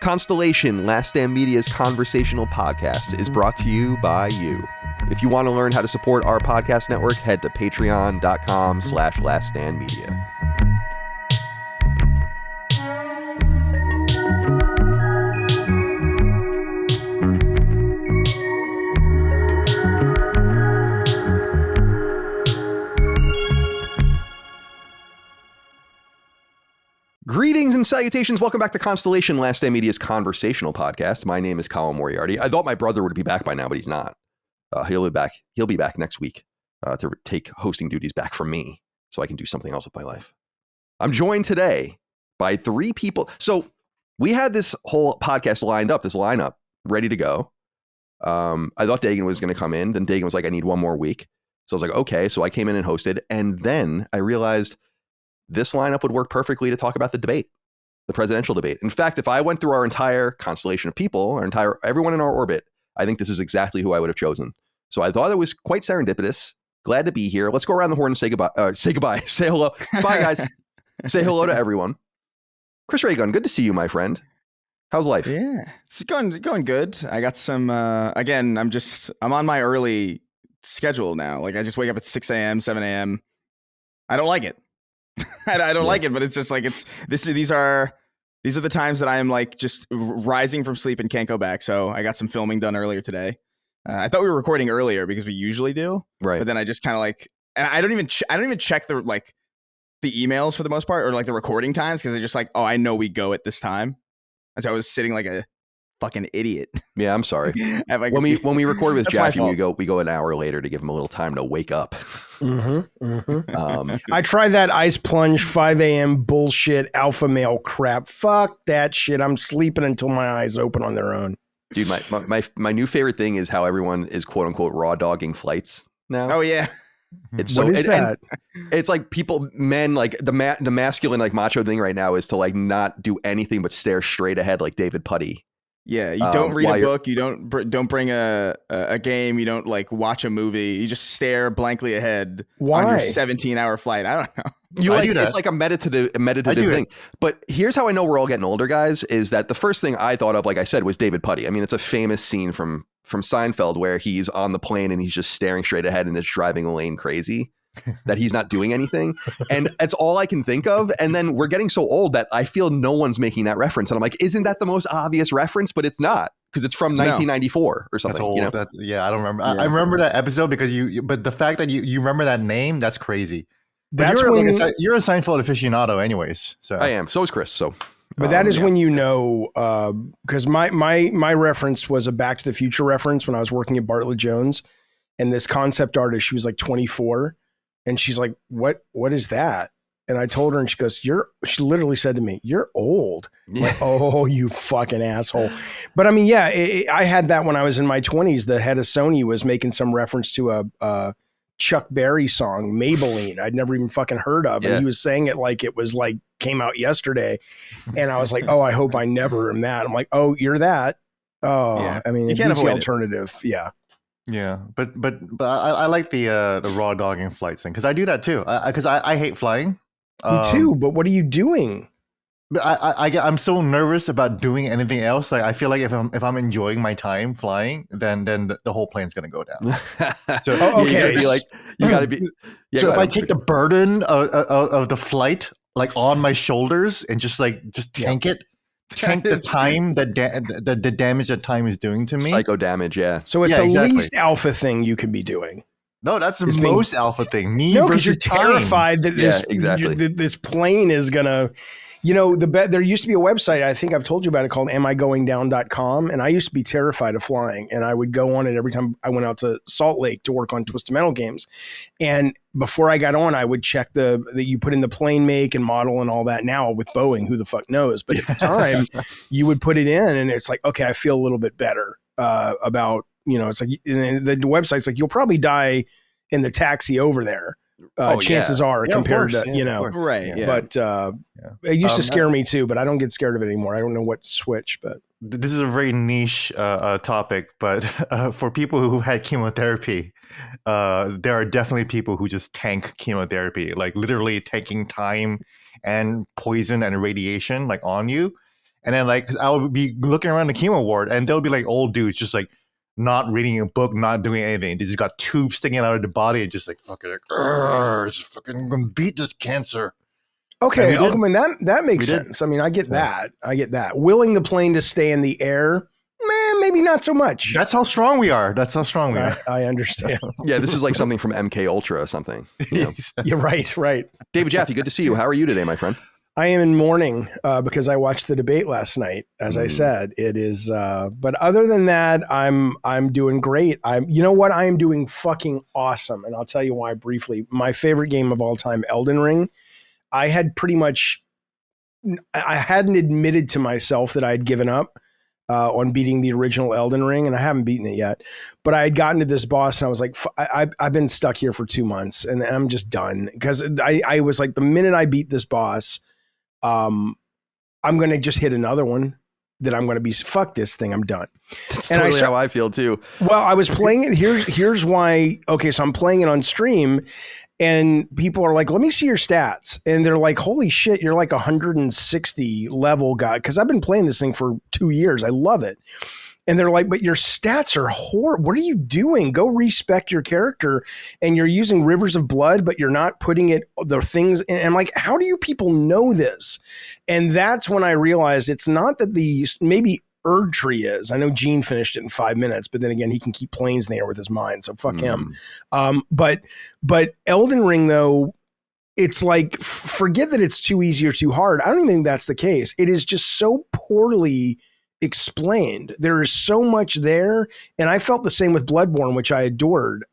Constellation, Last Stand Media's conversational podcast, is brought to you by you. If you want to learn how to support our podcast network, head to patreon.com/laststandmedia. Greetings and salutations. Welcome back to Constellation, Last Stand Media's conversational podcast. My name is Colin Moriarty. I thought my brother would be back by now, but he's not. He'll be back next week to take hosting duties back from me so I can do something else with my life. I'm joined today by three people. So we had this whole podcast this lineup ready to go. I thought Dagan was going to come in. Then Dagan was like, I need one more week. So I was like, okay. So I came in and hosted. And then I realized this lineup would work perfectly to talk about the debate, the presidential debate. In fact, if I went through our entire constellation of people, everyone in our orbit, I think this is exactly who I would have chosen. So I thought it was quite serendipitous. Glad to be here. Let's go around the horn and say goodbye. Say hello. Bye, guys. Say hello to everyone. Chris Raygun, good to see you, my friend. How's life? Yeah, it's going good. I got some. Again, I'm on my early schedule now. Like I just wake up at 6 a.m., 7 a.m. I don't like it. I don't like it, but it's just like these are the times that I am like just rising from sleep and can't go back. So I got some filming done earlier today. I thought we were recording earlier because we usually do, right? But then I just kind of like, and I don't even check the emails for the most part or like the recording times because they're just like, oh, I know we go at this time, and so I was sitting like a fucking idiot. Yeah, I'm sorry. When we record with Jaffe, we go an hour later to give him a little time to wake up. I tried that ice plunge 5 a.m. bullshit alpha male crap. Fuck that shit. I'm sleeping until my eyes open on their own. Dude, my new favorite thing is how everyone is quote unquote raw dogging flights now. Oh yeah. It's so, what is that? It's like men, like the masculine like macho thing right now is to like not do anything but stare straight ahead like David Putty. Yeah, you don't read a book, you don't bring a game, you don't like watch a movie, you just stare blankly ahead. Why? On your 17-hour flight. I don't know. It's like a meditative thing. But here's how I know we're all getting older, guys, is that the first thing I thought of, like I said, was David Putty. I mean, it's a famous scene from Seinfeld where he's on the plane and he's just staring straight ahead and it's driving Elaine crazy. That he's not doing anything. And that's all I can think of. And then we're getting so old that I feel no one's making that reference. And I'm like, isn't that the most obvious reference? But it's not, because it's from 1994 or something. That's old. I don't remember. Yeah. I remember that episode because but the fact that you remember that name, that's crazy. But you're a Seinfeld aficionado anyways. So I am. So is Chris. So but that is when you know, because my reference was a Back to the Future reference when I was working at Bartlett Jones, and this concept artist, she was like 24. And she's like, what is that? And I told her, and she goes, she literally said to me, you're old. Yeah. Like, oh, you fucking asshole. But I mean, yeah, I had that when I was in my 20s. The head of Sony was making some reference to a Chuck Berry song, Maybelline, I'd never even fucking heard of. And he was saying it like it was like came out yesterday. And I was like, oh, I hope I never am that. I'm like, oh, you're that. Oh, yeah. I mean, you can't avoid the alternative. It. Yeah. Yeah, but I like the raw dogging flights thing because I do that too. Because I hate flying. Me too. But what are you doing? I'm so nervous about doing anything else. Like I feel like if I'm enjoying my time flying, then the whole plane's gonna go down. So okay, you gotta be. Yeah, so if I take the burden of the flight like on my shoulders and just tank it. Tank the time the damage that time is doing to me. Psycho damage, yeah. So it's the least alpha thing you can be doing. No, that's the most alpha thing. No, because you're terrified that this plane is gonna. You know, there used to be a website, I think I've told you about it, called amigoingdown.com. And I used to be terrified of flying. And I would go on it every time I went out to Salt Lake to work on Twisted Metal games. And before I got on, I would check that you put in the plane make and model and all that. Now with Boeing, who the fuck knows? But at the time, you would put it in and it's like, okay, I feel a little bit better about, it's like, and the website's like, you'll probably die in the taxi over there. Chances are compared to, right. Yeah. But it used to scare me too, but I don't get scared of it anymore. I don't know what to switch, but this is a very niche topic, but for people who had chemotherapy, there are definitely people who just tank chemotherapy, like literally taking time and poison and radiation like on you. And then like I would be looking around the chemo ward, and there'll be like old dudes just like not reading a book, not doing anything. They just got tubes sticking out of the body, and just like fucking just fucking gonna beat this cancer. Okay, Uncle, that makes sense. I mean, I get that. I get that. Willing the plane to stay in the air, man, maybe not so much. That's how strong we are. I understand. Yeah, this is like something from MK Ultra or something. You know? You're right. David Jaffe, good to see you. How are you today, my friend? I am in mourning because I watched the debate last night. As I said, it is. But other than that, I'm doing great. You know what? I am doing fucking awesome, and I'll tell you why briefly. My favorite game of all time, Elden Ring. I hadn't admitted to myself that I had given up on beating the original Elden Ring, and I haven't beaten it yet. But I had gotten to this boss, and I was like, I've been stuck here for 2 months, and I'm just done. Because I was like, the minute I beat this boss, I'm going to just hit another one that I'm going to be, fuck this thing, I'm done. That's totally how I feel too. Well, I was playing it. Here's why. Okay, so I'm playing it on stream, and people are like, let me see your stats. And they're like, holy shit, you're like 160 level guy. Because I've been playing this thing for 2 years. I love it. And they're like, but your stats are horrible. What are you doing? Go respec your character. And you're using rivers of blood, but you're not putting the things in. And I'm like, how do you people know this? And that's when I realized it's not that maybe Erd Tree is. I know Gene finished it in 5 minutes, but then again, he can keep planes in the air with his mind. So fuck him. But Elden Ring, though, it's like, forget that it's too easy or too hard. I don't even think that's the case. It is just so poorly explained. There is so much there. And I felt the same with Bloodborne, which I adored.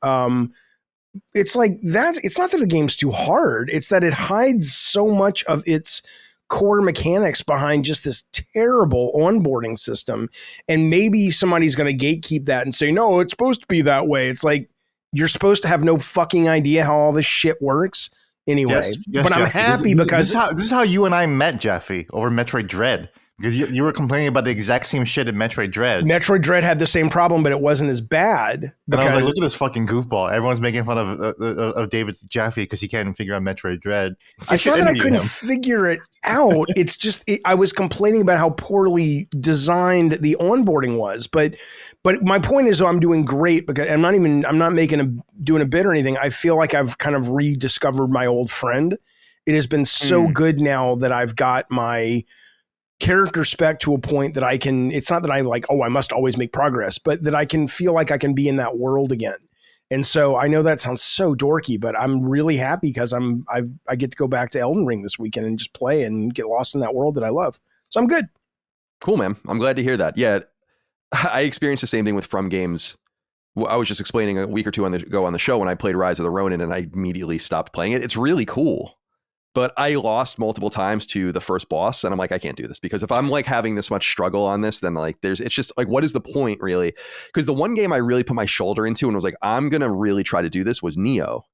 It's like that. It's not that the game's too hard. It's that it hides so much of its core mechanics behind just this terrible onboarding system. And maybe somebody's going to gatekeep that and say, no, it's supposed to be that way. It's like, you're supposed to have no fucking idea how all this shit works anyway. Yes, but I'm Jeffy. happy because this is how you and I met, Jeffy, over Metroid Dread. Because you were complaining about the exact same shit in Metroid Dread. Metroid Dread had the same problem, but it wasn't as bad. And I was like, look at this fucking goofball. Everyone's making fun of David Jaffe because he can't figure out Metroid Dread. It's not that I couldn't figure it out. It's just I was complaining about how poorly designed the onboarding was. But my point is, I'm doing great because I'm not doing a bit or anything. I feel like I've kind of rediscovered my old friend. It has been so good now that I've got my character spec to a point that I can, it's not that I like, I must always make progress, but that I can feel like I can be in that world again. And so I know that sounds so dorky, but I'm really happy because I get to go back to Elden Ring this weekend and just play and get lost in that world that I love. So I'm good. Cool, man. I'm glad to hear that. Yeah. I experienced the same thing with From Games. I was just explaining a week or two ago on the show when I played Rise of the Ronin, and I immediately stopped playing it. It's really cool. But I lost multiple times to the first boss, and I'm like, I can't do this because if I'm like having this much struggle on this, then like it's just like, what is the point really? Because the one game I really put my shoulder into and was like, I'm going to really try to do this was Neo.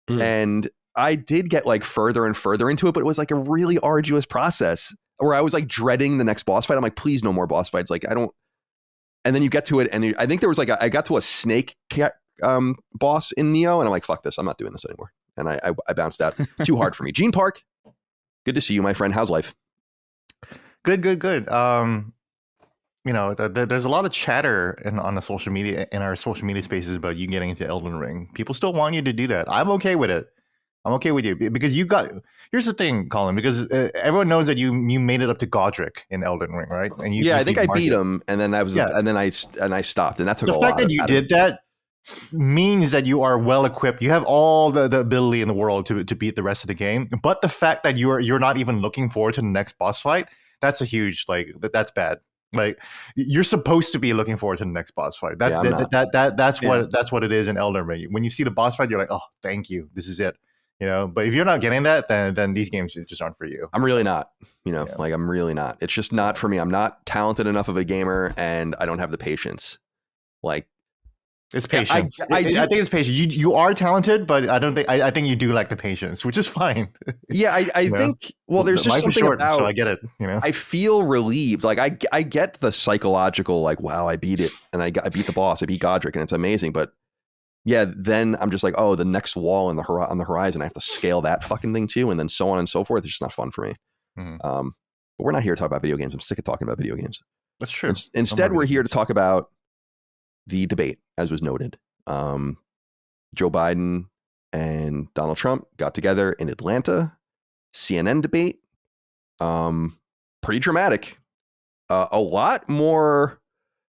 And I did get like further and further into it, but it was like a really arduous process where I was like dreading the next boss fight. I'm like, please no more boss fights. Like I don't. And then you get to it, and I think there was like I got to a snake boss in Neo, and I'm like, fuck this. I'm not doing this anymore. And I bounced out. Too hard for me. Gene Park, good to see you, my friend. How's life? Good. There's a lot of chatter on the social media, in our social media spaces about you getting into Elden Ring. People still want you to do that. I'm okay with it. I'm okay with you because here's the thing, Colin, because everyone knows that you made it up to Godric in Elden Ring, right? And I think I beat him, and then I stopped, and that took a lot. The fact that you did that means that you are well equipped. You have all the ability in the world to beat the rest of the game. But the fact that you're not even looking forward to the next boss fight, that's a huge that's bad. Like you're supposed to be looking forward to the next boss fight. That's what it is in Elden Ring. When you see the boss fight, you're like, oh, thank you, this is it. But if you're not getting that, then these games just aren't for you. I'm really not. Like I'm really not. It's just not for me. I'm not talented enough of a gamer, and I don't have the patience. Like. It's patience. I think it's patience. You are talented, but I think you do lack the patience, which is fine. Yeah, I think. Well, there's just something about. So I get it. I feel relieved. Like I get the psychological. Like, wow, I beat it, and I beat the boss. I beat Godric, and it's amazing. But yeah, then I'm just like, oh, the next wall on the horizon. I have to scale that fucking thing too, and then so on and so forth. It's just not fun for me. But we're not here to talk about video games. I'm sick of talking about video games. That's true. Instead, we're here to talk about the debate, as was noted. Joe Biden and Donald Trump got together in Atlanta. CNN debate. Pretty dramatic. A lot more.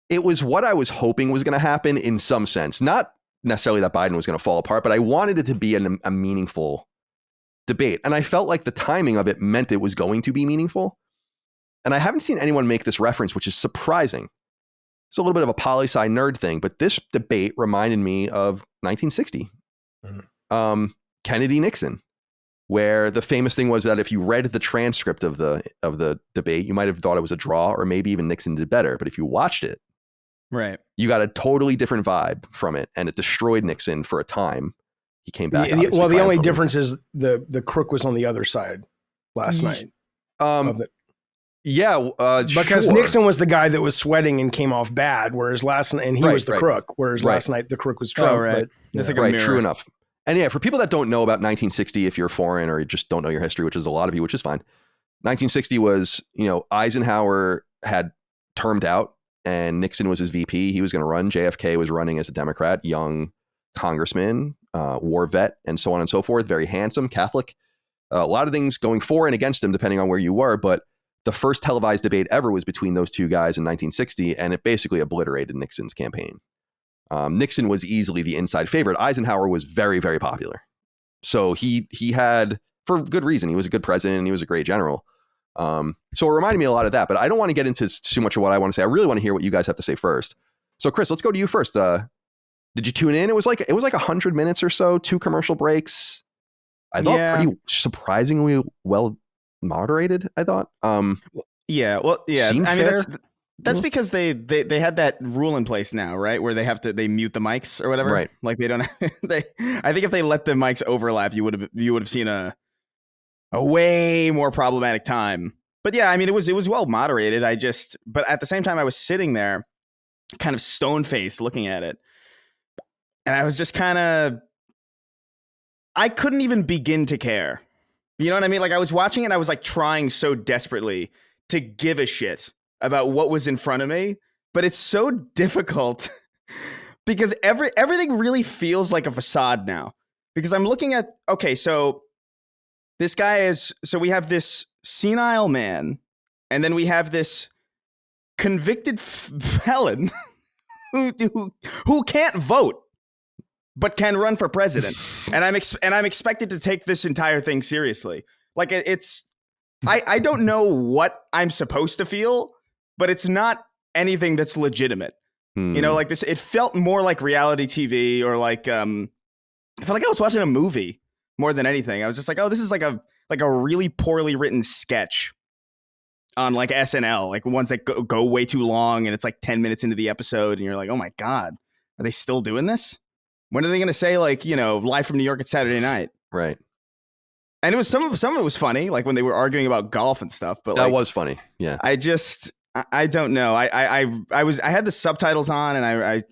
It was what I was hoping was going to happen in some sense. Not necessarily that Biden was going to fall apart, but I wanted it to be a meaningful debate. And I felt like the timing of it meant it was going to be meaningful. And I haven't seen anyone make this reference, which is surprising. It's a little bit of a poli-sci nerd thing, but this debate reminded me of 1960. Mm-hmm. Kennedy Nixon, where the famous thing was that if you read the transcript of the debate, you might have thought it was a draw, or maybe even Nixon did better. But if you watched it, right, you got a totally different vibe from it, and it destroyed Nixon for a time. He came back. Well, the only difference is the crook was on the other side last night. Because sure. Nixon was the guy that was sweating and came off bad, whereas last night, and he was the crook, whereas last night the crook was Trump. Oh, right. That's like a mirror. True enough. And yeah, for people that don't know about 1960, if you're foreign or you just don't know your history, which is a lot of you, which is fine. 1960 was, Eisenhower had termed out and Nixon was his VP. He was going to run. JFK was running as a Democrat, young congressman, war vet, and so on and so forth. Very handsome, Catholic. A lot of things going for and against him, depending on where you were. But the first televised debate ever was between those two guys in 1960, and it basically obliterated Nixon's campaign. Nixon was easily the inside favorite. Eisenhower was very, very popular. So he had, for good reason, he was a good president and he was a great general. So it reminded me a lot of that, but I don't want to get into too much of what I want to say. I really want to hear what you guys have to say first. So Chris, let's go to you first. Did you tune in? It was like 100 minutes or so, 2 commercial breaks. I thought pretty surprisingly well moderated, I thought. Yeah. Well, yeah. Seemed I mean, fair. that's because they had that rule in place now, right? Where they mute the mics or whatever. Right. Like they don't. I think if they let the mics overlap, you would have seen a way more problematic time. But yeah, I mean, it was well moderated. But at the same time, I was sitting there, kind of stone faced, looking at it, and I was just kind of. I couldn't even begin to care. You know what I mean? Like I was watching it, I was like trying so desperately to give a shit about what was in front of me, but it's so difficult because everything really feels like a facade now. Because I'm looking at, okay, so this guy so we have this senile man, and then we have this convicted felon who can't vote but can run for president, and I'm expected to take this entire thing seriously. Like I don't know what I'm supposed to feel, but it's not anything that's legitimate. Like this, it felt more like reality TV or like I felt like I was watching a movie more than anything. I was just like, oh, this is like a really poorly written sketch on like SNL, like ones that go way too long, and it's like 10 minutes into the episode, and you're like, oh my God, are they still doing this? When are they going to say, like, live from New York at Saturday night? Right. And it was some of it was funny, like when they were arguing about golf and stuff. But that was funny. Yeah. I don't know. I had the subtitles on, and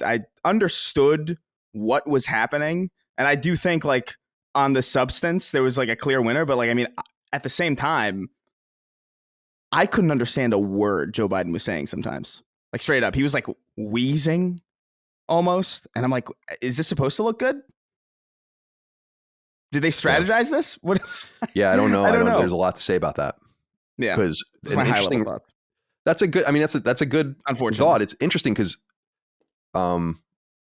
I understood what was happening, and I do think like on the substance there was like a clear winner. But like, I mean, at the same time, I couldn't understand a word Joe Biden was saying sometimes. Like straight up, he was like wheezing. Almost, and I'm like, is this supposed to look good? Did they strategize this? What? Yeah, I don't know. I don't know. There's a lot to say about that. Yeah, because it's my high-level thought. That's a good. I mean, that's a good thought. It's interesting because, well,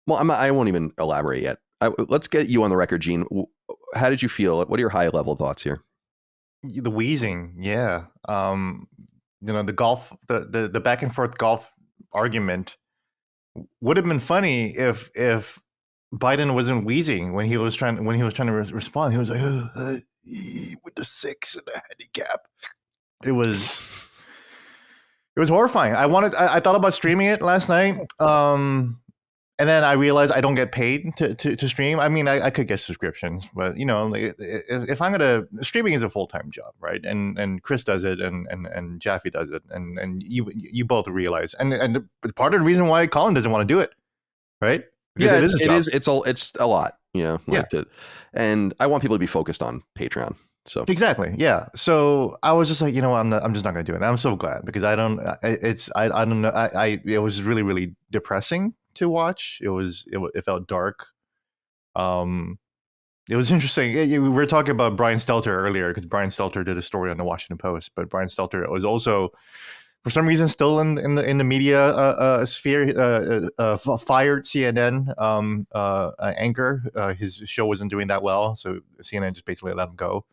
I won't even elaborate yet. Let's get you on the record, Gene. How did you feel? What are your high-level thoughts here? The wheezing, yeah. The golf, the back and forth golf argument. Would have been funny if Biden wasn't wheezing when he was trying to respond. He was like, with the 6 and the handicap. It was horrifying. I thought about streaming it last night. And then I realized I don't get paid to stream. I mean, I could get subscriptions, but if I'm streaming is a full-time job, right? And Chris does it, and Jaffe does it, and you both realize, and part of the reason why Colin doesn't want to do it, right? Because it's a lot, and I want people to be focused on Patreon. So exactly, yeah. So I was just like, I'm just not going to do it. And I'm so glad because I don't know. It was really, really depressing to watch. It felt dark. It was interesting. We were talking about Brian Stelter earlier because Brian Stelter did a story on the Washington Post, but Brian Stelter was also, for some reason, still in the media sphere. Fired CNN anchor. His show wasn't doing that well, so CNN just basically let him go.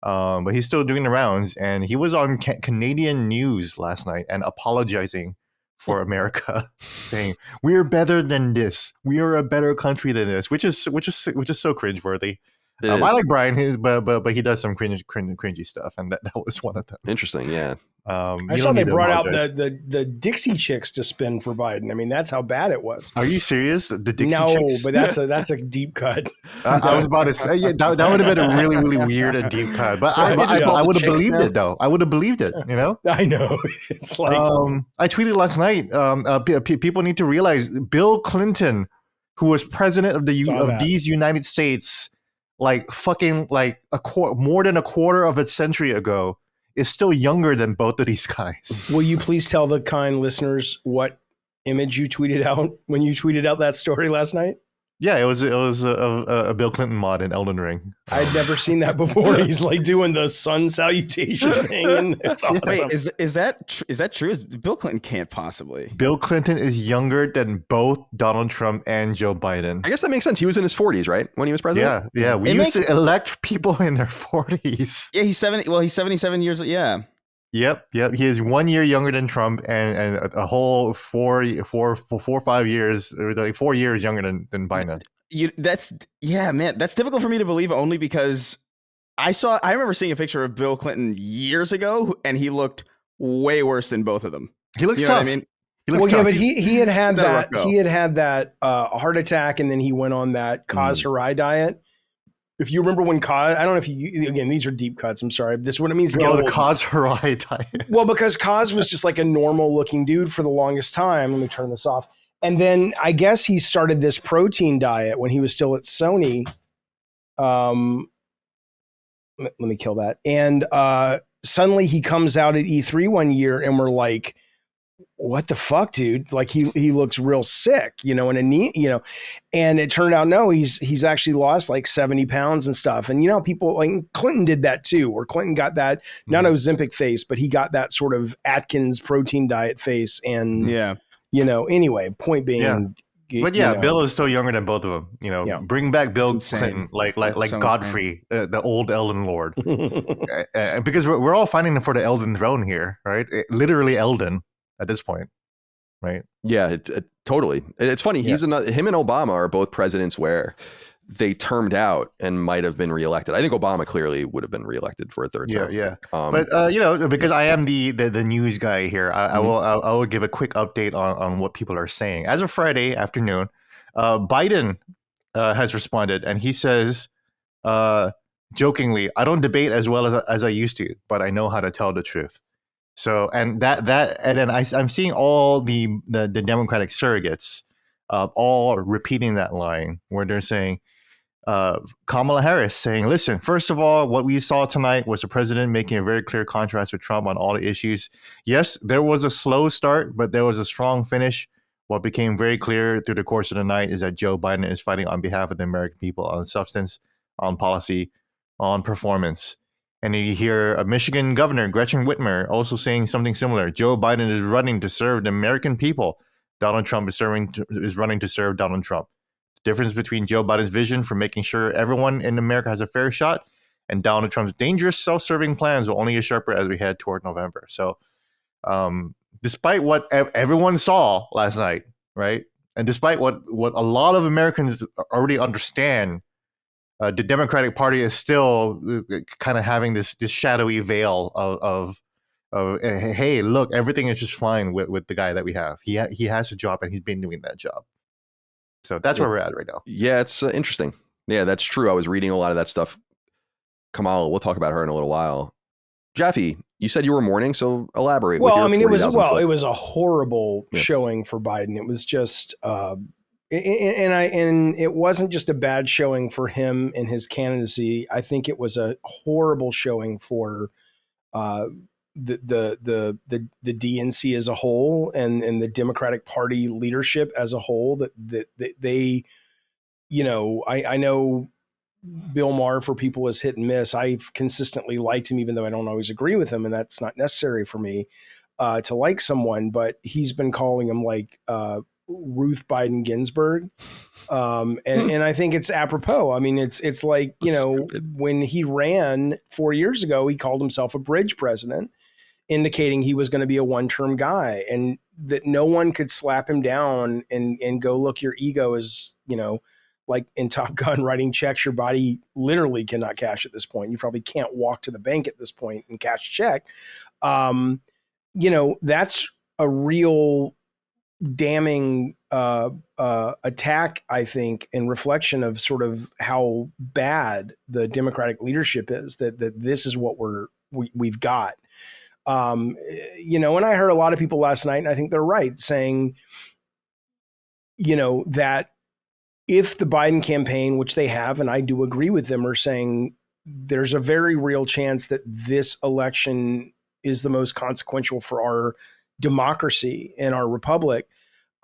But he's still doing the rounds, and he was on Canadian news last night and apologizing for America, saying we're better than this. We are a better country than this, which is so cringeworthy. I like Brian, but he does some cringy stuff, and that was one of them. Interesting, yeah. I saw they brought out the Dixie Chicks to spin for Biden. I mean, that's how bad it was. Are you serious? The Dixie Chicks? But that's a deep cut. I was about to say, yeah, that would have been a really, really weird and deep cut. But I would have believed it, though. I would have believed it, I know. It's like... I tweeted last night, people need to realize Bill Clinton, who was president of these United States, like fucking like more than a quarter of a century ago, is still younger than both of these guys. Will you please tell the kind listeners what image you tweeted out when you tweeted out that story last night? Yeah, it was a Bill Clinton mod in Elden Ring. I'd never seen that before. He's like doing the sun salutation thing, and it's awesome. Wait, is that true? Bill Clinton can't possibly. Bill Clinton is younger than both Donald Trump and Joe Biden. I guess that makes sense. He was in his 40s, right, when he was president? Yeah. We used to elect people in their 40s. Yeah, he's 70. Well, he's 77 years. Yeah. Yep. He is 1 year younger than Trump, and a whole 4 or 5 years, or like 4 years younger than Biden. Man. That's difficult for me to believe, only because I remember seeing a picture of Bill Clinton years ago, and he looked way worse than both of them. He looks tough. I mean, but he had that heart attack, and then he went on that Kaz Hirai diet. If you remember when Kaz, I don't know if you, again, these are deep cuts. I'm sorry. This is what it means. The Kaz Hirai diet. Well, because Kaz was just like a normal looking dude for the longest time. Let me turn this off. And then I guess he started this protein diet when he was still at Sony. Let me kill that. And suddenly he comes out at E3 one year, and we're like, what the fuck, dude? Like he looks real sick, and and it turned out, no, he's actually lost like 70 pounds and stuff. And, people like Clinton did that too, where Clinton got that, not Ozempic face, but he got that sort of Atkins protein diet face. And, anyway, point being, but Bill is still younger than both of them. Bring back Bill Clinton, like Godfrey, the old Elden Lord, because we're all fighting for the Elden throne here, right? Literally Elden at this point, right? Yeah, totally. It's funny. Him and Obama are both presidents where they termed out and might have been reelected. I think Obama clearly would have been reelected for a third term. Yeah. But because I am the news guy here, I will give a quick update on what people are saying. As of Friday afternoon, Biden has responded, and he says, jokingly, "I don't debate as well as I used to, but I know how to tell the truth." So, and then I'm seeing all the Democratic surrogates all repeating that line where they're saying, Kamala Harris saying, listen, first of all, what we saw tonight was the president making a very clear contrast with Trump on all the issues. Yes, there was a slow start, but there was a strong finish. What became very clear through the course of the night is that Joe Biden is fighting on behalf of the American people on substance, on policy, on performance. And you hear a Michigan governor, Gretchen Whitmer, also saying something similar. Joe Biden is running to serve the American people. Donald Trump is running to serve Donald Trump. The difference between Joe Biden's vision for making sure everyone in America has a fair shot and Donald Trump's dangerous self-serving plans will only get sharper as we head toward November. So despite what everyone saw last night, right, and despite what a lot of Americans already understand, the Democratic Party is still kind of having this shadowy veil of hey, look, everything is just fine with the guy that we have. He has a job and he's been doing that job. So that's where we're at right now. Yeah, it's interesting. Yeah, that's true. I was reading a lot of that stuff. Kamala, we'll talk about her in a little while. Jaffe, you said you were mourning, so elaborate. Well, I mean, it was a horrible showing for Biden. It was just And it wasn't just a bad showing for him and his candidacy. I think it was a horrible showing for the DNC as a whole and the Democratic Party leadership as a whole. That they, I know Bill Maher for people is hit and miss. I've consistently liked him, even though I don't always agree with him, and that's not necessary for me to like someone. But he's been calling him like Ruth Biden Ginsburg, and I think it's apropos. I mean, it's like when he ran 4 years ago, he called himself a bridge president, indicating he was going to be a one-term guy, and that no one could slap him down and go, look, your ego is like in Top Gun, writing checks your body literally cannot cash at this point. You probably can't walk to the bank at this point and cash a check. That's a real damning attack, I think, and reflection of sort of how bad the Democratic leadership is, that this is what we've got. And I heard a lot of people last night, and I think they're right, saying, that if the Biden campaign, which they have, and I do agree with them, are saying there's a very real chance that this election is the most consequential for our democracy and our republic,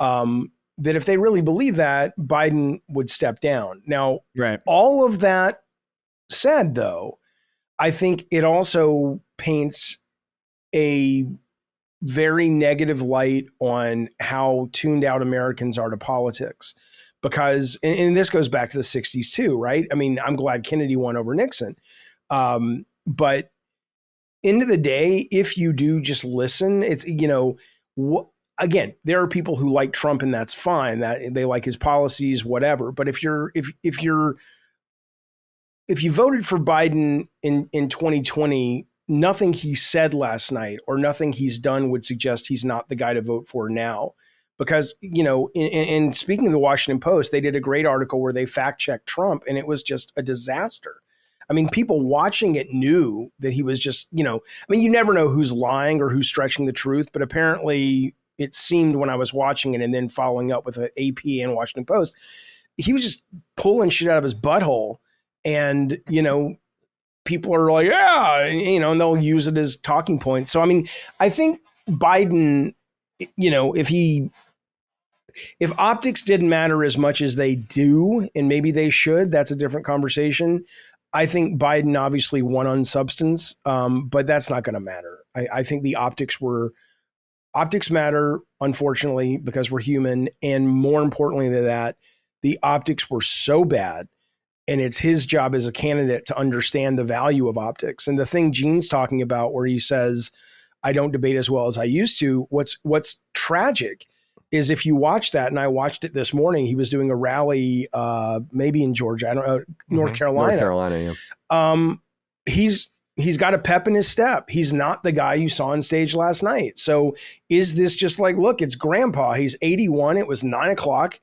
that if they really believe that, Biden would step down. Now, right. All of that said, though, I think it also paints a very negative light on how tuned out Americans are to politics. Because, and this goes back to the 60s too, right? I mean, I'm glad Kennedy won over Nixon. But end of the day, if you do just listen, it's, again, there are people who like Trump, and that's fine, that they like his policies, whatever. But if you voted for Biden in 2020, nothing he said last night or nothing he's done would suggest he's not the guy to vote for now. Because, in speaking of the Washington Post, they did a great article where they fact-checked Trump, and it was just a disaster. I mean, people watching it knew that he was just, you never know who's lying or who's stretching the truth, but apparently it seemed when I was watching it and then following up with an AP and Washington Post, he was just pulling shit out of his butthole. And, people are like, yeah, and they'll use it as talking points. So, I mean, I think Biden, if optics didn't matter as much as they do, and maybe they should, that's a different conversation. I think Biden obviously won on substance, but that's not going to matter. I think the optics matter, unfortunately, because we're human. And more importantly than that, the optics were so bad, and it's his job as a candidate to understand the value of optics. And the thing Gene's talking about, where he says, I don't debate as well as I used to. What's tragic is if you watch that, and I watched it this morning, he was doing a rally, maybe in Georgia, I don't know, North Carolina. North Carolina, yeah. He's got a pep in his step. He's not the guy you saw on stage last night. So is this just like, look, it's grandpa. He's 81. It was 9:00.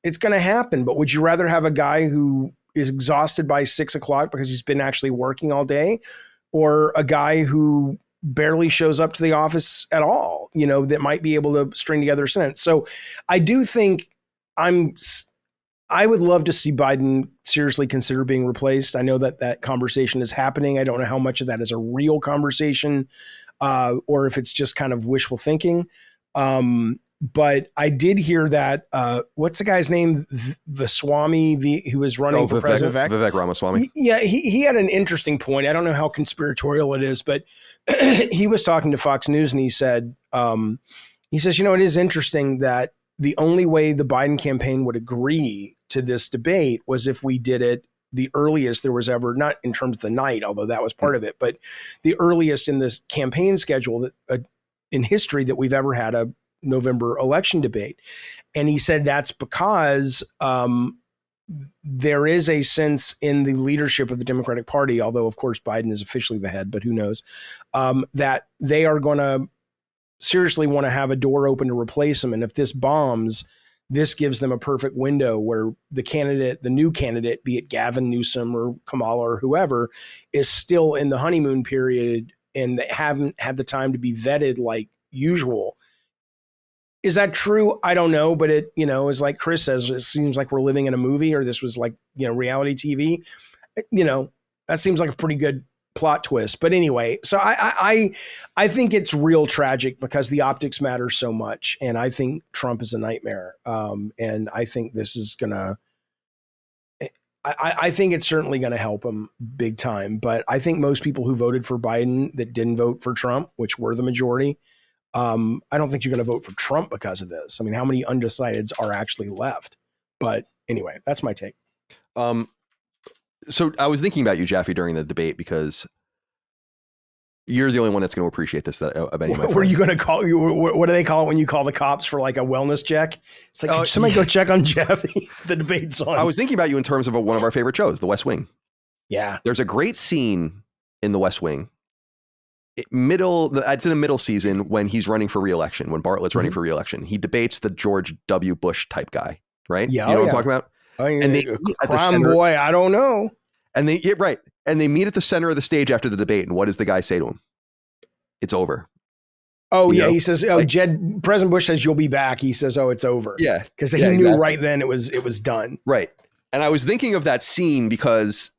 It's going to happen. But would you rather have a guy who is exhausted by 6:00 because he's been actually working all day, or a guy who barely shows up to the office at all, that might be able to string together a sentence? So I do think I would love to see Biden seriously consider being replaced. I know that conversation is happening. I don't know how much of that is a real conversation, or if it's just kind of wishful thinking. But I did hear that, what's the guy's name? Vaswamy, who was running for president. Vivek Ramaswamy. Yeah, he had an interesting point. I don't know how conspiratorial it is, but he was talking to Fox News, and he says, it is interesting that the only way the Biden campaign would agree to this debate was if we did it the earliest there was ever, not in terms of the night, although that was part of it, but the earliest in this campaign schedule that in history that we've ever had a November election debate. And he said that's because there is a sense in the leadership of the Democratic Party, although of course Biden is officially the head, but who knows, that they are going to seriously want to have a door open to replace him. And if this bombs, this gives them a perfect window where the new candidate, be it Gavin Newsom or Kamala or whoever, is still in the honeymoon period and they haven't had the time to be vetted like usual. Is that true? I don't know, but it, is like Chris says, it seems like we're living in a movie, or this was like, reality TV. That seems like a pretty good plot twist. But anyway, so I think it's real tragic because the optics matter so much, and I think Trump is a nightmare. And I think this is gonna. I think it's certainly going to help him big time. But I think most people who voted for Biden that didn't vote for Trump, which were the majority, I don't think you're going to vote for Trump because of this. I mean, how many undecideds are actually left? But anyway, that's my take. So I was thinking about you, Jaffe, during the debate because you're the only one that's going to appreciate this of any of my friends. What are you going to call you? What do they call it when you call the cops for like a wellness check? It's like, could somebody go check on Jaffe? The debate's on. I was thinking about you in terms of one of our favorite shows, The West Wing. Yeah. There's a great scene in The West Wing. It's in the middle season when he's running for re-election, when Bartlett's running for re-election. He debates the George W. Bush type guy, right? Yeah. You know what I'm talking about? And they crime boy, I don't know. And they meet at the center of the stage after the debate. And what does the guy say to him? It's over. Oh, yeah. He says, President Bush says, you'll be back. He says, oh, it's over. Yeah. Because he knew right then it was done. Right. And I was thinking of that scene because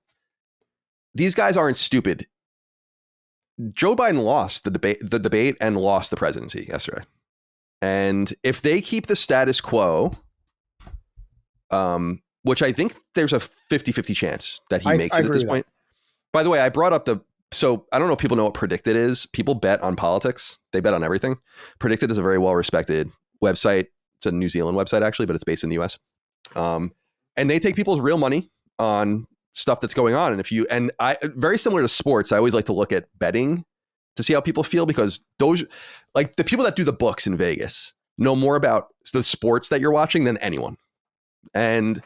these guys aren't stupid. Joe Biden lost the debate and lost the presidency yesterday. And if they keep the status quo, which I think there's a 50-50 chance that he makes it at this point. By the way, I brought up so I don't know if people know what Predicted is. People bet on politics. They bet on everything. Predicted is a very well-respected website. It's a New Zealand website, actually, but it's based in the US. And they take people's real money on stuff that's going on. And very similar to sports, I always like to look at betting to see how people feel, because those, like the people that do the books in Vegas know more about the sports that you're watching than anyone. And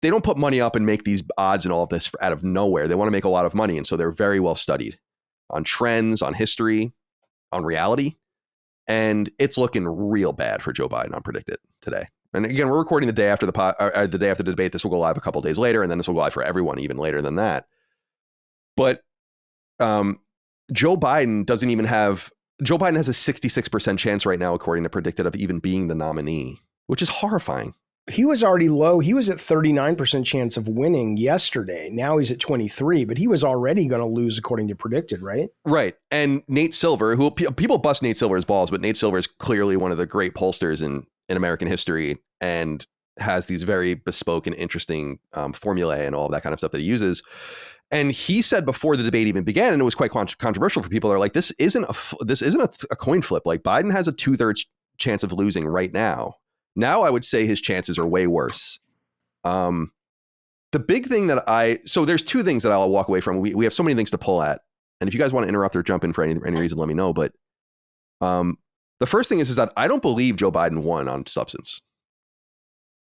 they don't put money up and make these odds and all of this out of nowhere. They want to make a lot of money. And so they're very well studied on trends, on history, on reality. And it's looking real bad for Joe Biden on Predicted today. And again, we're recording the day after the day after the debate. This will go live a couple days later, and then this will go live for everyone even later than that. But Joe Biden has a 66% chance right now, according to Predicted, of even being the nominee, which is horrifying. He was already low. He was at 39% chance of winning yesterday. Now he's at 23, but he was already going to lose according to Predicted, right? Right. And Nate Silver, who people bust Nate Silver's balls, but Nate Silver is clearly one of the great pollsters in American history and has these very bespoke and interesting formulae and all of that kind of stuff that he uses. And he said before the debate even began, and it was quite controversial for people, they're like, this isn't a coin flip. Like Biden has a 2/3 chance of losing right now. Now I would say his chances are way worse. The big thing so there's two things that I'll walk away from. We have so many things to pull at. And if you guys want to interrupt or jump in for any reason, let me know. But the first thing is that I don't believe Joe Biden won on substance.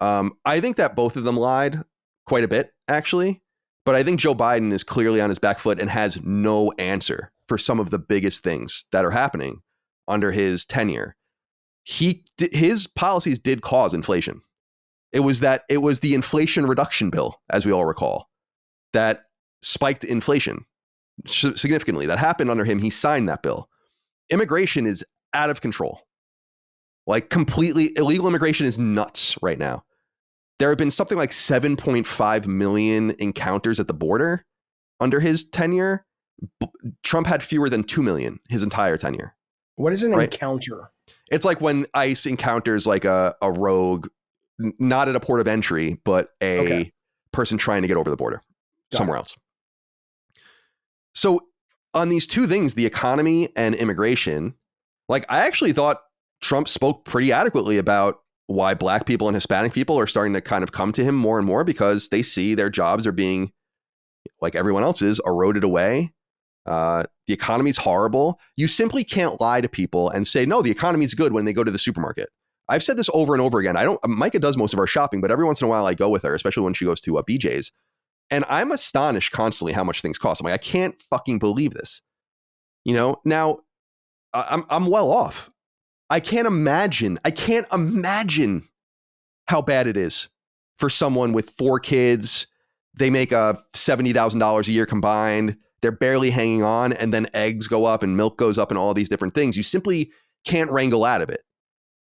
I think that both of them lied quite a bit, actually. But I think Joe Biden is clearly on his back foot and has no answer for some of the biggest things that are happening under his tenure. His policies did cause inflation. It was the Inflation Reduction Bill, as we all recall, that spiked inflation significantly. That happened under him. He signed that bill. Immigration is out of control. Like completely illegal immigration is nuts right now. There have been something like 7.5 million encounters at the border under his tenure. Trump had fewer than 2 million his entire tenure. What is an encounter? It's like when ICE encounters like a rogue, not at a port of entry, but a person trying to get over the border somewhere else. So on these two things, the economy and immigration, like I actually thought Trump spoke pretty adequately about why Black people and Hispanic people are starting to kind of come to him more and more because they see their jobs are being, like everyone else's, eroded away. The economy's horrible. You simply can't lie to people and say, no, the economy's good when they go to the supermarket. I've said this over and over again. Micah does most of our shopping, but every once in a while I go with her, especially when she goes to BJ's. And I'm astonished constantly how much things cost. I'm like, I can't fucking believe this. You know, now I'm well off. I can't imagine how bad it is for someone with 4 kids. They make $70,000 a year combined. They're barely hanging on, and then eggs go up and milk goes up and all these different things. You simply can't wrangle out of it.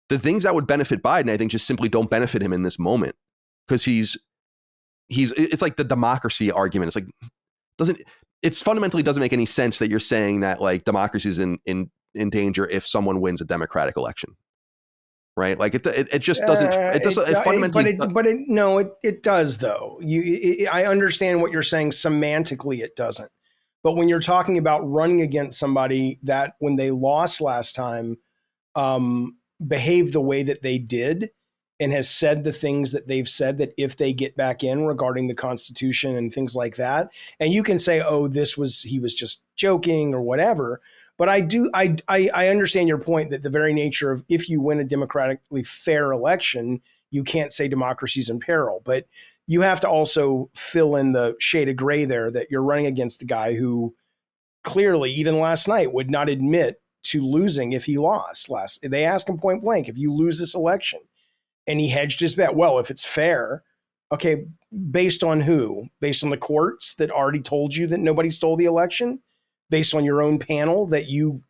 the things that would benefit Biden, I think, just simply don't benefit him in this moment, because it's like the democracy argument. It's fundamentally doesn't make any sense that you're saying that like democracy is in danger if someone wins a democratic election. Right. Like it just doesn't, it does though. I understand what you're saying. Semantically, it doesn't. But when you're talking about running against somebody that when they lost last time, behaved the way that they did and has said the things that they've said, that if they get back in regarding the Constitution and things like that, and you can say, oh, he was just joking or whatever. But I understand your point that the very nature of if you win a democratically fair election, you can't say democracy's in peril. But you have to also fill in the shade of gray there that you're running against a guy who clearly, even last night, would not admit to losing if he lost. They asked him point blank, if you lose this election, and he hedged his bet. Well, if it's fair, okay, based on who? Based on the courts that already told you that nobody stole the election? Based on your own panel that you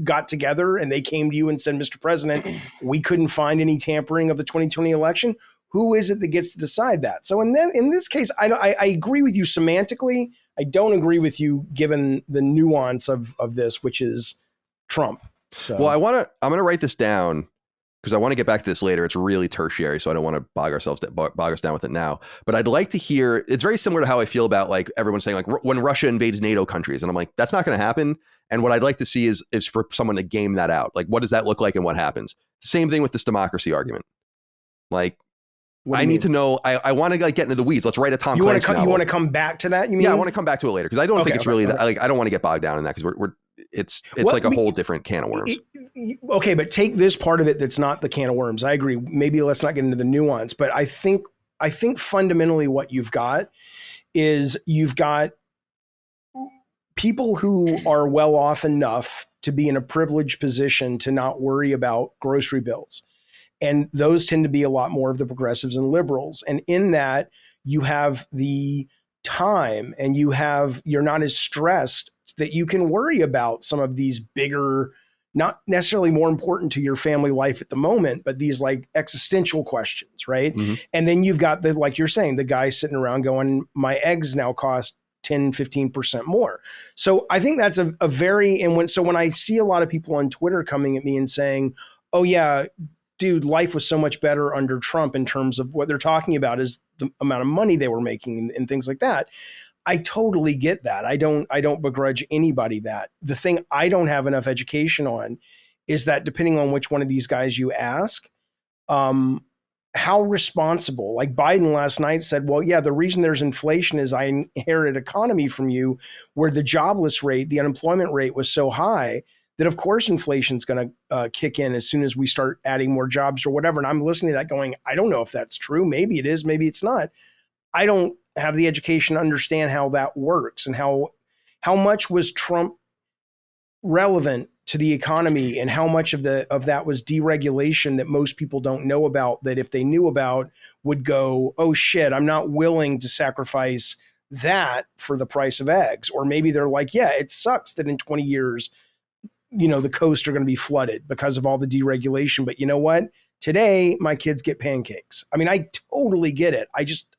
got together and they came to you and said, Mr. President, we couldn't find any tampering of the 2020 election? Who is it that gets to decide that? So in this case, I agree with you semantically. I don't agree with you given the nuance of this, which is Trump. So, well, I'm going to write this down because I want to get back to this later. It's really tertiary, so I don't want to bog us down with it now. But I'd like to hear, it's very similar to how I feel about like everyone saying like when Russia invades NATO countries. And I'm like, that's not going to happen. And what I'd like to see is for someone to game that out. Like, what does that look like and what happens? Same thing with this democracy argument. Like, I need to know. I want to like get into the weeds. Let's write a Tom Clancy novel. You want to come back to that? You mean? Yeah, I want to come back to it later because I don't think it's really like I don't want to get bogged down in that because it's like a whole different can of worms. Okay, but take this part of it that's not the can of worms. I agree. Maybe let's not get into the nuance, but I think fundamentally what you've got is you've got people who are well off enough to be in a privileged position to not worry about grocery bills. And those tend to be a lot more of the progressives and liberals. And in that, you have the time and you're not as stressed that you can worry about some of these bigger, not necessarily more important to your family life at the moment, but these like existential questions, right? Mm-hmm. And then you've got like you're saying, the guy sitting around going, my eggs now cost 10, 15% more. So I think that's a very, and when I see a lot of people on Twitter coming at me and saying, oh yeah, dude, life was so much better under Trump in terms of what they're talking about is the amount of money they were making and things like that. I totally get that. I don't begrudge anybody that. The thing I don't have enough education on is that depending on which one of these guys you ask, how responsible, like Biden last night said, well, yeah, the reason there's inflation is I inherited economy from you where the jobless rate, the unemployment rate was so high that of course inflation's going to kick in as soon as we start adding more jobs or whatever. And I'm listening to that going, I don't know if that's true. Maybe it is, maybe it's not. I don't have the education to understand how that works and how much was Trump relevant to the economy and how much of that was deregulation that most people don't know about, that if they knew about would go, oh shit, I'm not willing to sacrifice that for the price of eggs. Or maybe they're like, yeah, it sucks that in 20 years, the coasts are going to be flooded because of all the deregulation. But you know what? Today, my kids get pancakes. I mean, I totally get it.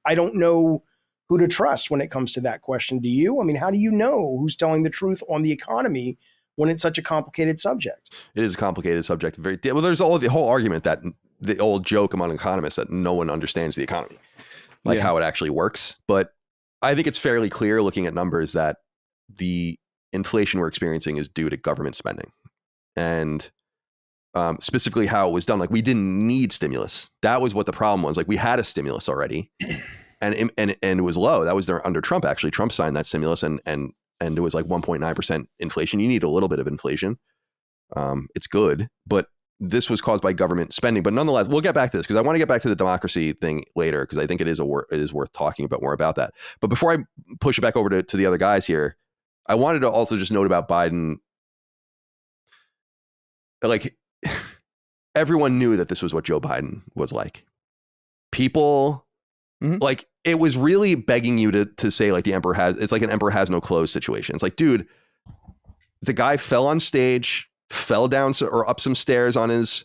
I don't know who to trust when it comes to that question. Do you? I mean, how do you know who's telling the truth on the economy when it's such a complicated subject? It is a complicated subject. Well, there's the whole argument that the old joke among economists that no one understands the economy, like how it actually works. But I think it's fairly clear looking at numbers that the inflation we're experiencing is due to government spending and specifically how it was done. Like we didn't need stimulus. That was what the problem was. Like we had a stimulus already and it was low. That was there under Trump. Actually, Trump signed that stimulus and it was like 1.9% inflation. You need a little bit of inflation. It's good, but this was caused by government spending. But nonetheless, we'll get back to this because I want to get back to the democracy thing later because I think it is worth talking about more about that. But before I push it back over to the other guys here, I wanted to also just note about Biden. Like everyone knew that this was what Joe Biden was like. People like it was really begging you to say like it's like an emperor has no clothes situation. It's like, dude, the guy fell on stage, fell down or up some stairs on his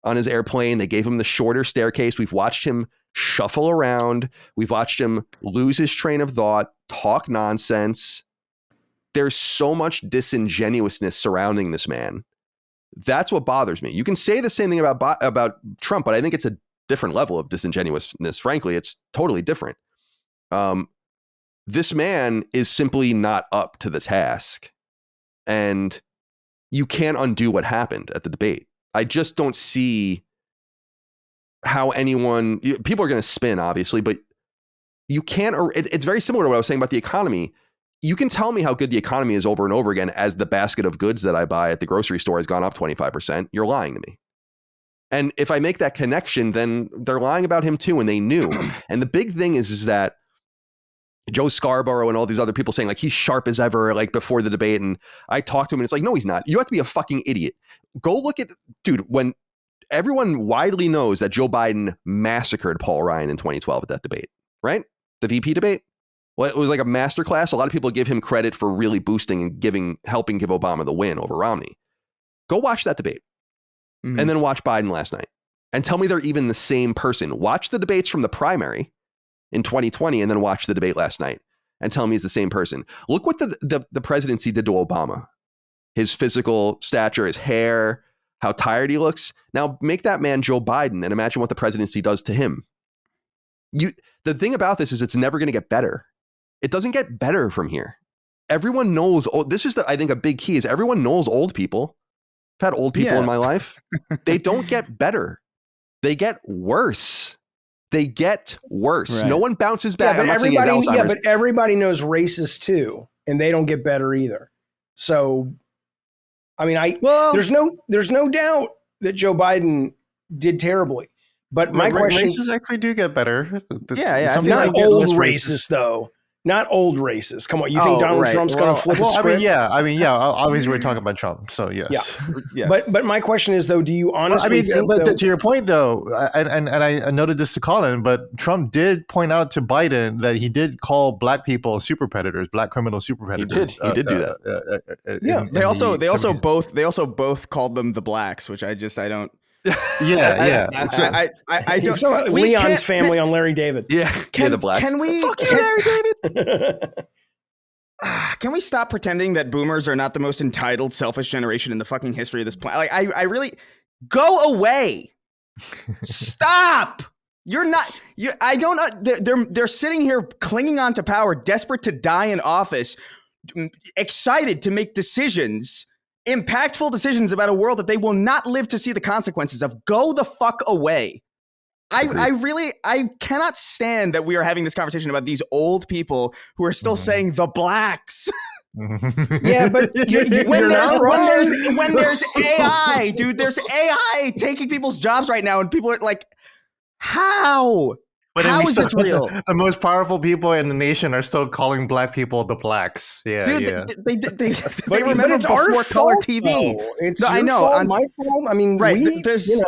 on his airplane. They gave him the shorter staircase. We've watched him shuffle around. We've watched him lose his train of thought, talk nonsense. There's so much disingenuousness surrounding this man. That's what bothers me. You can say the same thing about Trump, but I think it's a different level of disingenuousness. Frankly, it's totally different. This man is simply not up to the task, and you can't undo what happened at the debate. I just don't see how people are going to spin, obviously, but you can't. It's very similar to what I was saying about the economy. You can tell me how good the economy is over and over again as the basket of goods that I buy at the grocery store has gone up 25%. You're lying to me. And if I make that connection, then they're lying about him too, and they knew. And the big thing is that Joe Scarborough and all these other people saying like he's sharp as ever, like before the debate. And I talked to him and it's like, no, he's not. You have to be a fucking idiot. Go look at, dude, when everyone widely knows that Joe Biden massacred Paul Ryan in 2012 at that debate, right? The VP debate. Well, it was like a masterclass. A lot of people give him credit for really boosting and helping give Obama the win over Romney. Go watch that debate and then watch Biden last night and tell me they're even the same person. Watch the debates from the primary in 2020 and then watch the debate last night and tell me he's the same person. Look what the presidency did to Obama. His physical stature, his hair, how tired he looks. Now make that man Joe Biden and imagine what the presidency does to him. The thing about this is it's never going to get better. It doesn't get better from here. Everyone knows. This is I think a big key is everyone knows old people. I've had old people in my life. They don't get better. They get worse. Right. No one bounces back. But everybody knows racists too, and they don't get better either. So, I mean, there's no doubt that Joe Biden did terribly. But my question, racists actually do get better. Yeah. Not old racists though. Not old racists. Come on, you think Donald Trump's going to flip a script? I mean, obviously we're talking about Trump, so yes. Yeah. But my question is though, do you honestly think? But to your point though, and I noted this to Colin, but Trump did point out to Biden that he did call black people super predators, black criminal super predators. He did do that. They also both called them the blacks, which I don't. I don't. Leon's family on Larry David. The blacks. Can we? Fuck you, Larry David. Can we stop pretending that boomers are not the most entitled, selfish generation in the fucking history of this planet? Like, I really go away. Stop. You're not. I don't know. They're sitting here clinging on to power, desperate to die in office, excited to make decisions. Impactful decisions about a world that they will not live to see the consequences of. Go the fuck away. I cannot stand that we are having this conversation about these old people who are still saying the blacks. Yeah, but when there's AI, dude, there's AI taking people's jobs right now, and people are like, how? But how is this real? The most powerful people in the nation are still calling black people the blacks. Yeah, dude, they remember before color TV. It's your fault, my fault. I mean, right? There's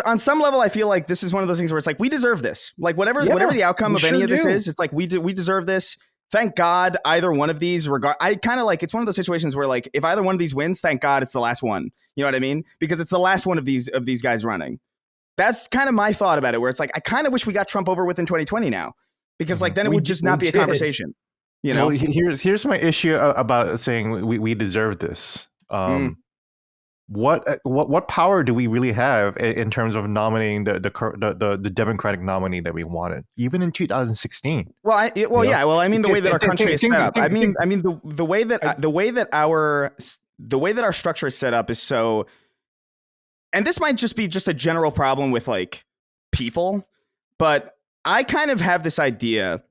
on some level, I feel like this is one of those things where it's like we deserve this. Like whatever the outcome of any of this is, it's like we deserve this. Thank God either one of these. I kind of like it's one of those situations where like if either one of these wins, thank God it's the last one. You know what I mean? Because it's the last one of these guys running. That's kind of my thought about it, where it's like, I kind of wish we got Trump over with in 2020 now, because like then it would just not be a conversation. You know, well, here's my issue about saying we deserve this. What power do we really have in terms of nominating the Democratic nominee that we wanted, even in 2016? Well, I mean the way that our country is set up. I mean the way that our structure is set up is so. And this might just be a general problem with like people, but I kind of have this idea,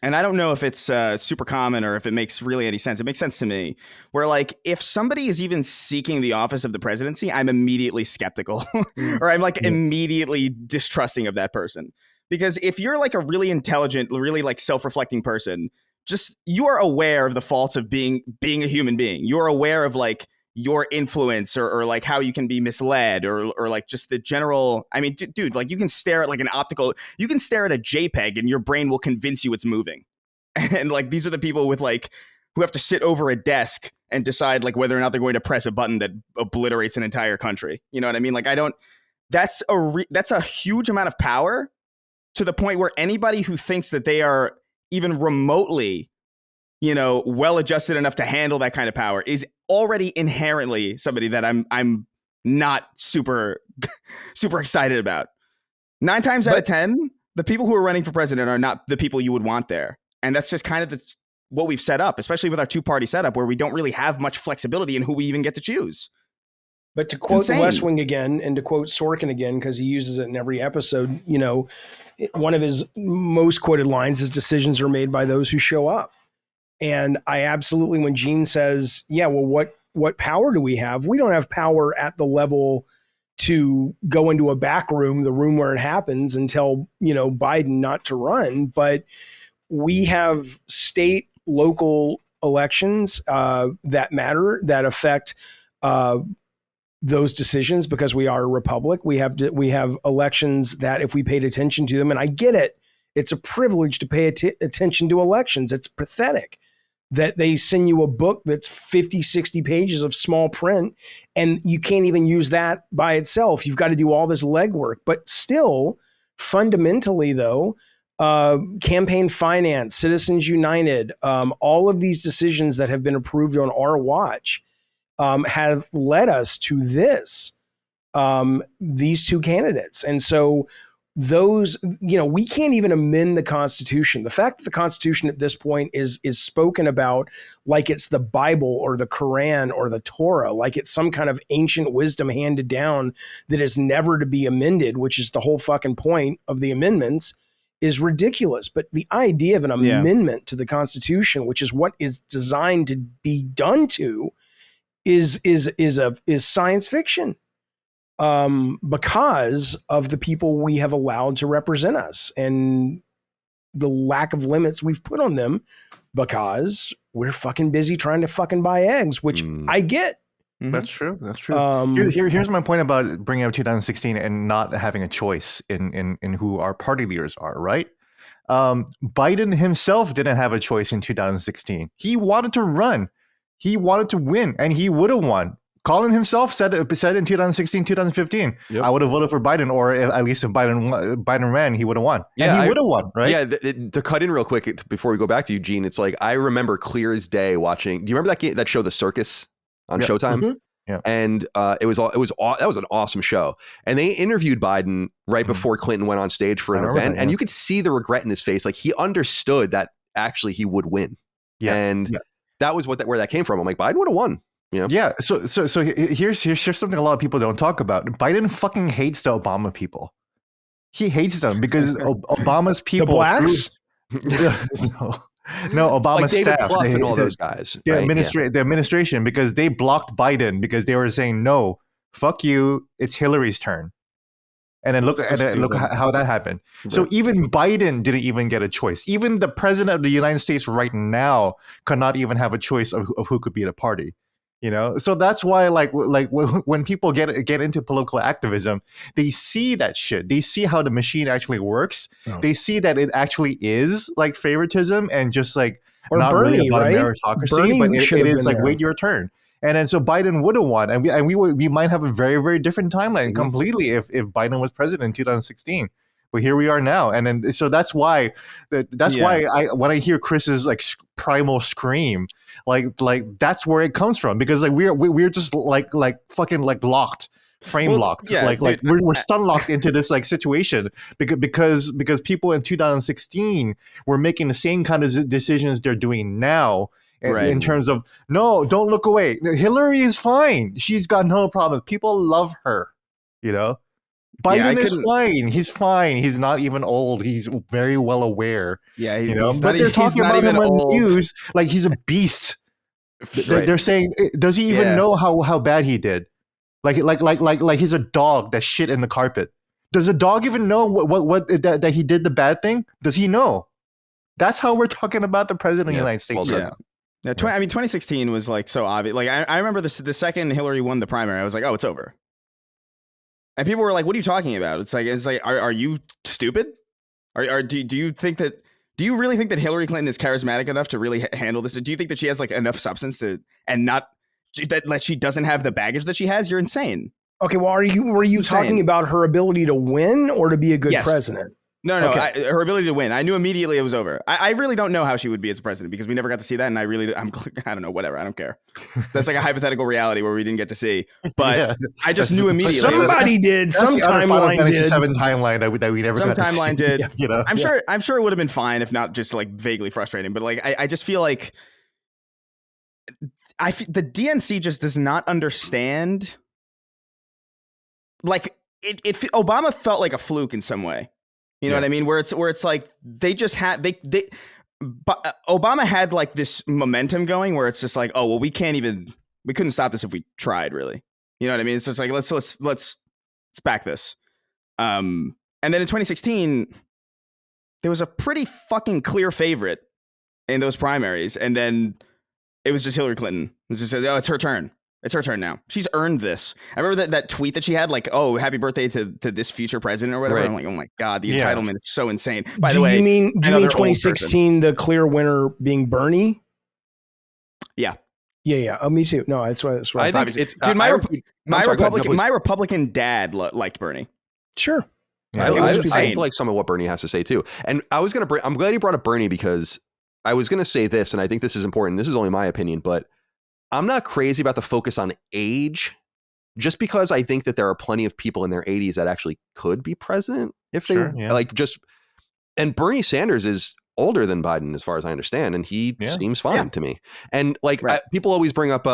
and I don't know if it's super common or if it makes really any sense. It makes sense to me, where like if somebody is even seeking the office of the presidency, I'm immediately skeptical or I'm like immediately distrusting of that person. Because if you're like a really intelligent, really like self-reflecting person, just you are aware of the faults of being a human being. You're aware of like your influence or like how you can be misled or like just the general. I mean, dude, like you can stare at like you can stare at a JPEG and your brain will convince you it's moving. And like these are the people with like who have to sit over a desk and decide like whether or not they're going to press a button that obliterates an entire country. You know what I mean? Like that's a huge amount of power, to the point where anybody who thinks that they are even remotely, well adjusted enough to handle that kind of power is already inherently somebody that I'm not super excited about. 9 times out of 10, the people who are running for president are not the people you would want there. And that's just kind of what we've set up, especially with our 2-party setup, where we don't really have much flexibility in who we even get to choose. But to quote The West Wing again, and to quote Sorkin again, because he uses it in every episode, one of his most quoted lines is, decisions are made by those who show up. And I absolutely, when Gene says, yeah, well, what power do we have? We don't have power at the level to go into a back room, the room where it happens, and tell, Biden not to run. But we have state, local elections that matter, that affect those decisions, because we are a republic. We have elections that, if we paid attention to them, and I get it, it's a privilege to pay attention to elections. It's pathetic that they send you a book that's 50, 60 pages of small print, and you can't even use that by itself. You've got to do all this legwork. But still, fundamentally, though, campaign finance, Citizens United, all of these decisions that have been approved on our watch have led us to these 2 candidates. And so those, we can't even amend the Constitution. The fact that the Constitution at this point is spoken about like it's the Bible or the Quran or the Torah, like it's some kind of ancient wisdom handed down that is never to be amended, which is the whole fucking point of the amendments, is ridiculous. But the idea of an amendment to the Constitution, which is what is designed to be done to, is science fiction. Because of the people we have allowed to represent us and the lack of limits we've put on them, because we're fucking busy trying to fucking buy eggs, which I get. That's true. Here's my point about bringing up 2016 and not having a choice in who our party leaders are, right? Biden himself didn't have a choice in 2016. He wanted to run. He wanted to win, and he would have won. Colin himself said in 2016, 2015, yep, I would have voted for Biden, or at least if Biden ran, he would have won. Yeah, and he would have won, right? Yeah, to cut in real quick before we go back to Eugene, it's like I remember clear as day watching. Do you remember that show, The Circus, on Showtime? Mm-hmm. Yeah, and that was an awesome show. And they interviewed Biden right before Clinton went on stage for an event, and you could see the regret in his face. Like, he understood that actually he would win, and that was where that came from. I'm like, Biden would have won. Yeah. So here's something a lot of people don't talk about. Biden fucking hates the Obama people. He hates them because Obama's people, the blacks. No, Obama's like David staff, Plouffe and all those guys. The administration, because they blocked Biden because they were saying, no, fuck you, it's Hillary's turn. And then look how that happened. Right. So even Biden didn't even get a choice. Even the president of the United States right now cannot even have a choice of who could be the party. So that's why, like when people get into political activism, they see that shit. They see how the machine actually works. Oh. They see that it actually is like favoritism and just like or not Bernie, really about right? meritocracy, Bernie but it is like there. Wait your turn. And then so Biden would have won, and we might have a very, very different timeline completely if Biden was president in 2016. But here we are now, and then so that's why why when I hear Chris's like primal scream, like that's where it comes from, because like we're just like fucking like locked, locked, we're stun locked into this like situation because people in 2016 were making the same kind of decisions they're doing now. In terms of, no, don't look away. Hillary is fine. She's got no problem. People love her, Biden is fine. He's fine. He's not even old. He's very well aware. Yeah, but they're talking about him on the news like he's a beast. They're saying, does he even know how bad he did? Like he's a dog that shit in the carpet. Does a dog even know what that he did the bad thing? Does he know? That's how we're talking about the president of the United States. Well, yeah. 2016 was like so obvious. Like I remember the second Hillary won the primary, I was like, oh, it's over. And people were like, what are you talking about? It's like, are you stupid? Do you think that Do you really think that Hillary Clinton is charismatic enough to really handle this? Do you think that she has like enough substance to, and not that she doesn't have the baggage that she has? You're insane. Okay, well, were you talking about her ability to win or to be a good president? No, okay. Her ability to win. I knew immediately it was over. I really don't know how she would be as president because we never got to see that, and I don't know, whatever. I don't care. That's like a hypothetical reality where we didn't get to see. But I just knew immediately. Somebody did. Some timeline did. 7 timeline that we never. Some got to timeline see. did. You know, I'm sure it would have been fine if not just like vaguely frustrating. But like I just feel like the DNC just does not understand. Like Obama felt like a fluke in some way. You know what I mean? Where it's like they just had but Obama had like this momentum going where it's just like, oh well, we couldn't stop this if we tried, really. You know what I mean? It's just like let's back this. And then in 2016, there was a pretty fucking clear favorite in those primaries, and then it was just Hillary Clinton. It was just, oh, it's her turn. It's her turn now. She's earned this. I remember that tweet that she had, like, oh, happy birthday to this future president or whatever. Right. I'm like, oh my God, the entitlement is so insane. By the way, do you mean 2016, the clear winner being Bernie? Yeah. Yeah. Oh, me too. No, that's right. I think it's, dude, my Republican dad liked Bernie. Sure. Yeah, I like some of what Bernie has to say too. And I'm glad you brought up Bernie because I was going to say this, and I think this is important. This is only my opinion, but I'm not crazy about the focus on age, just because I think that there are plenty of people in their 80s that actually could be president if they and Bernie Sanders is older than Biden, as far as I understand, and he seems fine to me. And like people always bring up,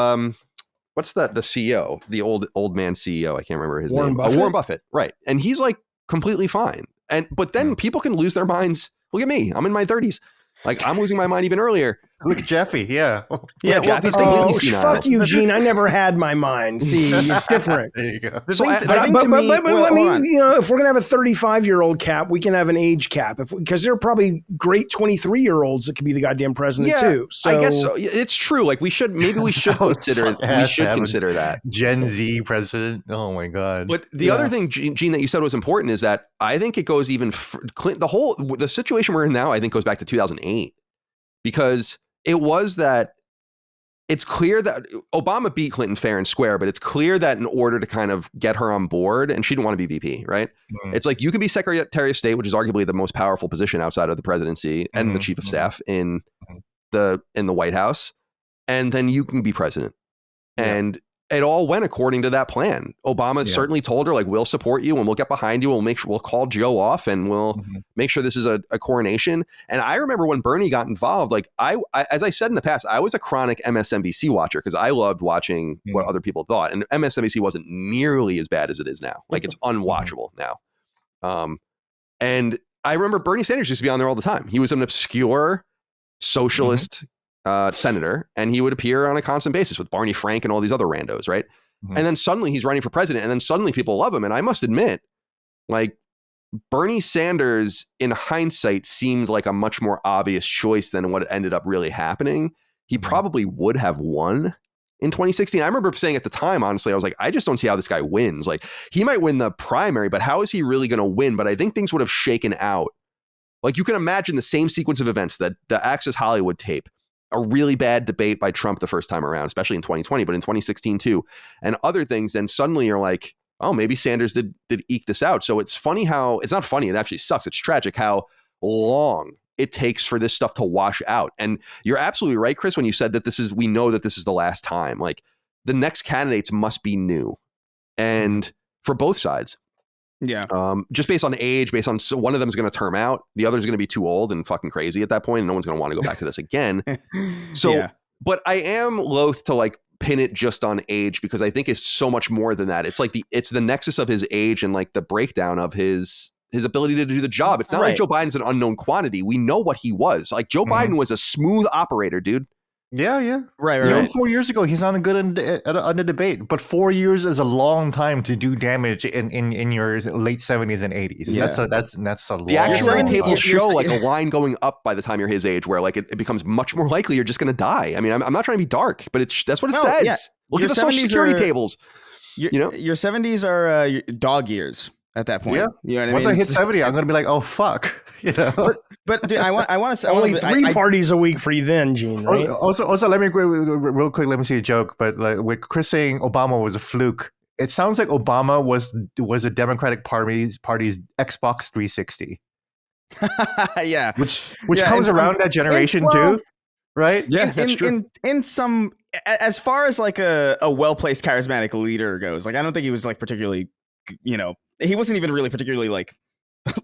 what's the CEO, the old man CEO? I can't remember his name. Warren Buffett, right? And he's like completely fine. But then people can lose their minds. Look at me, I'm in my 30s. Like I'm losing my mind even earlier. Look at Jaffe, yeah. Well, fuck you, Gene. I never had my mind. See, it's different. There you go. But let me, if we're gonna have a 35-year-old cap, we can have an age cap, because there are probably great 23-year-olds that could be the goddamn president too. So I guess so. It's true. Like we should consider that Gen Z president. Oh my God. But the other thing, Gene, that you said was important is that I think it goes even the situation we're in now. I think goes back to 2008 because it was that it's clear that Obama beat Clinton fair and square, but it's clear that in order to kind of get her on board, and she didn't want to be VP, right? Mm-hmm. It's like you can be Secretary of State, which is arguably the most powerful position outside of the presidency and the chief of staff in the White House, and then you can be president. And it all went according to that plan. Obama certainly told her, like, we'll support you and we'll get behind you. We'll call Joe off and we'll make sure this is a coronation. And I remember when Bernie got involved, like I, as I said in the past, I was a chronic MSNBC watcher because I loved watching what other people thought. And MSNBC wasn't nearly as bad as it is now. Like it's unwatchable now. And I remember Bernie Sanders used to be on there all the time. He was an obscure socialist senator, and he would appear on a constant basis with Barney Frank and all these other randos, right? And then suddenly he's running for president, and then suddenly people love him. And I must admit, like Bernie Sanders, in hindsight, seemed like a much more obvious choice than what ended up really happening. He probably would have won in 2016. I remember saying at the time, honestly, I was like, I just don't see how this guy wins. Like he might win the primary, but how is he really going to win? But I think things would have shaken out. Like you can imagine the same sequence of events, that the Access Hollywood tape, a really bad debate by Trump the first time around, especially in 2020, but in 2016 too, and other things. Then suddenly you're like, oh, maybe Sanders did eke this out. So it's funny how it's not funny. It actually sucks. It's tragic how long it takes for this stuff to wash out. And you're absolutely right, Chris, when you said that we know that this is the last time. Like the next candidates must be new, and for both sides. Yeah. Just based on age, based on one of them is going to term out, the other is going to be too old and fucking crazy at that point, and no one's going to want to go back to this again. So, but I am loath to like pin it just on age, because I think it's so much more than that. It's like it's the nexus of his age and like the breakdown of his ability to do the job. It's not like Joe Biden's an unknown quantity. We know what he was. Like Joe Biden was a smooth operator, dude. Yeah. Right. 4 years ago, he's on good on the debate, but 4 years is a long time to do damage in your late 70s and 80s. Yeah. That's a long. The actual tables show like a line going up by the time you're his age, where like it becomes much more likely you're just going to die. I mean, I'm not trying to be dark, but that's what it says. Yeah. Look at the Social Security tables. Your 70s are dog years. at that point. Yeah. You know what Once I mean? I hit 70, I'm gonna be like, oh fuck, you know. But dude, I want to say only three parties a week for you then, Gene. Right? Also, let me real quick. Let me see a joke. But like with Chris saying Obama was a fluke, it sounds like Obama was a Democratic Party's Xbox 360. Yeah, which comes around that generation too, right? Yeah, that's true. In some, as far as like a well-placed charismatic leader goes, like I don't think he was like particularly, you know, he wasn't even really particularly like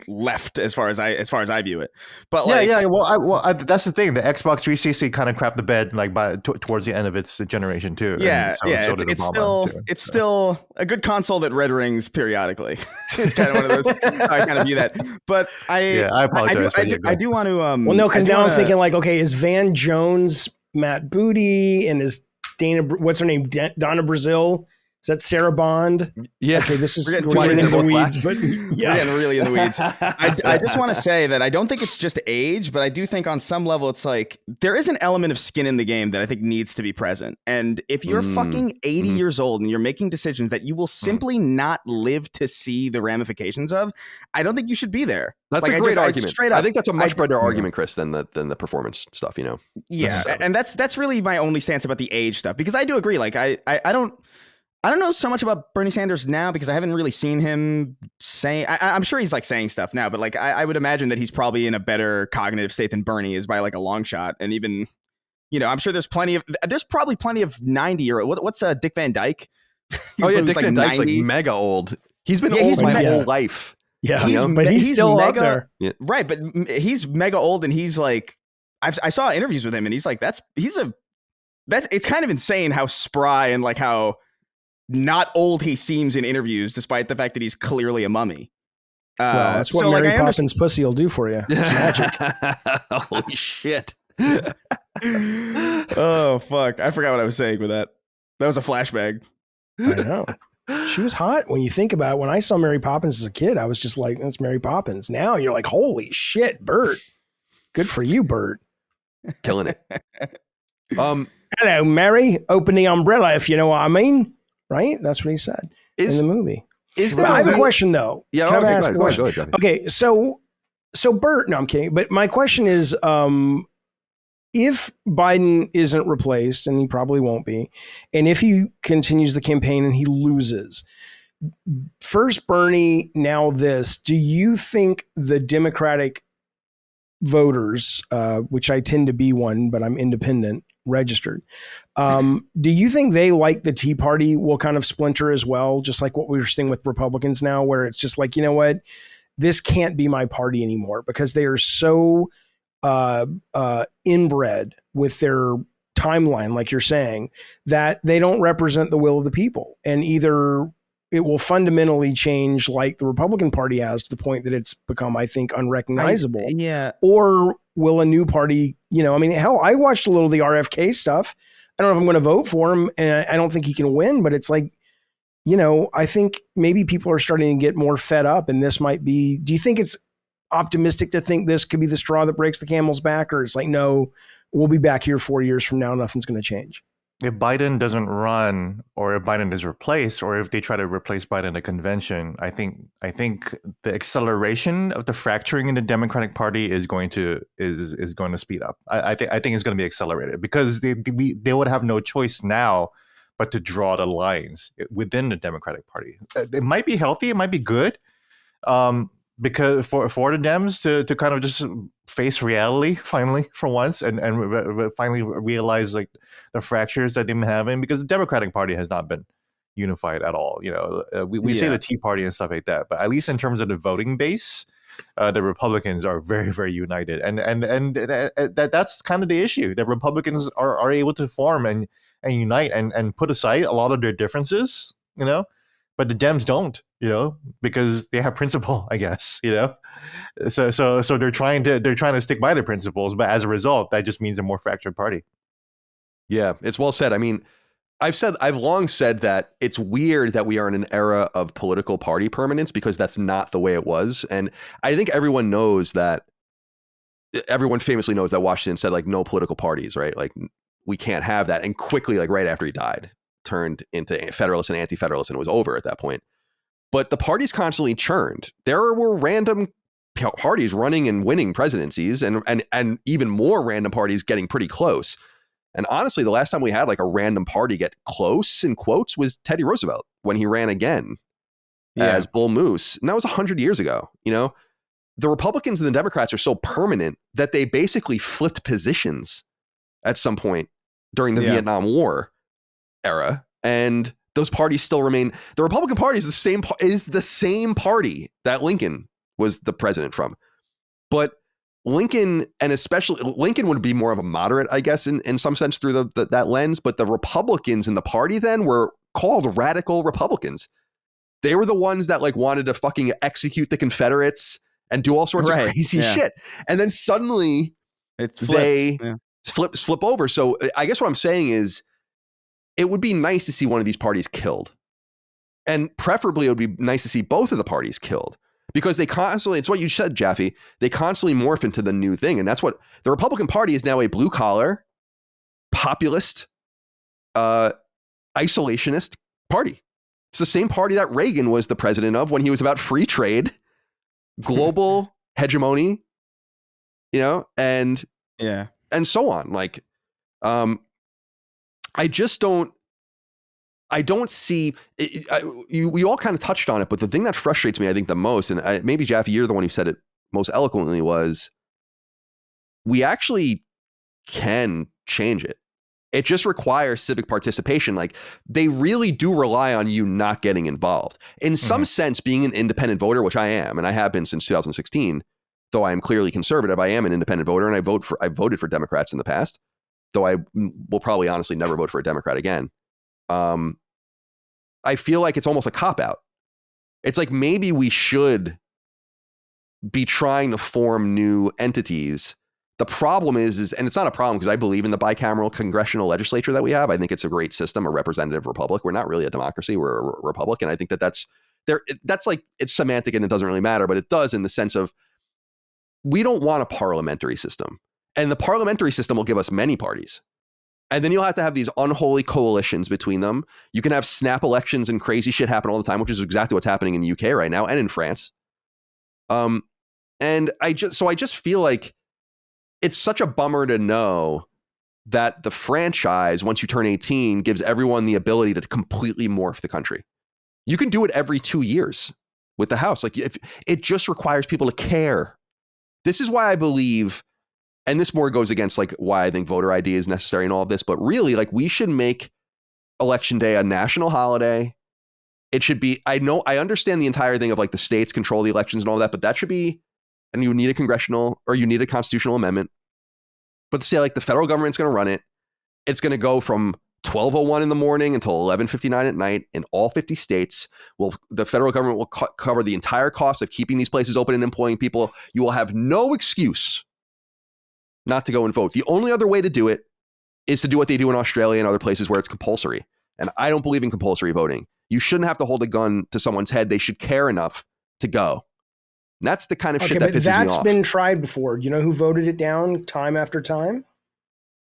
left as far as I view it. But like, well, that's the thing. The Xbox 360 kind of crapped the bed like towards the end of its generation too. Yeah, it's still a good console that red rings periodically. It's kind of one of those. I kind of view that, but I apologize. I do want to. Well, no, because now I'm thinking like, okay, is Van Jones Matt Booty and is what's her name, Donna Brazil? Is that Sarah Bond? Yeah. Okay, this is we're getting into the weeds, but yeah, we're getting really in the weeds. I just want to say that I don't think it's just age, but I do think on some level it's like there is an element of skin in the game that I think needs to be present. And if you're fucking 80 years old and you're making decisions that you will simply not live to see the ramifications of, I don't think you should be there. That's a great argument. I think that's a much better argument, Chris, than the performance stuff. You know. Yeah, and that's really my only stance about the age stuff, because I do agree. Like I don't know so much about Bernie Sanders now because I haven't really seen him say. I'm sure he's like saying stuff now, but like I would imagine that he's probably in a better cognitive state than Bernie is by like a long shot. And even, you know, I'm sure there's probably plenty of 90 or what's Dick Van Dyke? Oh yeah, Dick Van Dyke's like mega old. He's been old my whole life. Yeah, but he's still mega, out there. Yeah. Right, but he's mega old, and he's like, I saw interviews with him, and he's like, it's kind of insane how spry and like how not old he seems in interviews, despite the fact that he's clearly a mummy. Well, that's what Mary Poppins pussy will do for you. It's magic. Holy shit. Oh, fuck. I forgot what I was saying with that. That was a flashback. I know. She was hot when you think about it. When I saw Mary Poppins as a kid, I was just like, that's Mary Poppins. Now you're like, holy shit, Bert. Good for you, Bert. Killing it. Hello, Mary. Open the umbrella, if you know what I mean. Right? That's what he said in the movie. I have a question, though. Yeah, Can I okay, ask a question? Go ahead. Okay, so Bert, no, I'm kidding. But my question is, if Biden isn't replaced, and he probably won't be, and if he continues the campaign and he loses, first Bernie, now this, do you think the Democratic voters, which I tend to be one, but I'm independent, registered, do you think they, like the Tea Party, will kind of splinter as well, just like what we're seeing with Republicans now, where it's just like, you know what, this can't be my party anymore because they are so inbred with their timeline, like you're saying, that they don't represent the will of the people, and either it will fundamentally change like the Republican Party has, to the point that it's become, I think, unrecognizable. Or will a new party, you know, I mean, hell, I watched a little of the RFK stuff. I don't know if I'm going to vote for him, and I don't think he can win, but it's like, you know, I think maybe people are starting to get more fed up, and this might be, do you think it's optimistic to think this could be the straw that breaks the camel's back, or it's like, no, we'll be back here 4 years from now, nothing's going to change? If Biden doesn't run, or if Biden is replaced, or if they try to replace Biden in a convention, I think the acceleration of the fracturing in the Democratic Party is going to speed up. I think it's going to be accelerated because they would have no choice now but to draw the lines within the Democratic Party. It might be healthy, it might be good, because for the Dems to kind of just face reality finally for once, and finally realize like the fractures that they've been having, because the Democratic Party has not been unified at all. You know, we say the Tea Party and stuff like that, but at least in terms of the voting base, the Republicans are very, very united, and that's kind of the issue. The Republicans are able to form and unite and put aside a lot of their differences, you know, but the Dems don't, you know, because they have principle, I guess, you know. So they're trying to stick by their principles, but as a result, that just means a more fractured party. Yeah, it's well said. I mean, I've long said that it's weird that we are in an era of political party permanence, because that's not the way it was. And I think everyone famously knows that Washington said like no political parties, right? Like we can't have that. And quickly, like right after he died, turned into Federalists and Anti-Federalists, and it was over at that point. but the parties constantly churned. There were random parties running and winning presidencies, and even more random parties getting pretty close. And honestly, the last time we had like a random party get close in quotes was Teddy Roosevelt when he ran again as Bull Moose. And that was 100 years ago. You know, the Republicans and the Democrats are so permanent that they basically flipped positions at some point during the Vietnam War era. And those parties still remain. The Republican Party is the same party that Lincoln was the president from. But Lincoln, and especially Lincoln, would be more of a moderate, I guess, in some sense through that lens. But the Republicans in the party then were called radical Republicans. They were the ones that like wanted to fucking execute the Confederates and do all sorts of crazy shit. And then suddenly they flip over. So I guess what I'm saying is it would be nice to see one of these parties killed. And preferably it would be nice to see both of the parties killed. Because they constantly, it's what you said, Jaffe, they constantly morph into the new thing. And that's what the Republican Party is now, a blue collar, populist, isolationist party. It's the same party that Reagan was the president of when he was about free trade, global hegemony, you know, and so on. Like, I don't see we all kind of touched on it, but the thing that frustrates me, I think, the most, and maybe Jaffe, you're the one who said it most eloquently, was we actually can change it. It just requires civic participation. Like, they really do rely on you not getting involved. In some sense, being an independent voter, which I am, and I have been since 2016, though I am clearly conservative, I am an independent voter, and I voted for Democrats in the past, though I will probably honestly never vote for a Democrat again. I feel like it's almost a cop-out. It's like maybe we should be trying to form new entities. The problem is, and it's not a problem because I believe in the bicameral congressional legislature that we have. I think it's a great system, a representative republic. We're not really a democracy. We're a republic. And I think that's like, it's semantic and it doesn't really matter, but it does in the sense of we don't want a parliamentary system. And the parliamentary system will give us many parties. And then you'll have to have these unholy coalitions between them. You can have snap elections and crazy shit happen all the time, which is exactly what's happening in the UK right now and in France. And I just feel like it's such a bummer to know that the franchise, once you turn 18, gives everyone the ability to completely morph the country. You can do it every 2 years with the House. Like, if it just requires people to care. This is why I believe, and this more goes against like why I think voter ID is necessary in all of this, but really, like, we should make Election Day a national holiday. It should be, I understand the entire thing of like the states control the elections and all that, but that should be, and you need a congressional or you need a constitutional amendment. But to say like the federal government's going to run it, it's going to go from 12:01 in the morning until 11:59 at night in all 50 states. The federal government will cover the entire cost of keeping these places open and employing people. You will have no excuse not to go and vote. The only other way to do it is to do what they do in Australia and other places where it's compulsory. And I don't believe in compulsory voting. You shouldn't have to hold a gun to someone's head. They should care enough to go. And that's the kind of shit that pisses me off. That's been tried before. You know who voted it down time after time?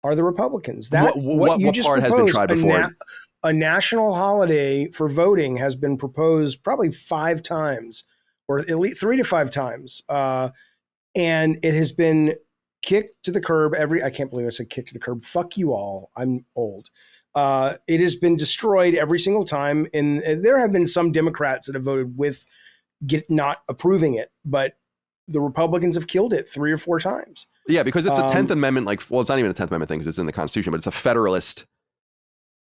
Are the Republicans. What part has been tried before? A national holiday for voting has been proposed probably 5 times, or at least 3 to 5 times. And it has been kicked to the curb I can't believe I said kicked to the curb. Fuck you all. I'm old. It has been destroyed every single time. And there have been some Democrats that have voted with not approving it, but the Republicans have killed it 3 or 4 times. Yeah, because it's a 10th Amendment, it's not even a 10th Amendment thing because it's in the Constitution, but it's a federalist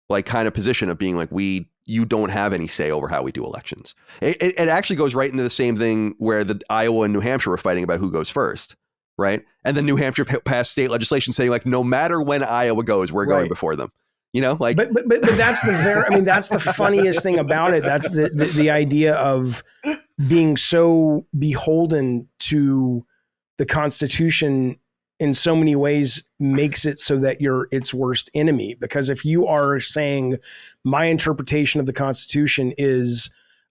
like kind of position of being like, you don't have any say over how we do elections. It actually goes right into the same thing where the Iowa and New Hampshire were fighting about who goes first. Right. And then New Hampshire passed state legislation saying like, no matter when Iowa goes, we're going before them, you know, like, but that's that's the funniest thing about it. That's the idea of being so beholden to the Constitution in so many ways makes it so that you're its worst enemy. Because if you are saying my interpretation of the Constitution is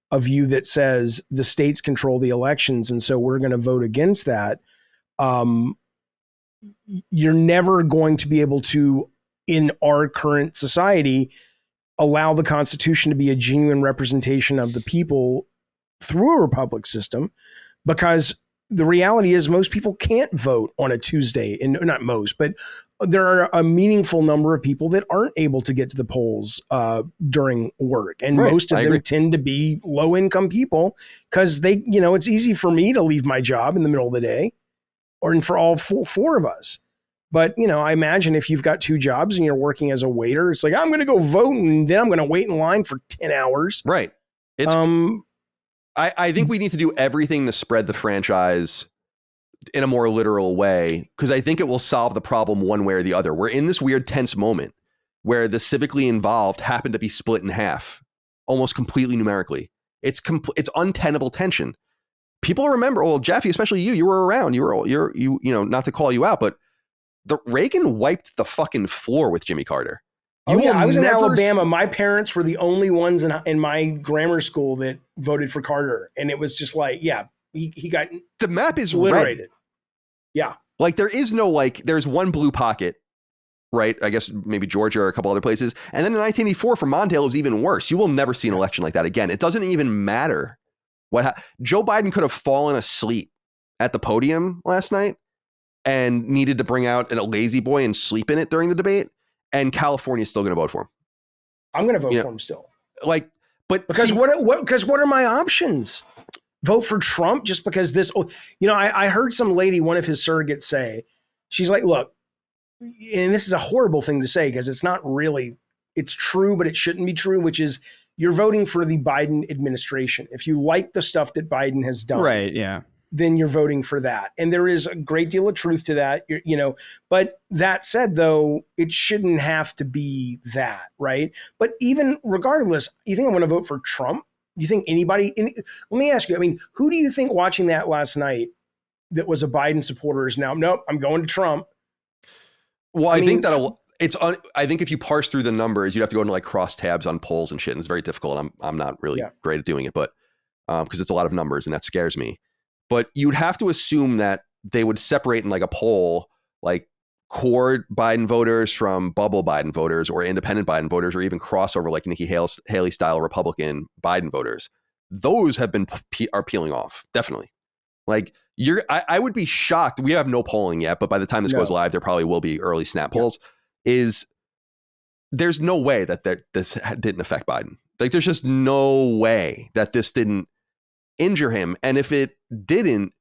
a view that says the states control the elections, and so we're going to vote against that, you're never going to be able to, in our current society, allow the Constitution to be a genuine representation of the people through a republic system, because the reality is most people can't vote on a Tuesday, and not most, but there are a meaningful number of people that aren't able to get to the polls during work. And most of them tend to be low income people because they, it's easy for me to leave my job in the middle of the day, or for all four of us. But, I imagine if you've got 2 jobs and you're working as a waiter, it's like, I'm going to go vote and then I'm going to wait in line for 10 hours. Right. It's, I think we need to do everything to spread the franchise in a more literal way, because I think it will solve the problem one way or the other. We're in this weird tense moment where the civically involved happen to be split in half, almost completely numerically. It's untenable tension. People remember, well, Jaffe, especially you were around. You're not to call you out, but Reagan wiped the fucking floor with Jimmy Carter. I was in Alabama. My parents were the only ones in my grammar school that voted for Carter. And it was just like, he got the map is obliterated. Red. Yeah. Like there is no, there's one blue pocket, right? I guess maybe Georgia or a couple other places. And then in 1984 for Mondale, it was even worse. You will never see an election like that again. It doesn't even matter Joe Biden could have fallen asleep at the podium last night and needed to bring out a lazy boy and sleep in it during the debate. And California is still going to vote for him. I'm going to vote for him still. Because what are my options? Vote for Trump just because this, I heard some lady, one of his surrogates say, she's like, look, and this is a horrible thing to say because it's not really, it's true, but it shouldn't be true, which is you're voting for the Biden administration. If you like the stuff that Biden has done. Right. Yeah. Then you're voting for that. And there is a great deal of truth to that, but that said, though, it shouldn't have to be that, right? But even regardless, you think I want to vote for Trump? You think anybody, let me ask you, who do you think watching that last night that was a Biden supporter is now, nope, I'm going to Trump? Well, I think if you parse through the numbers, you'd have to go into cross tabs on polls and shit. And it's very difficult. I'm not really great at doing it, but because it's a lot of numbers and that scares me. But you'd have to assume that they would separate in a poll, core Biden voters from bubble Biden voters or independent Biden voters, or even crossover Nikki Haley style Republican Biden voters. Those are peeling off. Definitely. I would be shocked. We have no polling yet, but by the time this goes live, there probably will be early snap polls. There's no way that this didn't affect Biden. There's just no way that this didn't injure him. And if it didn't,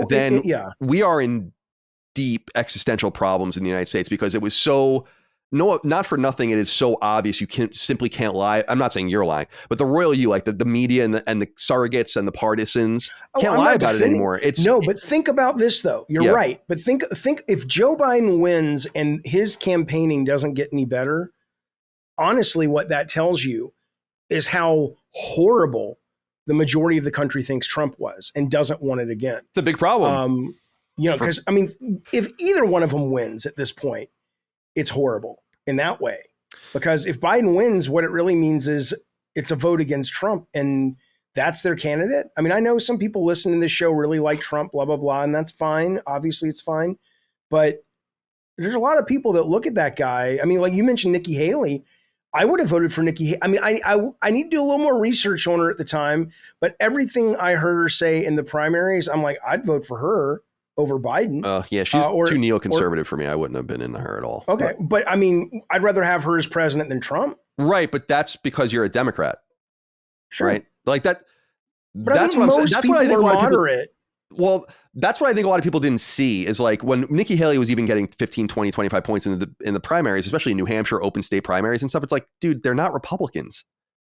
then we are in deep existential problems in the United States, because it was so, not for nothing, it is so obvious you simply can't lie. I'm not saying you're lying, but the royal you, the media and the surrogates and the partisans can't lie about it anymore. But think about this though. You're right. But think if Joe Biden wins and his campaigning doesn't get any better, honestly, what that tells you is how horrible the majority of the country thinks Trump was and doesn't want it again. It's a big problem. Because if either one of them wins at this point, it's horrible in that way. Because if Biden wins, what it really means is it's a vote against Trump, and that's their candidate. I know some people listening to this show really like Trump, blah, blah, blah, and that's fine. Obviously, it's fine. But there's a lot of people that look at that guy. Like you mentioned Nikki Haley. I would have voted for Nikki. I need to do a little more research on her at the time, but everything I heard her say in the primaries, I'm like, I'd vote for her over Biden. She's too neoconservative for me. I wouldn't have been into her at all. Okay, but I'd rather have her as president than Trump. Right, but that's because you're a Democrat. Sure. Right? That's what I'm saying. That's what I think a lot of people. Well, that's what I think a lot of people didn't see is when Nikki Haley was even getting 15, 20, 25 points in the primaries, especially in New Hampshire, open state primaries and stuff. It's dude, they're not Republicans,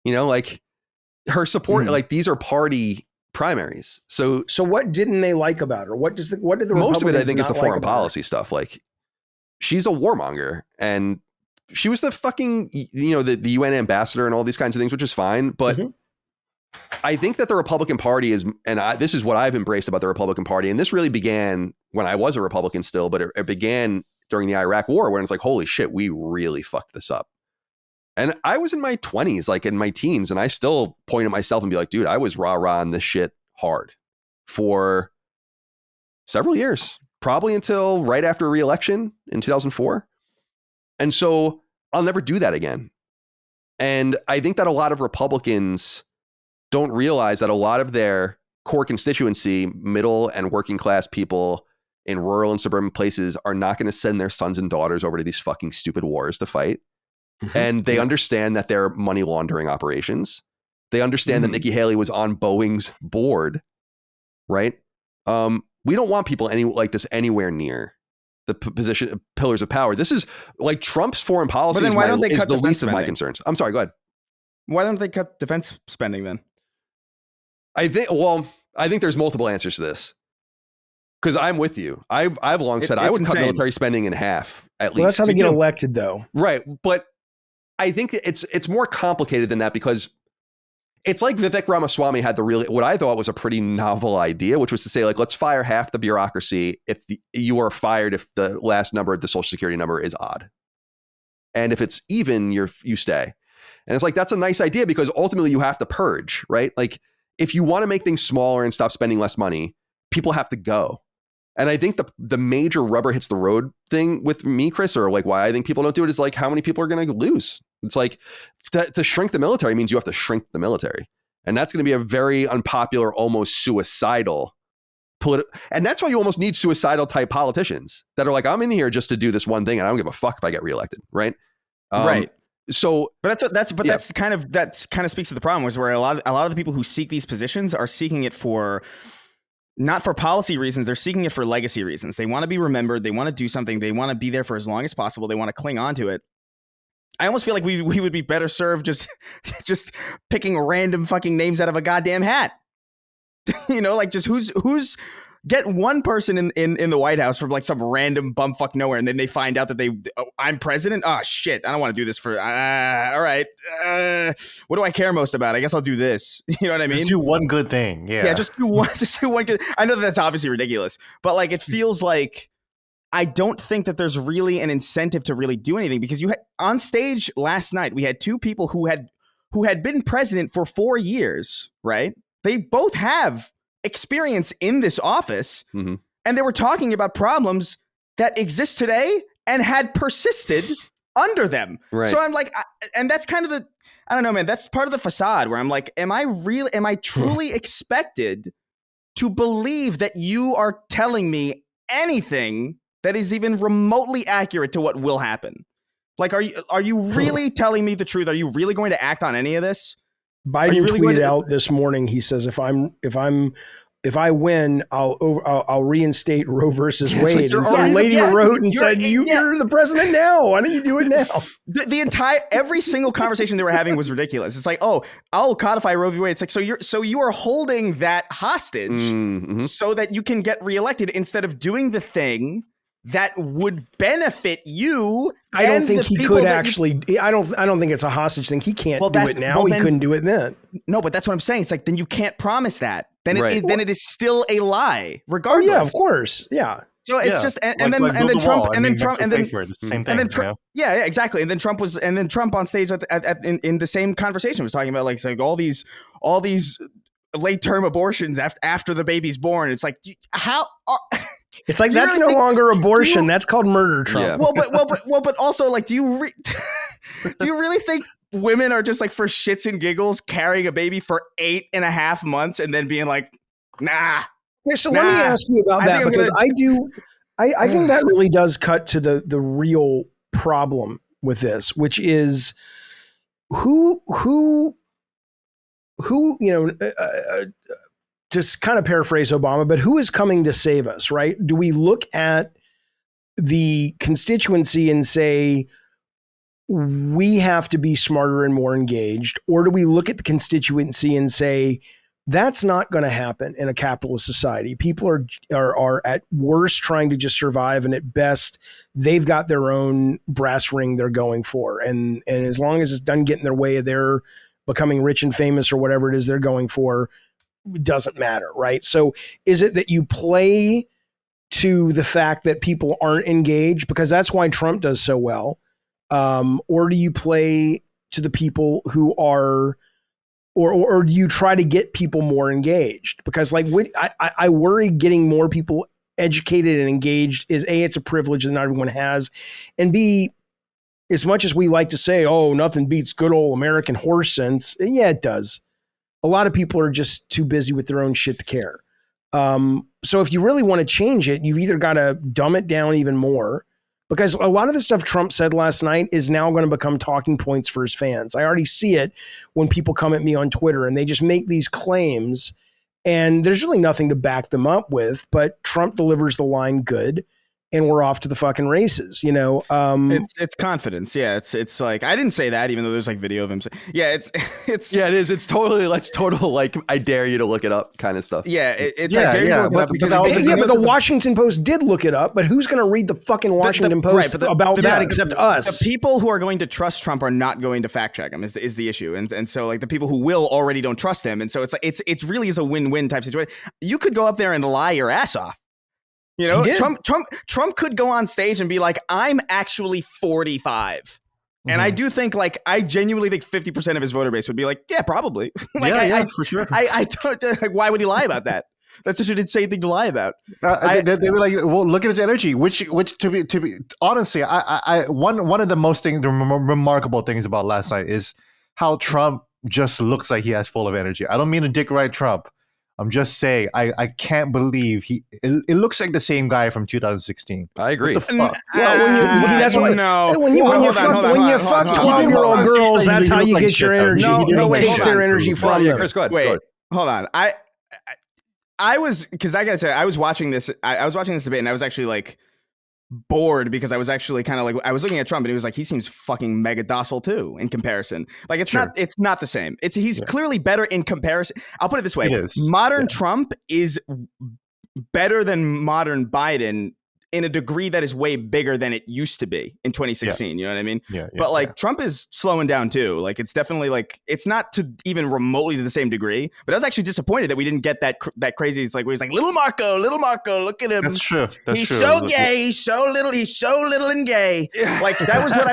her support, these are party primaries. So what didn't they like about her? What did the most of it, I think, is the foreign like policy stuff. She's a warmonger, and she was the fucking, the UN ambassador and all these kinds of things, which is fine. But I think that the Republican Party is, and this is what I've embraced about the Republican Party, and this really began when I was a Republican still, but it began during the Iraq War, when it's holy shit, we really fucked this up. And I was in my 20s, in my teens, and I still point at myself and be like, dude, I was rah-rah on this shit hard for several years, probably until right after re-election in 2004. And so I'll never do that again. And I think that a lot of Republicans don't realize that a lot of their core constituency, middle and working class people in rural and suburban places, are not going to send their sons and daughters over to these fucking stupid wars to fight. And they understand that they're money laundering operations. They understand that Nikki Haley was on Boeing's board, right? We don't want people like this anywhere near the pillars of power. This is like Trump's foreign policy is the least of my concerns. I'm sorry, go ahead. Why don't they cut defense spending then? I think there's multiple answers to this. Because I'm with you. I've long said I would cut military spending in half, at least. Well, that's how they get elected, though. Right. But I think it's more complicated than that, because it's like Vivek Ramaswamy had what I thought was a pretty novel idea, which was to say, like, let's fire half the bureaucracy if you are fired if the last number of the social security number is odd. And if it's even, you stay. And it's like, that's a nice idea, because ultimately you have to purge, right? Like, if you want to make things smaller and stop spending less money, people have to go. And I think the major rubber hits the road thing with me, Chris, or like why I think people don't do it, is like how many people are going to lose. It's like to shrink the military means you have to shrink the military. And that's going to be a very unpopular, almost suicidal and that's why you almost need suicidal type politicians that are like, I'm in here just to do this one thing and I don't give a fuck if I get reelected. Right. Right. So, but that's kind of speaks to the problem, where a lot of the people who seek these positions are seeking it for, not for policy reasons, they're seeking it for legacy reasons. They want to be remembered. They want to do something. They want to be there for as long as possible. They want to cling on to it. I almost feel like we would be better served just picking random fucking names out of a goddamn hat. You know, like just who's get one person in the White House from like some random bumfuck nowhere, and then they find out that I'm president. Oh shit, I don't want to do this for. All right, what do I care most about? I guess I'll do this. You know what I mean? Just do one good thing. Yeah, just do one. Just do one good. I know that's obviously ridiculous, but like it feels like I don't think that there's really an incentive to really do anything, because you had on stage last night we had two people who had been president for 4 years, right? They both have experience in this office, and they were talking about problems that exist today and had persisted under them. Right. So I'm like, and that's kind of I don't know, man, that's part of the facade where I'm like, am I truly expected to believe that you are telling me anything that is even remotely accurate to what will happen? Like, are you really telling me the truth? Are you really going to act on any of this? Biden tweeted out this morning. He says, "If I win, I'll reinstate Roe versus Wade." And some lady wrote and said, "You're the president now. Why don't you do it now?" The entire every single conversation they were having was ridiculous. It's like, oh, I'll codify Roe v. Wade. It's like, so you are holding that hostage so that you can get reelected instead of doing the thing that would benefit you. I don't think he could actually. I don't think it's a hostage thing. He can't do it now. He couldn't do it then. No, but that's what I'm saying. It's like, then you can't promise that. Then it is still a lie, regardless. Oh yeah, of course, yeah. So it's just and then Trump exactly. And then Trump on stage in the same conversation was talking about like all these late term abortions after the baby's born. It's like, how? It's like, that's no longer abortion. That's called murder, Trump. Yeah. But also, like, do you really think women are just like, for shits and giggles, carrying a baby for 8.5 months and then being like, nah? Yeah, so let me ask you about that, because I think that really does cut to the real problem with this, which is who just kind of paraphrase Obama, but who is coming to save us, right? Do we look at the constituency and say, we have to be smarter and more engaged? Or do we look at the constituency and say, that's not going to happen in a capitalist society? People are at worst trying to just survive, and at best, they've got their own brass ring they're going for. And as long as it's done getting their way, they're becoming rich and famous or whatever it is they're going for, doesn't matter, right? So is it that you play to the fact that people aren't engaged, because that's why Trump does so well? Or do you play to the people who are, or do you try to get people more engaged? Because like, I worry getting more people educated and engaged is A, it's a privilege that not everyone has, and B, as much as we like to say, oh, nothing beats good old American horse sense. Yeah, it does. A lot of people are just too busy with their own shit to care. So if you really want to change it, you've either got to dumb it down even more, because a lot of the stuff Trump said last night is now going to become talking points for his fans. I already see it when people come at me on Twitter and they just make these claims and there's really nothing to back them up with, but Trump delivers the line good and we're off to the fucking races, you know? It's confidence. Yeah. It's like, I didn't say that, even though there's like video of him. Yeah. It is. It's totally, like, I dare you to look it up kind of stuff. Yeah. I dare you to look it up because but the Washington Post did look it up, but who's going to read the fucking Washington Post about that except us? The people who are going to trust Trump are not going to fact check him is the issue. And so like the people who will already don't trust him. And so it's like, it's really is a win-win type situation. You could go up there and lie your ass off. You know, Trump could go on stage and be like, I'm actually 45. Mm-hmm. And I do think, like, I genuinely think 50% of his voter base would be like, yeah, probably. Like, for sure. I don't, like, why would he lie about that? That's such an insane thing to lie about. They were like, well, look at his energy, which to be honestly, one of the most remarkable things about last night is how Trump just looks like he has full of energy. I don't mean to dick ride Trump. I'm just saying, I can't believe it looks like the same guy from 2016. I agree. What the fuck? When you fuck 12-year-old girls, that's how you get your energy. You take their energy from them. Chris, go ahead. Wait, hold on. I was, because I gotta say, I was watching this debate, and I was actually like bored because I was actually kind of like, I was looking at Trump and he was like, he seems fucking mega docile too in comparison. Like it's not the same. He's clearly better in comparison. I'll put it this way. Modern Trump is better than modern Biden in a degree that is way bigger than it used to be in 2016. You know what I mean? But like Trump is slowing down too. Like it's definitely like, it's not to even remotely to the same degree, but I was actually disappointed that we didn't get that crazy. It's like, where he's like, little Marco, look at him. That's true. He's so gay. He's so little and gay. Like that's what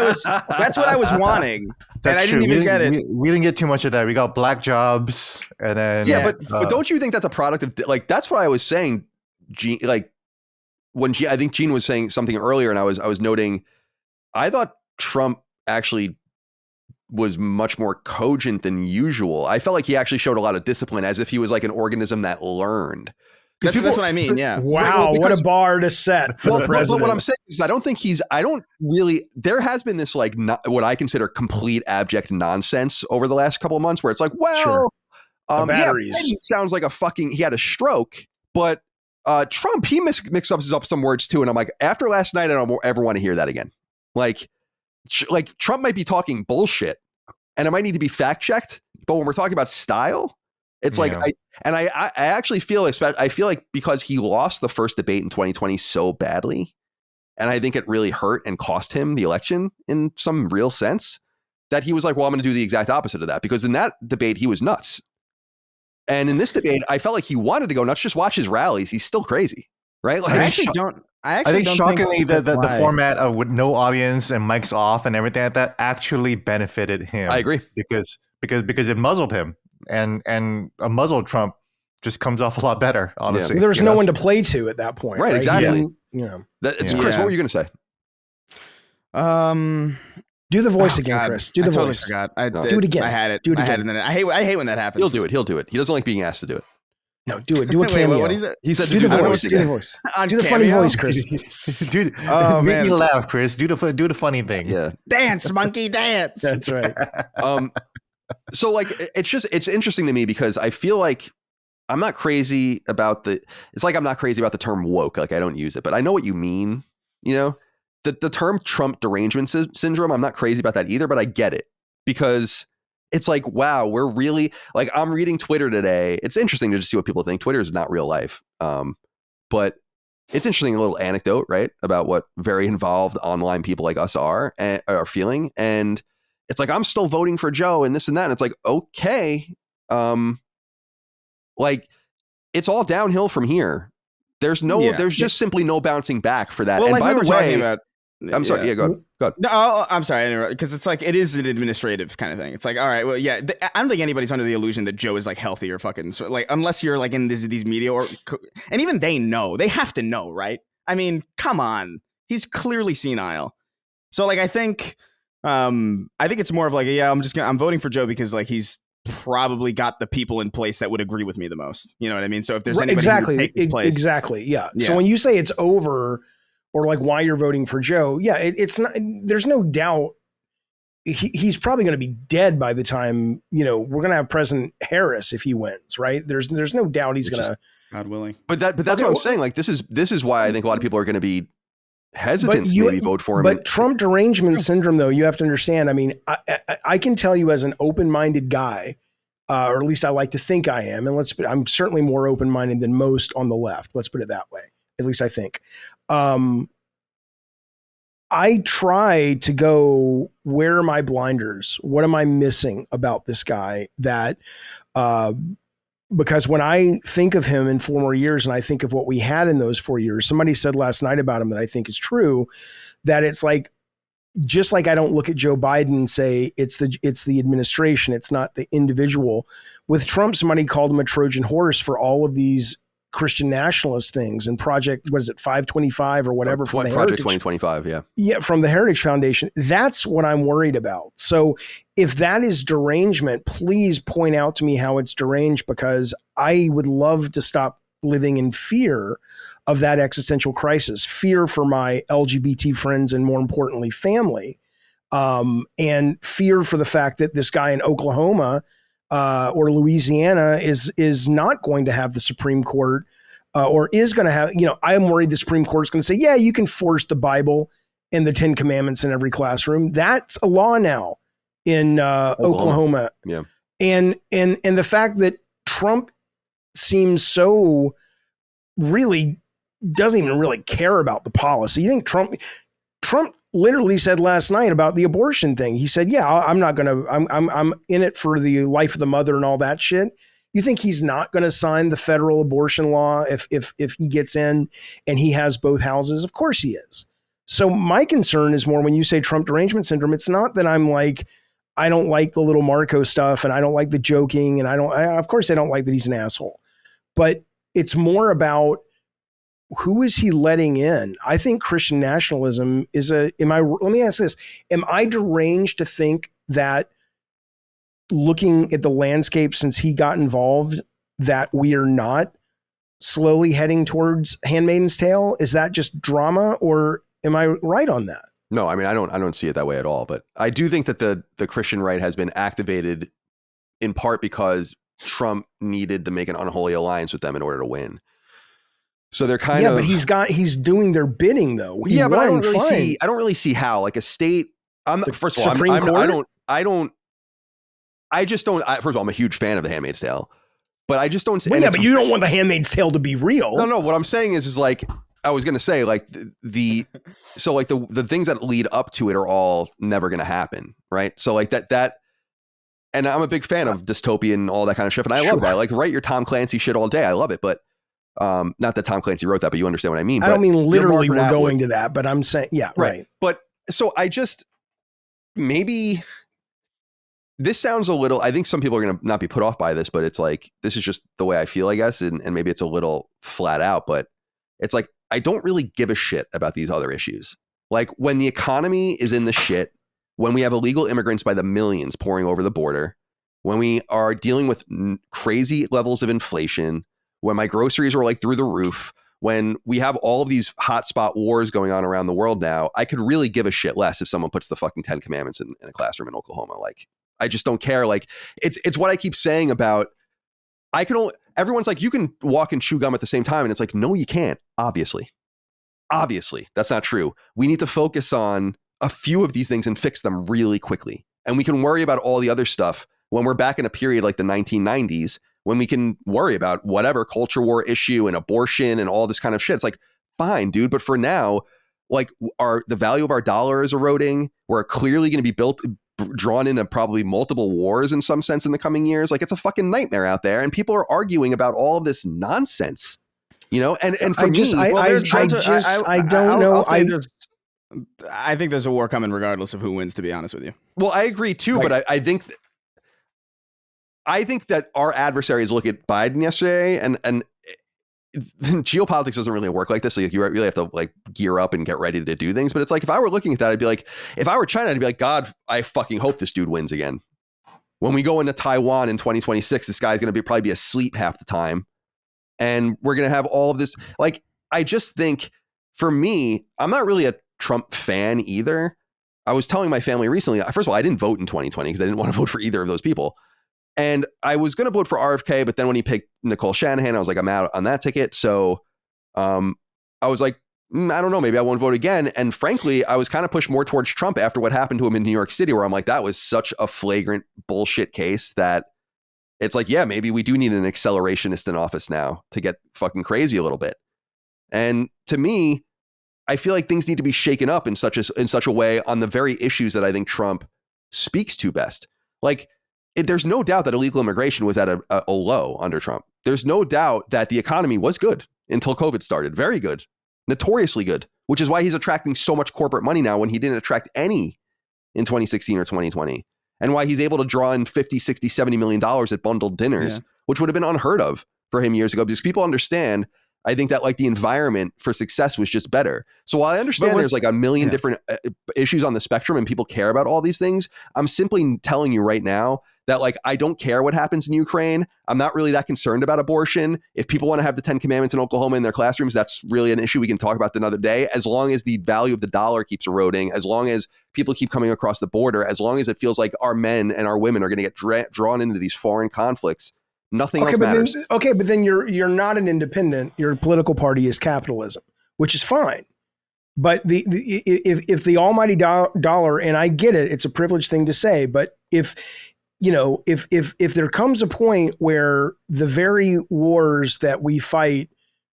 I was wanting. And I didn't even get it. We didn't get too much of that. We got black jobs and then. But don't you think that's a product of, like, that's what I was saying, like, I think Gene was saying something earlier, and I was noting, I thought Trump actually was much more cogent than usual. I felt like he actually showed a lot of discipline, as if he was like an organism that learned. That's what I mean. Yeah. Wow. What a bar to set for the president. But what I'm saying is, there has been this, like, not, what I consider complete abject nonsense over the last couple of months, where it's like, well, batteries. Sounds like he had a stroke, but Trump, he mixes up some words too. And I'm like, after last night, I don't ever want to hear that again. Like Trump might be talking bullshit and it might need to be fact checked. But when we're talking about style, it's like, I actually feel like because he lost the first debate in 2020 so badly, and I think it really hurt and cost him the election in some real sense, that he was like, well, I'm going to do the exact opposite of that, because in that debate, he was nuts. And in this debate, I felt like he wanted to go nuts. Just watch his rallies. He's still crazy, right? Like, I think shockingly, the format of with no audience and mics off and everything like that actually benefited him. I agree, because it muzzled him, and a muzzled Trump just comes off a lot better. Honestly, there was no one to play to at that point. Right? Exactly. Chris, what were you going to say? Do the voice again, Chris. Do the voice. I totally forgot. Do it again. I had it. Do it again. I had it, and then I hate when that happens. He'll do it. He doesn't like being asked to do it. No, do it. Do a cameo. What is it? He said, do the voice. Do the voice. Do the funny voice, Chris. Dude, make me laugh, Chris. Do the funny thing. Yeah. Dance, monkey, dance. That's right. So like, it's interesting to me because I feel like I'm not crazy about it's like I'm not crazy about the term woke. Like, I don't use it, but I know what you mean. You know, the term Trump derangement syndrome, I'm not crazy about that either, but I get it, because it's like, wow, we're really, like, I'm reading Twitter today. It's interesting to just see what people think. Twitter is not real life. But it's interesting, a little anecdote, right, about what very involved online people like us are feeling. And it's like, I'm still voting for Joe and this and that. And it's like, okay. Like, it's all downhill from here. There's just simply no bouncing back for that. Well, and like, by the way, I'm sorry. Yeah, go ahead. No, I'm sorry. Because it's like, it is an administrative kind of thing. It's like, all right, well, yeah. I don't think anybody's under the illusion that Joe is like healthy or fucking, so, like, unless you're like in these media and even they know, they have to know, right? I mean, come on, he's clearly senile. So like, I think it's more of like, yeah, I'm voting for Joe because like he's probably got the people in place that would agree with me the most. You know what I mean? So if there's anybody exactly, who would take his place, exactly, yeah. So when you say it's over, or like why you're voting for Joe, yeah, it's not. There's no doubt he's probably going to be dead by the time we're going to have President Harris if he wins, right? There's no doubt he's going to, God willing. But that's what I'm saying. Like this is why I think a lot of people are going to be hesitant to maybe vote for him. But Trump derangement syndrome, though, you have to understand. I mean, I can tell you as an open-minded guy, or at least I like to think I am, and I'm certainly more open-minded than most on the left. Let's put it that way. At least I think. I try to go, where are my blinders? What am I missing about this guy that, because when I think of him in 4 more years and I think of what we had in those 4 years, somebody said last night about him that I think is true, that it's like, just like I don't look at Joe Biden and say it's the administration, it's not the individual. With Trump, somebody called him a Trojan horse for all of these Christian nationalist things and Project, what is it, 525 or whatever from the Project 2025, yeah. Yeah, from the Heritage Foundation. That's what I'm worried about. So if that is derangement, please point out to me how it's deranged, because I would love to stop living in fear of that existential crisis, fear for my LGBT friends and, more importantly, family, and fear for the fact that this guy in Oklahoma or Louisiana is not going to have the Supreme Court or is going to have, I'm worried the Supreme Court is going to say, yeah, you can force the Bible and the 10 Commandments in every classroom. That's a law now in Oklahoma. Yeah. And the fact that Trump seems so really doesn't even really care about the policy. You think Trump literally said last night about the abortion thing. He said, yeah, I'm in it for the life of the mother and all that shit. You think he's not going to sign the federal abortion law if he gets in and he has both houses? Of course he is. So my concern is more when you say Trump derangement syndrome, it's not that I'm like, I don't like the little Marco stuff and I don't like the joking and of course I don't like that he's an asshole, but it's more about who is he letting in? I think Christian nationalism is let me ask this. Am I deranged to think that looking at the landscape since he got involved, that we are not slowly heading towards Handmaid's Tale? Is that just drama, or am I right on that? No, I mean, I don't see it that way at all. But I do think that the Christian right has been activated in part because Trump needed to make an unholy alliance with them in order to win. So they're kind of, but he's doing their bidding though. But I don't really see how, like, a state. First of all, first of all, I'm a huge fan of The Handmaid's Tale, but I just don't see. Well, yeah, but you don't want The Handmaid's Tale to be real. No. What I'm saying is like, I was going to say, like, the things that lead up to it are all never going to happen. Right. So like that. And I'm a big fan of dystopian and all that kind of stuff. And I love that. I like, write your Tom Clancy shit all day. I love it. But not that Tom Clancy wrote that, but you understand what I mean. I don't mean literally we're going to that, but I'm saying, yeah, right. But so maybe this sounds a little, I think some people are going to not be put off by this, but it's like, this is just the way I feel, I guess. And maybe it's a little flat out, but it's like, I don't really give a shit about these other issues. Like, when the economy is in the shit, when we have illegal immigrants by the millions pouring over the border, when we are dealing with crazy levels of inflation, when my groceries are like through the roof, when we have all of these hotspot wars going on around the world now, I could really give a shit less if someone puts the fucking 10 Commandments in a classroom in Oklahoma. Like, I just don't care. Like, it's what I keep saying about, everyone's like, you can walk and chew gum at the same time. And it's like, no, you can't. Obviously, that's not true. We need to focus on a few of these things and fix them really quickly. And we can worry about all the other stuff when we're back in a period like the 1990s, when we can worry about whatever culture war issue and abortion and all this kind of shit. It's like, fine, dude. But for now, like, the value of our dollar is eroding. We're clearly going to be drawn into probably multiple wars in some sense in the coming years. Like, it's a fucking nightmare out there. And people are arguing about all of this nonsense, and for me, I don't know. I think there's a war coming regardless of who wins, to be honest with you. Well, I agree too, right. But I think that our adversaries look at Biden yesterday, and geopolitics doesn't really work like this. So you really have to like gear up and get ready to do things. But it's like, if I were looking at that, I'd be like, if I were China, I'd be like, God, I fucking hope this dude wins again. When we go into Taiwan in 2026, this guy's going to probably be asleep half the time. And we're going to have all of this. Like, I just think for me, I'm not really a Trump fan either. I was telling my family recently, first of all, I didn't vote in 2020 because I didn't want to vote for either of those people. And I was going to vote for RFK, but then when he picked Nicole Shanahan, I was like, I'm out on that ticket. So I was like, I don't know, maybe I won't vote again. And frankly, I was kind of pushed more towards Trump after what happened to him in New York City, where I'm like, that was such a flagrant bullshit case that it's like, yeah, maybe we do need an accelerationist in office now to get fucking crazy a little bit. And to me, I feel like things need to be shaken up in such a way on the very issues that I think Trump speaks to best. Like, there's no doubt that illegal immigration was at a low under Trump. There's no doubt that the economy was good until COVID started. Very good. Notoriously good, which is why he's attracting so much corporate money now when he didn't attract any in 2016 or 2020. And why he's able to draw in 50, 60, 70 million dollars at bundled dinners, which would have been unheard of for him years ago, because people understand, I think, that like the environment for success was just better. So while I understand there's like a million different issues on the spectrum and people care about all these things, I'm simply telling you right now that like, I don't care what happens in Ukraine. I'm not really that concerned about abortion. If people want to have the 10 Commandments in Oklahoma in their classrooms, that's really an issue we can talk about another day. As long as the value of the dollar keeps eroding, as long as people keep coming across the border, as long as it feels like our men and our women are going to get drawn into these foreign conflicts, nothing else matters. But then you're not an independent. Your political party is capitalism, which is fine. But if the almighty dollar, and I get it, it's a privileged thing to say, but if there comes a point where the very wars that we fight,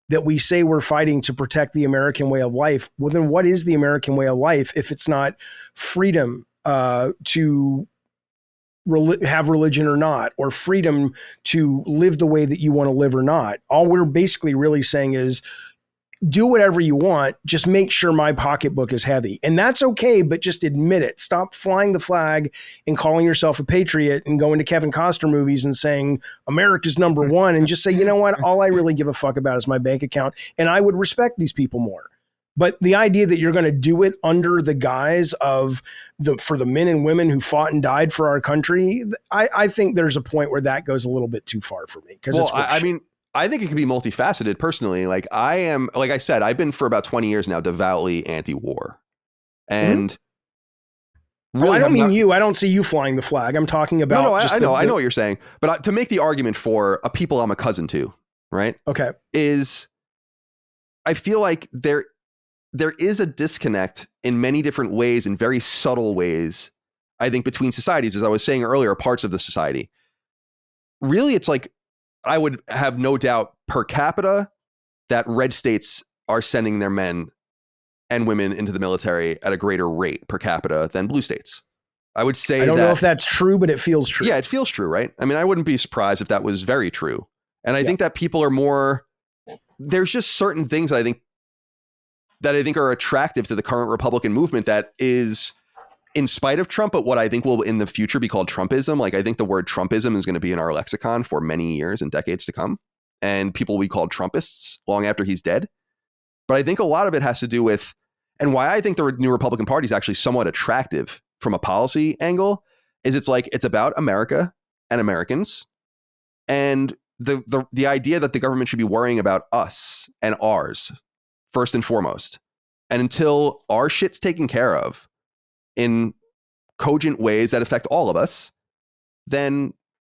that we say we're fighting to protect the American way of life, well, then what is the American way of life if it's not freedom to have religion or not, or freedom to live the way that you want to live or not? All we're basically really saying is, do whatever you want, just make sure my pocketbook is heavy. And that's okay, but just admit it. Stop flying the flag and calling yourself a patriot and going to Kevin Costner movies and saying America's number one, and just say, you know what, all I really give a fuck about is my bank account. And I would respect these people more. But the idea that you're going to do it under the guise of for the men and women who fought and died for our country, I think there's a point where that goes a little bit too far for me. Because I think it can be multifaceted personally. Like I said, I've been for about 20 years now devoutly anti-war. And really, I don't mean you. I don't see you flying the flag. I'm talking about. No, I know what you're saying. But to make the argument for a people I'm a cousin to, right? Okay. I feel like there is a disconnect in many different ways, in very subtle ways, I think, between societies, as I was saying earlier, parts of the society. Really, it's like, I would have no doubt per capita that red states are sending their men and women into the military at a greater rate per capita than blue states. I would say I don't know if that's true, but it feels true. Yeah, it feels true, right? I mean, I wouldn't be surprised if that was very true. And I think that people are more, there's just certain things that I think are attractive to the current Republican movement that is, in spite of Trump, but what I think will in the future be called Trumpism. Like, I think the word Trumpism is going to be in our lexicon for many years and decades to come. And people we call Trumpists long after he's dead. But I think a lot of it has to do with, and why I think the new Republican Party is actually somewhat attractive from a policy angle, is it's about America and Americans. And the idea that the government should be worrying about us and ours first and foremost. And until our shit's taken care of in cogent ways that affect all of us, then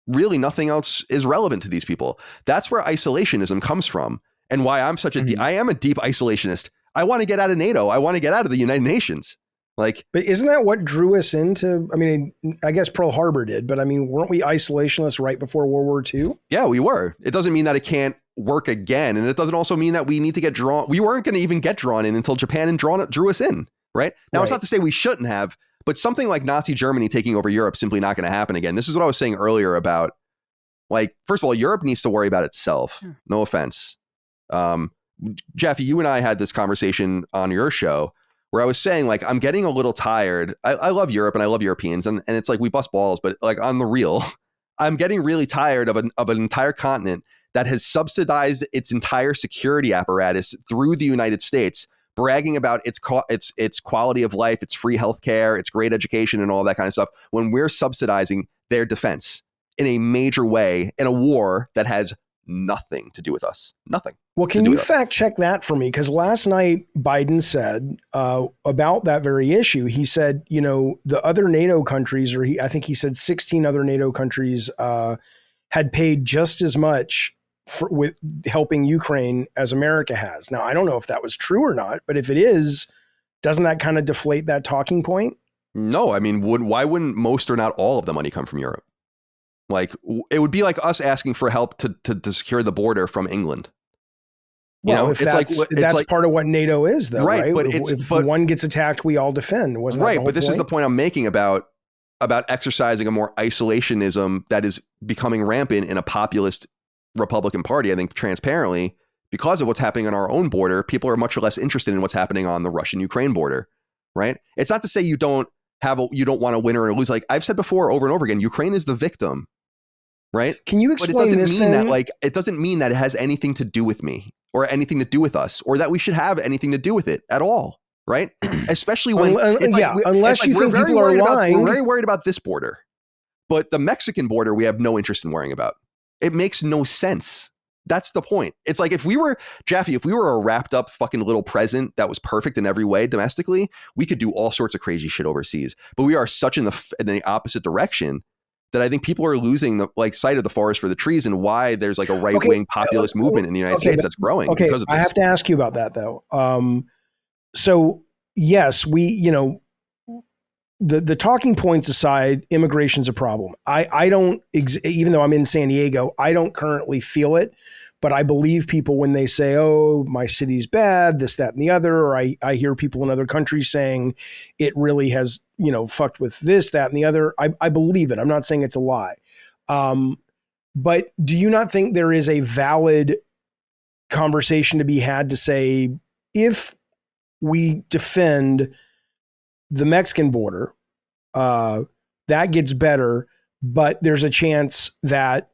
really nothing else is relevant to these people. That's where isolationism comes from, and why I'm such I am a deep isolationist. I want to get out of NATO. I want to get out of the United Nations. Like, but isn't that what drew us into? I mean, I guess Pearl Harbor did, but I mean, weren't we isolationists right before World War II? Yeah, we were. It doesn't mean that it can't work again, and it doesn't also mean that we need to get drawn. We weren't going to even get drawn in until Japan drew us in. Right now, It's not to say we shouldn't have, but something like Nazi Germany taking over Europe simply not going to happen again. This is what I was saying earlier about, like, first of all, Europe needs to worry about itself. No offense. Jaffe, you and I had this conversation on your show where I was saying, like, I'm getting a little tired. I love Europe and I love Europeans, and it's like we bust balls, but like on the real, I'm getting really tired of an entire continent that has subsidized its entire security apparatus through the United States bragging about its quality of life, its free healthcare, its great education, and all that kind of stuff, when we're subsidizing their defense in a major way in a war that has nothing to do with us. Nothing. Well, can you fact check that for me? Because last night Biden said about that very issue, he said, you know, the other NATO countries, or I think he said 16 other NATO countries had paid just as much with helping Ukraine as America has. Now, I don't know if that was true or not, but if it is, doesn't that kind of deflate that talking point? No, I mean, why wouldn't most or not all of the money come from Europe? Like, it would be like us asking for help to secure the border from England. Well, if that's like, part of what NATO is, though, right? But if one gets attacked, we all defend. Wasn't that the whole But this point? is the point I'm making about exercising a more isolationism that is becoming rampant in a populist Republican Party. I think transparently, because of what's happening on our own border, people are much less interested in what's happening on the Russian-Ukraine border, right? It's not to say you don't want to win or lose. Like I've said before, over and over again, Ukraine is the victim, right? Can you explain but it doesn't this mean then? that, like, it doesn't mean that it has anything to do with me or anything to do with us or that we should have anything to do with it at all, right? Especially when unless you think people are lying. We're very worried about this border, but the Mexican border we have no interest in worrying about. It makes no sense. That's the point. It's like if we were a wrapped up fucking little present that was perfect in every way domestically, we could do all sorts of crazy shit overseas. But we are such in the opposite direction that I think people are losing the sight of the forest for the trees, and why there's like a right wing populist movement in the United States that's growing. Okay, because of this. I have to ask you about that though. So yes, the talking points aside, immigration's a problem. I don't, even though I'm in San Diego, I don't currently feel it, but I believe people when they say, oh, my city's bad, this, that, and the other, or I hear people in other countries saying it really has, fucked with this, that, and the other. I believe it. I'm not saying it's a lie. But do you not think there is a valid conversation to be had to say, if we defend the Mexican border, that gets better, but there's a chance that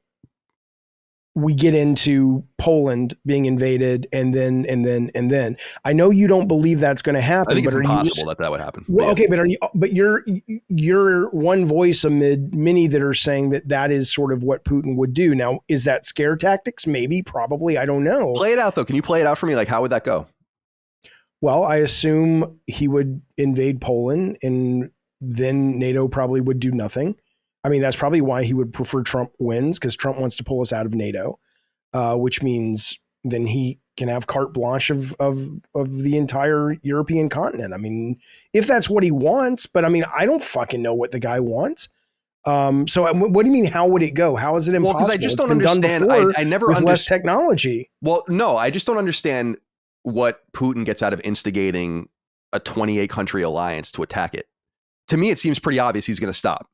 we get into Poland being invaded and then I know you don't believe that's going to happen. I think it's impossible that would happen. Well, okay, but you're one voice amid many that are saying that is sort of what Putin would do. Now, is that scare tactics? Maybe, probably. I don't know. Play it out though. Can you play it out for me? Like, how would that go? Well, I assume he would invade Poland and then NATO probably would do nothing. I mean, that's probably why he would prefer Trump wins, because Trump wants to pull us out of NATO, which means then he can have carte blanche of the entire European continent. I mean, if that's what he wants, but I mean, I don't fucking know what the guy wants. So what do you mean? How would it go? How is it impossible? Well, because I just don't understand. I never with understand less technology. Well, no, I just don't understand what Putin gets out of instigating a 28 country alliance to attack it. To me, it seems pretty obvious he's going to stop.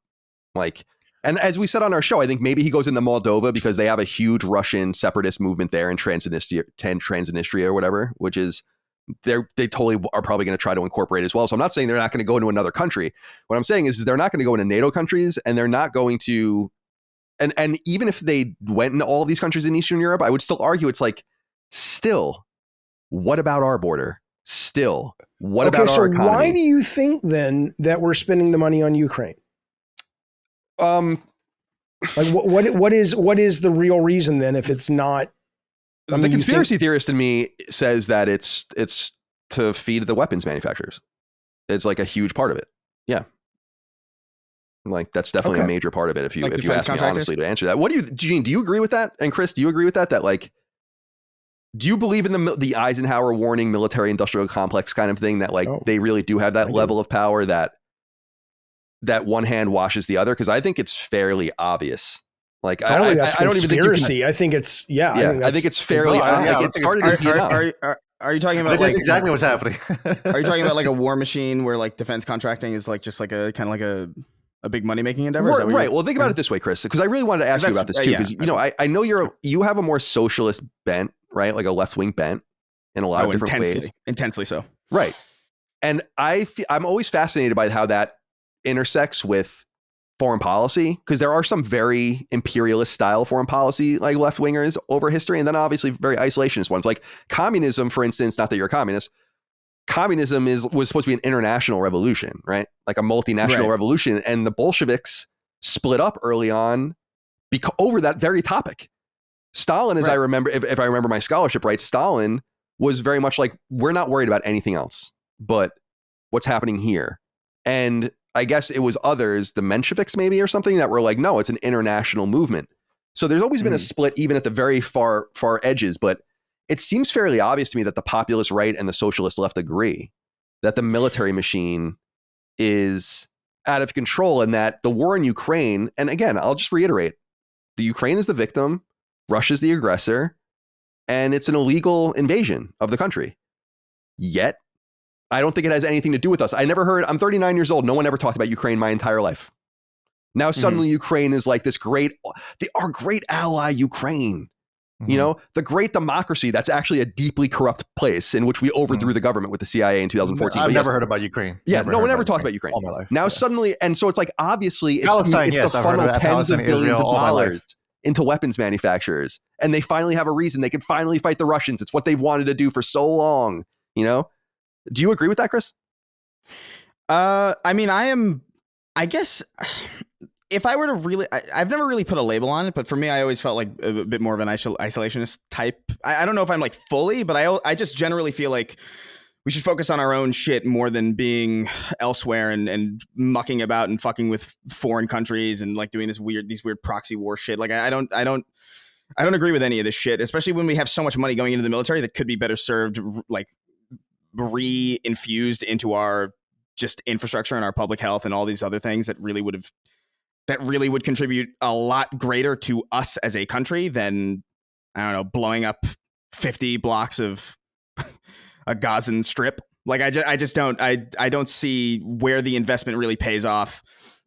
And as we said on our show, I think maybe he goes into Moldova because they have a huge Russian separatist movement there in Transnistria or whatever, which is they totally are probably going to try to incorporate as well. So I'm not saying they're not going to go into another country. What I'm saying is they're not going to go into NATO countries, and they're not going to. And even if they went into all of these countries in Eastern Europe, I would still argue it's like, still, what about our border? Still, what about our economy? Why do you think then that we're spending the money on Ukraine? Like what is the real reason then if it's not? The conspiracy theorist in me says that it's to feed the weapons manufacturers. It's like a huge part of it. Yeah. Like that's definitely a major part of it. If you ask me honestly to answer that, Gene, do you agree with that? And Chris, do you agree with that? That like, do you believe in the Eisenhower warning military industrial complex kind of thing that they really do have that level of power that one hand washes the other? Because I think it's fairly obvious. Like I don't even think I think it's I think it's fairly obvious. It started in Vietnam. Are you talking about that's exactly what's happening? Are you talking about like a war machine where like defense contracting is like just like a kind of like a big money making endeavor? Right. Well, think about it this way, Chris, because I really wanted to ask you about this too. Because I know you have a more socialist bent, right? Like a left wing bent in a lot of different ways. Intensely so. Right. And I'm always fascinated by how that intersects with foreign policy, because there are some very imperialist style foreign policy like left wingers over history, and then obviously very isolationist ones like communism, for instance. Not that you're a communist, communism was supposed to be an international revolution, right? Like a multinational revolution. And the Bolsheviks split up early on over that very topic. Stalin, as I remember, if I remember my scholarship right, Stalin was very much like, we're not worried about anything else but what's happening here. And I guess it was others, the Mensheviks maybe or something, that were like, no, it's an international movement. So there's always been a split, even at the very far edges. But it seems fairly obvious to me that the populist right and the socialist left agree that the military machine is out of control, and that the war in Ukraine, and again, I'll just reiterate, the Ukraine is the victim, Russia's the aggressor, and it's an illegal invasion of the country. Yet, I don't think it has anything to do with us. I'm 39 years old. No one ever talked about Ukraine my entire life. Now suddenly Ukraine is like this our great ally, Ukraine. You know, the great democracy that's actually a deeply corrupt place in which we overthrew the government with the CIA in 2014. I've never heard about Ukraine. Yeah, no one ever talked about Ukraine. All my life. Now suddenly, and so it's like, obviously, it's to funnel tens of billions of dollars into weapons manufacturers. And they finally have a reason. They can finally fight the Russians. It's what they've wanted to do for so long, you know? Do you agree with that, Chris? I mean, I guess if I were to really, I've never really put a label on it, but for me, I always felt like a bit more of an isolationist type. I don't know if I'm like fully, but I just generally feel like we should focus on our own shit more than being elsewhere and mucking about and fucking with foreign countries and like doing these weird proxy war shit. Like I don't agree with any of this shit, especially when we have so much money going into the military that could be better served, like re-infused into our just infrastructure and our public health and all these other things that really would contribute a lot greater to us as a country than, I don't know, blowing up 50 blocks of a Gazan strip. Like I don't see where the investment really pays off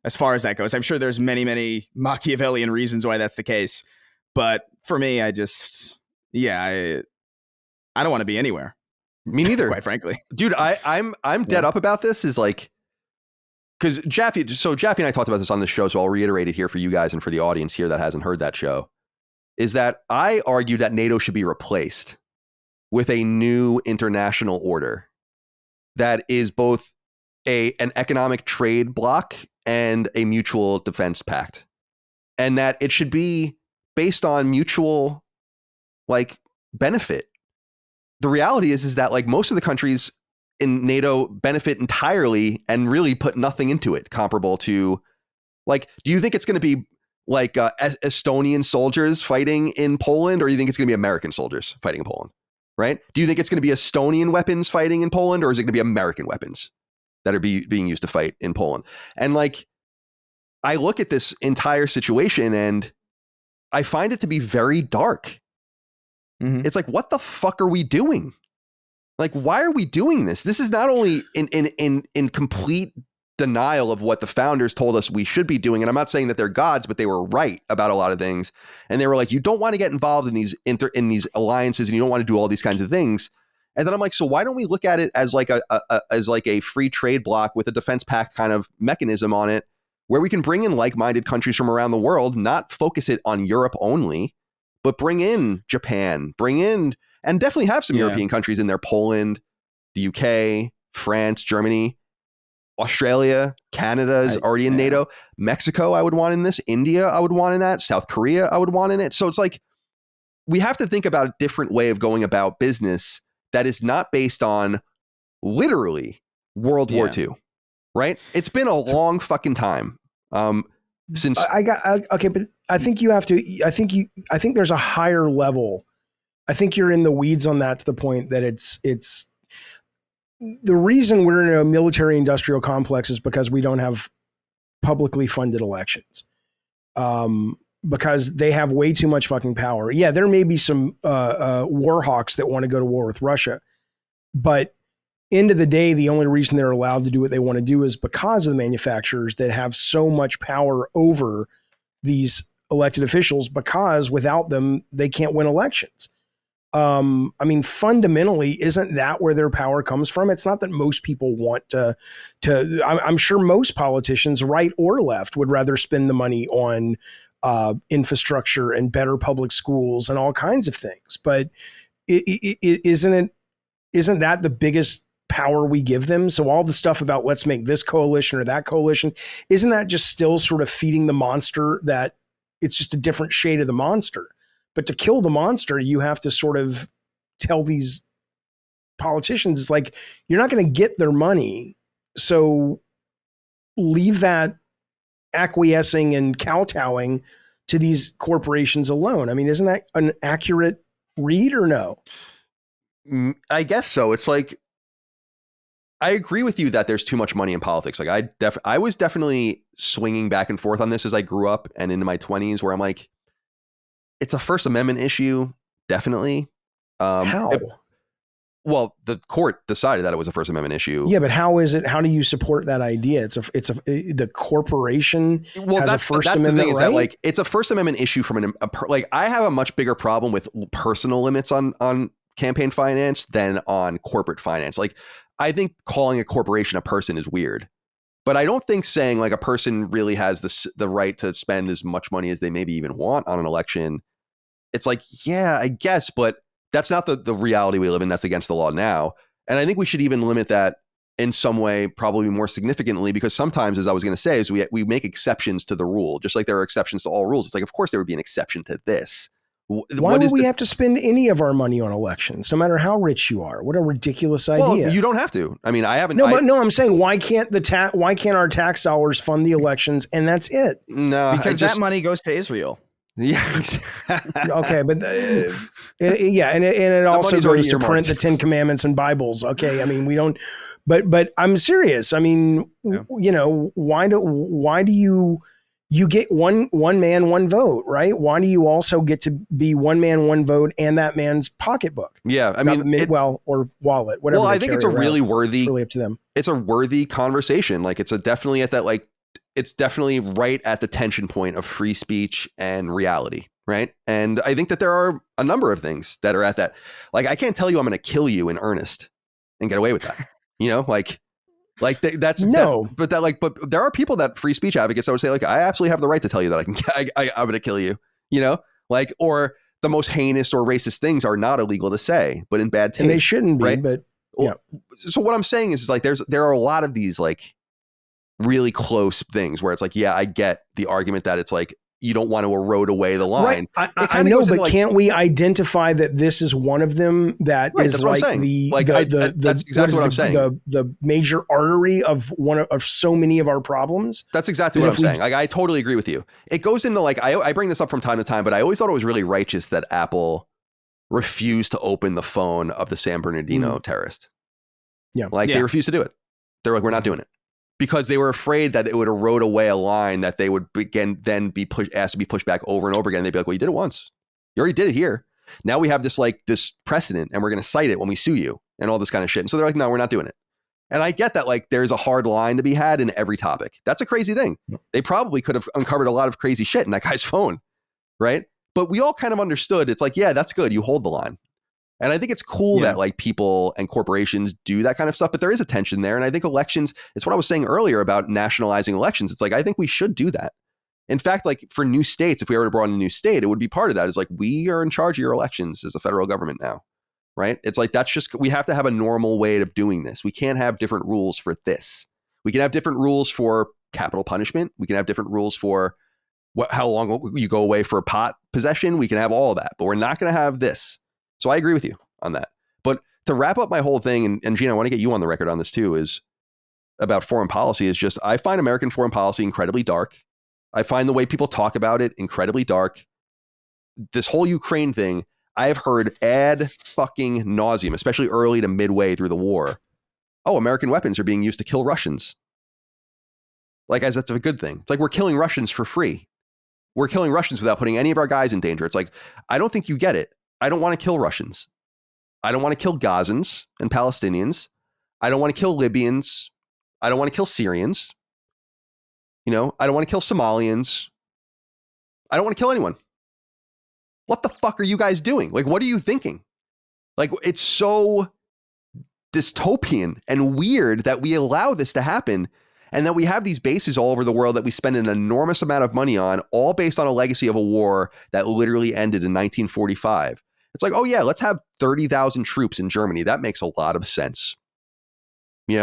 as far as that goes. I'm sure there's many Machiavellian reasons why that's the case, but for me, I don't want to be anywhere. Me neither, quite frankly, dude. I'm dead up about this. Is like, because Jaffe and I talked about this on the show, so I'll reiterate it here for you guys and for the audience here that hasn't heard that show. Is that I argue that NATO should be replaced with a new international order that is both an economic trade bloc and a mutual defense pact, and that it should be based on mutual like benefit. The reality is that like most of the countries in NATO benefit entirely and really put nothing into it comparable to, like, do you think it's going to be like Estonian soldiers fighting in Poland, or do you think it's going to be American soldiers fighting in Poland? Right? Do you think it's going to be Estonian weapons fighting in Poland, or is it going to be American weapons that are being used to fight in Poland? And like, I look at this entire situation and I find it to be very dark. It's like, what the fuck are we doing? Like, why are we doing this? This is not only in complete denial of what the founders told us we should be doing. And I'm not saying that they're gods, but they were right about a lot of things. And they were like, you don't want to get involved in these alliances, and you don't want to do all these kinds of things. And then I'm like, so why don't we look at it as like a free trade bloc with a defense pact kind of mechanism on it, where we can bring in like-minded countries from around the world, not focus it on Europe only, but bring in Japan, and definitely have some European countries in there, Poland, the UK, France, Germany, Australia, Canada is already in NATO. Mexico, I would want in this. India, I would want in that. South Korea, I would want in it. So it's like, we have to think about a different way of going about business that is not based on literally World War II, right? It's been a long fucking time. Since but I think you have to, I think there's a higher level. I think you're in the weeds on that to the point that it's the reason we're in a military industrial complex is because we don't have publicly funded elections. Because they have way too much fucking power. Yeah, there may be some war hawks that want to go to war with Russia, but end of the day, the only reason they're allowed to do what they want to do is because of the manufacturers that have so much power over these elected officials, because without them, they can't win elections. I mean, fundamentally, isn't that where their power comes from? It's not that most people want to I'm sure most politicians, right or left, would rather spend the money on infrastructure and better public schools and all kinds of things. But isn't that the biggest power we give them. So all the stuff about let's make this coalition or that coalition, isn't that just still sort of feeding the monster that it's just a different shade of the monster? But to kill the monster, you have to sort of tell these politicians, it's like, you're not going to get their money. So leave that acquiescing and kowtowing to these corporations alone. I mean, isn't that an accurate read or no? I guess so. It's like, I agree with you that there's too much money in politics. Like I was definitely swinging back and forth on this as I grew up and into my 20s, where I'm like, it's a First Amendment issue. Definitely. How? Well, the court decided that it was a First Amendment issue. Yeah, but how is it? How do you support that idea? The corporation has a First Amendment the thing, is right? that, like, it's a First Amendment issue from like, I have a much bigger problem with personal limits on campaign finance than on corporate finance. Like, I think calling a corporation a person is weird, but I don't think saying like a person really has the right to spend as much money as they maybe even want on an election. It's like, yeah, I guess, but that's not the reality we live in. That's against the law now. And I think we should even limit that in some way, probably more significantly, because sometimes, as I was going to say, is we make exceptions to the rule, just like there are exceptions to all rules. It's like, of course, there would be an exception to this. Why would we have to spend any of our money on elections, no matter how rich you are? What a ridiculous idea. Well, you don't have to. I mean, I haven't. No, I'm saying, why can't our tax dollars fund the elections and that's it? No, because that money goes to Israel. Yeah. Okay, but it also goes to print the 10 Commandments and Bibles. Okay, I mean, we don't, but I'm serious. I mean, you know, why do you get one man, one vote, right? Why do you also get to be one man, one vote and that man's pocketbook? Yeah, I mean, or wallet, whatever. Well, I think it's a really worthy. It's really up to them. It's a worthy conversation. Like, it's definitely at that, like, it's definitely right at the tension point of free speech and reality, right? And I think that there are a number of things that are at that. Like, I can't tell you I'm going to kill you in earnest and get away with that. You know, but there are people that free speech advocates that would say, like, I absolutely have the right to tell you that I'm going to kill you. You know, like, or the most heinous or racist things are not illegal to say, but in bad taste, and they shouldn't be. Right? But yeah. So what I'm saying is like, there are a lot of these like really close things where it's like, yeah, I get the argument that it's like, you don't want to erode away the line. Right. I know, but like, can't we identify that this is one of them that is like that's exactly what I'm saying. The major artery of so many of our problems. That's exactly what I'm saying. Like, I totally agree with you. It goes into like, I bring this up from time to time, but I always thought it was really righteous that Apple refused to open the phone of the San Bernardino terrorist. Yeah. They refused to do it. They're like, we're not doing it. Because they were afraid that it would erode away a line that they would then be asked to be pushed back over and over again. They'd be like, well, you did it once. You already did it here. Now we have this precedent and we're going to cite it when we sue you and all this kind of shit. And so they're like, no, we're not doing it. And I get that, like, there's a hard line to be had in every topic. That's a crazy thing. They probably could have uncovered a lot of crazy shit in that guy's phone, right? But we all kind of understood. It's like, yeah, that's good. You hold the line. And I think it's cool that like people and corporations do that kind of stuff, but there is a tension there. And I think elections, it's what I was saying earlier about nationalizing elections. It's like, I think we should do that. In fact, like for new states, if we ever brought in a new state, it would be part of that. It's like, we are in charge of your elections as a federal government now, right? It's like, we have to have a normal way of doing this. We can't have different rules for this. We can have different rules for capital punishment. We can have different rules for how long you go away for pot possession. We can have all of that, but we're not going to have this. So I agree with you on that. But to wrap up my whole thing, and Gina, I want to get you on the record on this too, is about foreign policy, is just, I find American foreign policy incredibly dark. I find the way people talk about it incredibly dark. This whole Ukraine thing, I have heard ad fucking nauseum, especially early to midway through the war. Oh, American weapons are being used to kill Russians. Like, as that's a good thing. It's like, we're killing Russians for free. We're killing Russians without putting any of our guys in danger. It's like, I don't think you get it. I don't want to kill Russians. I don't want to kill Gazans and Palestinians. I don't want to kill Libyans. I don't want to kill Syrians. You know, I don't want to kill Somalians. I don't want to kill anyone. What the fuck are you guys doing? Like, what are you thinking? Like, it's so dystopian and weird that we allow this to happen, and that we have these bases all over the world that we spend an enormous amount of money on, all based on a legacy of a war that literally ended in 1945. It's like, oh yeah, let's have 30,000 troops in Germany. That makes a lot of sense. You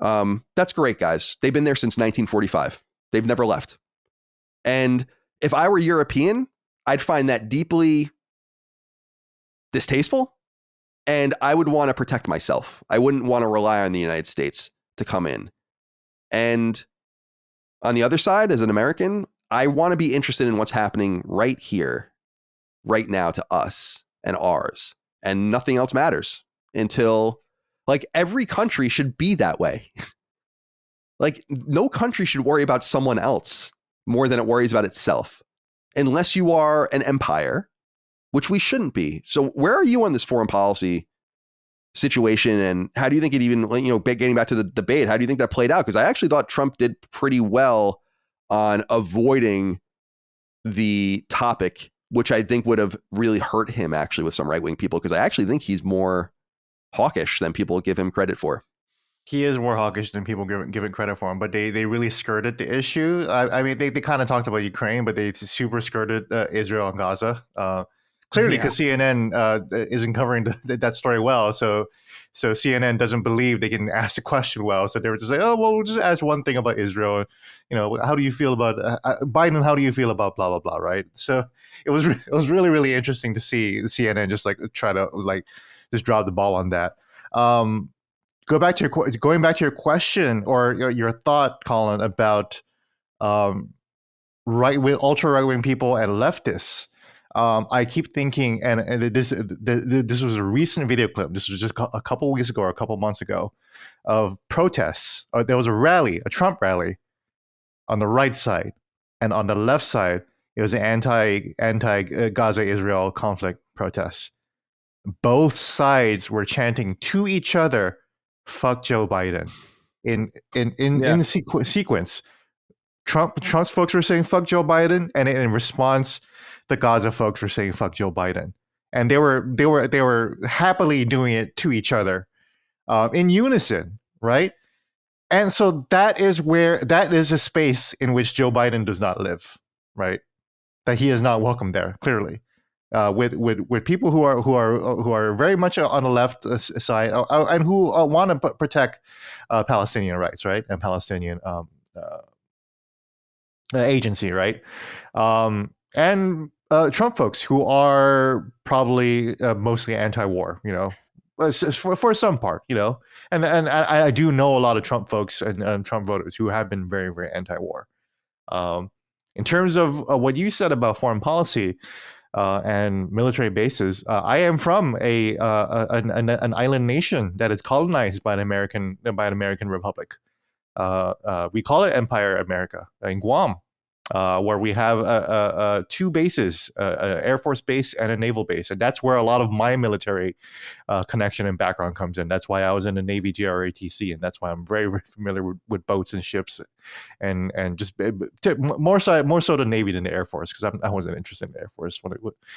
know, that's great, guys. They've been there since 1945. They've never left. And if I were European, I'd find that deeply distasteful, and I would want to protect myself. I wouldn't want to rely on the United States to come in. And on the other side, as an American, I want to be interested in what's happening right here, right now to us and ours. And nothing else matters until, like, every country should be that way. Like, no country should worry about someone else more than it worries about itself, unless you are an empire, which we shouldn't be. So where are you on this foreign policy situation? And how do you think it even, you know, getting back to the debate, how do you think that played out? Because I actually thought Trump did pretty well on avoiding the topic, which I think would have really hurt him actually with some right-wing people, because I actually think he's more hawkish than people give him credit for. He is more hawkish than people give it credit for him, but they really skirted the issue. I mean, they kind of talked about Ukraine, but they super skirted Israel and Gaza. Clearly, because CNN isn't covering that story well, so CNN doesn't believe they can ask the question well. So they were just like, oh, well, we'll just ask one thing about Israel. You know, how do you feel about Biden? How do you feel about blah blah blah? Right. So it was really really interesting to see CNN just like try to like just drop the ball on that. Going back to your question or your thought, Colin, about ultra right wing people and leftists. I keep thinking, and this was a recent video clip. This was just a couple weeks ago or a couple months ago, of protests. There was a rally, a Trump rally, on the right side, and on the left side, it was an anti Gaza Israel conflict protests. Both sides were chanting to each other, "Fuck Joe Biden," in sequence. Trump's folks were saying "fuck Joe Biden," and in response, the Gaza folks were saying "fuck Joe Biden," and they were happily doing it to each other, in unison, right? And so that is a space in which Joe Biden does not live, right? That he is not welcome there, clearly, with people who are very much on the left side and who want to protect Palestinian rights, right, and Palestinian agency, right? And Trump folks who are probably mostly anti-war, you know, for some part, you know, and I do know a lot of Trump folks and Trump voters who have been very, very anti-war. In terms of what you said about foreign policy and military bases, I am from an island nation that is colonized by an American republic. We call it Empire America in Guam. Where we have two bases, an Air Force base and a naval base. And that's where a lot of my military connection and background comes in. That's why I was in the Navy GRATC, and that's why I'm very, very familiar with boats and ships, and just more so the Navy than the Air Force, because I wasn't interested in the Air Force.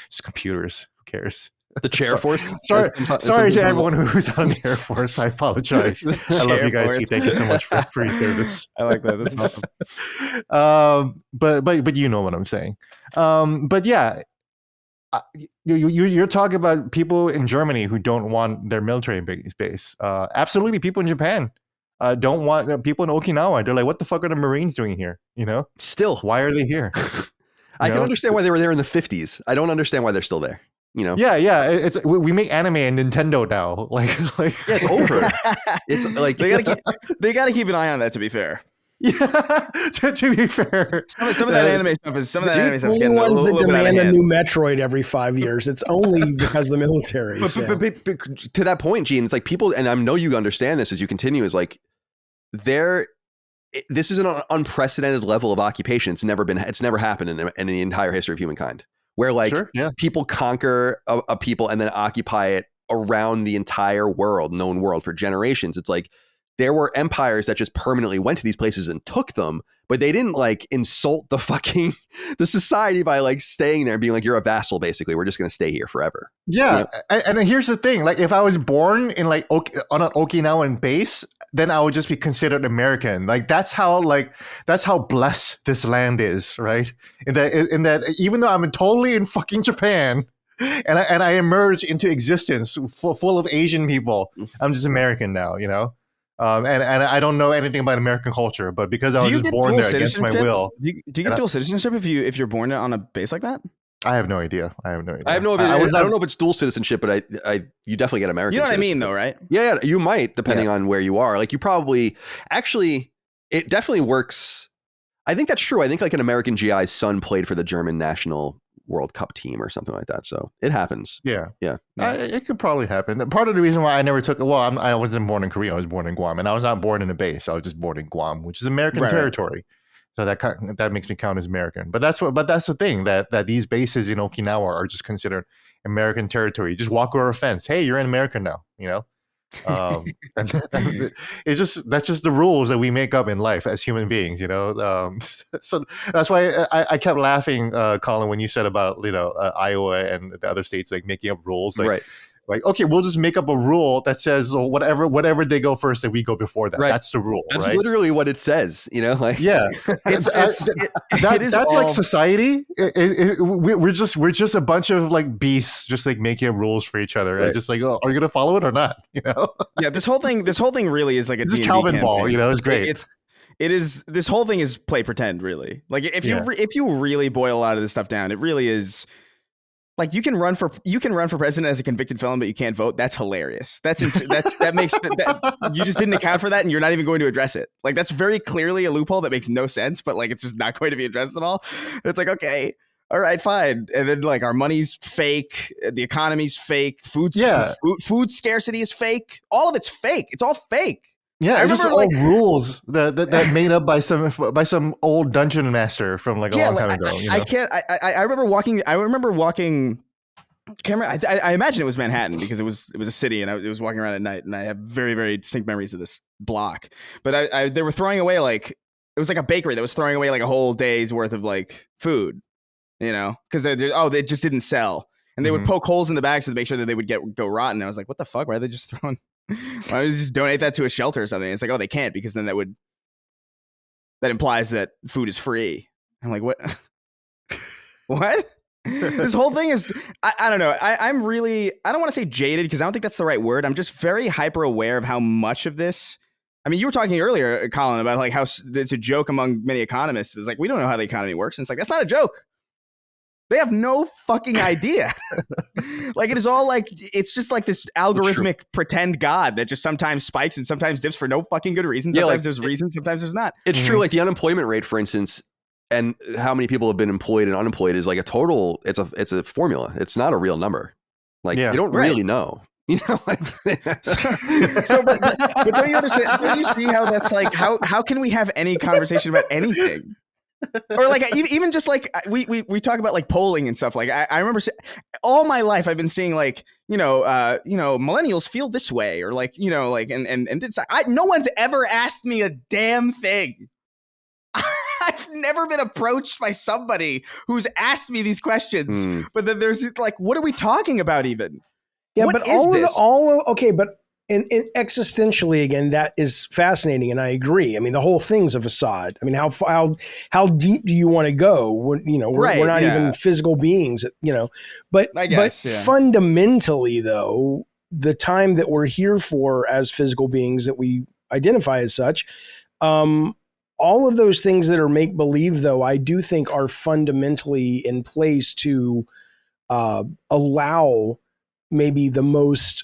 Just computers, who cares? The chair force. Sorry to everyone who's on the Air Force. I apologize. I love you guys. Thank you so much for your service. I like that. That's awesome. But you know what I'm saying. But yeah, you're talking about people in Germany who don't want their military base. Absolutely, people in Japan don't want people in Okinawa. They're like, what the fuck are the Marines doing here? You know, still, why are they here? I can understand why they were there in the 50s. I don't understand why they're still there. You know? Yeah. It's we make anime and Nintendo now. Like yeah, it's over. It's like they gotta keep an eye on that. To be fair, yeah. to be fair, some of that anime stuff is getting ones a that little bit out of demand a hand. new Metroid every 5 years. It's only because of the military. But to that point, Gene, it's like people, and I know you understand this as you continue, is like this is an unprecedented level of occupation. It's never happened in the entire history of humankind, where like people conquer a people and then occupy it around the entire known world for generations. It's like there were empires that just permanently went to these places and took them, but they didn't like insult the society by like staying there and being like, you're a vassal, basically. We're just going to stay here forever. Yeah. You know? And here's the thing. Like if I was born in like on an Okinawan base, then I would just be considered American. Like that's how blessed this land is, right? In that even though I'm totally in fucking Japan and I emerge into existence full of Asian people, I'm just American now, you know? And I don't know anything about American culture, but because I was just born there against my will. Do you get dual citizenship if you're born on a base like that? I have no idea. I don't know if it's dual citizenship, but you definitely get American. You know what I mean, though, right? Yeah, you might, depending on where you are. Like you probably actually, it definitely works. I think that's true. I think like an American GI's son played for the German national World Cup team or something like that. So it happens. Yeah. Yeah. It could probably happen. Part of the reason why I never took I wasn't born in Korea. I was born in Guam, and I was not born in a base. I was just born in Guam, which is American territory. So that makes me count as American. But that's the thing that these bases in Okinawa are just considered American territory. You just walk over a fence. Hey, you're in America now. You know. That's just the rules that we make up in life as human beings, you know. So that's why I kept laughing, Colin, when you said about Iowa and the other states like making up rules, like, right. Like, okay, we'll just make up a rule that says whatever they go first, that we go before that. Right. That's the rule. That's right? literally what it says. You know, like yeah, that's like society. We're just a bunch of like beasts, just like making up rules for each other, and just like, oh, are you gonna follow it or not? You know? Yeah, this whole thing really is like a just Calvin campaign. Ball. You know, it's great. It is. This whole thing is play pretend. Really, like if you really boil a lot of this stuff down, it really is. Like you can run for president as a convicted felon, but you can't vote. That's hilarious. That makes you just didn't account for that, and you're not even going to address it. Like that's very clearly a loophole that makes no sense, but like it's just not going to be addressed at all. And it's like, okay, all right, fine. And then like our money's fake, the economy's fake, food scarcity is fake. All of it's fake. It's all fake. Yeah, it's just all rules that made up by some old dungeon master from like a long time ago. You know? I remember walking. I imagine it was Manhattan because it was a city, and it was walking around at night, and I have very, very distinct memories of this block. But they were throwing away like it was like a bakery that was throwing away like a whole day's worth of like food, you know, because they just didn't sell, and they would poke holes in the bags to make sure that they would go rotten. I was like, what the fuck? Why are they just throwing? Why don't you just donate that to a shelter or something? It's like, oh, they can't because then that implies that food is free. I'm like, what? What? This whole thing is, I don't know. I'm really, I don't want to say jaded because I don't think that's the right word. I'm just very hyper aware of how much of this. I mean, you were talking earlier, Colin, about like how it's a joke among many economists. It's like, we don't know how the economy works. And it's like, that's not a joke. They have no fucking idea. Like it is all like, it's just like this algorithmic pretend God that just sometimes spikes and sometimes dips for no fucking good reason. Sometimes there's reasons, sometimes there's not. It's true. Like the unemployment rate, for instance, and how many people have been employed and unemployed is like a total, it's a formula. It's not a real number. Like you don't really know. You know, like but don't you understand? Don't you see how that's like, how can we have any conversation about anything? Or like even just like we talk about like polling and stuff. Like I remember all my life I've been seeing like millennials feel this way or like like and it's no one's ever asked me a damn thing. I've never been approached by somebody who's asked me these questions. But then there's like, what are we talking about even? Yeah, what but okay, but. And existentially, again, that is fascinating, and I agree. I mean, the whole thing's a facade. I mean, how deep do you want to go? When, we're not even physical beings, But fundamentally, though, the time that we're here for as physical beings that we identify as such, all of those things that are make believe, though, I do think are fundamentally in place to allow maybe the most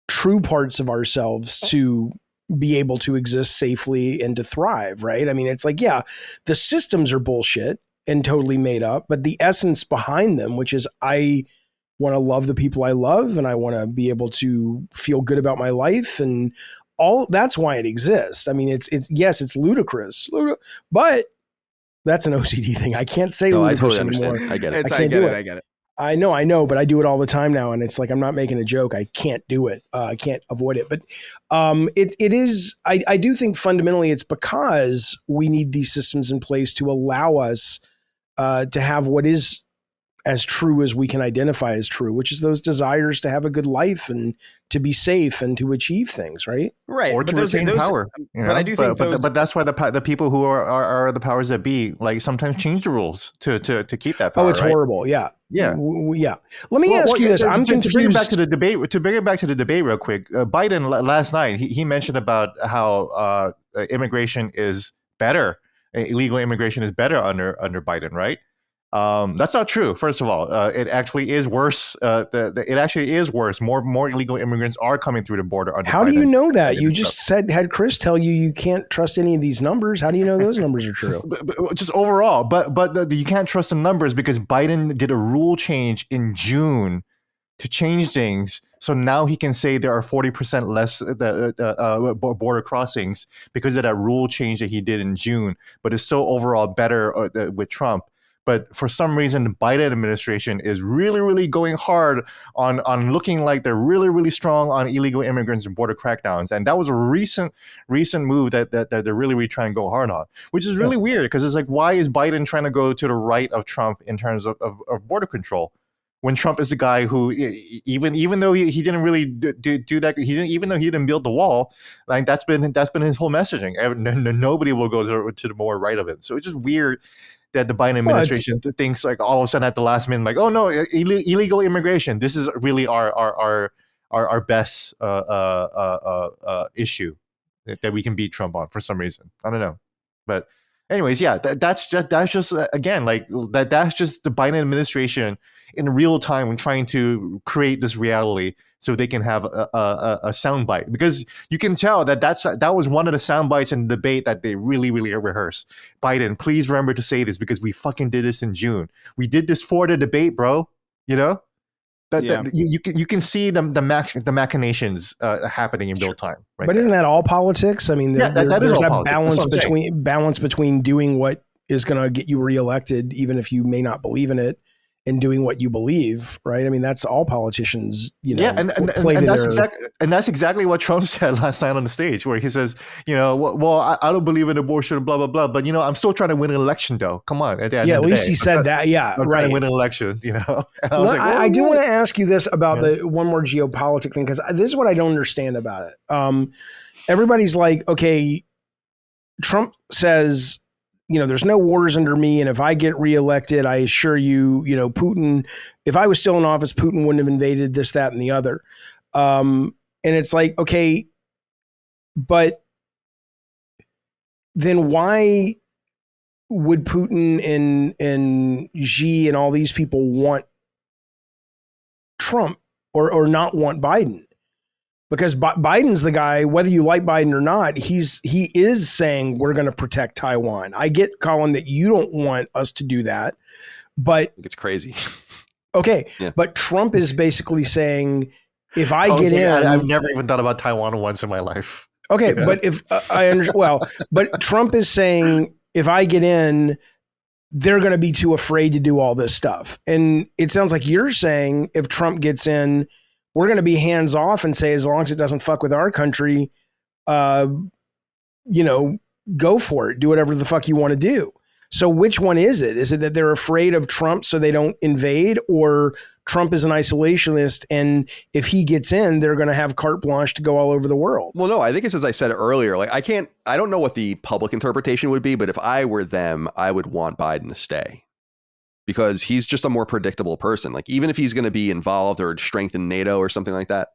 true parts of ourselves to be able to exist safely and to thrive, right? I mean, it's like, the systems are bullshit and totally made up, but the essence behind them, which is I want to love the people I love and I want to be able to feel good about my life and all, that's why it exists. I mean, it's ludicrous, but that's an OCD thing. I can't say ludicrous anymore. I get it. I get it. I know, but I do it all the time now. And it's like, I'm not making a joke. I can't do it. I can't avoid it. But it is, I do think fundamentally it's because we need these systems in place to allow us to have what is as true as we can identify as true, which is those desires to have a good life and to be safe and to achieve things, right? Right. Or to retain power. But I do think but that's why the people who are the powers that be, like, sometimes change the rules to keep that power. Oh, it's horrible. Yeah. Yeah. Yeah. Let me ask you this. I'm confused. To bring it back to the debate. To bring it back to the debate real quick. Biden last night he mentioned about how immigration is better. Illegal immigration is better under Biden, right? That's not true. First of all, it actually is worse. It actually is worse. More illegal immigrants are coming through the border under How Biden. do you know that? You just had Chris tell you can't trust any of these numbers. How do you know those numbers are true? But just overall, but you can't trust the numbers because Biden did a rule change in June to change things. So now he can say there are 40% less border crossings because of that rule change that he did in June. But it's still overall better with Trump. But for some reason, the Biden administration is really, really going hard on looking like they're really, really strong on illegal immigrants and border crackdowns. And that was a recent move that they're really, really trying to go hard on, which is really weird because it's like, why is Biden trying to go to the right of Trump in terms of border control? When Trump is the guy who, even though he didn't really do that, even though he didn't build the wall, like that's been his whole messaging. Nobody will go to the more right of it. So it's just weird that the Biden administration thinks like all of a sudden at the last minute, like, oh no, illegal immigration. This is really our best issue that we can beat Trump on for some reason. I don't know, but anyways, yeah, that's just again like that's just the Biden administration in real time when trying to create this reality so they can have a soundbite, because you can tell that was one of the sound bites in the debate that they really, really rehearsed. Biden, please remember to say this because we fucking did this in June. We did this for the debate, bro. You know, you can see the machinations happening in real time. Right, but isn't that all politics? I mean, there's that balance between doing what is going to get you reelected, even if you may not believe in it, and doing what you believe, right? I mean, that's all politicians, and that's exactly what Trump said last night on the stage, where he says, well, I don't believe in abortion, blah blah blah, but I'm still trying to win an election, though. Come on, at least he said that. Yeah, I'm trying to win an election, And I do want to ask you this about the one more geopolitic thing, because this is what I don't understand about it. Everybody's like, okay, Trump says, there's no wars under me. And if I get reelected, I assure you, Putin, if I was still in office, Putin wouldn't have invaded this, that, and the other. And it's like, okay, but then why would Putin and Xi and all these people want Trump or not want Biden? Because Biden's the guy, whether you like Biden or not, he is saying we're going to protect Taiwan. I get, Colin, that you don't want us to do that, but it's crazy. Okay, yeah. But Trump is basically saying, if I get in, I've never even thought about Taiwan once in my life. Okay, but if I understand, but Trump is saying, if I get in, they're going to be too afraid to do all this stuff, and it sounds like you're saying if Trump gets in, we're going to be hands off and say, as long as it doesn't fuck with our country, go for it. Do whatever the fuck you want to do. So which one is it? Is it that they're afraid of Trump so they don't invade, or Trump is an isolationist and if he gets in, they're going to have carte blanche to go all over the world? Well, no, I think it's as I said earlier, like I don't know what the public interpretation would be, but if I were them, I would want Biden to stay. Because he's just a more predictable person. Like, even if he's going to be involved or strengthen NATO or something like that,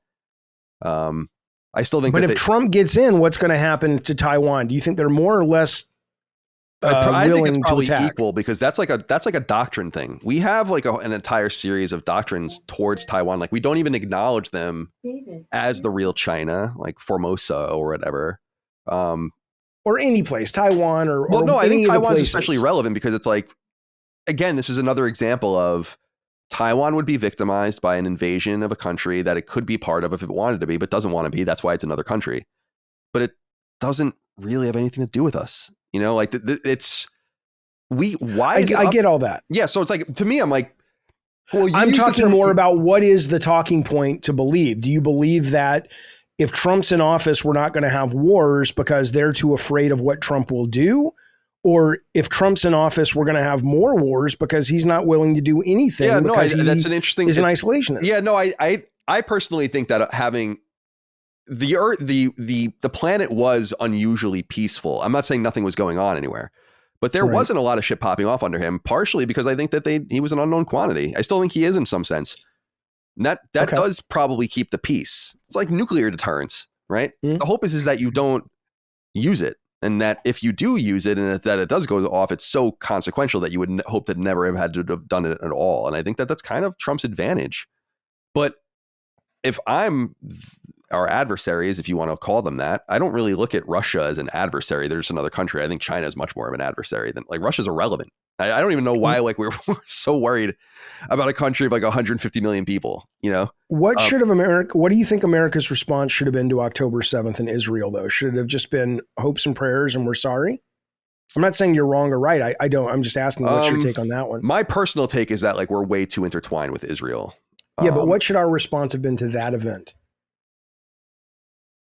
I still think. But if Trump gets in, what's going to happen to Taiwan? Do you think they're more or less I think it's probably to attack? Equal, because that's like a doctrine thing. We have like an entire series of doctrines towards Taiwan. Like, we don't even acknowledge them as the real China, like Formosa or whatever. Or any place, Taiwan or no, I think Taiwan's especially relevant because it's like, again, this is another example of Taiwan would be victimized by an invasion of a country that it could be part of if it wanted to be, but doesn't want to be. That's why it's another country. But it doesn't really have anything to do with us. Like I get all that. Yeah. So it's like, to me, I'm like, well, I'm talking more about what is the talking point to believe. Do you believe that if Trump's in office, we're not going to have wars because they're too afraid of what Trump will do? or if Trump's in office, we're going to have more wars because he's not willing to do anything. Yeah, no, because that's an interesting. He's an isolationist. Yeah, no, I personally think that having the Earth, the planet was unusually peaceful. I'm not saying nothing was going on anywhere, but there wasn't a lot of shit popping off under him. Partially because I think that he was an unknown quantity. I still think he is in some sense. And that does probably keep the peace. It's like nuclear deterrence, right? Mm-hmm. The hope is that you don't use it. And that if you do use it and that it does go off, it's so consequential that you would hope that never have had to have done it at all. And I think that that's kind of Trump's advantage. But if I'm our adversaries, if you want to call them that, I don't really look at Russia as an adversary. They're just another country. I think China is much more of an adversary than like Russia's irrelevant. I don't even know why like we're so worried about a country of like 150 million people, you know? What do you think America's response should have been to October 7th in Israel, though? Should it have just been hopes and prayers and we're sorry? I'm not saying you're wrong or right. I don't. I'm just asking what's your take on that one? My personal take is that like we're way too intertwined with Israel. Yeah, but what should our response have been to that event?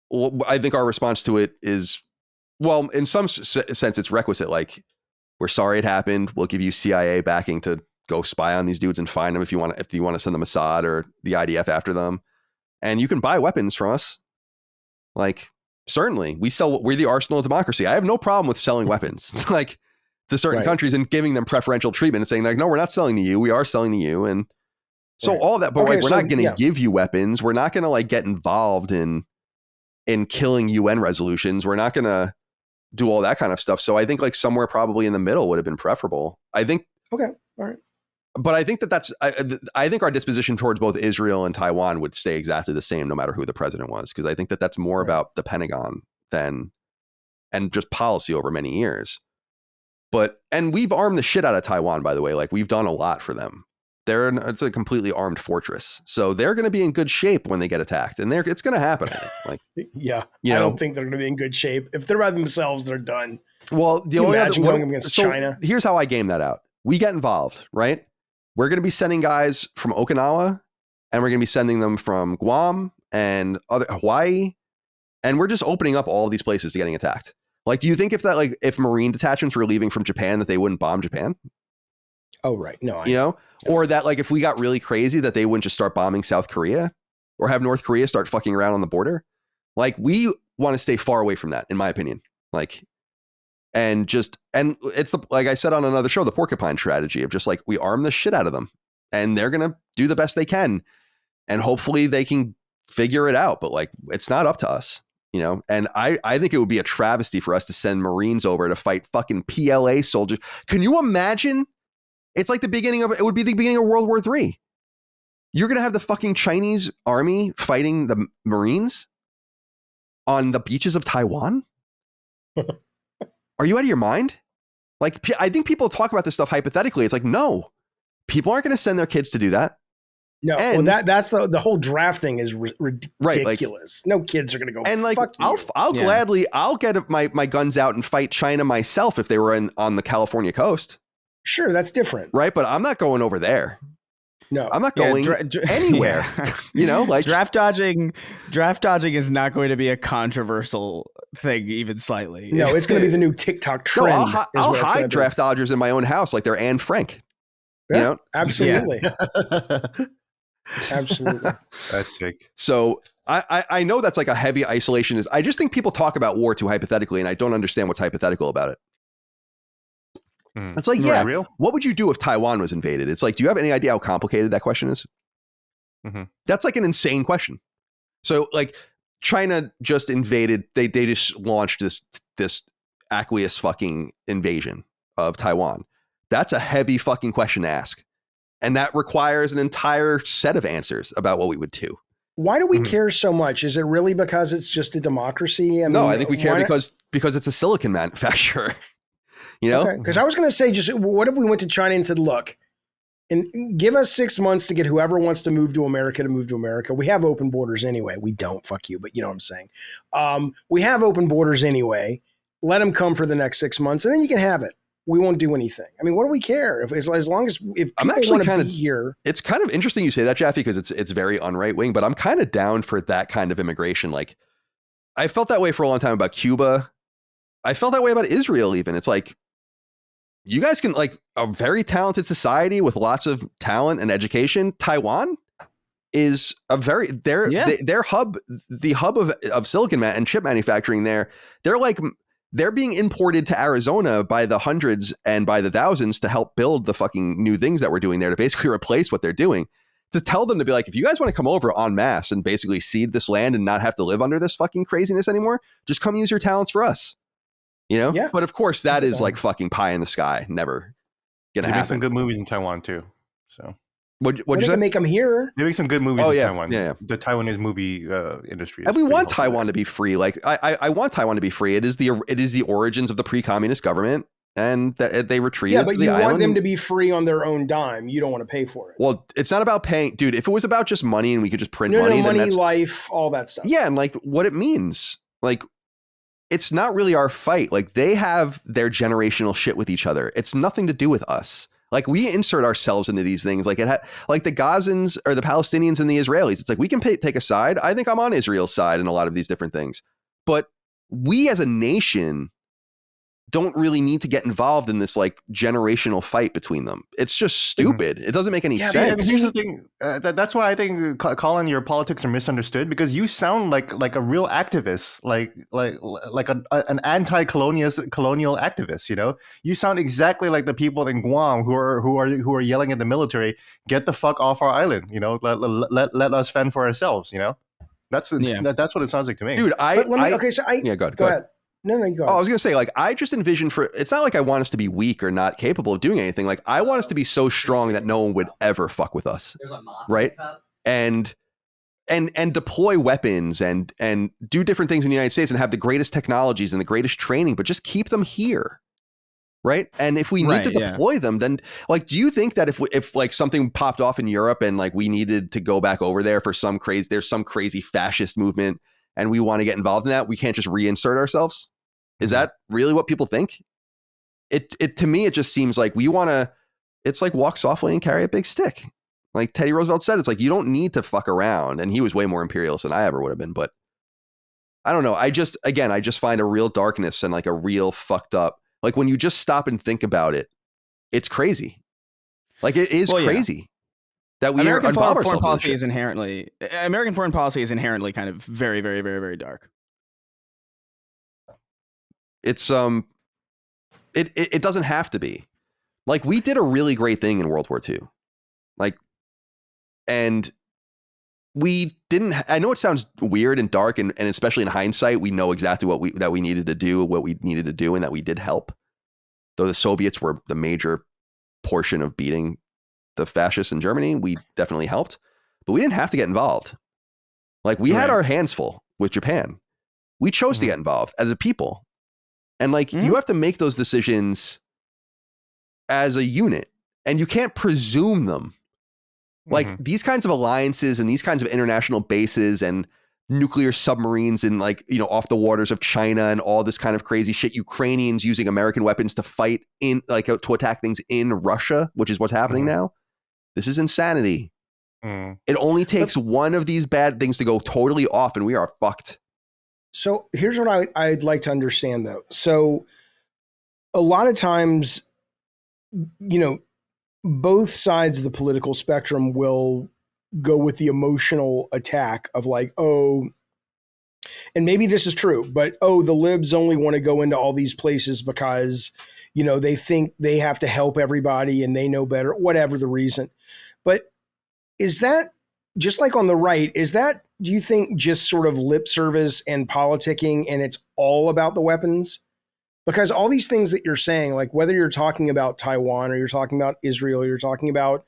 Well, I think our response to it is, well, in some sense, it's requisite. Like, we're sorry it happened. We'll give you CIA backing to go spy on these dudes and find them if you want to send them Assad or the IDF after them. And you can buy weapons from us. Like, certainly, we're the arsenal of democracy. I have no problem with selling weapons like to certain countries and giving them preferential treatment and saying like, no, we're not selling to you. We are selling to you. And so all that, but like, we're not going to give you weapons. We're not going to like get involved in killing UN resolutions. We're not going to do all that kind of stuff. So I think like somewhere probably in the middle would have been preferable. I think. Okay. All right. But I think I think our disposition towards both Israel and Taiwan would stay exactly the same no matter who the president was. Because I think that that's more about the Pentagon and just policy over many years. And we've armed the shit out of Taiwan, by the way. Like we've done a lot for them. It's a completely armed fortress. So they're going to be in good shape when they get attacked. And it's going to happen. I think. Like, yeah, I don't think they're going to be in good shape. If they're by themselves, they're done. Well, the only other going against China. Here's how I game that out. We get involved, right? We're going to be sending guys from Okinawa and we're going to be sending them from Guam and Hawaii. And we're just opening up all of these places to getting attacked. Like, do you think if Marine detachments were leaving from Japan that they wouldn't bomb Japan? Oh, right. No, or that like if we got really crazy that they wouldn't just start bombing South Korea or have North Korea start fucking around on the border. Like we want to stay far away from that, in my opinion. Like, and it's like I said on another show, the porcupine strategy of just like, we arm the shit out of them and they're going to do the best they can. And hopefully they can figure it out. But like, it's not up to us, you know? And I think it would be a travesty for us to send Marines over to fight fucking PLA soldiers. Can you imagine? It's like it would be the beginning of World War III. You're going to have the fucking Chinese army fighting the Marines on the beaches of Taiwan? Are you out of your mind? Like, I think people talk about this stuff hypothetically. It's like, no, people aren't going to send their kids to do that. No, that's the whole draft thing is ridiculous. Right, like, no kids are going to go. And like, I'll get my guns out and fight China myself if they were on the California coast. Sure, that's different. Right, but I'm not going over there. No, I'm not going anywhere. You know, like draft dodging is not going to be a controversial thing, even slightly. No, it's going to be the new TikTok trend. No, I'll hide draft dodgers in my own house, like they're Anne Frank. Yeah, you know? Absolutely. Absolutely. That's sick. So I know that's like a heavy isolationist. I just think people talk about war too hypothetically, and I don't understand what's hypothetical about it. It's like, yeah, real? What would you do if Taiwan was invaded? It's like, do you have any idea how complicated that question is? Mm-hmm. That's like an insane question. So like China just invaded, they just launched this aqueous fucking invasion of Taiwan. That's a heavy fucking question to ask. And that requires an entire set of answers about what we would do. Why do we care so much? Is it really because it's just a democracy? I think we care because it's a silicon manufacturer. You know, because I was going to say, just what if we went to China and said, look, and give us 6 months to get whoever wants to move to America. We have open borders anyway. We don't, fuck you, but you know what I'm saying. We have open borders anyway. Let them come for the next 6 months and then you can have it. We won't do anything. I mean, what do we care? As long as people want to be here. It's kind of interesting you say that, Jaffe, because it's very un-right wing, but I'm kind of down for that kind of immigration. Like, I felt that way for a long time about Cuba. I felt that way about Israel even. It's like, you guys can like a very talented society with lots of talent and education. Taiwan is a very their hub, the hub of silicon and chip manufacturing there. They're being imported to Arizona by the hundreds and by the thousands to help build the fucking new things that we're doing there to basically replace what they're doing. To tell them to be like, if you guys want to come over en masse and basically seed this land and not have to live under this fucking craziness anymore, just come use your talents for us. You know? Yeah. But of course, that is like fucking pie in the sky. Never gonna happen. They make some good movies in Taiwan too. So what'd you say? Make them here. They make some good movies in Taiwan. Yeah. The Taiwanese movie industry. And we want Taiwan to be free. Like I want Taiwan to be free. It is the origins of the pre-communist government, and that they retreated. Yeah, but you want them to be free on their own dime. You don't want to pay for it. Well, it's not about paying, dude. If it was about just money and we could just print money, then money, life, all that stuff. Yeah, and like what it means, like it's not really our fight. Like they have their generational shit with each other. It's nothing to do with us. Like we insert ourselves into these things. Like like the Gazans or the Palestinians and the Israelis. It's like we can take a side. I think I'm on Israel's side in a lot of these different things. But we as a nation don't really need to get involved in this like generational fight between them. It's just stupid. It doesn't make any sense. And here's the thing. That's why I think, Colin, your politics are misunderstood, because you sound like a real activist, like an anti-colonial activist. You know, you sound exactly like the people in Guam who are yelling at the military, "Get the fuck off our island!" You know, let us fend for ourselves. You know, that's what it sounds like to me, dude. Go ahead. No, you go. Oh, I was going to say, like, I just envision it's not like I want us to be weak or not capable of doing anything. Like, I want us to be so strong that no one would ever fuck with us. Right. And deploy weapons and do different things in the United States and have the greatest technologies and the greatest training, but just keep them here. Right. And if we need to deploy them, then like, do you think that if like something popped off in Europe and like we needed to go back over there for there's some crazy fascist movement and we want to get involved in that, we can't just reinsert ourselves? Is that really what people think? It to me, it just seems like it's like walk softly and carry a big stick. Like Teddy Roosevelt said, it's like, you don't need to fuck around. And he was way more imperialist than I ever would have been. But I don't know. I just find a real darkness and like a real fucked up, like when you just stop and think about it, it's crazy. Like it is crazy that we American foreign policy is inherently kind of very, very, very, very dark. It's it doesn't have to be. Like we did a really great thing in World War II. Like, and we didn't, I know it sounds weird and dark and especially in hindsight, we know exactly what we needed to do, and that we did help. Though the Soviets were the major portion of beating the fascists in Germany, we definitely helped, but we didn't have to get involved. Like we had our hands full with Japan. We chose to get involved as a people. And like, you have to make those decisions as a unit and you can't presume them. Like these kinds of alliances and these kinds of international bases and nuclear submarines in like, you know, off the waters of China and all this kind of crazy shit, Ukrainians using American weapons to fight in like to attack things in Russia, which is what's happening now. This is insanity. It only takes one of these bad things to go totally off and we are fucked. So here's what I'd like to understand, though. So a lot of times, you know, both sides of the political spectrum will go with the emotional attack of like, oh, and maybe this is true, but the libs only want to go into all these places because, you know, they think they have to help everybody and they know better, whatever the reason. But is that just like on the right, do you think just sort of lip service and politicking and it's all about the weapons? Because all these things that you're saying, like whether you're talking about Taiwan or you're talking about Israel, or you're talking about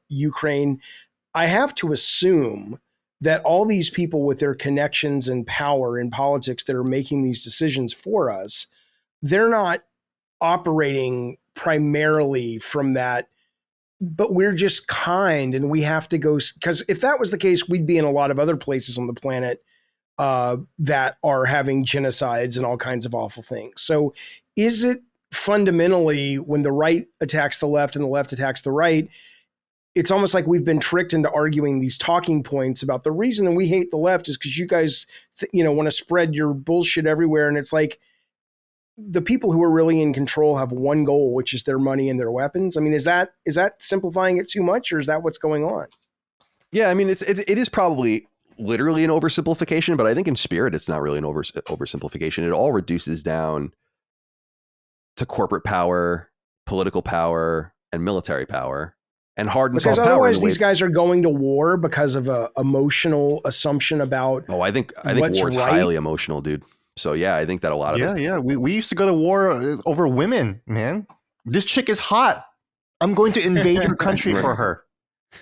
Ukraine, I have to assume that all these people with their connections and power in politics that are making these decisions for us, they're not operating primarily from that, but we're just kind and we have to go, because if that was the case, we'd be in a lot of other places on the planet that are having genocides and all kinds of awful things. So is it fundamentally when the right attacks the left and the left attacks the right, it's almost like we've been tricked into arguing these talking points about the reason we hate the left is because you guys, want to spread your bullshit everywhere. And it's like, the people who are really in control have one goal, which is their money and their weapons. I mean, is that simplifying it too much, or is that what's going on? Yeah, I mean, it is probably literally an oversimplification, but I think in spirit, it's not really an oversimplification. It all reduces down to corporate power, political power, and military power, and hard and soft power. Because otherwise, these guys are going to war because of a emotional assumption about. Oh, I think war is highly emotional, dude. So yeah, I think that a lot of it. Yeah. We used to go to war over women, man. This chick is hot. I'm going to invade your country for her.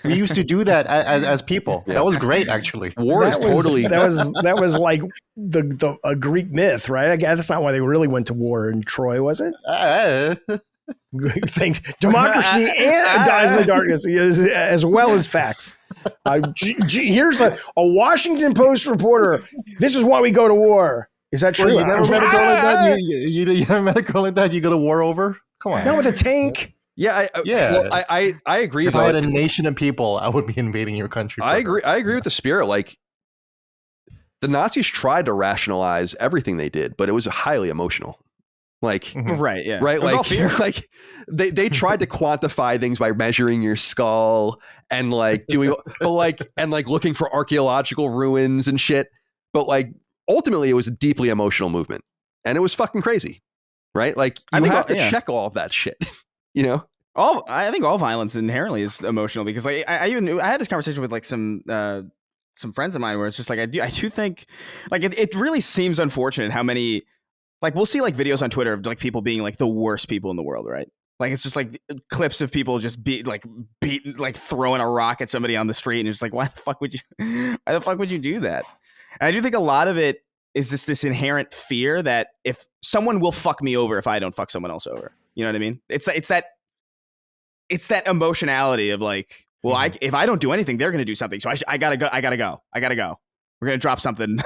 We used to do that as people. Yeah. That was great, actually. War is totally that was like a Greek myth, right? I guess that's not why they really went to war in Troy, was it? Thanks. Democracy and dies in the darkness, as well as facts. Here's a Washington Post reporter. This is why we go to war. Is that true? Well, you never met a girl like that? You never met a girl like that you go to war over? Come on. Not with a tank. Yeah, I agree. If I had a nation of people, I would be invading your country. I agree with the spirit. Like, the Nazis tried to rationalize everything they did, but it was highly emotional. Like, right, yeah, right. Like they tried to quantify things by measuring your skull and like doing looking for archaeological ruins and shit. But like, ultimately, it was a deeply emotional movement, and it was fucking crazy, right? Like, you have to check all of that shit. You know, I think all violence inherently is emotional, because like I had this conversation with like some friends of mine where it's just like I do think like it really seems unfortunate how many, like, we'll see like videos on Twitter of like people being like the worst people in the world, right? Like, it's just like clips of people just throwing a rock at somebody on the street, and it's like, why the fuck would you do that? And I do think a lot of it is this inherent fear that if someone will fuck me over if I don't fuck someone else over. You know what I mean? It's that emotionality of like, well, if I don't do anything, they're going to do something. So I gotta go. We're going to drop something.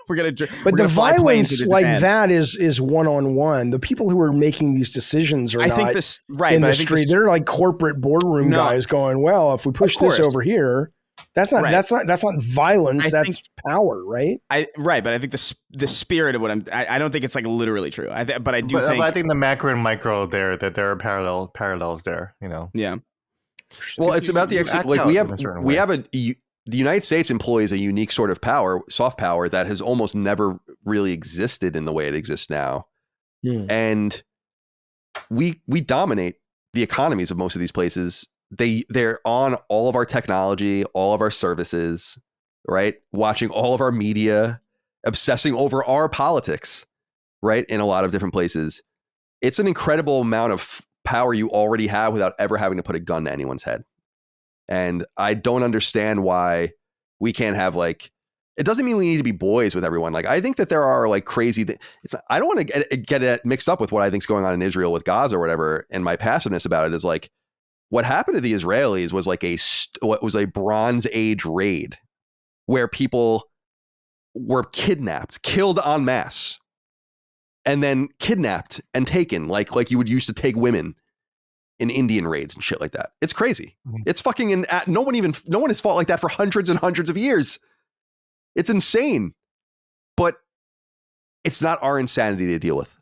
But the violence like that is one-on-one. The people who are making these decisions are in the street. They're like corporate boardroom guys going, well, if we push this over here, that's not violence. That's power, right? But I think the spirit of what I don't think it's like literally true. I think the macro and micro there, that there are parallels there. You know. Yeah. Well, it's about the the United States employs a unique sort of power, soft power, that has almost never really existed in the way it exists now, and we dominate the economies of most of these places. They're on all of our technology, all of our services, right? Watching all of our media, obsessing over our politics, right? In a lot of different places. It's an incredible amount of power you already have without ever having to put a gun to anyone's head. And I don't understand why we can't have like, it doesn't mean we need to be boys with everyone. Like, I think that there are like crazy, I don't want to get it mixed up with what I think is going on in Israel with Gaza or whatever. And my passiveness about it is like, what happened to the Israelis was like what was a Bronze Age raid where people were killed en masse, and then kidnapped and taken like you would used to take women in Indian raids and shit like that. It's crazy. It's fucking no one has fought like that for hundreds and hundreds of years. It's insane, but it's not our insanity to deal with.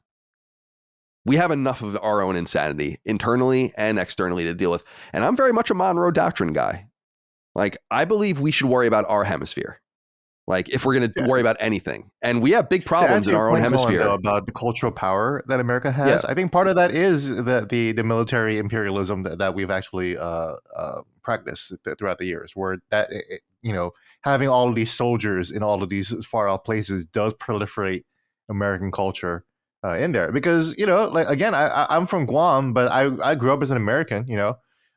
We have enough of our own insanity internally and externally to deal with. And I'm very much a Monroe Doctrine guy. Like, I believe we should worry about our hemisphere. Like, if we're going to worry about anything. And we have big problems in our own hemisphere. About the cultural power that America has. Yeah. I think part of that is the military imperialism that we've actually practiced throughout the years, where that, having all of these soldiers in all of these far off places does proliferate American culture in there. Because, like, again, I'm from Guam, but I grew up as an American.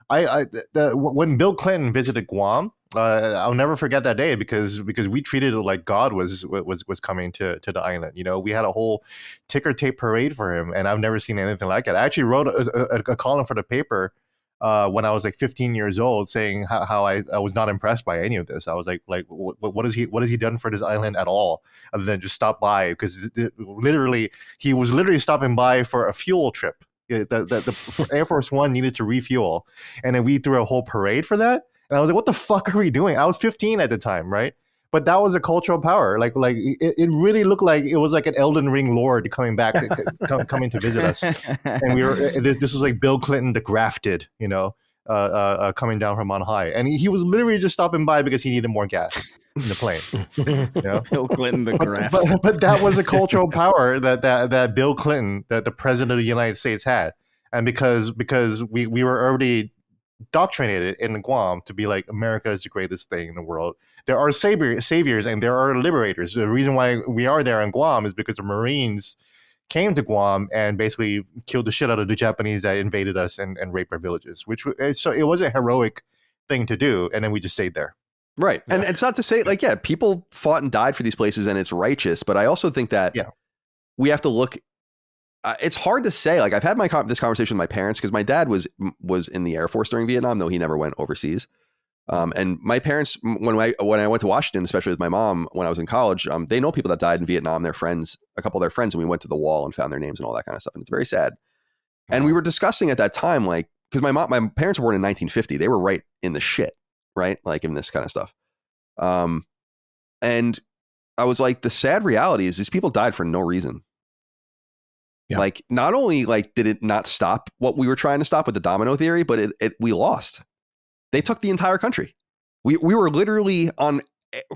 When Bill Clinton visited Guam, I'll never forget that day because we treated it like God was coming to the island. We had a whole ticker tape parade for him, and I've never seen anything like it. I actually wrote a column for the paper when I was like 15 years old, saying how I was not impressed by any of this. I was like what has he done for this island at all, other than just stop by? Because he was literally stopping by for a fuel trip. The Air Force One needed to refuel, and then we threw a whole parade for that. And I was like, what the fuck are we doing? I was 15 at the time, right? but that was a cultural power. Like it really looked like it was like an Elden Ring lord coming back, coming to visit us. And this was like Bill Clinton the grafted, coming down from on high. And he was literally just stopping by because he needed more gas in the plane. Bill Clinton the grafted. But that was a cultural power that Bill Clinton, that the president of the United States had. And because we were already indoctrinated in Guam to be like, America is the greatest thing in the world. There are saviors and there are liberators. The reason why we are there in Guam is because the Marines came to Guam and basically killed the shit out of the Japanese that invaded us and raped our villages. So it was a heroic thing to do, and then we just stayed there. Right. And it's not to say like, people fought and died for these places and it's righteous, but I also think that we have to look. It's hard to say. Like I've had this conversation with my parents because my dad was in the Air Force during Vietnam, though he never went overseas. And my parents, when I went to Washington, especially with my mom, when I was in college, they know people that died in Vietnam, their friends, a couple of their friends, and we went to the wall and found their names and all that kind of stuff. And it's very sad. And we were discussing at that time, like, because my parents were born in 1950, they were right in the shit, right? Like in this kind of stuff. And I was like, the sad reality is these people died for no reason. Yeah. Like, not only like did it not stop what we were trying to stop with the domino theory, but we lost. They took the entire country. We were literally on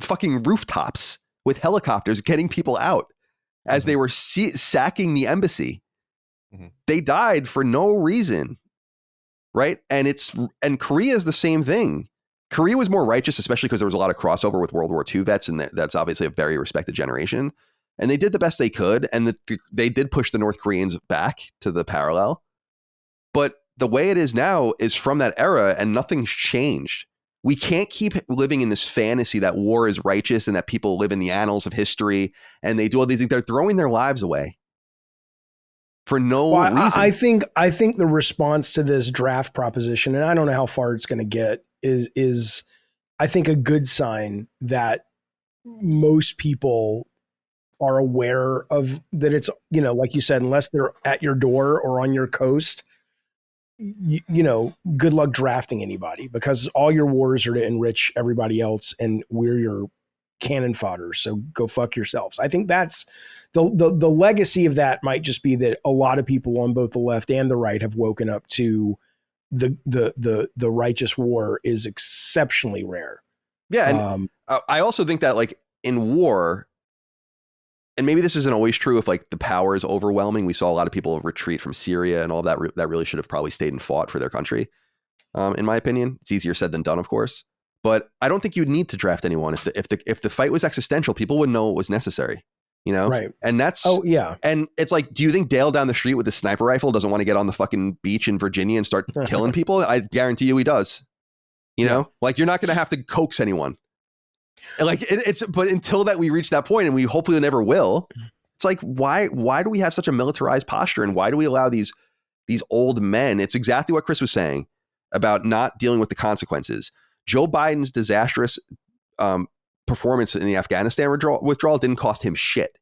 fucking rooftops with helicopters getting people out as they were sacking the embassy. Mm-hmm. They died for no reason, right? And Korea is the same thing. Korea was more righteous, especially because there was a lot of crossover with World War II vets, and that's obviously a very respected generation. And they did the best they could, and they did push the North Koreans back to the parallel. But the way it is now is from that era, and nothing's changed. We can't keep living in this fantasy that war is righteous and that people live in the annals of history and they do all these things. They're throwing their lives away for no reason. I think the response to this draft proposition, and I don't know how far it's going to get, is I think a good sign that most people are aware of that. It's, like you said, unless they're at your door or on your coast, good luck drafting anybody, because all your wars are to enrich everybody else and we're your cannon fodder. So go fuck yourselves. I think that's the legacy of that might just be that a lot of people on both the left and the right have woken up to the righteous war is exceptionally rare. Yeah. And I also think that like in war, and maybe this isn't always true if like the power is overwhelming. We saw a lot of people retreat from Syria and all that really should have probably stayed and fought for their country. In my opinion, it's easier said than done, of course. But I don't think you'd need to draft anyone if the fight was existential. People would know it was necessary, Right. And that's And it's like, do you think Dale down the street with a sniper rifle doesn't want to get on the fucking beach in Virginia and start killing people? I guarantee you he does. Like you're not going to have to coax anyone. Like but until that we reach that point, and we hopefully never will. It's like, why do we have such a militarized posture, and why do we allow these old men? It's exactly what Chris was saying about not dealing with the consequences. Joe Biden's disastrous performance in the Afghanistan withdrawal didn't cost him shit.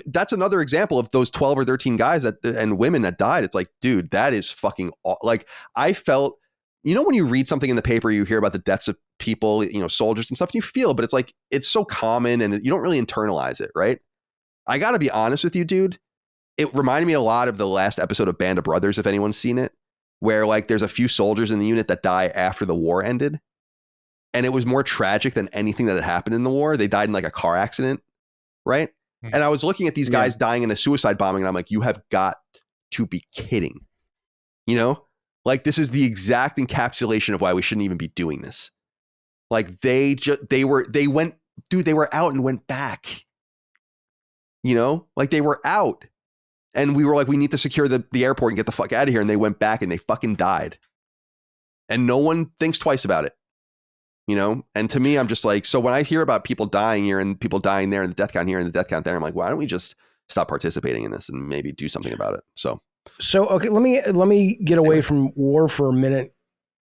That's another example of those 12 or 13 guys and women that died. It's like, dude, that is fucking like, I felt. When you read something in the paper, you hear about the deaths of people, soldiers and stuff, and you feel, but it's like, it's so common and you don't really internalize it, right? I got to be honest with you, dude. It reminded me a lot of the last episode of Band of Brothers, if anyone's seen it, where like there's a few soldiers in the unit that die after the war ended. And it was more tragic than anything that had happened in the war. They died in like a car accident, right? Mm-hmm. And I was looking at these guys dying in a suicide bombing, and I'm like, you have got to be kidding. Like this is the exact encapsulation of why we shouldn't even be doing this. Like they were out and went back, like they were out, and we were like, we need to secure the airport and get the fuck out of here. And they went back and they fucking died. And no one thinks twice about it, And to me, I'm just like, so when I hear about people dying here and people dying there and the death count here and the death count there, I'm like, why don't we just stop participating in this and maybe do something about it? So okay, let me get away from war for a minute,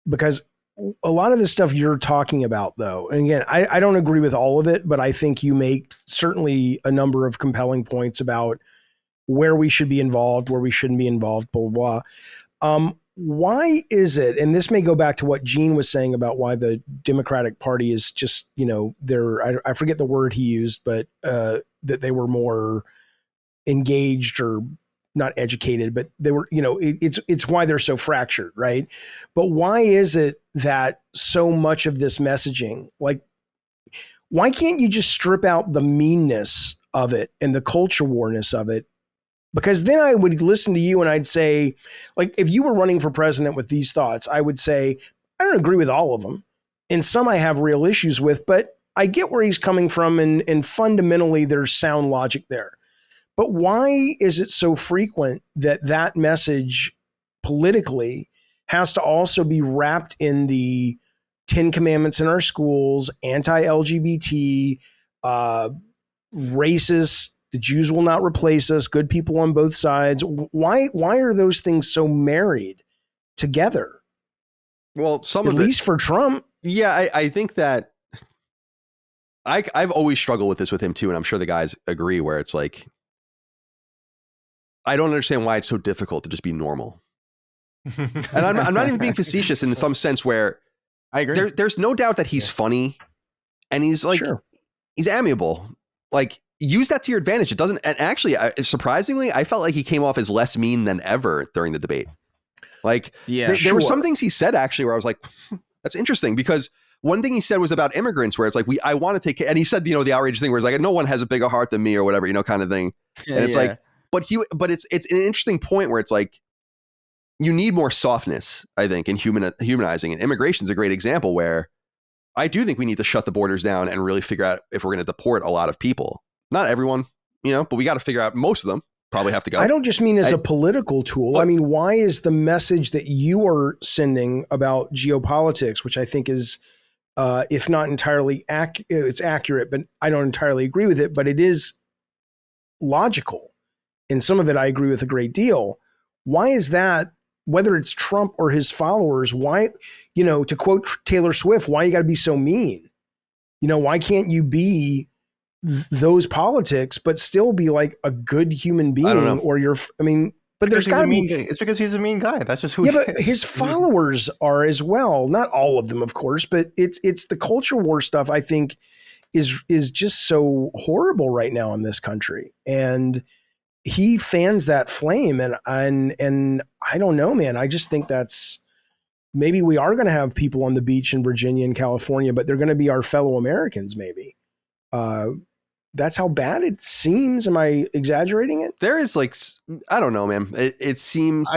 because a lot of the stuff you're talking about, though, and again, I don't agree with all of it, but I think you make certainly a number of compelling points about where we should be involved, where we shouldn't be involved, blah, blah, blah. why is it, and this may go back to what Gene was saying about why the Democratic Party is just, I forget the word he used, but that they were more engaged or not educated, but they were, it's why they're so fractured, right? But why is it that so much of this messaging, like, why can't you just strip out the meanness of it and the culture warness of it? Because then I would listen to you and I'd say, like, if you were running for president with these thoughts, I would say, I don't agree with all of them. And some I have real issues with, but I get where he's coming from. And fundamentally, there's sound logic there. But why is it so frequent that message politically has to also be wrapped in the 10 commandments in our schools, anti-LGBT, racist, the Jews will not replace us, good people on both sides? Why are those things so married together? Well, at least for Trump. Yeah, I think that I've always struggled with this with him too, and I'm sure the guys agree, where it's like, I don't understand why it's so difficult to just be normal. And I'm not even being facetious in some sense, where I agree. There's no doubt that he's funny and he's like, he's amiable. Like, use that to your advantage. It doesn't. And actually, surprisingly, I felt like he came off as less mean than ever during the debate. Like, there were some things he said actually where I was like, that's interesting, because one thing he said was about immigrants, where it's like, I want to take, and he said, the outrageous thing where it's like, no one has a bigger heart than me or whatever, kind of thing. And it's like, but it's an interesting point where it's like, you need more softness, I think, in humanizing. And immigration is a great example where I do think we need to shut the borders down and really figure out if we're going to deport a lot of people. Not everyone, but we got to figure out most of them probably have to go. I don't just mean as a political tool. I mean, why is the message that you are sending about geopolitics, which I think is, if not entirely it's accurate, but I don't entirely agree with it, but it is logical. And some of it I agree with a great deal. Why is that? Whether it's Trump or his followers, why, to quote Taylor Swift, why you got to be so mean? Why can't you be those politics, but still be like a good human being? Or but there's got to be. It's because he's a mean guy. That's just who he is. But his followers are as well. Not all of them, of course, but it's the culture war stuff, I think, is just so horrible right now in this country. And he fans that flame, and I don't know, man. I just think that's, maybe we are going to have people on the beach in Virginia and California, but they're going to be our fellow Americans. Maybe that's how bad it seems. Am I exaggerating it? There is like, I don't know, man. It seems.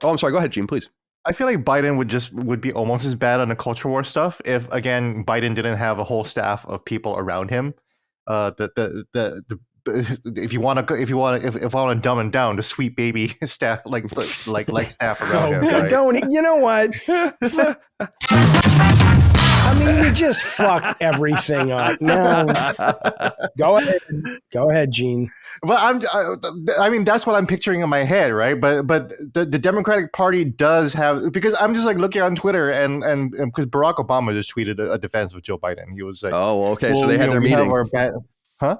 I'm sorry. Go ahead, Gene, please. I feel like Biden would be almost as bad on the culture war stuff if, again, Biden didn't have a whole staff of people around him. If I want to dumb it down, the sweet baby staff, like staff around him. Right? Don't, you know what? I mean, you just fucked everything up. No, go ahead, Gene. But I mean, that's what I'm picturing in my head, right? But the Democratic Party does have, because I'm just like looking on Twitter and because Barack Obama just tweeted a defense of Joe Biden. He was like, "Oh, okay, so they had their meeting."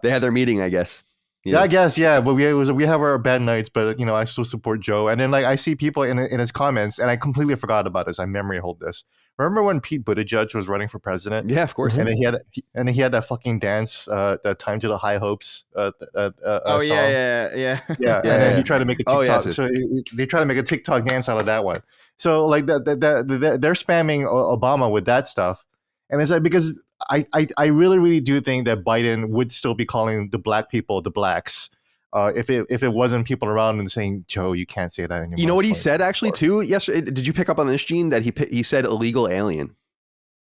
They had their meeting, I guess. Yeah, I guess, yeah. But we have our bad nights, but I still support Joe. And then I see people in his comments, and I completely forgot about this. I memory hold this. Remember when Pete Buttigieg was running for president? Yeah, of course. And then he had that fucking dance, that "Time to the High Hopes" song. Yeah. And he tried to make a TikTok. Oh, yeah, so they tried to make a TikTok dance out of that one. So like they're spamming Obama with that stuff, and it's like, because I really do think that Biden would still be calling the black people the blacks if it wasn't people around and saying, Joe, you can't say that anymore. You know what he said actually too? Yesterday, did you pick up on this, Gene? That he said illegal alien.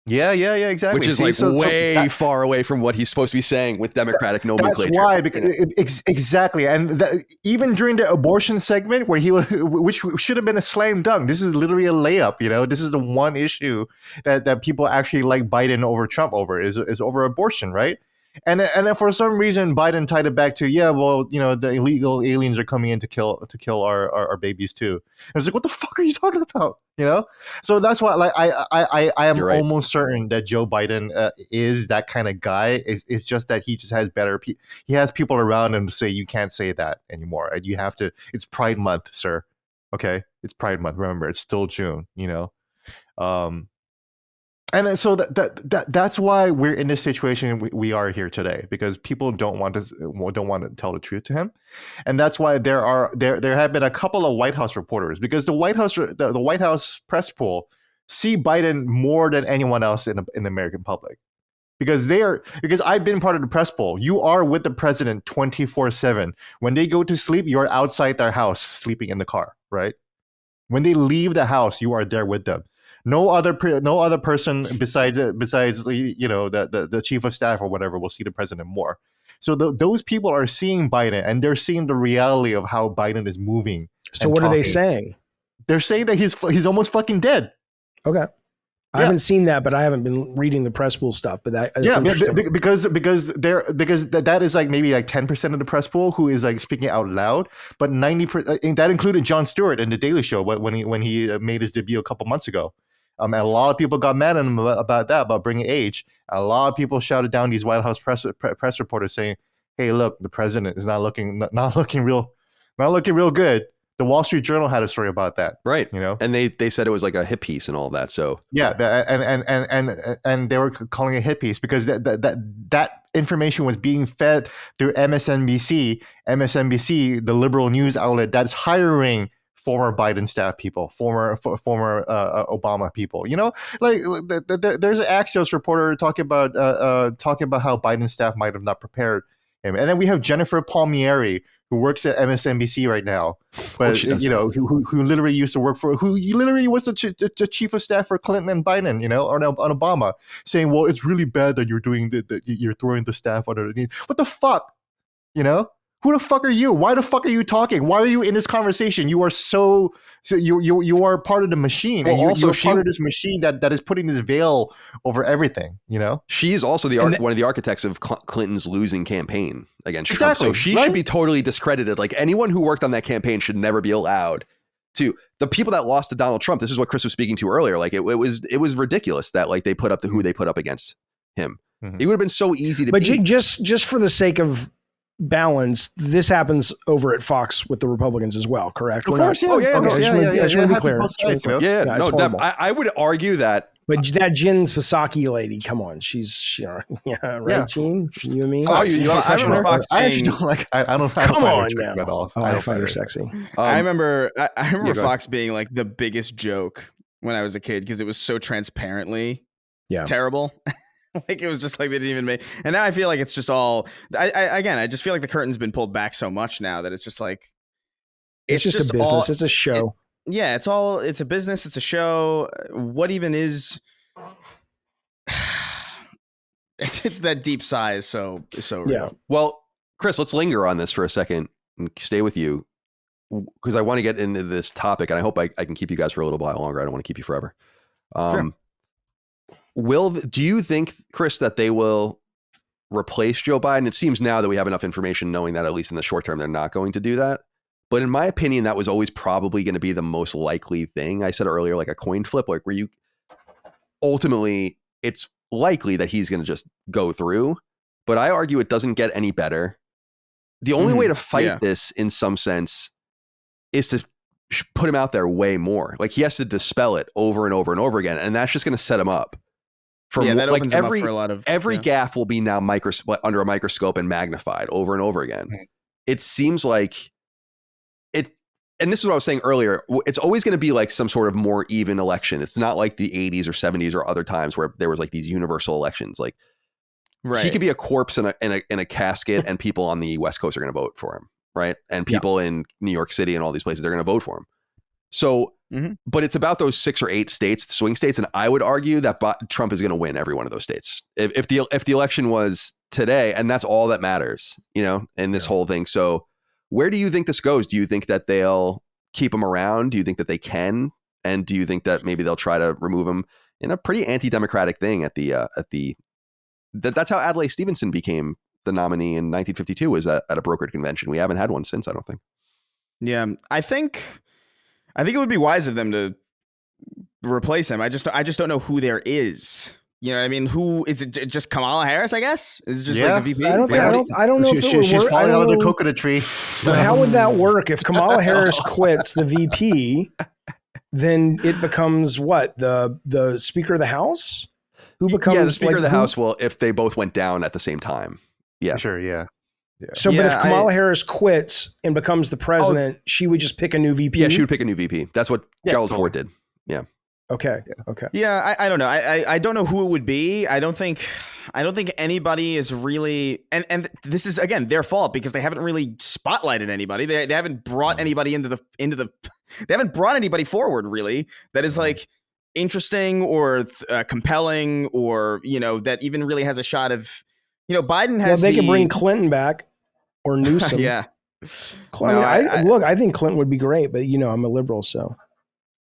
Yeah, exactly. Which is way far away from what he's supposed to be saying with Democratic nomenclature. That's why, because exactly. And even during the abortion segment, where which should have been a slam dunk, this is literally a layup. This is the one issue that people actually like Biden over Trump over is over abortion, right? And then for some reason, Biden tied it back to, the illegal aliens are coming in to kill our babies too. And I was like, what the fuck are you talking about? So that's why, like, I am almost certain that Joe Biden is that kind of guy. It's just that he just has he has people around him to say, you can't say that anymore. You have to. It's Pride Month, sir. Okay. It's Pride Month. Remember, it's still June. And then, so that's why we're in this situation we are here today, because people don't want to tell the truth to him, and that's why there have been a couple of White House reporters, because the White House press pool see Biden more than anyone else in the American public, because I've been part of the press poll. You are with the president 24/7. When they go to sleep, you're outside their house sleeping in the car, right? When they leave the house, you are there with them. No other person besides the chief of staff or whatever will see the president more. So those people are seeing Biden, and they're seeing the reality of how Biden is moving. So what are they saying? They're saying that he's almost fucking dead. Okay. I haven't seen that, but I haven't been reading the press pool stuff. But that's interesting. because that is like maybe like 10% of the press pool who is like speaking out loud, but 90% that included Jon Stewart in the Daily Show when he made his debut a couple months ago. And a lot of people got mad at him about bringing age. A lot of people shouted down these White House press reporters saying, "Hey, look, the president is not looking real good." The Wall Street Journal had a story about that, right? And they said it was like a hit piece and all that. So yeah, and they were calling it a hit piece because that information was being fed through MSNBC, the liberal news outlet that's hiring former Biden staff people, former Obama people. Like there's an Axios reporter talking about how Biden's staff might have not prepared him, and then we have Jennifer Palmieri, who works at MSNBC right now, but who literally used to work who literally was the chief of staff for Clinton and Biden, or on Obama, saying, "Well, it's really bad that you're doing you're throwing the staff underneath." What the fuck, Who the fuck are you? Why the fuck are you talking? Why are you in this conversation? You are so you are part of the machine. Well, and you're part of this machine that is putting this veil over everything. She's also one of the architects of Clinton's losing campaign against Trump. Exactly, so she should be totally discredited. Like anyone who worked on that campaign should never be allowed to. The people that lost to Donald Trump. This is what Chris was speaking to earlier. Like it was ridiculous that like they put up who they put up against him. Mm-hmm. It would have been so easy to. But just for the sake of balance, this happens over at Fox with the Republicans as well, correct? Of course, yeah. I just want to be clear. I would argue that. But that Jen Psaki lady, come on, she's right, Gene? You and me? I remember Fox. I actually don't like. I don't. Come on now. At all. I don't find her sexy. I remember Fox being like the biggest joke when I was a kid because it was so transparently terrible. Like it was just like they didn't even make, and now I feel like it's just all. I just feel like the curtain's been pulled back so much now that it's just like it's just a business. It's a show. It's a business. It's a show. What even is? It's that deep sigh is so real. Yeah. Well, Chris, let's linger on this for a second and stay with you because I want to get into this topic, and I hope I can keep you guys for a little while longer. I don't want to keep you forever. Sure. Do you think, Chris, that they will replace Joe Biden? It seems now that we have enough information knowing that at least in the short term, they're not going to do that. But in my opinion, that was always probably going to be the most likely thing. I said earlier, like a coin flip, like where you ultimately it's likely that he's going to just go through. But I argue it doesn't get any better. The only way to fight this in some sense is to put him out there way more. Like he has to dispel it over and over and over again. And that's just going to set him up. That opens him up for a lot of every gaffe will be now under a microscope and magnified over and over again. Mm-hmm. It seems like it, and this is what I was saying earlier. It's always going to be like some sort of more even election. It's not like the 80s or 70s or other times where there was like these universal elections. Like he could be a corpse in a casket, and people on the West Coast are going to vote for him, right? And people in New York City and all these places, they're going to vote for him. So. Mm-hmm. But it's about those 6 or 8 states, swing states, and I would argue that Trump is going to win every one of those states if the election was today, and that's all that matters, in this whole thing. So, where do you think this goes? Do you think that they'll keep him around? Do you think that they can? And do you think that maybe they'll try to remove him in a pretty anti-democratic thing that's how Adlai Stevenson became the nominee in 1952 was at a brokered convention. We haven't had one since, I don't think. Yeah, I think it would be wise of them to replace him. I just don't know who there is You know what I mean? Who is it? Just Kamala Harris? I guess is it just like the VP. I don't know if it would work. She's falling out of the coconut tree. But how would that work if Kamala Harris quits the VP? Then it becomes what, the Speaker of the House? Who becomes the Speaker of the House? Well, if they both went down at the same time, sure, yeah. So, but if Kamala Harris quits and becomes the president, she would just pick a new VP. Yeah, she would pick a new VP. That's what Gerald Ford did. Yeah. Okay. Yeah, I don't know. I don't know who it would be. I don't think anybody is really, and this is again their fault because they haven't really spotlighted anybody. They haven't brought anybody into the they haven't brought anybody forward really that is like interesting or compelling or that even really has a shot of Biden has. Well, they can bring Clinton back or Newsom. Yeah. I think Clinton would be great, but I'm a liberal, so.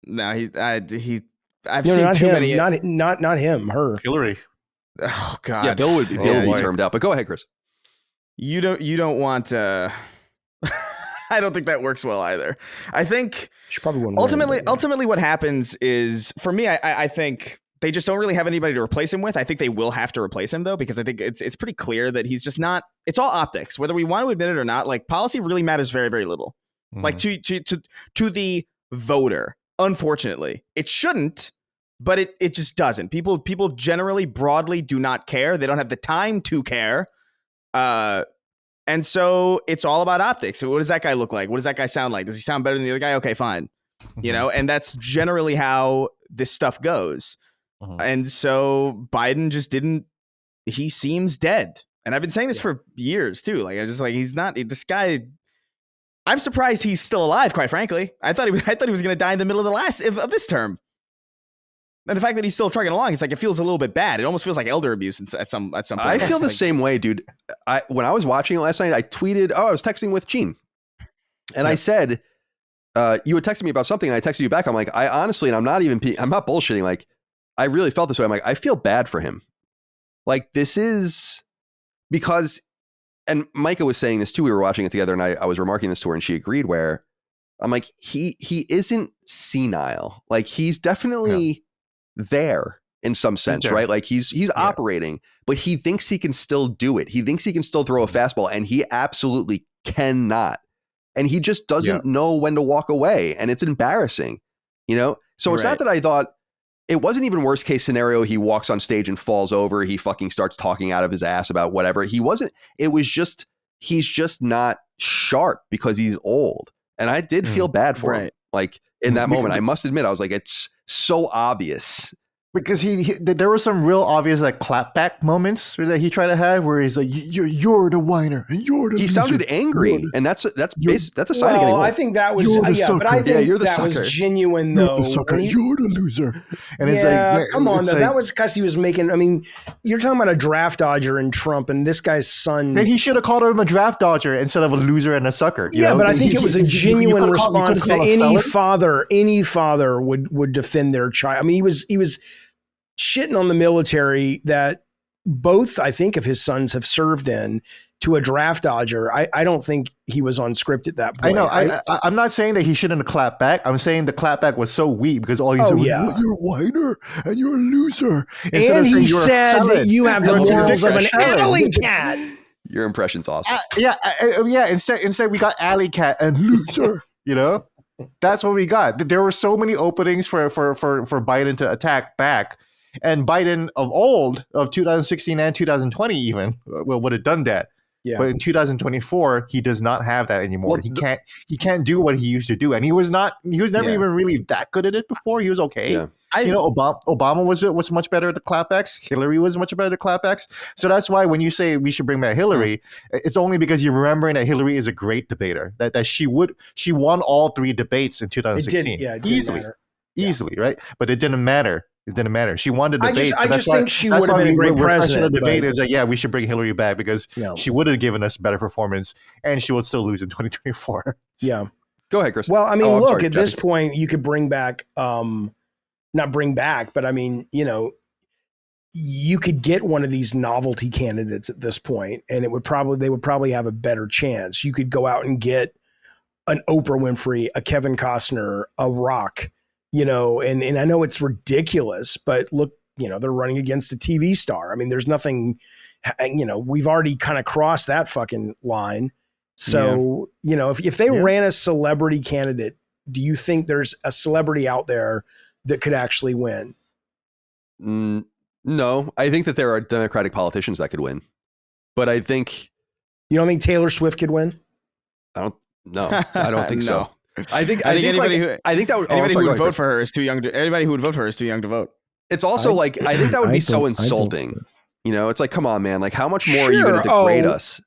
No, I've seen too many. Not him, her. Hillary. Oh God. Yeah, Bill would be termed out. But go ahead, Chris. You don't want. I don't think that works well either. I think she probably wouldn't ultimately, what happens is for me, I think they just don't really have anybody to replace him with. I think they will have to replace him though, because I think it's pretty clear that he's just not. It's all optics, whether we want to admit it or not. Like policy really matters very, very little. Mm-hmm. Like to the voter. Unfortunately, it shouldn't, but it just doesn't. People generally broadly do not care. They don't have the time to care. And so it's all about optics. So what does that guy look like? What does that guy sound like? Does he sound better than the other guy? Okay, fine. And that's generally how this stuff goes. And so Biden just he seems dead. And I've been saying this for years too. Like I'm just like, he's not this guy. I'm surprised he's still alive, quite frankly. I thought he was going to die in the middle of this term. And the fact that he's still trucking along, it's like it feels a little bit bad. It almost feels like elder abuse at some point. I feel the same way, dude. When I was watching it last night, I tweeted, I was texting with Gene. And I said, you had texted me about something and I texted you back. I'm like, I honestly, and I'm not bullshitting. Like, I really felt this way. I'm like, I feel bad for him. Like this is because, and Micah was saying this too. We were watching it together and I was remarking this to her and she agreed where I'm like, he isn't senile. Like he's definitely there in some sense, right? Like he's operating, but he thinks he can still do it. He thinks he can still throw a fastball and he absolutely cannot. And he just doesn't know when to walk away. And it's embarrassing, So it's not that I thought it wasn't even worst case scenario. He walks on stage and falls over. He fucking starts talking out of his ass about whatever. He wasn't, it was just, he's just not sharp because he's old. And I did feel bad for him. Like in that moment, I must admit, I was like, it's so obvious. Because there were some real obvious like clapback moments that he tried to have where he's like, you're the whiner and you're the He loser. sounded angry, and that's a sign of getting old. I think that was but I think that was genuine though. You're the loser. And it's like, come on, though. Like, that was because he was making. I mean, you're talking about a draft dodger and Trump, and this guy's son. Man, he should have called him a draft dodger instead of a loser and a sucker. You know? But I think it was a genuine response to any father. Any father would defend their child. I mean, he was shitting on the military that both, I think, of his sons have served in to a draft dodger. I don't think he was on script at that point. I know. I'm not saying that he shouldn't have clapped back. I'm saying the clapback was so weak because all he said was, you're a whiner and you're a loser. And he said that you have the morals of an alley cat. Your impression's awesome. Instead we got alley cat and loser, That's what we got. There were so many openings for Biden to attack back. And Biden of old, of 2016 and 2020 even, would have done that. Yeah. But in 2024, he does not have that anymore. Well, he can't do what he used to do. And he was never even really that good at it before. He was okay. Yeah. Obama was much better at the clapbacks. Hillary was much better at the clapbacks. So that's why when you say we should bring back Hillary, it's only because you're remembering that Hillary is a great debater. That she won all 3 debates in 2016. It didn't easily, right? But it didn't matter. It didn't matter. She wanted to debate. I just think she would have been a great president. The debate is we should bring Hillary back because she would have given us a better performance and she would still lose in 2024. Yeah. Go ahead, Chris. Well, I mean, look, at this point, you could bring back, not bring back, but I mean, you could get one of these novelty candidates at this point, and they would probably have a better chance. You could go out and get an Oprah Winfrey, a Kevin Costner, a Rock, and I know it's ridiculous, but look they're running against a TV star. I mean, there's nothing, we've already kind of crossed that fucking line. So, if they ran a celebrity candidate, do you think there's a celebrity out there that could actually win? No, I think that there are Democratic politicians that could win, but I think you don't think Taylor Swift could win. I don't think so. I think anybody who would vote for her is too young. Anybody who would vote for her is too young to vote. It's also I think that would be so insulting. It's like, come on, man. Like, how much more are you going to degrade us?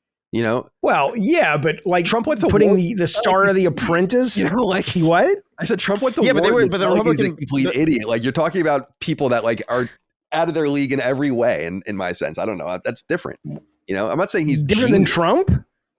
Well, yeah, but like Trump went to putting the star of The Apprentice. What? I said Trump went to war. But the Republican, he's a complete idiot. Like, you're talking about people that like are out of their league in every way. In my sense, I don't know. That's different. I'm not saying he's different than Trump.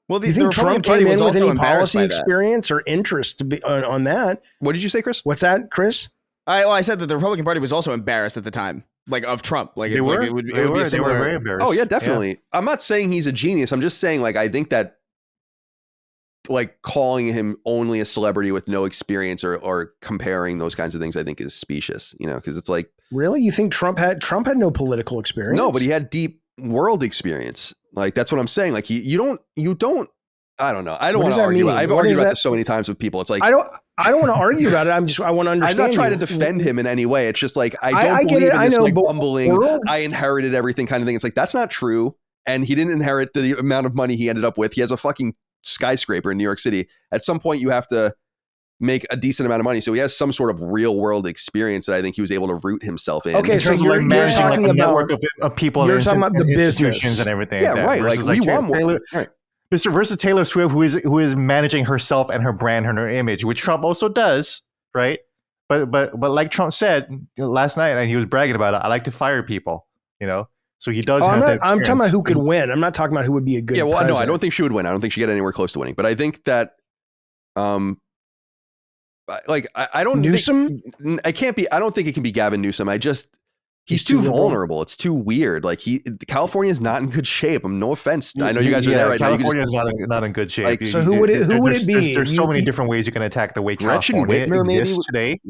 Well, do you think Trump came in with any policy experience or interest to be on that? What did you say, Chris? What's that, Chris? I said that the Republican Party was also embarrassed at the time, like of Trump. Like it would be a similar. Very embarrassed. Oh yeah, definitely. Yeah. I'm not saying he's a genius. I'm just saying I think that calling him only a celebrity with no experience or comparing those kinds of things, I think is specious. Because it's like, really, you think Trump had no political experience? No, but he had deep world experience. Like, that's what I'm saying. Like, you don't. I don't know. I don't want to argue. I've argued about this so many times with people. It's like, I don't want to argue about it. I want to understand. I'm not trying to defend him in any way. It's just like, I don't believe in this bumbling, I inherited everything kind of thing. It's like, that's not true. And he didn't inherit the amount of money he ended up with. He has a fucking skyscraper in New York City. At some point, you have to make a decent amount of money. So he has some sort of real world experience that I think he was able to root himself in. Okay, so you're managing a network of people. You're talking about the institutions and everything. Yeah, right. Like we want more. Right. Versus Taylor Swift, who is managing herself and her brand and her image, which Trump also does, right? But like Trump said last night, and he was bragging about it, I like to fire people, So he does have that. I'm talking about who could win. I'm not talking about who would be a good. Yeah, well, president. no, I don't think she would win. I don't think she'd get anywhere close to winning. But I think that, I don't. Newsom? I can't be. I don't think it can be Gavin Newsom. He's too vulnerable. It's too weird. Like California is not in good shape. No offense. I know you guys are there right California is not in good shape. So who would it be? There's so many different ways you can attack the way Gretchen California Whitmer exists today.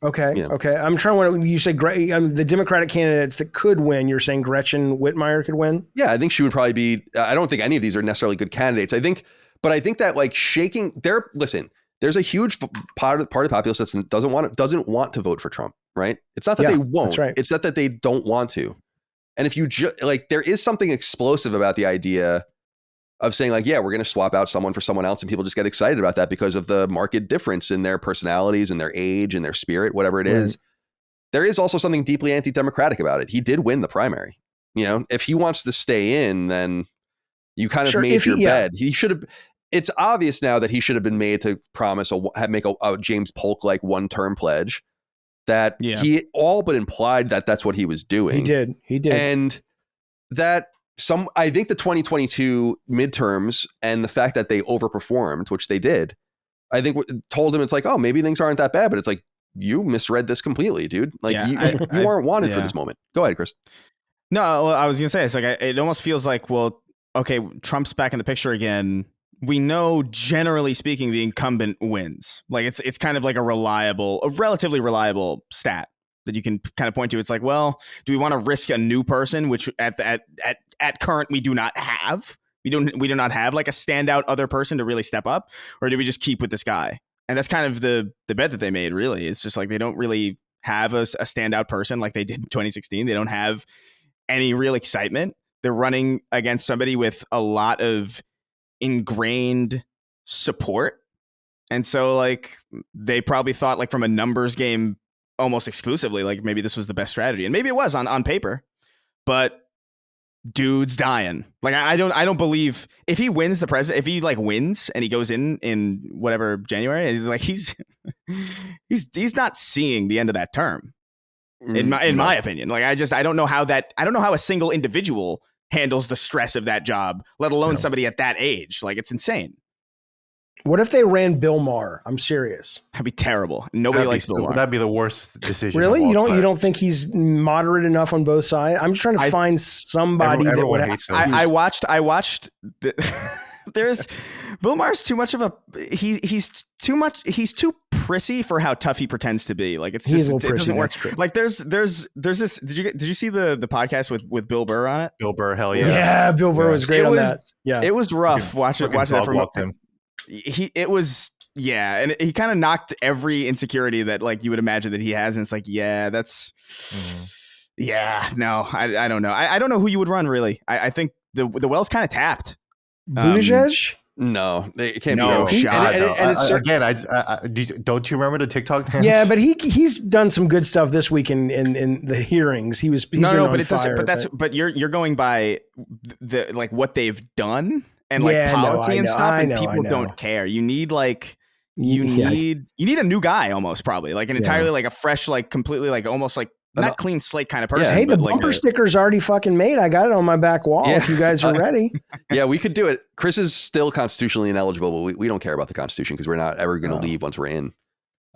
Okay. Okay. I'm trying to. You say the Democratic candidates that could win. You're saying Gretchen Whitmer could win? Yeah, I think she would probably be. I don't think any of these are necessarily good candidates. I think that shaking. Listen. There's a huge part of the populace that doesn't want to vote for Trump, right? It's not that they won't. Right. It's that they don't want to. And if you there is something explosive about the idea of saying we're going to swap out someone for someone else, and people just get excited about that because of the marked difference in their personalities and their age and their spirit, whatever it is. There is also something deeply anti-democratic about it. He did win the primary. If he wants to stay in, then you kind of made your bed. He should have. It's obvious now that he should have been made to promise make a James Polk-like one-term pledge that he all but implied that that's what he was doing. He did. And that I think the 2022 midterms and the fact that they overperformed, which they did, I think told him it's like, oh, maybe things aren't that bad, but it's like, you misread this completely, dude. You aren't wanted for this moment. Go ahead, Chris. No, well, I was going to say, it's like, it almost feels like, well, okay, Trump's back in the picture again. We know, generally speaking, the incumbent wins. Like it's kind of like a relatively reliable stat that you can kind of point to. It's like, well, do we want to risk a new person, which at current we do not have? We do not have like a standout other person to really step up, or do we just keep with this guy? And that's kind of the bet that they made. Really, it's just like they don't really have a standout person like they did in 2016. They don't have any real excitement. They're running against somebody with a lot of ingrained support, and so they probably thought from a numbers game almost exclusively maybe this was the best strategy, and maybe it was on paper, but dude's dying. I don't believe if he wins the president, if he wins and he goes in whatever January, he's he's not seeing the end of that term in my opinion. I don't know how a single individual handles the stress of that job, let alone somebody at that age. It's insane. What if they ran Bill Maher? I'm serious. That'd be terrible. Nobody likes Bill Maher. That'd be the worst decision. Really? You don't think he's moderate enough on both sides? I'm just trying to find somebody that would hates him. I watched Bill Maher's too much of a he's too prissy for how tough he pretends to be. Like it doesn't work. Like there's this. Did you see the podcast with Bill Burr on it? Bill Burr, hell yeah. Yeah, Bill Burr was great on that. Yeah, it was rough watching that from him. And he kind of knocked every insecurity that like you would imagine that he has, and it's like, yeah, that's no, I don't know. I don't know who you would run really. I think the well's kind of tapped. Buttigieg? No, it can't be. And it's again, don't you remember the TikTok dance? Yeah, but he's done some good stuff this week in the hearings. He's been on fire, but you're going by the like what they've done and like policy and stuff, and people don't care. You need like you need a new guy almost, probably like an entirely like a fresh, like completely like almost like not clean slate kind of person. Yeah, hey, the bumper sticker's already fucking made. I got it on my back wall. If you guys are ready. Yeah, we could do it. Chris is still constitutionally ineligible, but we don't care about the Constitution because we're not ever going to leave once we're in.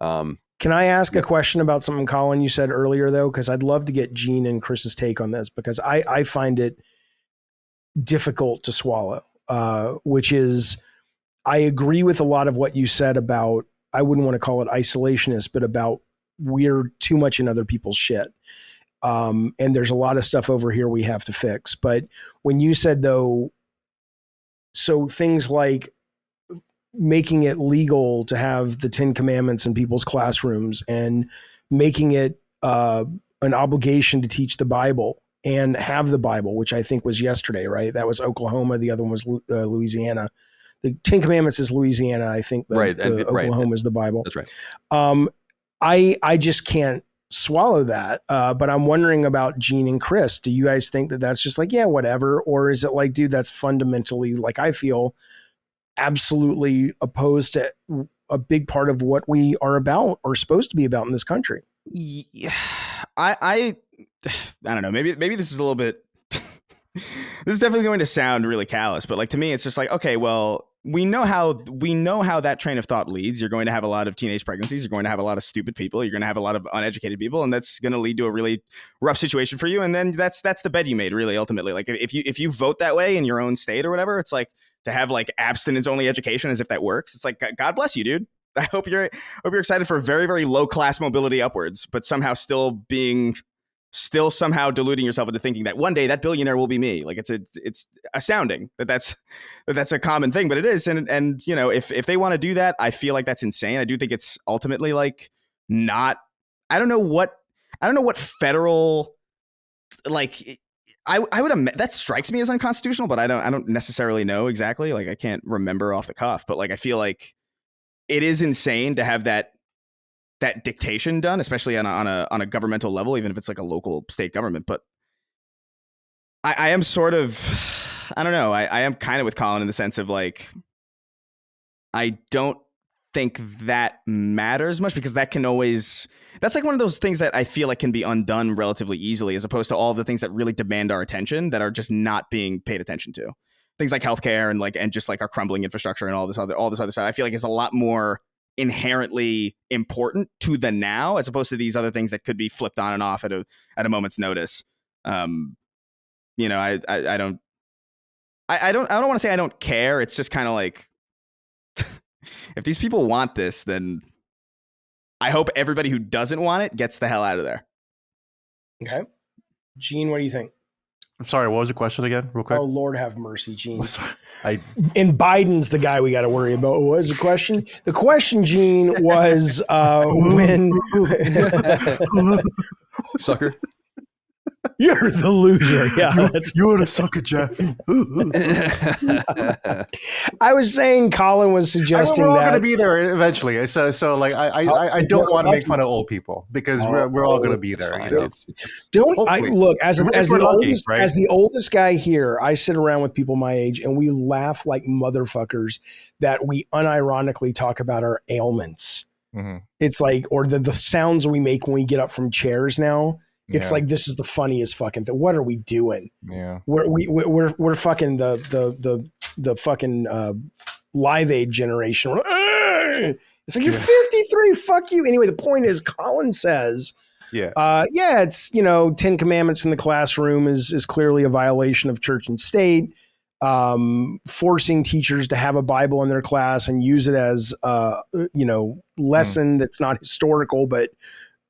Can I ask a question about something, Colin, you said earlier, though? Because I'd love to get Gene and Chris's take on this, because I find it difficult to swallow, which is I agree with a lot of what you said about, I wouldn't want to call it isolationist, but about we're too much in other people's shit. And there's a lot of stuff over here we have to fix. But when you said, though, so things like making it legal to have the 10 Commandments in people's classrooms and making it an obligation to teach the Bible and have the Bible, which I think was yesterday, right? That was Oklahoma. The other one was Louisiana. The 10 Commandments is Louisiana. I think Oklahoma is the Bible. That's right. I just can't swallow that. But I'm wondering about Gene and Chris. Do you guys think that that's just like, yeah, whatever? Or is it like, dude, that's fundamentally, like, I feel absolutely opposed to a big part of what we are about or supposed to be about in this country? Yeah, I don't know. Maybe this is a little bit, this is definitely going to sound really callous, but like, to me, it's just like, okay, well, we know how that train of thought leads. You're going to have a lot of teenage pregnancies. You're going to have a lot of stupid people. You're going to have a lot of uneducated people, and that's going to lead to a really rough situation for you. And then that's the bed you made, really, ultimately. Like if you vote that way in your own state or whatever, it's like to have like abstinence only education, as if that works. It's like, God bless you, dude. I hope you're excited for very, very low class mobility upwards, but somehow still somehow deluding yourself into thinking that one day that billionaire will be me. Like it's astounding that's a common thing, but it is. And you know, if they want to do that, I feel like that's insane. I do think it's ultimately like not, I don't know what federal, like I would that strikes me as unconstitutional, but I don't necessarily know exactly. Like I can't remember off the cuff, but like I feel like it is insane to have that dictation done, especially on a governmental level, even if it's like a local state government. But I am sort of, I don't know. I am kind of with Colin in the sense of like, I don't think that matters much, because that's like one of those things that I feel like can be undone relatively easily, as opposed to all the things that really demand our attention that are just not being paid attention to. Things like healthcare and just like our crumbling infrastructure and all this other stuff. I feel like is a lot more inherently important to the now, as opposed to these other things that could be flipped on and off at a moment's notice. You know, I don't want to say I don't care. It's just kind of like, if these people want this, then I hope everybody who doesn't want it gets the hell out of there. Okay. Gene, what do you think? I'm sorry, what was the question again, real quick? Oh, Lord have mercy, Gene. And Biden's the guy we got to worry about. What was the question? The question, Gene, was when... Sucker. You're the loser. Yeah, you're the sucker, Jaffe. I was saying Colin was suggesting we're all that going to be there eventually. So like I don't want to make fun of old people, because we're all going to be there. You know? Don't I look as the oldest guy here? I sit around with people my age and we laugh like motherfuckers that we unironically talk about our ailments. Mm-hmm. It's like, or the sounds we make when we get up from chairs now. It's like, this is the funniest fucking thing. What are we doing? Yeah, we're fucking the fucking Live Aid generation. It's like, you're 53. Fuck you. Anyway, the point is, Colin says, it's 10 Commandments in the classroom is clearly a violation of church and state. forcing teachers to have a Bible in their class and use it as lesson that's not historical but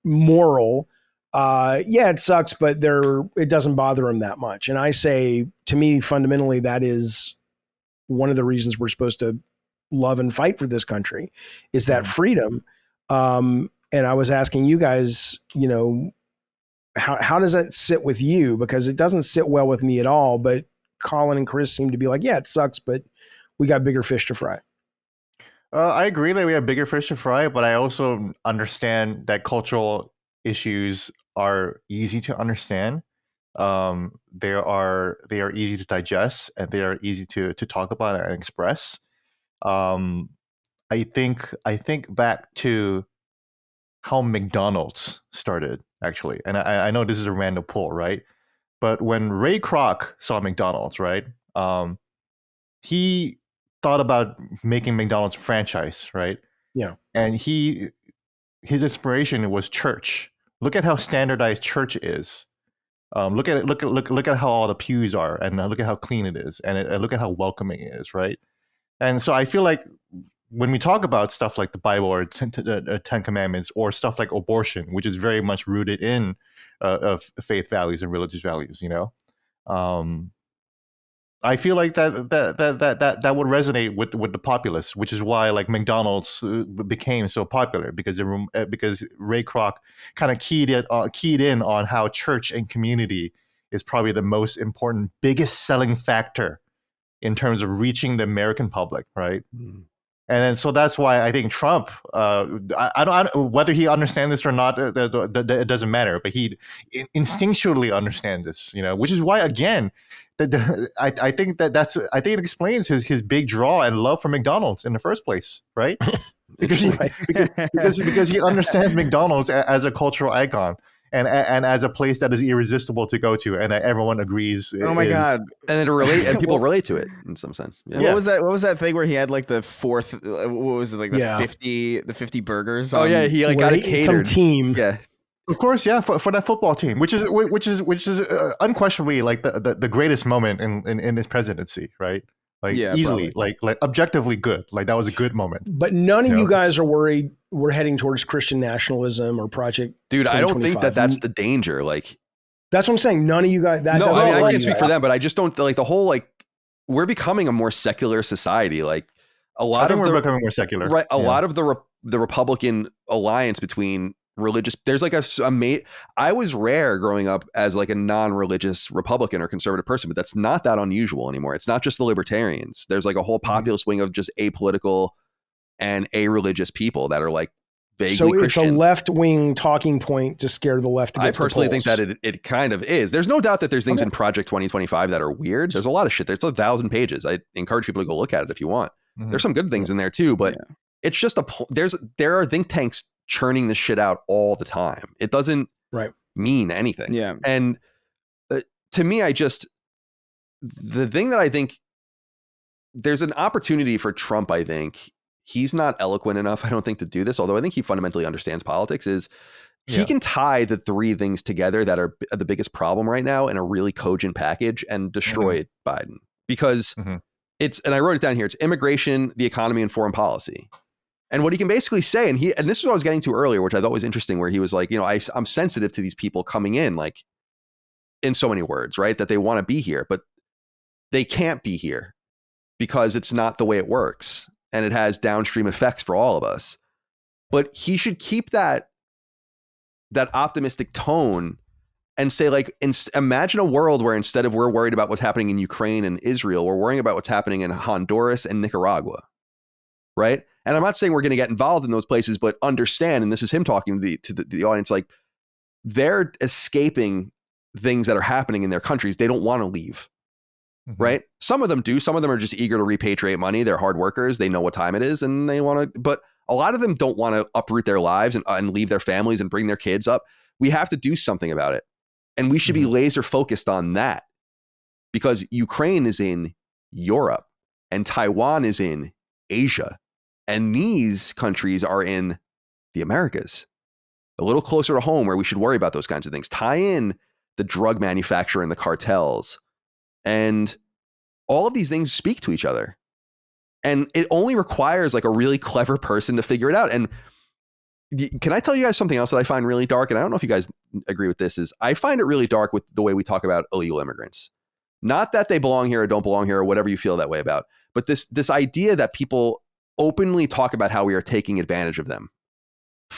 moral. It sucks, but it doesn't bother them that much. And I say, to me, fundamentally, that is one of the reasons we're supposed to love and fight for this country, is that freedom. And I was asking you guys, how does that sit with you? Because it doesn't sit well with me at all. But Colin and Chris seem to be like, yeah, it sucks, but we got bigger fish to fry. I agree that we have bigger fish to fry, but I also understand that cultural issues are easy to understand. They are easy to digest, and they are easy to talk about and express. I think back to how McDonald's started, actually, and I know this is a random pull, right? But when Ray Kroc saw McDonald's, right, he thought about making McDonald's franchise, right? Yeah, and his inspiration was church. Look at how standardized church is. Look at how all the pews are, and look at how clean it is, and look at how welcoming it is, right? And so I feel like when we talk about stuff like the Bible or Ten Commandments, or stuff like abortion, which is very much rooted in of faith values and religious values, I feel like that would resonate with the populace, which is why like McDonald's became so popular, because Ray Kroc kind of keyed in on how church and community is probably the most important, biggest selling factor in terms of reaching the American public, right? And then, so that's why I think Trump, I don't whether he understands this or not, it doesn't matter, but he instinctually understands this, which is why, again, I think it explains his big draw and love for McDonald's in the first place, right? Because he understands McDonald's as a cultural icon. And as a place that is irresistible to go to, and that everyone agrees. Oh my God! And people relate to it in some sense. Yeah. What was that thing where he had like the fourth? What was it, like the 50 burgers? Oh yeah, he like got it catered. Some team. Yeah. Of course, yeah, for that football team, which is unquestionably like the greatest moment in his presidency, right? Like easily, like objectively good. Like that was a good moment. But none of you guys are worried we're heading towards Christian nationalism or Project. Dude, I don't think that's the danger. Like, that's what I'm saying. None of you guys. I can't speak for them, but I just don't like the whole we're becoming a more secular society. Like we're becoming more secular, right? A lot of the Republican alliance between religious, there's like I was rare growing up as like a non-religious Republican or conservative person, but that's not that unusual anymore. It's not just the libertarians. There's like a whole populist wing of just apolitical and a-religious people that are like vaguely Christian. It's a left-wing talking point to scare the left. I personally think that it kind of is. There's no doubt that there's things in Project 2025 that are weird. There's a lot of shit. There's 1,000 pages. I encourage people to go look at it if you want. There's some good things in there too, but it's just there are think tanks churning this shit out all the time. It doesn't mean anything. Yeah. And to me, the thing that I think there's an opportunity for Trump, I think he's not eloquent enough, I don't think, to do this, although I think he fundamentally understands politics, is he can tie the three things together that are the biggest problem right now in a really cogent package and destroy Biden. Because it's, and I wrote it down here, it's immigration, the economy, and foreign policy. And what he can basically say, and this is what I was getting to earlier, which I thought was interesting, where he was like, I'm sensitive to these people coming in, like, in so many words, right? That they want to be here, but they can't be here because it's not the way it works. And it has downstream effects for all of us. But he should keep that optimistic tone and say, like, imagine a world where instead of we're worried about what's happening in Ukraine and Israel, we're worrying about what's happening in Honduras and Nicaragua, right? And I'm not saying we're going to get involved in those places, but understand, and this is him talking to the audience, like, they're escaping things that are happening in their countries. They don't want to leave. Right. Some of them do. Some of them are just eager to repatriate money. They're hard workers. They know what time it is and they want to. But a lot of them don't want to uproot their lives and leave their families and bring their kids up. We have to do something about it. And we should be laser focused on that, because Ukraine is in Europe and Taiwan is in Asia. And these countries are in the Americas, a little closer to home, where we should worry about those kinds of things. Tie in the drug manufacturer and the cartels. And all of these things speak to each other. And it only requires like a really clever person to figure it out. And can I tell you guys something else that I find really dark? And I don't know if you guys agree with this, is I find it really dark with the way we talk about illegal immigrants. Not that they belong here or don't belong here or whatever you feel that way about, but this idea that people openly talk about how we are taking advantage of them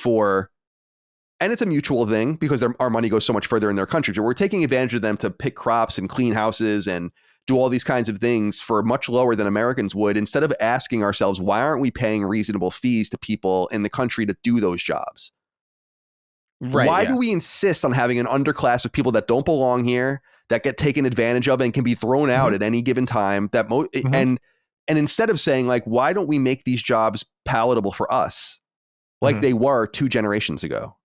and it's a mutual thing because our money goes so much further in their country. We're taking advantage of them to pick crops and clean houses and do all these kinds of things for much lower than Americans would, instead of asking ourselves, why aren't we paying reasonable fees to people in the country to do those jobs? Right. Why do we insist on having an underclass of people that don't belong here, that get taken advantage of and can be thrown out at any given time? And instead of saying like, why don't we make these jobs palatable for us like they were 2 generations ago?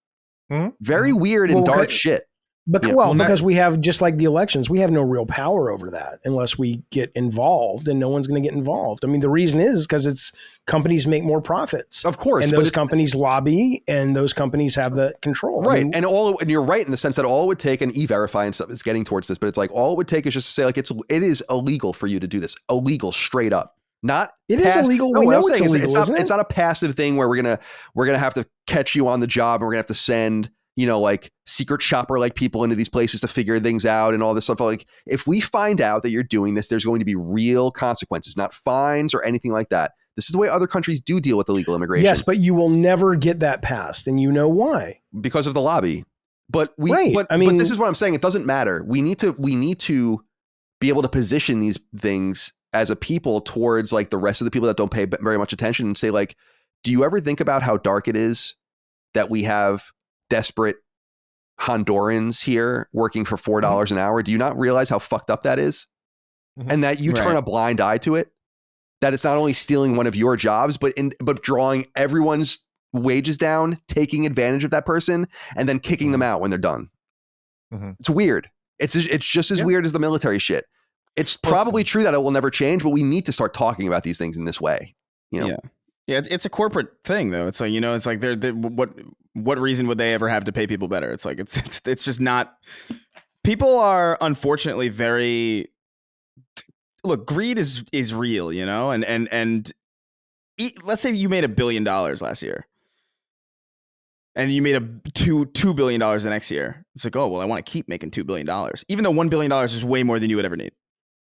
Very weird and dark shit. But because we have, just like the elections, we have no real power over that unless we get involved, and no one's going to get involved. I mean, the reason is because it's companies make more profits, of course, and those companies lobby, and those companies have the control, right? And you're right in the sense that all it would take, and E-Verify and stuff is getting towards this, but it's like all it would take is just to say like it is illegal for you to do this, illegal, straight up. Not it is illegal. No, we what know I'm saying it's illegal, is it's not a passive thing where we're gonna have to catch you on the job and we're gonna have to send, you know, like secret shopper like people into these places to figure things out and all this stuff. Like if we find out that you're doing this, there's going to be real consequences, not fines or anything like that. This is the way other countries do deal with illegal immigration. Yes, but you will never get that passed, and you know why? Because of the lobby. But but this is what I'm saying. It doesn't matter. We need to be able to position these things as a people towards like the rest of the people that don't pay very much attention and say like, do you ever think about how dark it is that we have desperate Hondurans here working for $4 an hour? Do you not realize how fucked up that is? And that you turn a blind eye to it? That it's not only stealing one of your jobs, but drawing everyone's wages down, taking advantage of that person, and then kicking them out when they're done. It's weird. It's just as weird as the military shit. It's probably true that it will never change, but we need to start talking about these things in this way. You know? Yeah, it's a corporate thing though. It's like, you know, it's like they're what reason would they ever have to pay people better? It's like it's just not. People are unfortunately very. Look, greed is real, you know, and let's say you made $1 billion last year, and you made $2 billion the next year. It's like, oh well, I want to keep making $2 billion, even though $1 billion is way more than you would ever need.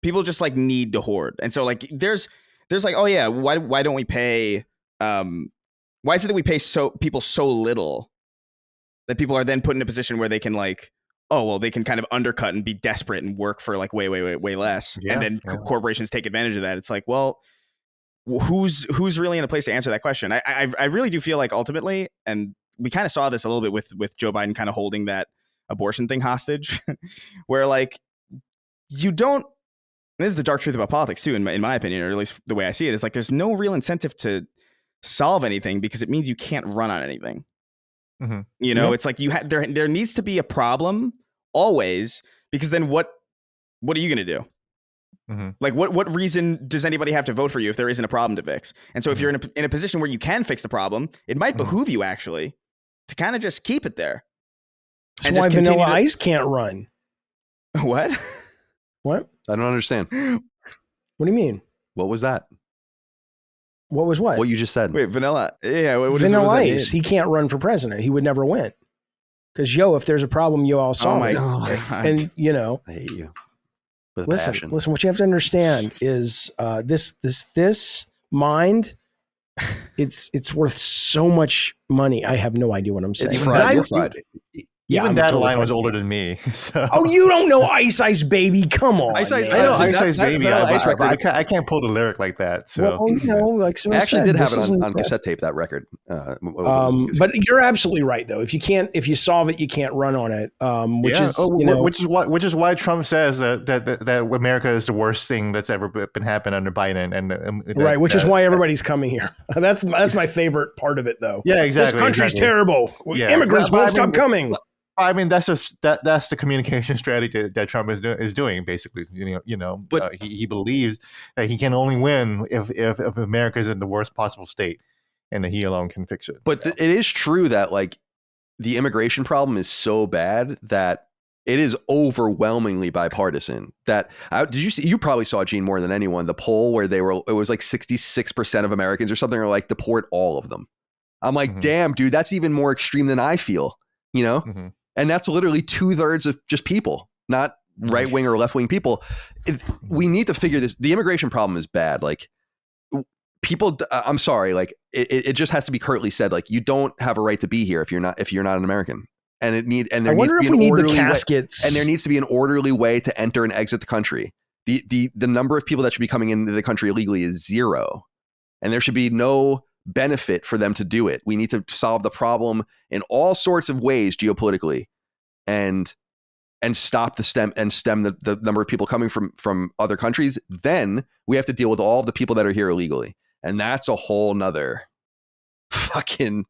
People just like need to hoard, and so like there's like, oh yeah, why don't we pay? Why is it that we pay people so little that people are then put in a position where they can like, oh well, they can kind of undercut and be desperate and work for like way less, and then corporations take advantage of that. It's like, well, who's really in a place to answer that question? I really do feel like ultimately, and we kind of saw this a little bit with Joe Biden kind of holding that abortion thing hostage, where like you don't. This is the dark truth about politics too, in my opinion, or at least the way I see it, is like there's no real incentive to solve anything because it means you can't run on anything. You know, it's like there needs to be a problem always, because then what are you going to do? Like what reason does anybody have to vote for you if there isn't a problem to fix? And so if you're in a position where you can fix the problem, it might behoove you actually to kind of just keep it there. That's why Vanilla Ice can't run. What? What? I don't understand. What do you mean? What was that? What was what? What you just said. Wait, Vanilla. Yeah. Vanilla Ice. He can't run for president. He would never win. Because if there's a problem, I'll solve it. God. And you know, I hate you. Listen. What you have to understand is this mind. It's worth so much money. I have no idea what I'm saying. It's fried. You're fried. Even that line was older than me. So. Oh, you don't know Ice Ice Baby? Come on. Ice Ice, I know Ice Ice Baby. I can't pull the lyric like that. So. Well, you know, like so I actually did have it on cassette tape, that record. But you're absolutely right, though. If you solve it, you can't run on it. Which is why Trump says that America is the worst thing that's ever been happened under Biden, and which is why everybody's coming here. That's my favorite part of it, though. Yeah, exactly. This country's terrible. Yeah. Immigrants won't stop coming. I mean, that's the communication strategy that Trump is doing, basically. But he believes that he can only win if America is in the worst possible state, and that he alone can fix it. But it is true that like the immigration problem is so bad that it is overwhelmingly bipartisan. That did you see? You probably saw, Gene, more than anyone, the poll where it was like 66% of Americans or something are like deport all of them. I'm like, damn, dude, that's even more extreme than I feel, you know? And that's literally 2/3 of just people, not right wing or left wing people. We need to figure this. The immigration problem is bad. Like, people, I'm sorry, like it just has to be curtly said, like, you don't have a right to be here if you're not an American. And there needs to be an orderly way, and there needs to be an orderly way to enter and exit the country. The number of people that should be coming into the country illegally is 0, and there should be no benefit for them to do it. We need to solve the problem in all sorts of ways geopolitically, and stop stem the number of people coming from other countries. Then we have to deal with all of the people that are here illegally, and that's a whole nother fucking.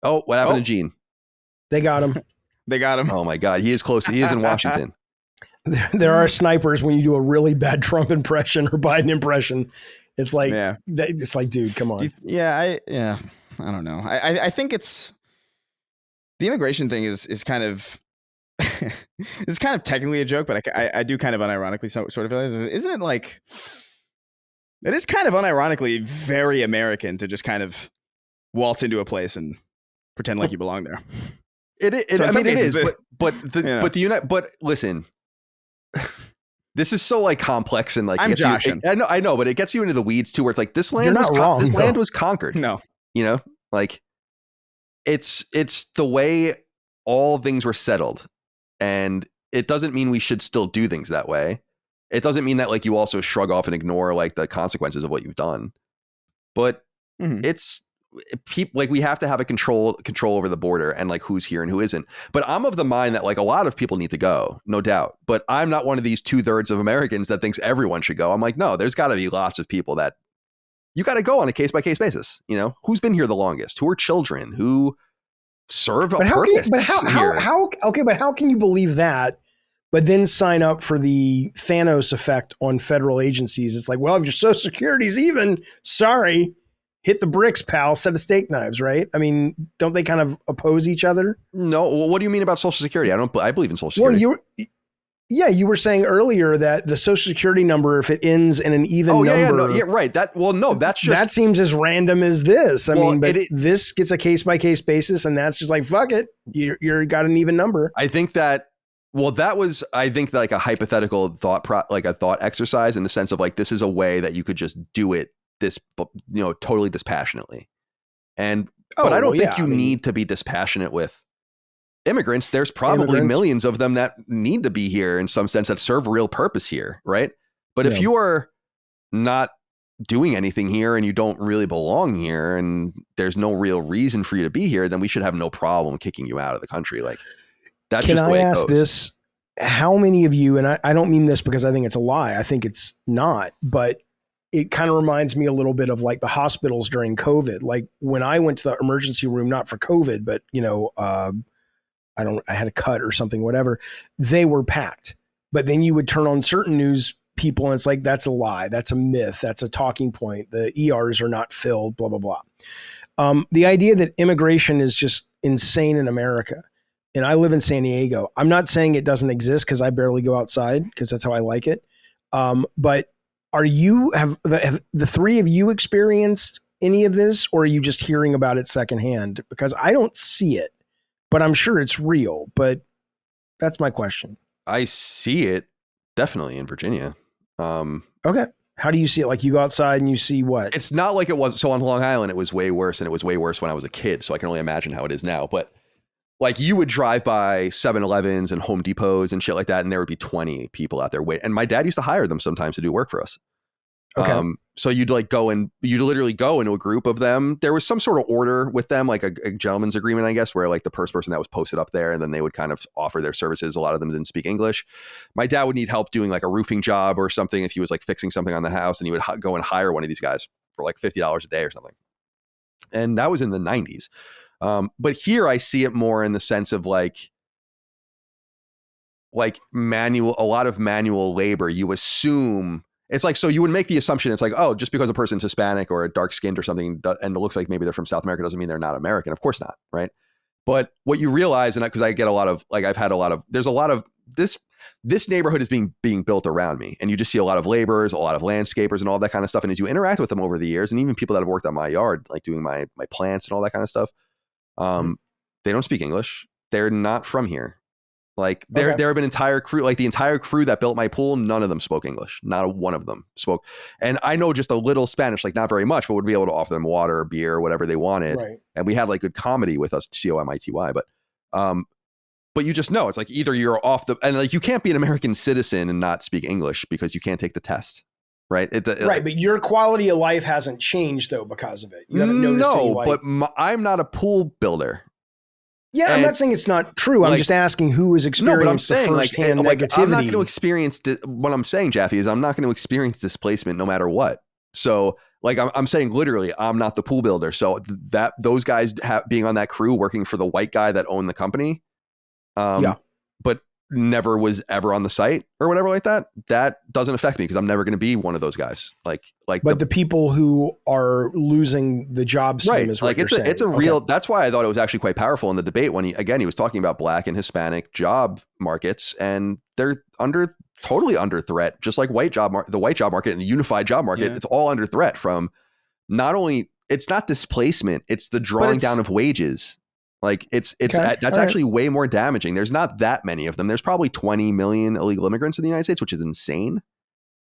Oh, what happened to Gene? They got him. They got him. Oh my God. He is close. He is in Washington. There are snipers when you do a really bad Trump impression or Biden impression. It's like, dude, come on. I don't know. I think it's the immigration thing is kind of, it's kind of technically a joke, but I do kind of unironically sort of feel like, isn't it like, it is kind of unironically very American to just kind of waltz into a place and pretend like you belong there. It is, but listen, this is so like complex and like I'm joshing. I know, but it gets you into the weeds too, where it's like this land was conquered. No, you know, like it's the way all things were settled, and it doesn't mean we should still do things that way. It doesn't mean that like you also shrug off and ignore like the consequences of what you've done, but it's. Like we have to have a control over the border and like who's here and who isn't. But I'm of the mind that like a lot of people need to go, no doubt. But I'm not one of these 2/3 of Americans that thinks everyone should go. I'm like, no, there's got to be lots of people that you got to go on a case by case basis. You know, who's been here the longest? Who are children? Who serve a purpose? But how can you believe that? But then sign up for the Thanos effect on federal agencies. It's like, well, if your Social Security's even, sorry. Hit the bricks, pal, set of steak knives, right? I mean, don't they kind of oppose each other? No. Well, what do you mean about Social Security? I believe in Social Security. Well, you were saying earlier that the Social Security number, if it ends in an even number. Right. That's just. That seems as random as this. This gets a case by case basis, and that's just like, fuck it. You're got an even number. I think that. Well, that was, I think, like a hypothetical thought exercise in the sense of like, this is a way that you could just do it totally dispassionately. But I don't think you need to be dispassionate with immigrants. There's probably millions of them that need to be here in some sense that serve a real purpose here. Right. But if you are not doing anything here and you don't really belong here and there's no real reason for you to be here, then we should have no problem kicking you out of the country. Like that's just the way it goes. Can I ask this? How many of you, and I don't mean this because I think it's a lie. I think it's not, but it kind of reminds me a little bit of like the hospitals during COVID. Like when I went to the emergency room, not for COVID, but I had a cut or something, whatever, they were packed. But then you would turn on certain news people and it's like, that's a lie. That's a myth. That's a talking point. The ERs are not filled, blah, blah, blah. The idea that immigration is just insane in America. And I live in San Diego. I'm not saying it doesn't exist because I barely go outside because that's how I like it. But have the three of you experienced any of this, or are you just hearing about it secondhand? Because I don't see it, but I'm sure it's real. But that's my question. I see it definitely in Virginia. Okay. How do you see it? Like you go outside and you see what? It's not like it was. So on Long Island, it was way worse, and it was way worse when I was a kid. So I can only imagine how it is now. But like you would drive by 7-Elevens and Home Depots and shit like that, and there would be 20 people out there waiting. And my dad used to hire them sometimes to do work for us. Okay. So you'd literally go into a group of them. There was some sort of order with them, like a gentleman's agreement, I guess, where like the first person that was posted up there, and then they would kind of offer their services. A lot of them didn't speak English. My dad would need help doing like a roofing job or something if he was like fixing something on the house, and he would go and hire one of these guys for like $50 a day or something. And that was in the 90s. But here I see it more in the sense of like a lot of manual labor. You assume it's like, so you would make the assumption it's like, oh, just because a person's Hispanic or dark skinned or something and it looks like maybe they're from South America doesn't mean they're not American. Of course not. Right. But what you realize, and because I get a lot of, like, there's a lot of this neighborhood is being built around me, and you just see a lot of laborers, a lot of landscapers, and all that kind of stuff. And as you interact with them over the years, and even people that have worked on my yard, like doing my plants and all that kind of stuff, they don't speak English. They're not from here. Like there have been entire crew, like the entire crew that built my pool, none of them spoke English. Not one of them spoke. And I know just a little Spanish, like not very much, but would be able to offer them water or beer or whatever they wanted. Right. And we had like good comedy with us, COMITY. But you just know it's like either you're off the, and like you can't be an American citizen and not speak English because you can't take the test. Right. Right. But your quality of life hasn't changed though because of it. You haven't noticed any, like, but I'm not a pool builder. Yeah, I'm not saying it's not true. I'm just asking who has experienced the firsthand negativity. I'm not going to experience what I'm saying, Jaffe, is I'm not going to experience displacement no matter what. So, like, I'm saying literally, I'm not the pool builder. So that those guys being on that crew working for the white guy that owned the company, but never was ever on the site or whatever like that. That doesn't affect me because I'm never going to be one of those guys. But the people who are losing the jobs, right? Is like it's a real. That's why I thought it was actually quite powerful in the debate when he was talking about Black and Hispanic job markets, and they're totally under threat, just like the white job market and the unified job market. Yeah. It's all under threat from not only it's not displacement, it's the drawing down of wages. Like that's actually way more damaging. There's not that many of them. There's probably 20 million illegal immigrants in the United States, which is insane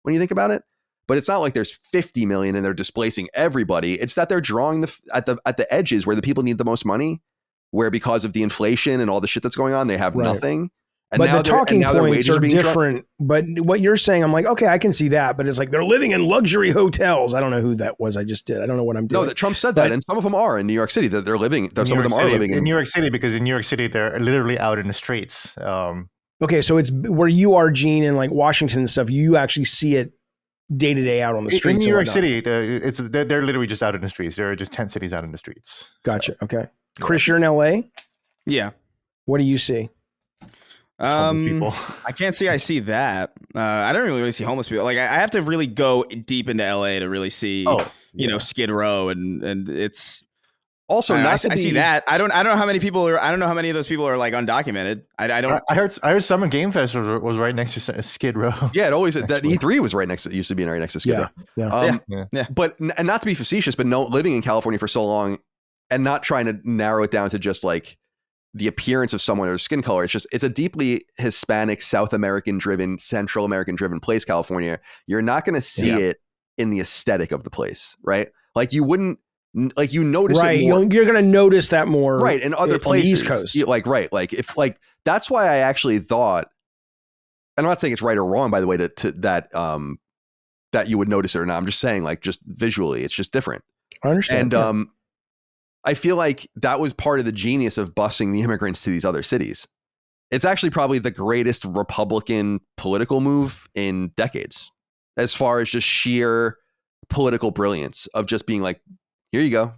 when you think about it. But it's not like there's 50 million and they're displacing everybody. It's that they're drawing at the edges where the people need the most money, where because of the inflation and all the shit that's going on, they have nothing. And but the talking points are different. But what you're saying, I'm like, okay, I can see that. But it's like they're living in luxury hotels. I don't know who that was. I just did. I don't know what I'm doing. No, that Trump said that, and some of them are in New York City. That they're living. Some of them are living in New York City because in New York City they're literally out in the streets. Okay, so it's where you are, Gene, and like Washington and stuff. You actually see it day to day out on the streets. In New York City, they're literally just out in the streets. There are just tent cities out in the streets. Gotcha. So. Okay, Chris, you're in LA. Yeah. What do you see? People. I can't say I see that. I don't really see homeless people. Like I have to really go deep into LA to really see, Skid Row, and it's also I see that. I don't know how many people are. I don't know how many of those people are like undocumented. I don't. I heard Summer Game Fest was right next to Skid Row. Yeah, it always that E3 was right next. It used to be right next to Skid Row. Yeah. But and not to be facetious, but living in California for so long and not trying to narrow it down to just like the appearance of someone or skin color. It's a deeply Hispanic, South American driven, Central American driven place, California. You're not going to see it in the aesthetic of the place, right? Like you wouldn't, like you notice it more. You're going to notice that more, right? In other places, on the East Coast, like if that's why I actually thought, and I'm not saying it's right or wrong, by the way, that you would notice it or not. I'm just saying, like, just visually, it's just different. I understand. And I feel like that was part of the genius of busing the immigrants to these other cities. It's actually probably the greatest Republican political move in decades, as far as just sheer political brilliance of just being like, here you go,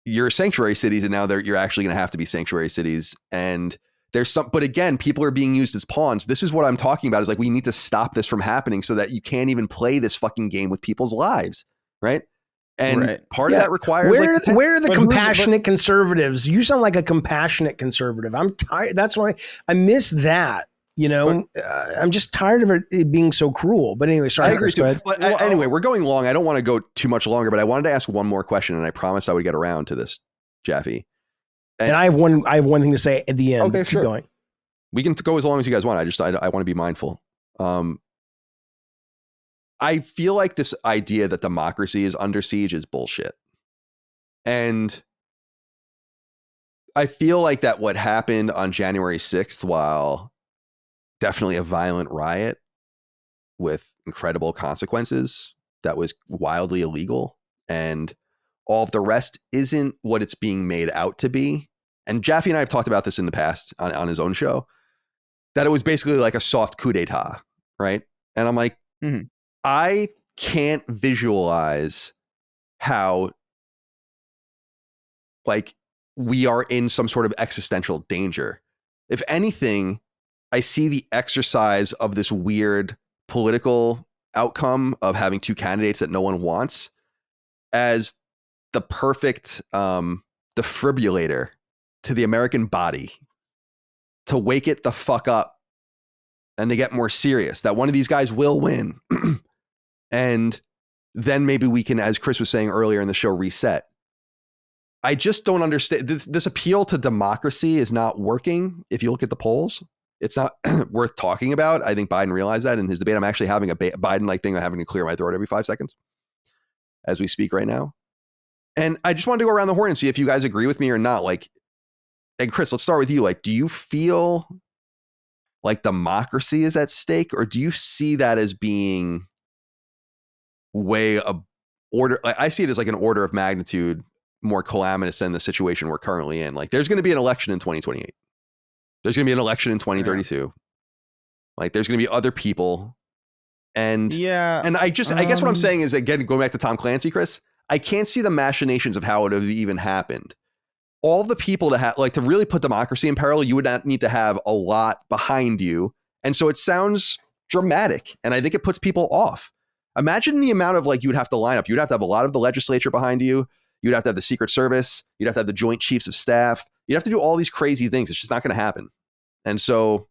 you're sanctuary cities, and now you're actually going to have to be sanctuary cities. And but again, people are being used as pawns. This is what I'm talking about. Is like, we need to stop this from happening so that you can't even play this fucking game with people's lives, right? And part of that requires where are the compassionate conservatives? You sound like a compassionate conservative. I'm tired. That's why I miss that. I'm just tired of it being so cruel. But anyway, sorry. I agree too. But anyway, we're going long. I don't want to go too much longer, but I wanted to ask one more question, and I promised I would get around to this, Jaffe. And I have one thing to say at the end. Okay, Keep sure. going. We can go as long as you guys want. I want to be mindful. I feel like this idea that democracy is under siege is bullshit. And I feel like that what happened on January 6th, while definitely a violent riot with incredible consequences, that was wildly illegal, and all of the rest isn't what it's being made out to be. And Jaffe and I have talked about this in the past on his own show, that it was basically like a soft coup d'etat, right? And I'm like, I can't visualize how, like, we are in some sort of existential danger. If anything, I see the exercise of this weird political outcome of having two candidates that no one wants as the perfect defibrillator to the American body to wake it the fuck up and to get more serious, that one of these guys will win. And then maybe we can, as Chris was saying earlier in the show, reset. I just don't understand. This appeal to democracy is not working. If you look at the polls, it's not worth talking about. I think Biden realized that in his debate. I'm actually having a Biden-like thing. I'm having to clear my throat every 5 seconds as we speak right now. And I just wanted to go around the horn and see if you guys agree with me or not. Like, and Chris, let's start with you. Like, do you feel like democracy is at stake, or do you see that as being way a order? I see it as like an order of magnitude more calamitous than the situation we're currently in. Like, there's going to be an election in 2028. There's going to be an election in 2032. Yeah. Like, there's going to be other people. And yeah, and I guess what I'm saying is, again, going back to Tom Clancy, Chris, I can't see the machinations of how it would have even happened. All the people to really put democracy in peril, you would not need to have a lot behind you. And so it sounds dramatic. And I think it puts people off. Imagine the amount of you would have to line up. You'd have to have a lot of the legislature behind you. You'd have to have the Secret Service. You'd have to have the Joint Chiefs of Staff. You'd have to do all these crazy things. It's just not going to happen. And so,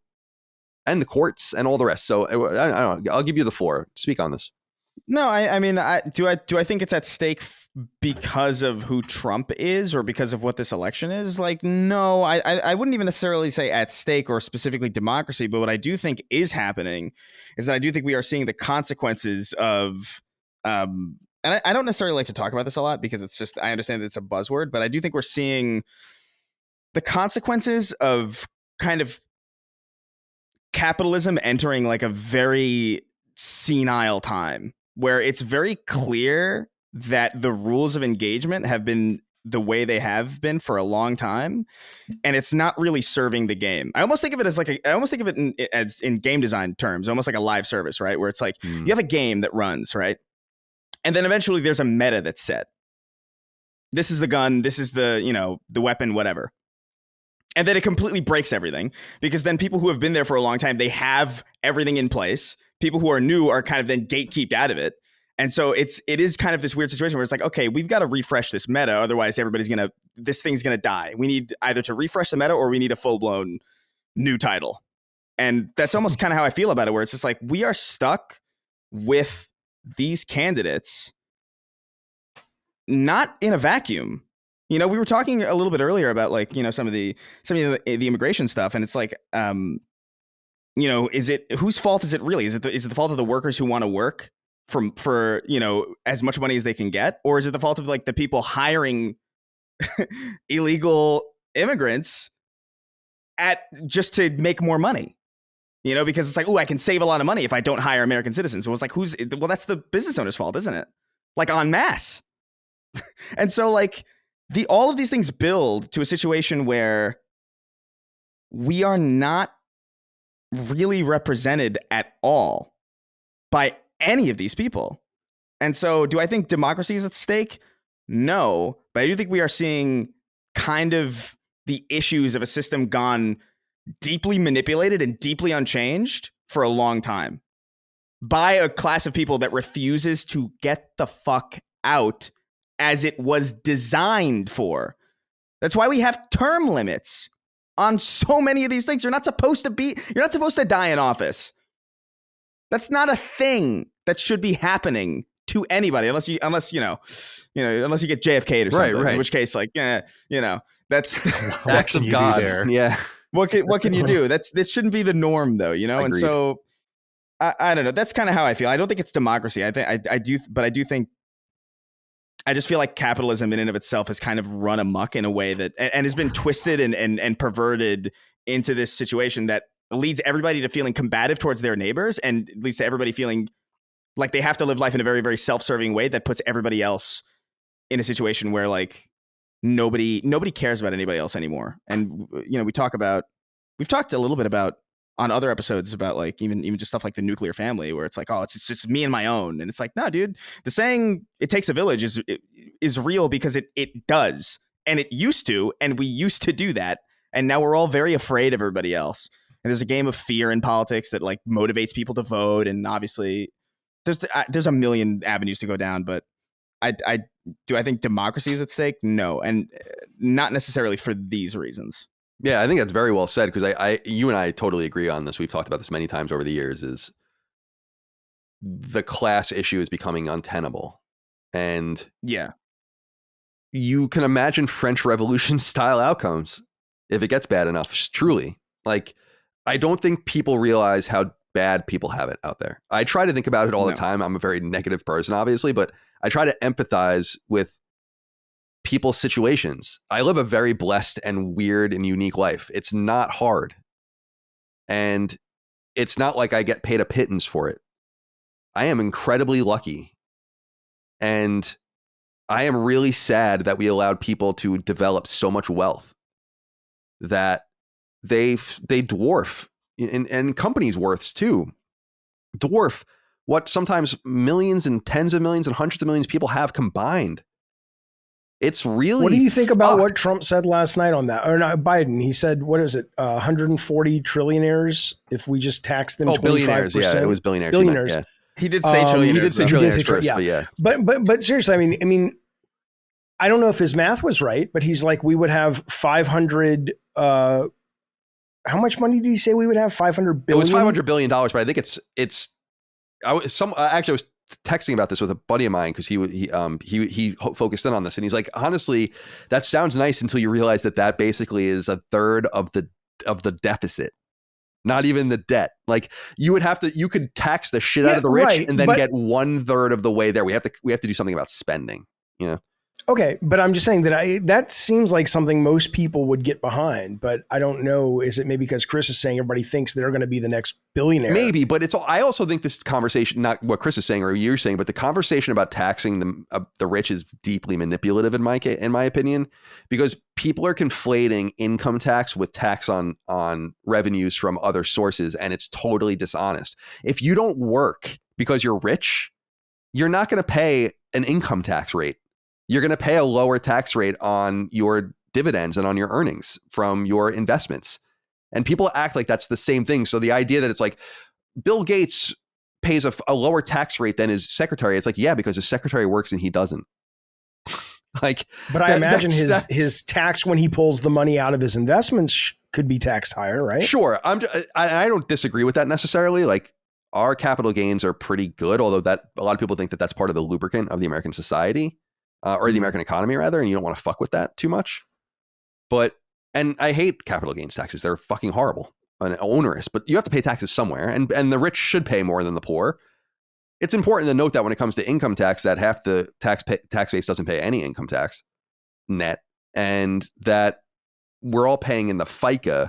and the courts and all the rest. So I don't know. I'll give you the floor. Speak on this. No, I mean, do I think it's at stake because of who Trump is or because of what this election is? Like, no, I wouldn't even necessarily say at stake or specifically democracy. But what I do think is happening is that I do think we are seeing the consequences of, and I don't necessarily like to talk about this a lot because it's just, I understand that it's a buzzword, but I do think we're seeing the consequences of kind of capitalism entering like a very senile time where it's very clear that the rules of engagement have been the way they have been for a long time, and it's not really serving the game. I almost think of it as in game design terms, almost like a live service, right? Where it's like you have a game that runs, right? And then eventually there's a meta that's set. This is the gun, this is the weapon, whatever. And then it completely breaks everything because then people who have been there for a long time, they have everything in place. People who are new are kind of then gatekeeped out of it. And so it is kind of this weird situation where it's like, okay, we've got to refresh this meta. Otherwise, this thing's going to die. We need either to refresh the meta or we need a full blown new title. And that's almost kind of how I feel about it, where it's just like, we are stuck with these candidates, not in a vacuum. We were talking a little bit earlier about some of the immigration stuff, and it's like, whose fault is it really? Is it the fault of the workers who want to work for as much money as they can get, or is it the fault of the people hiring illegal immigrants just to make more money? Because it's like, oh, I can save a lot of money if I don't hire American citizens. So it's like, that's the business owner's fault, isn't it? Like en masse. And so all of these things build to a situation where we are not really represented at all by any of these people. And so do I think democracy is at stake? No, but I do think we are seeing kind of the issues of a system gone deeply manipulated and deeply unchanged for a long time by a class of people that refuses to get the fuck out as it was designed for. That's why we have term limits on so many of these things. You're not supposed to die in office. That's not a thing that should be happening to anybody unless you get JFK'd or something. Right. In which case, that's acts of God. Yeah. What can you do? That shouldn't be the norm, though. Agreed. And so I don't know. That's kind of how I feel. I don't think it's democracy. I do think. I just feel like capitalism in and of itself has kind of run amok in a way that and has been twisted and perverted into this situation that leads everybody to feeling combative towards their neighbors and leads to everybody feeling like they have to live life in a very, very self-serving way that puts everybody else in a situation where nobody cares about anybody else anymore. And we've talked a little bit about on other episodes about even just stuff like the nuclear family, where it's like, oh, it's just me and my own. And it's like, no, dude, the saying "it takes a village" is real because it does. And it used to, and we used to do that. And now we're all very afraid of everybody else. And there's a game of fear in politics that motivates people to vote. And obviously there's a million avenues to go down, but I think democracy is at stake? No, and not necessarily for these reasons. Yeah, I think that's very well said, because you and I totally agree on this. We've talked about this many times over the years. Is the class issue is becoming untenable, and yeah, you can imagine French Revolution style outcomes if it gets bad enough. Truly, like, I don't think people realize how bad people have it out there. I try to think about it all the time. I'm a very negative person, obviously, but I try to empathize with people's situations. I live a very blessed and weird and unique life. It's not hard. And it's not like I get paid a pittance for it. I am incredibly lucky. And I am really sad that we allowed people to develop so much wealth that they dwarf, and companies' worths too, dwarf what sometimes millions and tens of millions and hundreds of millions of people have combined. It's really. What do you think about what Trump said last night on that? Or not Biden? He said, what is it? 140 trillionaires if we just tax them 25%. Billionaires. Yeah, it was billionaires. Billionaires. He did say trillionaires. He did say trillionaires first, but yeah. But seriously, I mean, I don't know if his math was right, but he's like, we would have 500. How much money did he say we would have? 500 billion. It was $500 billion, but I think it's. I was texting about this with a buddy of mine, because he focused in on this, and he's like, honestly, that sounds nice until you realize that basically is a third of the deficit. Not even the debt. Like, you could tax the shit out of the rich and then get 1/3 of the way there. We have to do something about spending, you know? Okay, but I'm just saying that seems like something most people would get behind, but I don't know. Is it maybe because Chris is saying everybody thinks they're going to be the next billionaire? Maybe, but I also think this conversation, not what Chris is saying or you're saying, but the conversation about taxing the rich is deeply manipulative in my opinion, because people are conflating income tax with tax on revenues from other sources, and it's totally dishonest. If you don't work because you're rich, you're not going to pay an income tax rate. You're going to pay a lower tax rate on your dividends and on your earnings from your investments. And people act like that's the same thing. So the idea that it's like Bill Gates pays a lower tax rate than his secretary, it's like, yeah, because his secretary works and he doesn't. Like, but I imagine his tax when he pulls the money out of his investments could be taxed higher, right? Sure. I don't disagree with that necessarily. Like, our capital gains are pretty good, although that a lot of people think that that's part of the lubricant of the American society. Or the American economy, rather, and you don't want to fuck with that too much. And I hate capital gains taxes. They're fucking horrible and onerous, but you have to pay taxes somewhere, and the rich should pay more than the poor. It's important to note that when it comes to income tax, that half the tax base doesn't pay any income tax net, and that we're all paying in the FICA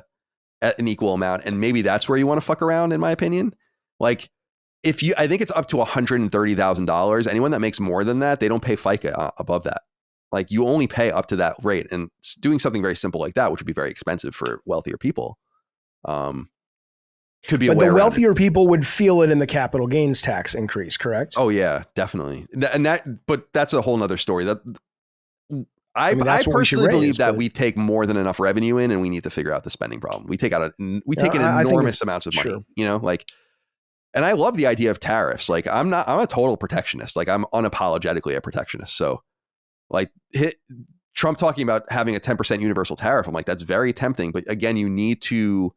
at an equal amount, and maybe that's where you want to fuck around, in my opinion. Like, I think it's up to $130,000. Anyone that makes more than that, they don't pay FICA above that. Like, you only pay up to that rate, and doing something very simple like that, which would be very expensive for wealthier people, could be. But the wealthier people would feel it in the capital gains tax increase, correct? Oh yeah, definitely. But that's a whole nother story. I personally believe that we take more than enough revenue in, and we need to figure out the spending problem. We take in enormous amounts of money. Sure. You know, like. And I love the idea of tariffs. Like, I'm a total protectionist. Like, I'm unapologetically a protectionist. So, like, Trump talking about having a 10% universal tariff, I'm like, that's very tempting. But again, you need to,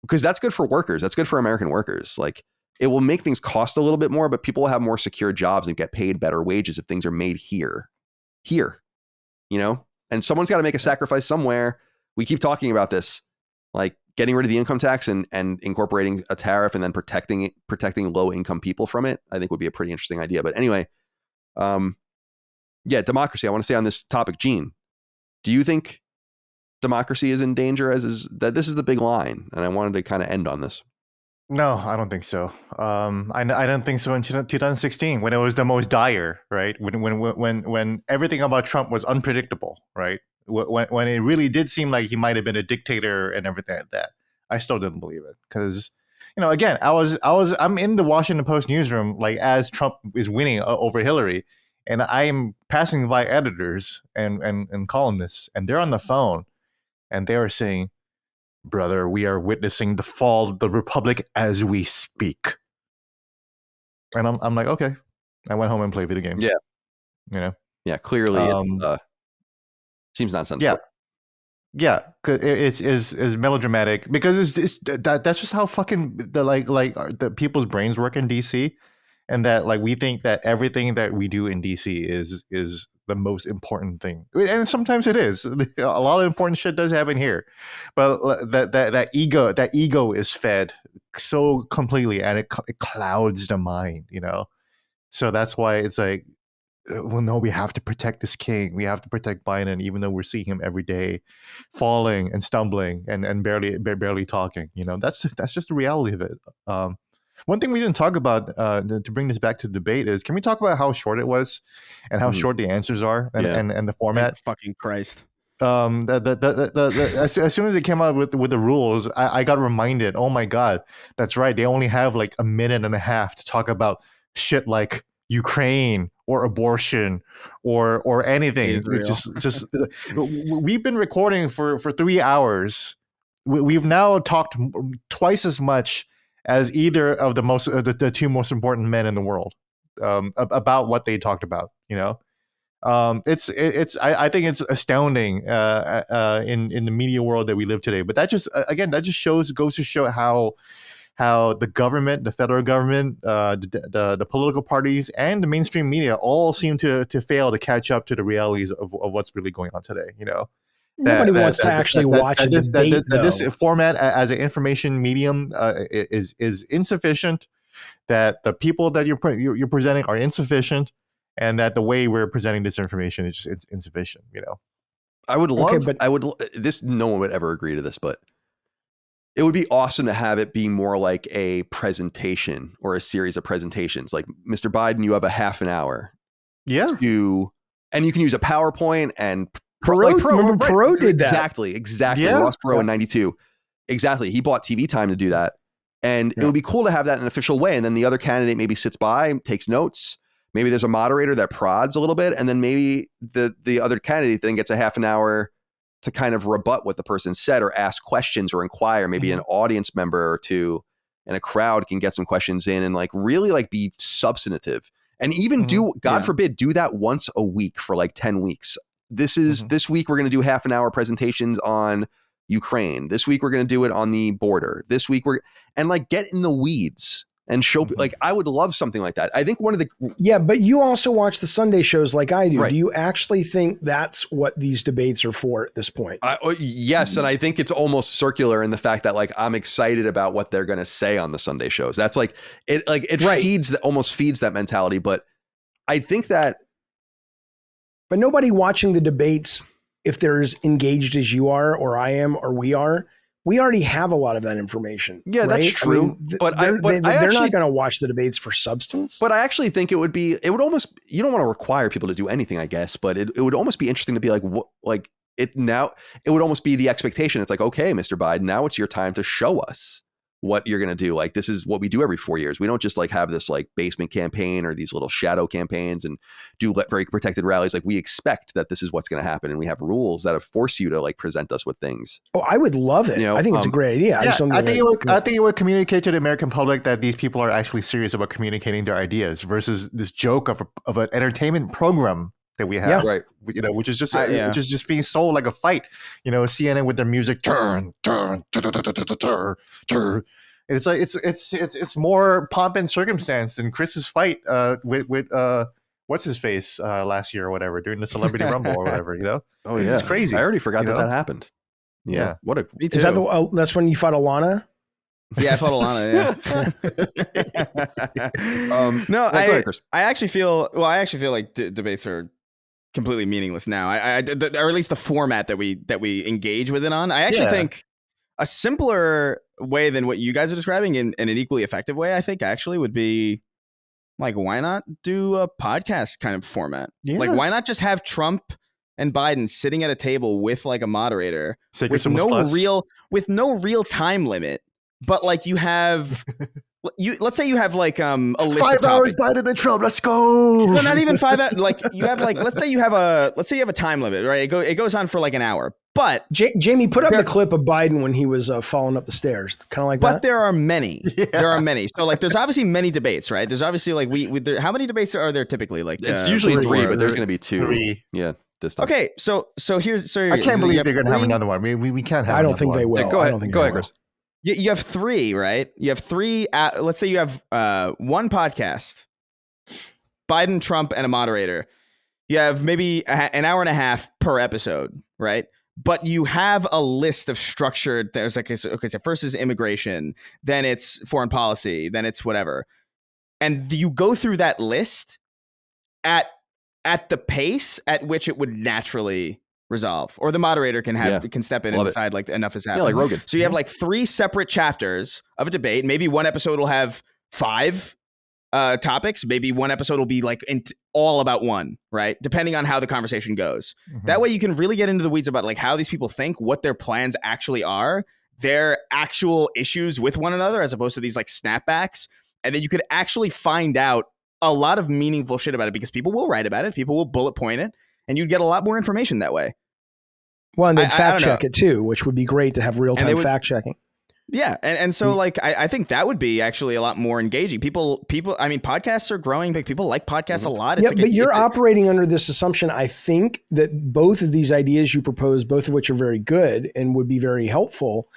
because that's good for workers. That's good for American workers. Like, it will make things cost a little bit more, but people will have more secure jobs and get paid better wages if things are made here, you know? And someone's got to make a sacrifice somewhere. We keep talking about this, like, getting rid of the income tax and incorporating a tariff and then protecting low income people from it, I think would be a pretty interesting idea. But anyway, democracy. I want to say on this topic, Gene, do you think democracy is in danger? This is the big line, and I wanted to kind of end on this. No, I don't think so. I don't think so in 2016 when it was the most dire, right? When everything about Trump was unpredictable, right? When it really did seem like he might have been a dictator and everything like that, I still didn't believe it because, again, I'm in the Washington Post newsroom like as Trump is winning over Hillary, and I am passing by editors and columnists, and they're on the phone, and they are saying, "Brother, we are witnessing the fall of the republic as we speak," and I'm like, okay. I went home and played video games. Yeah. You know. Yeah, clearly it seems nonsensical. Yeah, it's melodramatic because that's just how fucking the people's brains work in DC, and that like we think that everything that we do in DC is the most important thing, and sometimes it is. A lot of important shit does happen here, but that ego is fed so completely, and it clouds the mind, you know. So that's why it's like, well, no, we have to protect this king. We have to protect Biden, even though we're seeing him every day falling and stumbling and barely talking. You know, that's just the reality of it. One thing we didn't talk about to bring this back to debate is, can we talk about how short it was and how short the answers are and the format? Fucking Christ. As soon as it came out with the rules, I got reminded, oh my God, that's right. They only have like a minute and a half to talk about shit like Ukraine or abortion or anything. Just we've been recording for 3 hours. We've now talked twice as much as either of the two most important men in the world about what they talked about. You know, I think it's astounding in the media world that we live today. But that just goes to show how the government, the federal government, the political parties, and the mainstream media all seem to fail to catch up to the realities of what's really going on today. You know, nobody wants to actually watch a debate. This format as an information medium is insufficient. That the people that you're presenting are insufficient, and that the way we're presenting this information is just insufficient. You know, I would love. No one would ever agree to this, but it would be awesome to have it be more like a presentation or a series of presentations. Like, Mr. Biden, you have a half an hour. Yeah. And you can use a PowerPoint, and Perot did that. Exactly. Yeah. Ross Perot in 92. Exactly. He bought TV time to do that. And it would be cool to have that in an official way. And then the other candidate maybe sits by, takes notes. Maybe there's a moderator that prods a little bit. And then maybe the other candidate then gets a half an hour to kind of rebut what the person said or ask questions or inquire. Maybe an audience member or two and a crowd can get some questions in and like really like be substantive, and even God forbid, do that once a week for like 10 weeks. This week we're going to do half an hour presentations on Ukraine. This week we're going to do it on the border. This week and like get in the weeds and show, like, I would love something like that. I think but you also watch the Sunday shows like I do. Right. Do you actually think that's what these debates are for at this point? Yes. And I think it's almost circular in the fact that like, I'm excited about what they're going to say on the Sunday shows. That's like, it almost feeds that mentality. But I think that. But nobody watching the debates, if they're as engaged as you are, or I am, or we are, we already have a lot of that information. Yeah, right? that's true. I mean, but they're not going to watch the debates for substance. But I actually think it would almost, you don't want to require people to do anything, I guess, but it would almost be interesting to be like, it would almost be the expectation. It's like, okay, Mr. Biden, now it's your time to show us what you're going to do. Like, this is what we do every 4 years. We don't just like have this like basement campaign or these little shadow campaigns and do very protected rallies. Like, we expect that this is what's going to happen. And we have rules that force you to like present us with things. Oh, I would love it. You know, I think it's a great idea. I think it would communicate to the American public that these people are actually serious about communicating their ideas versus this joke of an entertainment program that we have, right? You know, which is just being sold like a fight. You know, CNN with their music, turn. It's like it's more pomp and circumstance than Chris's fight with what's his face last year or whatever during the Celebrity Rumble or whatever. You know, oh yeah, it's crazy. I already forgot that happened. Yeah, what a is that that's when you fought Alana? Yeah, I fought Alana. Yeah. No, I actually feel like debates are completely meaningless now. Or at least the format that we engage with it on. I actually think a simpler way than what you guys are describing, in an equally effective way, I think actually would be like, why not do a podcast kind of format? Yeah. Like, why not just have Trump and Biden sitting at a table with like a moderator with no real time limit, but like you have let's say you have like a list 5 of hours topics. Biden and Trump. Let's go. No, not even 5 hours. Like you have like let's say you have a time limit, right? It goes on for like an hour. But Jamie, put up the clip of Biden when he was falling up the stairs, kind of like that. But there are many. Yeah. There are many. So like, there's obviously many debates, right? There's obviously like how many debates are there typically? Like it's usually three, but there's going to be 2. 3. Yeah. This time. Okay, so here's I can't believe they're going to have another one. We can't have. I don't think they will. Yeah, go ahead. Go ahead, Chris. You have 3, right? You have 3. Let's say you have one podcast, Biden, Trump, and a moderator. You have maybe an hour and a half per episode, right? But you have a list of structured. There's like, okay, so first is immigration, then it's foreign policy, then it's whatever, and you go through that list at the pace at which it would naturally resolve, or the moderator can step in and decide like enough is happening. Yeah, like Rogan. So you have like 3 separate chapters of a debate. Maybe one episode will have 5 topics. Maybe one episode will be like all about one, right? Depending on how the conversation goes. Mm-hmm. That way you can really get into the weeds about like how these people think, what their plans actually are, their actual issues with one another, as opposed to these like snapbacks. And then you could actually find out a lot of meaningful shit about it, because people will write about it, people will bullet point it, and you'd get a lot more information that way. Well, and they'd fact check it too, which would be great to have real-time fact checking. Yeah, and so like I think that would be actually a lot more engaging. People. I mean, podcasts are growing. People like podcasts a lot. It's but you're operating under this assumption. I think that both of these ideas you propose, both of which are very good and would be very helpful,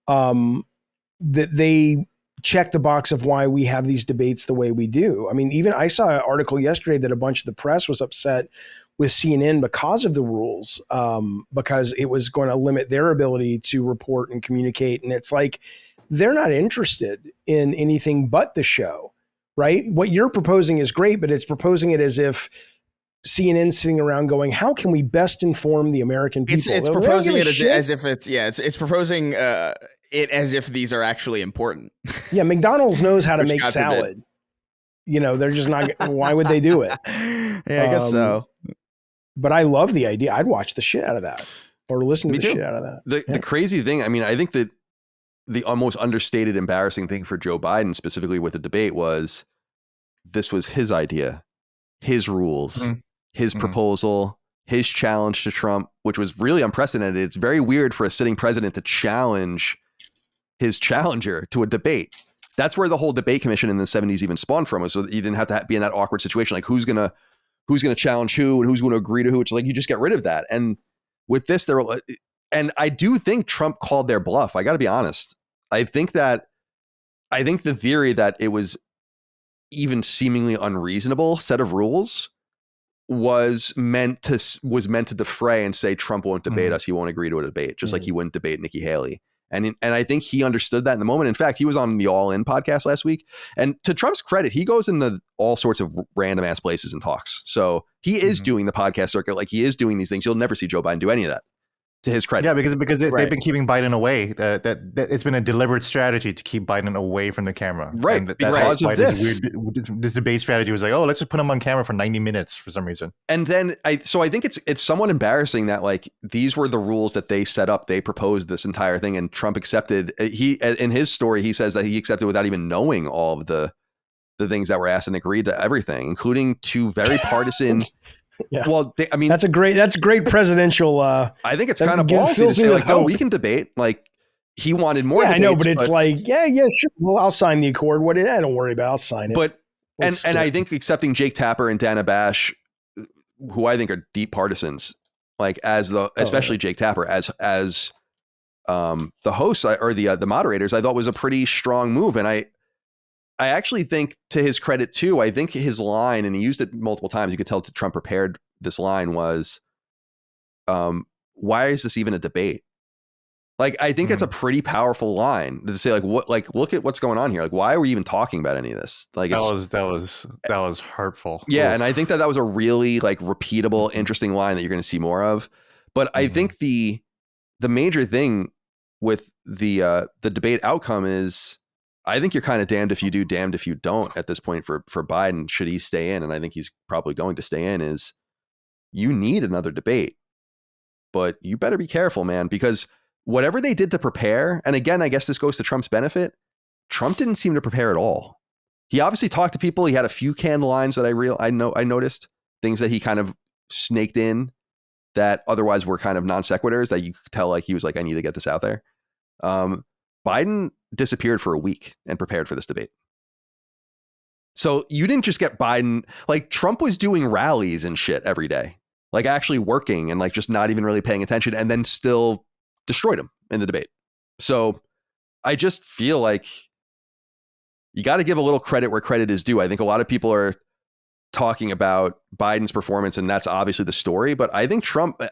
that they check the box of why we have these debates the way we do. I mean, even I saw an article yesterday that a bunch of the press was upset with CNN because of the rules, because it was going to limit their ability to report and communicate. And it's like, they're not interested in anything but the show, right? What you're proposing is great, but it's proposing it as if CNN's sitting around going, how can we best inform the American people? It's proposing it as if it's proposing it as if these are actually important. Yeah, McDonald's knows how to make salad. You know, they're just not. Why would they do it? Yeah, I guess so. But I love the idea. I'd watch the shit out of that, or listen to the shit out of that. The crazy thing, I mean, I think that the almost understated, embarrassing thing for Joe Biden, specifically with the debate, was this was his idea, his rules, his proposal, his challenge to Trump, which was really unprecedented. It's very weird for a sitting president to challenge his challenger to a debate. That's where the whole debate commission in the 70s even spawned from, was so that you didn't have to be in that awkward situation. Like who's going to challenge who and who's going to agree to who. It's like, you just get rid of that. And with this, and I do think Trump called their bluff. I got to be honest. I think the theory that it was even seemingly unreasonable set of rules was meant to defray and say Trump won't debate us. He won't agree to a debate, just like he wouldn't debate Nikki Haley. And I think he understood that in the moment. In fact, he was on the All In podcast last week. And to Trump's credit, he goes into all sorts of random ass places and talks. So he is doing the podcast circuit. Like he is doing these things. You'll never see Joe Biden do any of that, to his credit. Yeah, because they've been keeping Biden away. That it's been a deliberate strategy to keep Biden away from the camera. Right. And because of this. This debate strategy was like, oh, let's just put him on camera for 90 minutes for some reason. And then I think it's somewhat embarrassing that like these were the rules that they set up. They proposed this entire thing and Trump accepted. He, in his story, he says that he accepted without even knowing all of the things that were asked and agreed to everything, including 2 very partisan. Yeah. Well, I mean, that's great presidential. I think it's kind of ballsy to say like, no, we can debate. Like he wanted more. Yeah, debates, I know, but it's like, yeah, sure. Well, I'll sign the accord. Don't worry about it. I'll sign it. But and I think accepting Jake Tapper and Dana Bash, who I think are deep partisans, like especially Jake Tapper as the hosts or the moderators, I thought was a pretty strong move. And I actually think, to his credit too, I think his line, and he used it multiple times, you could tell Trump prepared this line, was, why is this even a debate? Like, I think it's a pretty powerful line to say, like, look at what's going on here. Like, why are we even talking about any of this? Like, that was hurtful. Yeah. And I think that was a really like repeatable, interesting line that you're going to see more of. But I think the major thing with the debate outcome is, I think you're kind of damned if you do, damned if you don't at this point for Biden, should he stay in. And I think he's probably going to stay in. Is you need another debate, but you better be careful, man, because whatever they did to prepare, and again, I guess this goes to Trump's benefit, Trump didn't seem to prepare at all. He obviously talked to people. He had a few canned lines that I noticed, things that he kind of snaked in that otherwise were kind of non sequiturs that you could tell like he was like, I need to get this out there. Biden disappeared for a week and prepared for this debate. So you didn't just get Biden, like Trump was doing rallies and shit every day, like actually working and like just not even really paying attention, and then still destroyed him in the debate. So I just feel like you got to give a little credit where credit is due. I think a lot of people are talking about Biden's performance, and that's obviously the story. But I think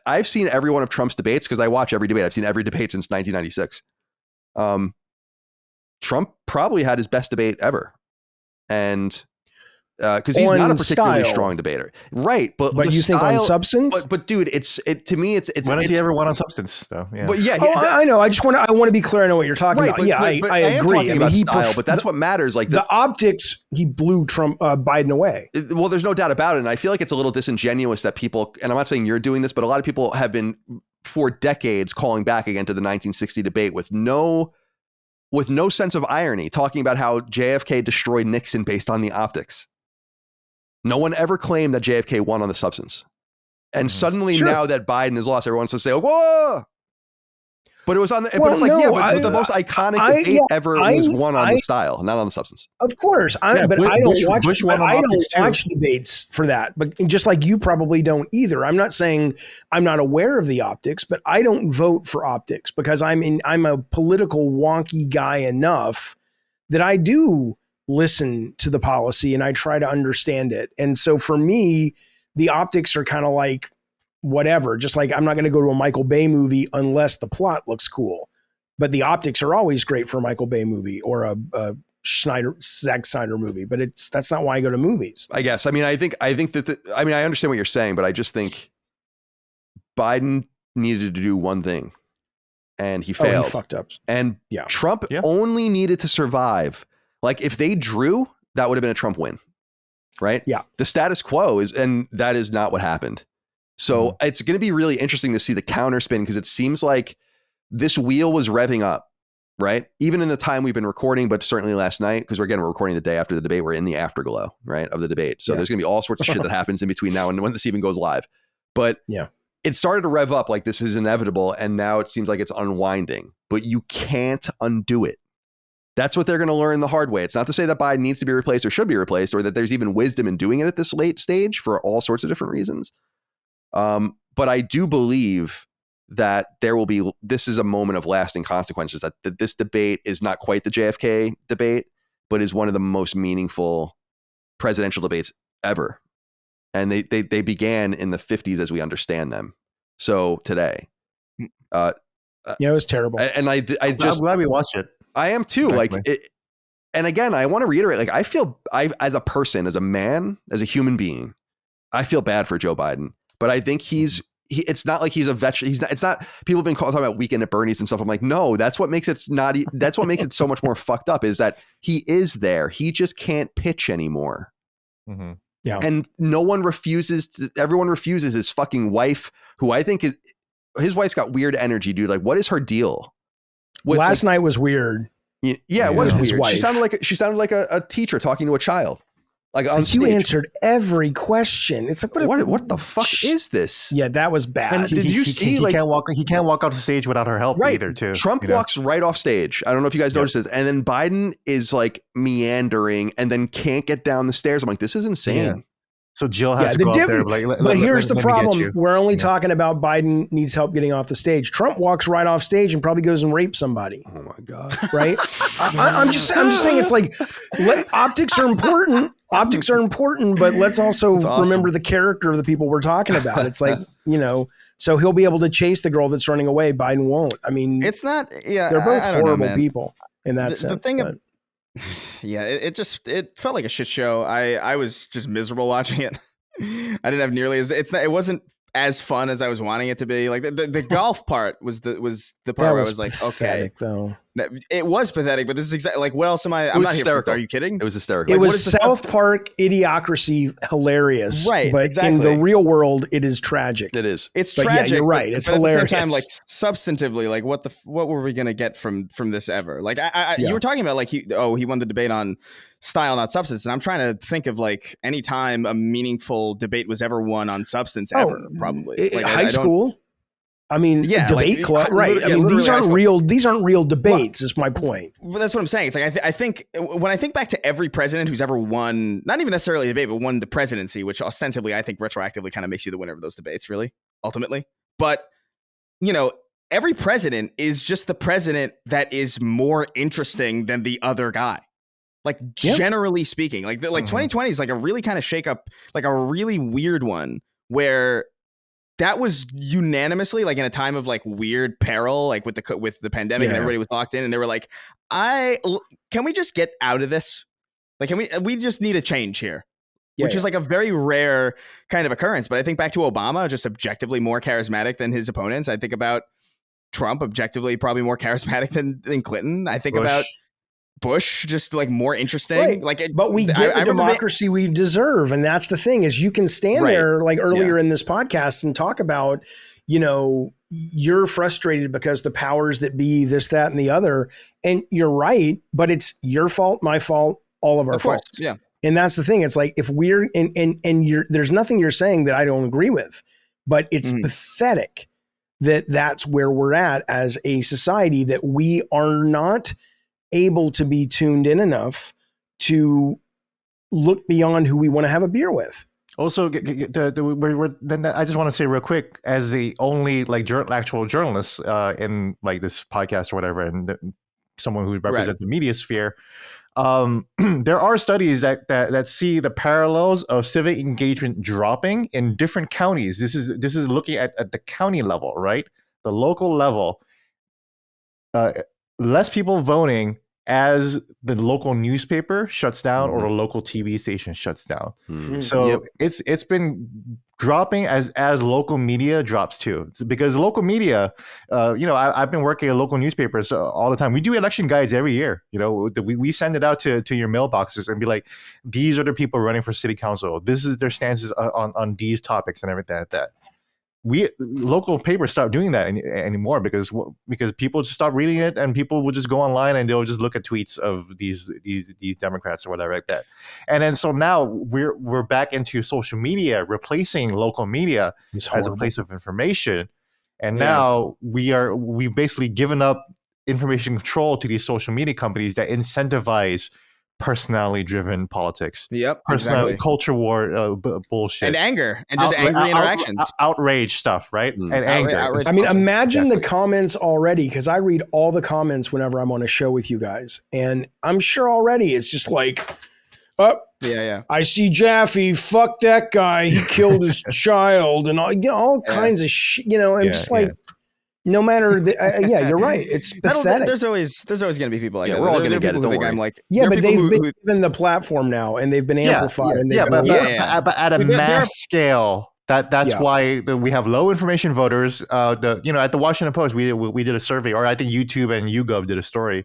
I've seen every one of Trump's debates because I watch every debate. I've seen every debate since 1996. Trump probably had his best debate ever. And because he's not a particularly strong debater, right? But you think on substance? But dude, to me, it's. When has he ever won on substance, though? Yeah. But yeah, I know. I want to be clear. I know what you're talking about. But, I agree. Talking about style, but that's what matters. Like the optics, he blew Biden away. Well, there's no doubt about it, and I feel like it's a little disingenuous that people. And I'm not saying you're doing this, but a lot of people have been for decades calling back again to the 1960 debate with no sense of irony, talking about how JFK destroyed Nixon based on the optics. No one ever claimed that JFK won on the substance. And suddenly now that Biden is lost, everyone wants to say, whoa. But it was on the, but it's like, but the most iconic debate ever was won on the style, not on the substance. Of course. I don't watch debates for that. But just like you probably don't either. I'm not saying I'm not aware of the optics, but I don't vote for optics because I'm a political wonky guy enough that I do listen to the policy and I try to understand it. And so for me, the optics are kind of like, whatever, just like I'm not going to go to a Michael Bay movie unless the plot looks cool, but the optics are always great for a Michael Bay movie or a Zack Snyder movie, but that's not why I go to movies. I guess. I mean, I think that, I understand what you're saying, but I just think Biden needed to do one thing and he failed. He fucked up. And Trump only needed to survive. Like if they drew, that would have been a Trump win, right? Yeah. The status quo and that is not what happened. So it's going to be really interesting to see the counterspin because it seems like this wheel was revving up, right? Even in the time we've been recording, but certainly last night, because we're recording the day after the debate. We're in the afterglow, right, of the debate. So there's going to be all sorts of shit that happens in between now and when this even goes live. But it started to rev up like this is inevitable. And now it seems like it's unwinding, but you can't undo it. That's what they're going to learn the hard way. It's not to say that Biden needs to be replaced or should be replaced or that there's even wisdom in doing it at this late stage for all sorts of different reasons. But I do believe that this is a moment of lasting consequences, that this debate is not quite the JFK debate, but is one of the most meaningful presidential debates ever. And they began in the 50s as we understand them. So today, it was terrible. And I'm glad we watched it. I am too. Exactly. And again, I want to reiterate, like, as a person, as a man, as a human being, I feel bad for Joe Biden. But I think it's not like he's a veteran. It's not people have been talking about Weekend at Bernie's and stuff. I'm like, no, that's what makes it so much more fucked up is that he is there. He just can't pitch anymore. Mm-hmm. Yeah. And everyone refuses his fucking wife, who I think his wife's got weird energy, dude. Like, what is her deal? Last night was weird. Yeah, it was weird. Wife. She sounded like a teacher talking to a child. Like on stage. You answered every question. It's like what the fuck is this? Yeah, that was bad. And did you see? He can't walk off the stage without her help either. Too. Trump walks right off stage. I don't know if you guys noticed this. And then Biden is like meandering and then can't get down the stairs. I'm like, this is insane. Yeah. So Jill has to go up there. But here's the problem. We're only talking about Biden needs help getting off the stage. Trump walks right off stage and probably goes and rapes somebody. Oh my God. Right? I'm just saying it's like optics are important. Optics are important, but let's also remember the character of the people we're talking about. It's like, so he'll be able to chase the girl that's running away. Biden won't. I mean, it's not, they're both horrible people in that sense. The thing it felt like a shit show. I was just miserable watching it. I didn't have nearly it wasn't as fun as I was wanting it to be. Like the golf part was the part where I was like, okay, though. It was pathetic, but this is exactly like, what else am I? I'm not hysterical. Here for, are you kidding? It was hysterical. It was South Park idiocracy hilarious. Right, But exactly. in the real world, it is tragic. It is. It's but tragic. Yeah, you're right. It's but hilarious. At the same time, like substantively, like what were we gonna get from this ever? Like you were talking about like he won the debate on style, not substance, and I'm trying to think of like any time a meaningful debate was ever won on substance ever. Probably like, high school. I mean, debate club, right? I mean, these aren't real debates. Is my point. Well, that's what I'm saying. It's like I think when I think back to every president who's ever won, not even necessarily a debate, but won the presidency, which ostensibly I think retroactively kind of makes you the winner of those debates, really, ultimately. But every president is just the president that is more interesting than the other guy. Like generally speaking, like 2020 is like a really kind of shakeup, like a really weird one where. That was unanimously like in a time of like weird peril, like with the pandemic and everybody was locked in, and they were like, can we just get out of this? Like, we just need a change here, which is like a very rare kind of occurrence. But I think back to Obama, just objectively more charismatic than his opponents. I think about Trump, objectively probably more charismatic than Clinton. I think about Bush, just like more interesting. Right. But we get the democracy we deserve, and that's the thing is you can stand there like earlier in this podcast and talk about, you're frustrated because the powers that be this, that, and the other, and you're right, but it's your fault, my fault, all of our faults. Yeah, and that's the thing. It's like if we're and you're there's nothing you're saying that I don't agree with, but it's pathetic that that's where we're at as a society, that we are not able to be tuned in enough to look beyond who we want to have a beer with. Also, then I just want to say real quick, as the only like actual journalist in like this podcast or whatever, and someone who represents the media sphere, there are studies that see the parallels of civic engagement dropping in different counties. This is looking at the county level, right? The local level. Less people voting as the local newspaper shuts down or the local TV station shuts down. So it's been dropping as local media drops too, because local media, I've been working at local newspapers all the time. We do election guides every year. We send it out to your mailboxes and be like, these are the people running for city council. This is their stances on these topics and everything like that. Local papers stop doing that anymore because people just stop reading it, and people will just go online and they'll just look at tweets of these Democrats or whatever like that. And then so now we're back into social media replacing local media as a place of information. And now we've basically given up information control to these social media companies that incentivize personality-driven politics. Culture war bullshit. And anger. And just angry interactions. Outrage stuff, right? And anger. I mean, imagine the comments already, because I read all the comments whenever I'm on a show with you guys. And I'm sure already it's just like, I see Jaffe, fuck that guy. He killed his child and all kinds of shit, and just like, no matter you're right. It's pathetic. There's always going to be people like that. We're all going to get it. Don't worry. I'm like, but they've been given the platform now, and they've been amplified. But at a mass scale, that's why we have low information voters. At the Washington Post, we did a survey, or I think YouTube and YouGov did a story.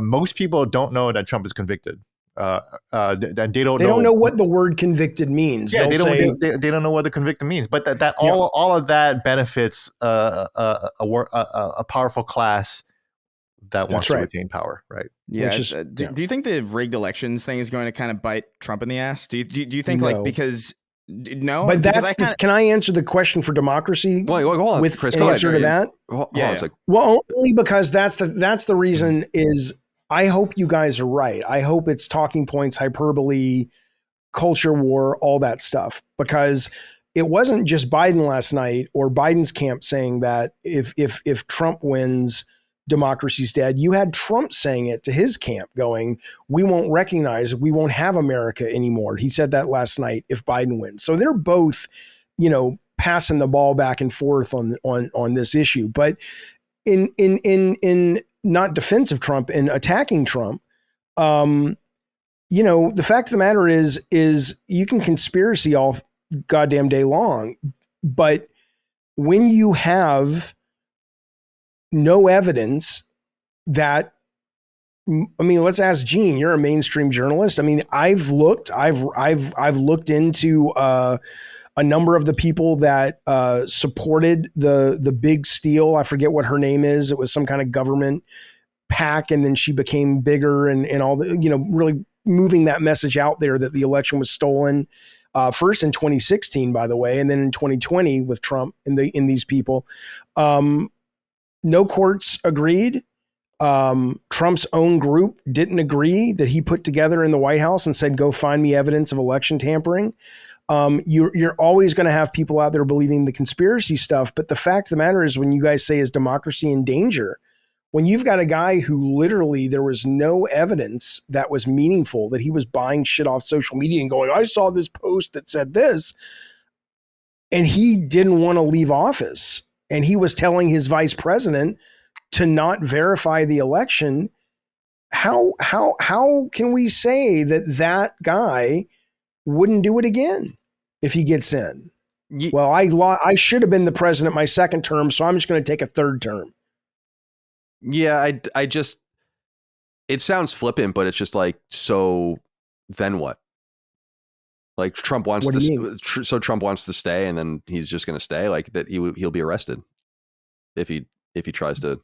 Most people don't know that Trump is convicted. They don't know what the word convicted means. Yeah, they don't know what the convicted means. But all of that benefits a powerful class that wants to retain power, right? Yeah. Do you think the rigged elections thing is going to kind of bite Trump in the ass? Do you think because no? But can I answer the question for democracy? Well, with Chris, an answer to that? Well, only because that's the reason is. I hope you guys are right. I hope it's talking points, hyperbole, culture war, all that stuff, because it wasn't just Biden last night or Biden's camp saying that if Trump wins, democracy's dead. You had Trump saying it to his camp, going, we won't have America anymore. He said that last night if Biden wins. So they're both, passing the ball back and forth on this issue. But in not defense of Trump and attacking Trump, the fact of the matter is you can conspiracy all goddamn day long, but when you have no evidence that I mean, let's ask Gene. You're a mainstream journalist. I mean, I've looked into a number of the people that supported the big steal. I forget what her name is. It was some kind of government PAC, and then she became bigger and all the, really moving that message out there that the election was stolen. First in 2016, by the way, and then in 2020 with Trump and these people. No courts agreed. Trump's own group didn't agree that he put together in the White House and said, go find me evidence of election tampering. You're always going to have people out there believing the conspiracy stuff. But the fact of the matter is, when you guys say is democracy in danger, when you've got a guy who literally there was no evidence that was meaningful, that he was buying shit off social media and going, I saw this post that said this, and he didn't want to leave office. And he was telling his vice president to not verify the election. How can we say that guy wouldn't do it again if he gets in? Well, I should have been the president my second term, so I'm just going to take a third term. Yeah, I just, it sounds flippant, but it's just like, so then what? Like Trump wants so Trump wants to stay, and then he's just going to stay, like that he'll be arrested if he tries to.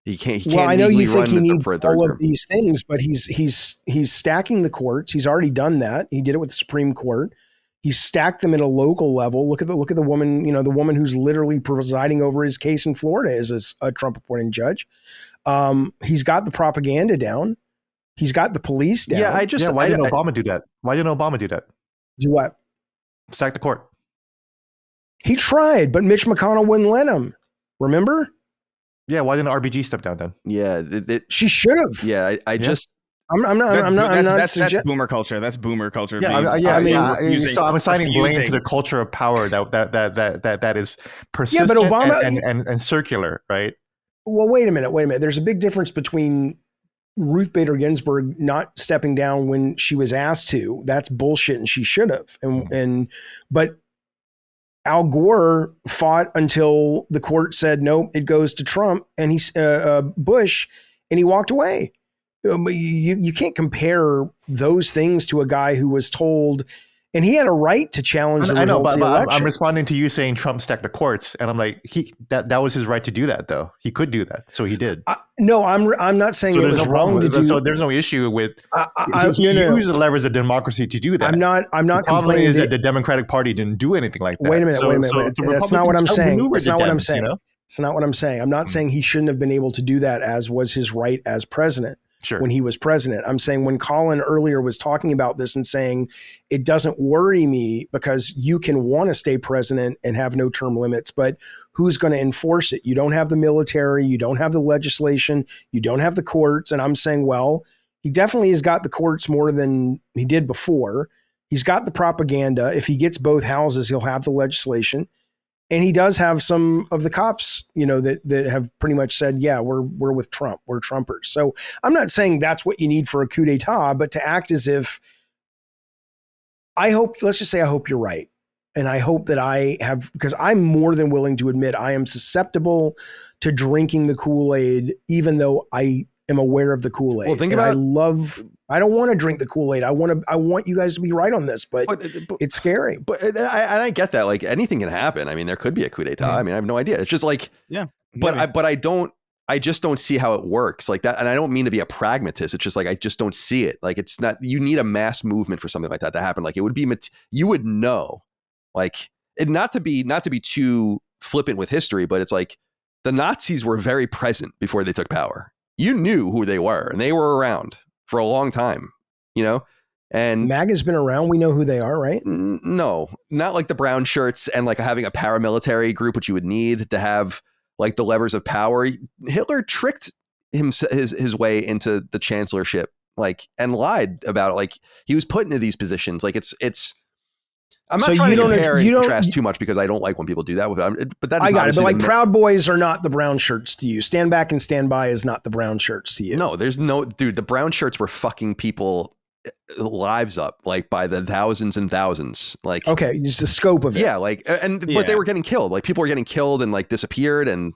He can't. Well, I know you think he needs all of these things, but he's stacking the courts. He's already done that. He did it with the Supreme Court. He's stacked them at a local level. Look at the woman, the woman who's literally presiding over his case in Florida is a Trump appointed judge. He's got the propaganda down. He's got the police down. Yeah, why didn't Obama do that? Why didn't Obama do that? Do what? Stack the court. He tried, but Mitch McConnell wouldn't let him. Remember? Yeah, why didn't RBG step down then? Yeah, she should have. Yeah, I just. I'm not. That's boomer culture. That's boomer culture. Yeah, so I'm assigning blame to the culture of power that is persistent but Obama, and circular, right? Well, wait a minute. There's a big difference between Ruth Bader Ginsburg not stepping down when she was asked to. That's bullshit, and she should have. But Al Gore fought until the court said no, it goes to Trump, and he's Bush, and he walked away. You can't compare those things to a guy who was told, and he had a right to challenge the results of the election. I'm responding to you saying Trump stacked the courts, and I'm like, that was his right to do that, though. He could do that, so he did. No, I'm not saying it was wrong to do. So there's no issue with he used the levers of democracy to do that. I'm not. The problem is that the Democratic Party didn't do anything like that. Wait a minute. That's not what I'm saying. That's not what I'm saying. It's not what I'm saying. I'm not saying he shouldn't have been able to do that, as was his right as president. Sure. When he was president. I'm saying when Colin earlier was talking about this and saying it doesn't worry me because you can want to stay president and have no term limits, but who's going to enforce it? You don't have the military, you don't have the legislation, you don't have the courts. And I'm saying, well, he definitely has got the courts more than he did before. He's got the propaganda. If he gets both houses, he'll have the legislation. And he does have some of the cops, that have pretty much said, yeah, we're with Trump. We're Trumpers. So I'm not saying that's what you need for a coup d'etat, but to act as if let's just say I hope you're right. And I hope that I have, because I'm more than willing to admit I am susceptible to drinking the Kool-Aid, even though I am aware of the Kool-Aid. Well, think about I don't want to drink the Kool-Aid. I want you guys to be right on this, but it's scary. But I get that. Like anything can happen. I mean, there could be a coup d'etat. I mean, I have no idea. It's just like, yeah. But I just don't see how it works like that. And I don't mean to be a pragmatist. It's just like, I just don't see it. Like it's not, you need a mass movement for something like that to happen. Like it would be, you would know, like, and not to be too flippant with history, but it's like the Nazis were very present before they took power. You knew who they were, and they were around for a long time, and MAGA's been around. We know who they are, right? No, not like the brown shirts and like having a paramilitary group, which you would need to have like the levers of power. Hitler tricked his way into the chancellorship, like, and lied about it. Like he was put into these positions. Like it's, I'm not trying to compare and contrast too much because I don't like when people do that. But that is, I got it. But like Proud Boys are not the brown shirts to you. Stand Back and Stand By is not the brown shirts to you. No, dude, the brown shirts were fucking people lives up like by the thousands and thousands. Like, okay, just the scope of it. Yeah. Like, but they were getting killed. Like people were getting killed and like disappeared. And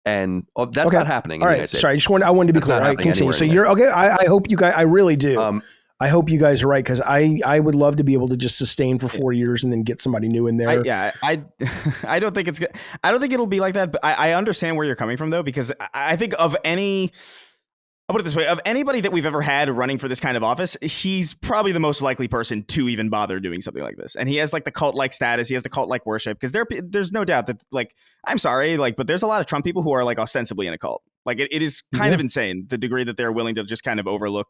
And that's not happening. All right. Sorry. I wanted to be clear. All right, continue. So you're okay. I hope you guys, I really do. I hope you guys are right, because I would love to be able to just sustain for 4 years and then get somebody new in there. I don't think it's good. I don't think it'll be like that, but I understand where you're coming from, though, because I think I'll put it this way, of anybody that we've ever had running for this kind of office, he's probably the most likely person to even bother doing something like this. And he has like the cult-like status. He has the cult-like worship, because there's no doubt that, like, I'm sorry, like, but there's a lot of Trump people who are like ostensibly in a cult. Like it is kind of insane, the degree that they're willing to just kind of overlook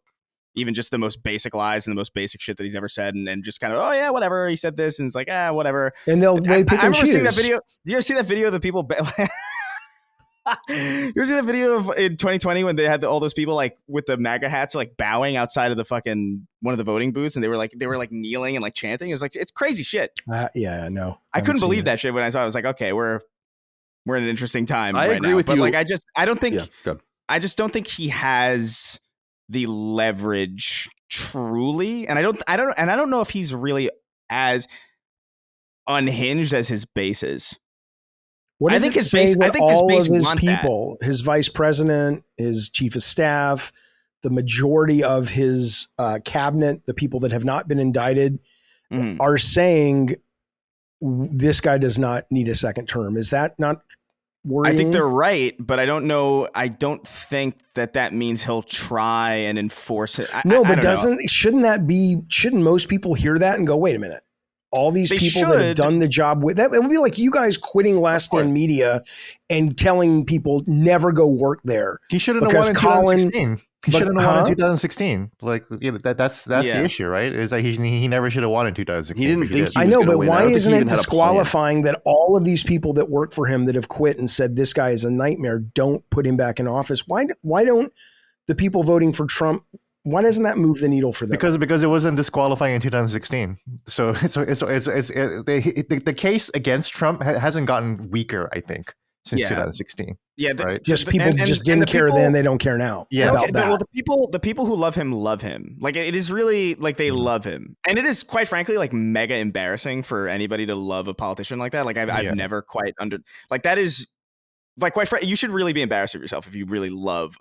even just the most basic lies and the most basic shit that he's ever said, and just kind of, oh yeah, whatever, he said this, and it's like, whatever. And they pick and choose. Seeing that video. You ever see that video of the people? You ever see that video of in 2020 when they had all those people like with the MAGA hats like bowing outside of the fucking one of the voting booths, and they were like kneeling and like chanting? It was like, it's crazy shit. Yeah, no, I couldn't believe that shit when I saw it. I was like, okay, we're in an interesting time. I agree with you. But like, I just don't think he has the leverage truly, and I don't know if he's really as unhinged as his base is. What does it say that all of his people, his vice president, his chief of staff, the majority of his cabinet, the people that have not been indicted, are saying this guy does not need a second term? Is that not worrying? I think they're right, but I don't know. I don't think that means he'll try and enforce it. Shouldn't most people hear that and go, wait a minute? All these people that have done the job with that, it would be like you guys quitting Last Stand Media and telling people never go work there. He shouldn't have won in 2016. He shouldn't have won in 2016. Like, that's the issue, right? Is that he never should have won in 2016. He didn't think. I know, but why isn't it disqualifying that all of these people that work for him that have quit and said this guy is a nightmare, don't put him back in office? Why don't the people voting for Trump? Why doesn't that move the needle for them? Because it wasn't disqualifying in 2016. So the case against Trump hasn't gotten weaker, I think, since 2016. Yeah, right. Just people just didn't care then; they don't care now. Yeah, about that. Well, the people who love him. Like, it is really like they love him, and it is quite frankly like mega embarrassing for anybody to love a politician like that. Like I've never quite that is. Like, quite frankly, you should really be embarrassed of yourself if you really love,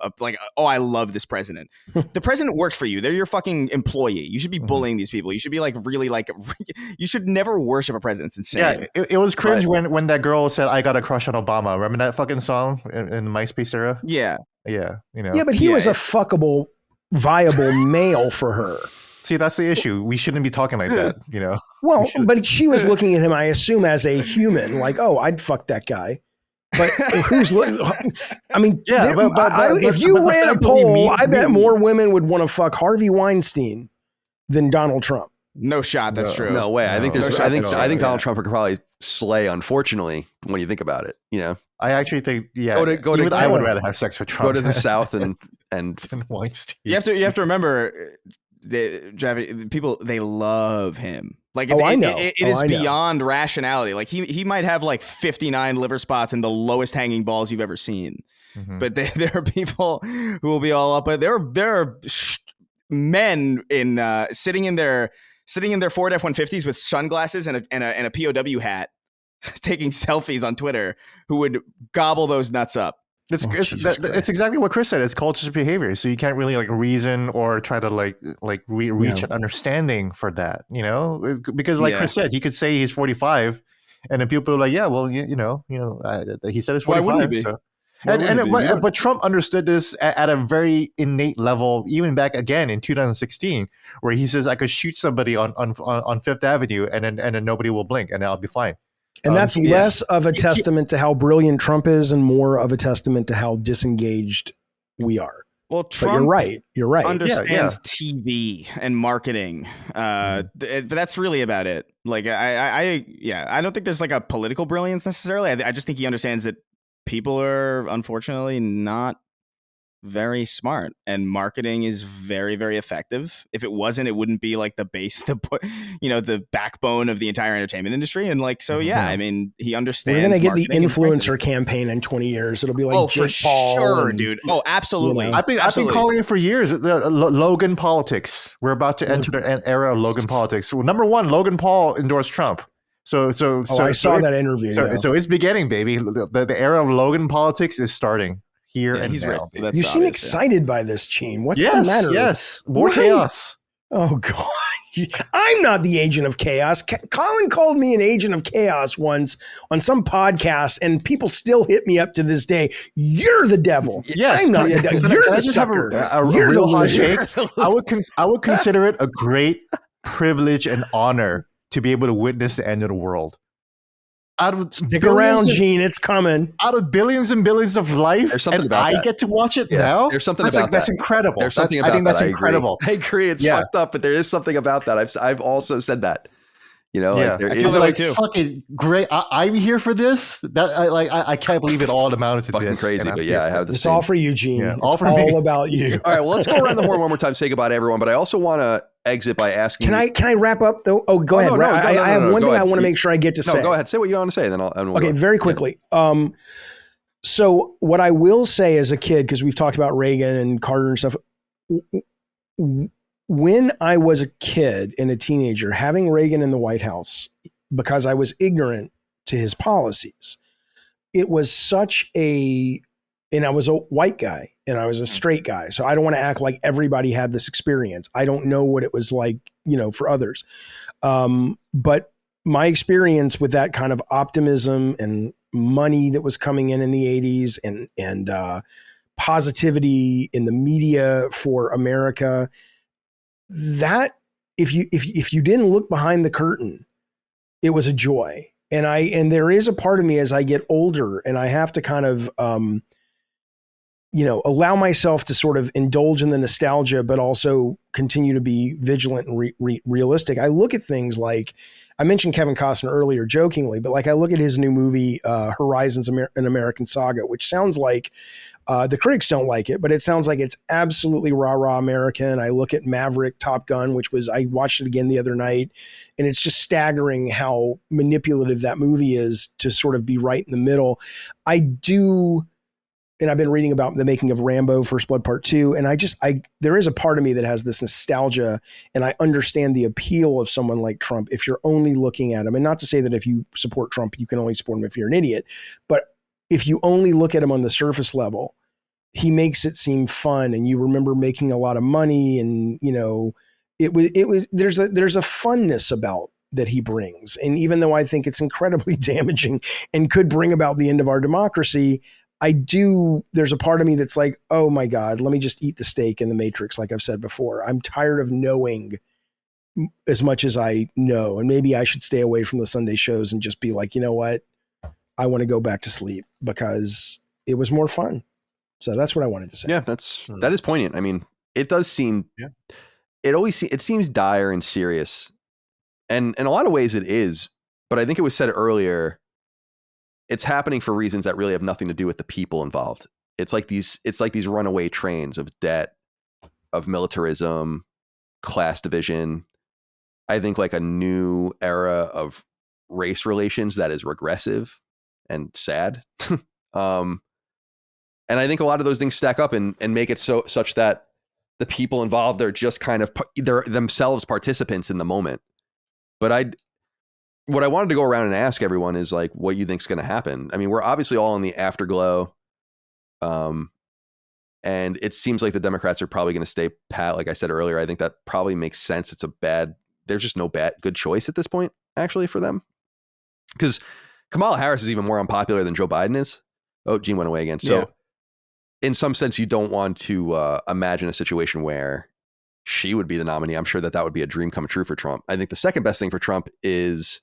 I love this president. The president works for you. They're your fucking employee. You should be bullying these people. You should be like, really like, you should never worship a president. It's insane. Yeah, it was cringe when that girl said, I got a crush on Obama. Remember that fucking song in the MySpace era? Yeah. Yeah, you know. Yeah, but he was a fuckable, viable male for her. See, that's the issue. We shouldn't be talking like that, you know? Well, but she was looking at him, I assume, as a human. Like, oh, I'd fuck that guy. But if you ran a poll, I bet more women would want to fuck Harvey Weinstein than Donald Trump. No shot. That's true. No way. I think Donald Trump could probably slay, unfortunately, when you think about it, you know. I actually think, I would rather have sex with Trump. Go to the South and Weinstein. You have to remember, people, they love him. Like, it is beyond rationality. Like, he might have like 59 liver spots and the lowest hanging balls you've ever seen. Mm-hmm. But there are people who will be all up. But there are men sitting in their Ford F-150s with sunglasses and a POW hat, taking selfies on Twitter, who would gobble those nuts up. It's exactly what Chris said. It's cultural behavior, so you can't really like reason or try to reach an understanding for that, you know. Because like Chris said, he could say he's 45, and then people are like, yeah, well, he said he's 45. Why wouldn't he be? But Trump understood this at a very innate level, even back again in 2016, where he says, I could shoot somebody on Fifth Avenue, and then nobody will blink, and I'll be fine. And that's less of a testament to how brilliant Trump is and more of a testament to how disengaged we are. Well, Trump, you're right. Understands TV and marketing, but that's really about it. Like, I don't think there's like a political brilliance necessarily. I just think he understands that people are unfortunately not very smart, and marketing is very, very effective. If it wasn't, it wouldn't be like the backbone of the entire entertainment industry. And like, so I mean, he understands. We're gonna get the influencer campaign in 20 years. It'll be like, for sure, dude. Oh, absolutely. You know, I've been calling it for years. Logan politics. We're about to enter the era of Logan politics. So, number one, Logan Paul endorsed Trump. So I saw that interview. So it's beginning, baby. The era of Logan politics is starting here and he's now. ready. You seem excited by this, Gene. What's the matter? Yes, more chaos. Oh, God. I'm not the agent of chaos. Colin called me an agent of chaos once on some podcast, and people still hit me up to this day. You're the devil. Yes, I'm not the devil. You're the sucker. You're the loser. I would consider it a great privilege and honor to be able to witness the end of the world. Stick around, Gene. It's coming. Out of billions and billions of life, there's something and about that. get to watch it now. There's something about that. That's incredible. There's something about I think that. that's incredible. I agree. It's fucked up, but there is something about that. I've also said that. You know, I feel that way too. Fucking great. I'm here for this. I can't believe it all amounted to fucking this. Crazy, but I have this. It's all for you, Gene. Yeah, it's all about you. All right, well, let's go around the horn one more time. Say goodbye to everyone, but I also want to exit by asking. Can I wrap up though? Oh, go ahead. I have one thing I want to make sure I get to say. Go ahead. Say what you want to say, then I'll. Okay, very quickly. So what I will say as a kid, because we've talked about Reagan and Carter and stuff. When I was a kid and a teenager, having Reagan in the White House, because I was ignorant to his policies, it was such a, and I was a white guy and I was a straight guy. So I don't want to act like everybody had this experience. I don't know what it was like, for others. But my experience with that kind of optimism and money that was coming in the 80s and positivity in the media for America, that if you didn't look behind the curtain, it was a joy. And there is a part of me as I get older and I have to kind of, allow myself to sort of indulge in the nostalgia, but also continue to be vigilant and realistic. I look at things like, I mentioned Kevin Costner earlier jokingly, but like I look at his new movie, Horizons, an American Saga, which sounds like the critics don't like it, but it sounds like it's absolutely rah-rah American. I look at Maverick, Top Gun, I watched it again the other night, and it's just staggering how manipulative that movie is to sort of be right in the middle. And I've been reading about the making of Rambo First Blood Part 2. And there is a part of me that has this nostalgia, and I understand the appeal of someone like Trump if you're only looking at him. And not to say that if you support Trump, you can only support him if you're an idiot. But if you only look at him on the surface level, he makes it seem fun, and you remember making a lot of money, and there's a funness about that he brings. And even though I think it's incredibly damaging and could bring about the end of our democracy, there's a part of me that's like, oh my God, let me just eat the steak in the Matrix. Like I've said before, I'm tired of knowing as much as I know. And maybe I should stay away from the Sunday shows and just be like, you know what? I want to go back to sleep because it was more fun. So that's what I wanted to say. Yeah, that is poignant. I mean, it does seem, it seems dire and serious. And in a lot of ways it is, but I think it was said earlier, it's happening for reasons that really have nothing to do with the people involved. It's like these runaway trains of debt, of militarism, class division. I think like a new era of race relations that is regressive and sad. And I think a lot of those things stack up and make it such that the people involved are just kind of they're themselves participants in the moment. But what I wanted to go around and ask everyone is like, what you think is going to happen. I mean, we're obviously all in the afterglow. And it seems like the Democrats are probably going to stay pat. Like I said earlier, I think that probably makes sense. There's just no good choice at this point, actually, for them. Because Kamala Harris is even more unpopular than Joe Biden is. Oh, Gene went away again. So in some sense, you don't want to imagine a situation where she would be the nominee. I'm sure that would be a dream come true for Trump. I think the second best thing for Trump is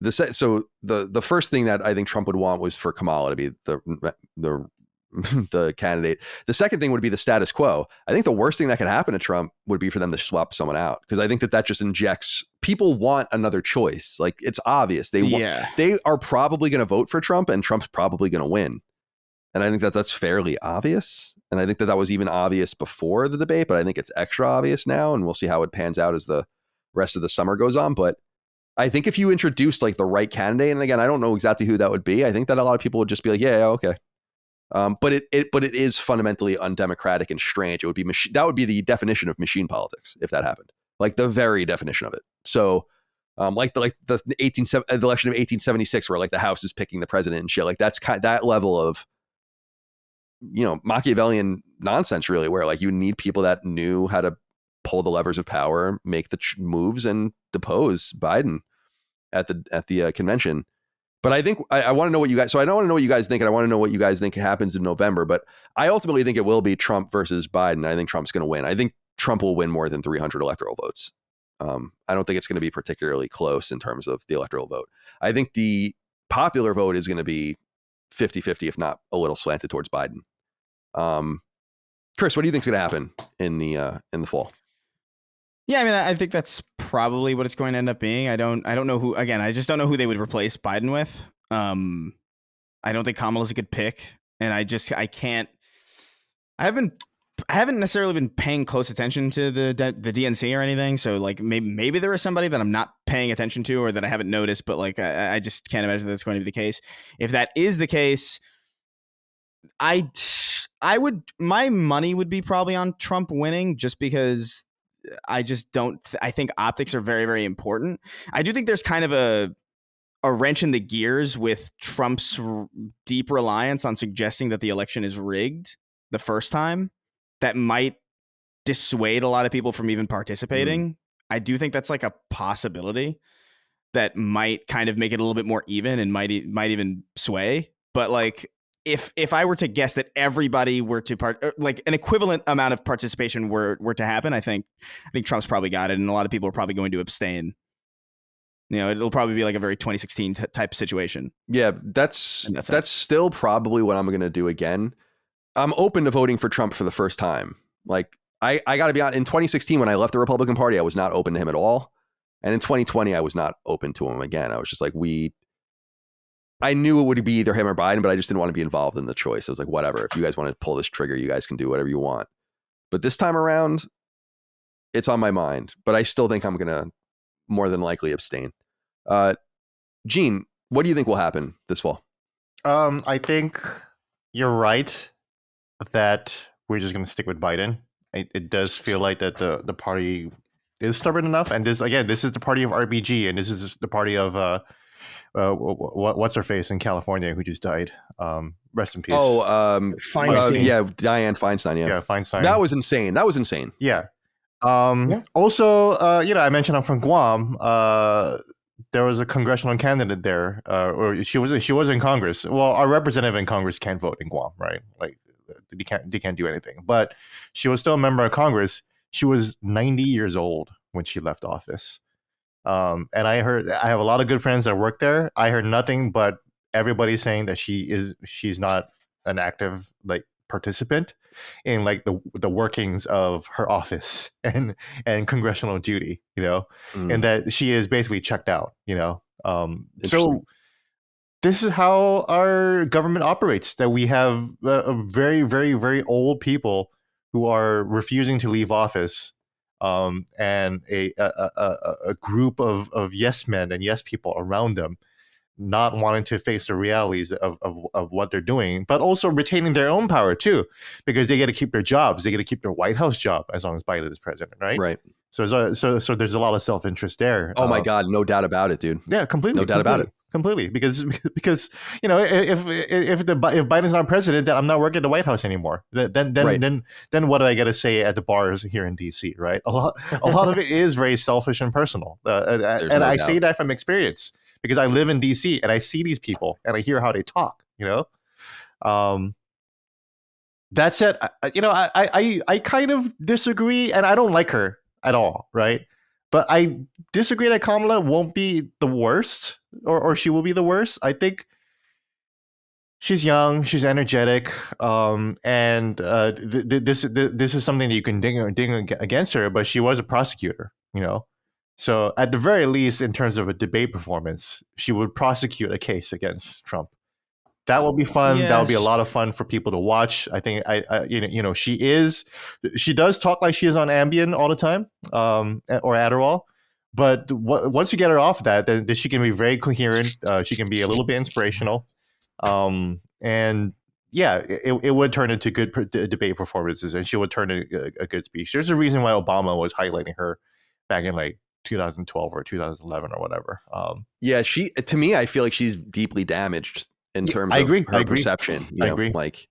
the first thing that I think Trump would want was for Kamala to be the candidate. The second thing would be the status quo. I think the worst thing that could happen to Trump would be for them to swap someone out, because I think that just injects, people want another choice. Like it's obvious they are probably going to vote for Trump, and Trump's probably going to win. And I think that that's fairly obvious. And I think that was even obvious before the debate, but I think it's extra obvious now, and we'll see how it pans out as the rest of the summer goes on. But I think if you introduced like the right candidate, and again, I don't know exactly who that would be, I think that a lot of people would just be like, yeah, okay. But it is fundamentally undemocratic and strange. It would be that would be the definition of machine politics if that happened, like the very definition of it. So Like the election of 1876, where like the House is picking the president and shit. Like that's that level of, you know, Machiavellian nonsense, really, where like you need people that knew how to pull the levers of power, make the moves, and depose Biden at the convention. But I think I want to know what you guys. So I don't want to know what you guys think, and I want to know what you guys think happens in November. But I ultimately think it will be Trump versus Biden. I think Trump's going to win. I think Trump will win more than 300 electoral votes. I don't think it's going to be particularly close in terms of the electoral vote. I think the popular vote is going to be 50-50, if not a little slanted towards Biden. Chris, what do you think is going to happen in the fall? Yeah, I mean, I think that's probably what it's going to end up being. I don't know who. Again, I just don't know who they would replace Biden with. I don't think Kamala's a good pick, and I can't. I haven't necessarily been paying close attention to the DNC or anything. So like maybe there is somebody that I'm not paying attention to or that I haven't noticed, but like I just can't imagine that's going to be the case. If that is the case, I would, my money would be probably on Trump winning, just because I just don't. I think optics are very, very important. I do think there's kind of a wrench in the gears with Trump's deep reliance on suggesting that the election is rigged the first time. That might dissuade a lot of people from even participating. I do think that's like a possibility that might kind of make it a little bit more even and might even sway. But like, if I were to guess that everybody were to like an equivalent amount of participation were to happen, I think Trump's probably got it, and a lot of people are probably going to abstain. You know, it'll probably be like a very 2016 type situation. Yeah, that's still probably what I'm going to do again. I'm open to voting for Trump for the first time. Like I got to be honest, in 2016, when I left the Republican Party, I was not open to him at all. And in 2020, I was not open to him again. I was just like, I knew it would be either him or Biden, but I just didn't want to be involved in the choice. I was like, whatever, if you guys want to pull this trigger, you guys can do whatever you want. But this time around, it's on my mind, but I still think I'm going to more than likely abstain. Gene, what do you think will happen this fall? I think you're right that we're just going to stick with Biden. It does feel like that the party is stubborn enough, and this is the party of RBG, and this is the party of what's her face in California who just died. Rest in peace. Feinstein. Yeah, Dianne Feinstein. Yeah, Feinstein. That was insane. Yeah. Also, I mentioned I'm from Guam. There was a congressional candidate there, or she was in Congress. Well, our representative in Congress can't vote in Guam, right? Like they can't do anything. But she was still a member of Congress. She was 90 years old when she left office. And I have a lot of good friends that work there. I heard nothing but everybody saying that she's not an active like participant in like the workings of her office and congressional duty, and that she is basically checked out, so this is how our government operates, that we have a very, very, very old people who are refusing to leave office, and a group of yes men and yes people around them not wanting to face the realities of what they're doing, but also retaining their own power too, because they get to keep their jobs. They get to keep their White House job as long as Biden is president, right? Right. So there's a lot of self-interest there. Oh my God, no doubt about it, dude. Yeah, completely. No doubt about it. Completely, because if Biden's not president, then I'm not working at the White House anymore. Then what do I get to say at the bars here in DC? Right? A lot of it is very selfish and personal, and I say that from experience because I live in DC and I see these people and I hear how they talk. That said, I kind of disagree, and I don't like her at all, right? But I disagree that Kamala won't be the worst, or she will be the worst. I think she's young, she's energetic, and this is something that you can ding against her. But she was a prosecutor, So at the very least, in terms of a debate performance, she would prosecute a case against Trump. That will be fun. Yes. That will be a lot of fun for people to watch. I think she does talk like she is on Ambien all the time, or Adderall. But once you get her off that, then she can be very coherent. She can be a little bit inspirational, and yeah, it would turn into good debate performances, and she would turn in a good speech. There's a reason why Obama was highlighting her back in like 2012 or 2011 or whatever. Yeah, to me, I feel like she's deeply damaged in terms of her perception. I agree. Like,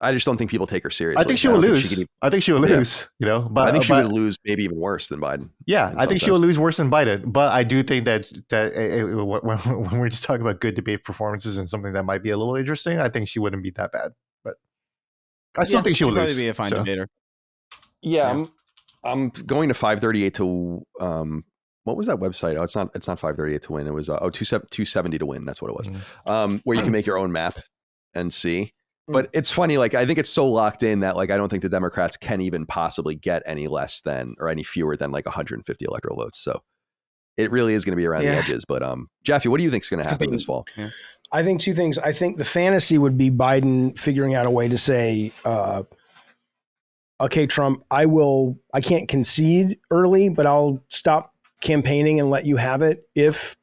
I just don't think people take her seriously. I think she will lose. I think she will lose. You know, but I think she would lose maybe even worse than Biden. Yeah, I think she will lose worse than Biden. But I do think that when we're just talking about good debate performances and something that might be a little interesting, I think she wouldn't be that bad. But I still think she will lose. Probably be a fine debater. Yeah, I'm going to 538 to what was that website? Oh, it's not 538 to win. It was 270 to win. That's what it was. Where you can make your own map and see. But it's funny, like, I think it's so locked in that, like, I don't think the Democrats can even possibly get any less than or any fewer than like 150 electoral votes. So it really is going to be around the edges. But Jaffe, what do you think is going to happen this fall? Yeah. I think two things. I think the fantasy would be Biden figuring out a way to say, okay, Trump, I can't concede early, but I'll stop campaigning and let you have it if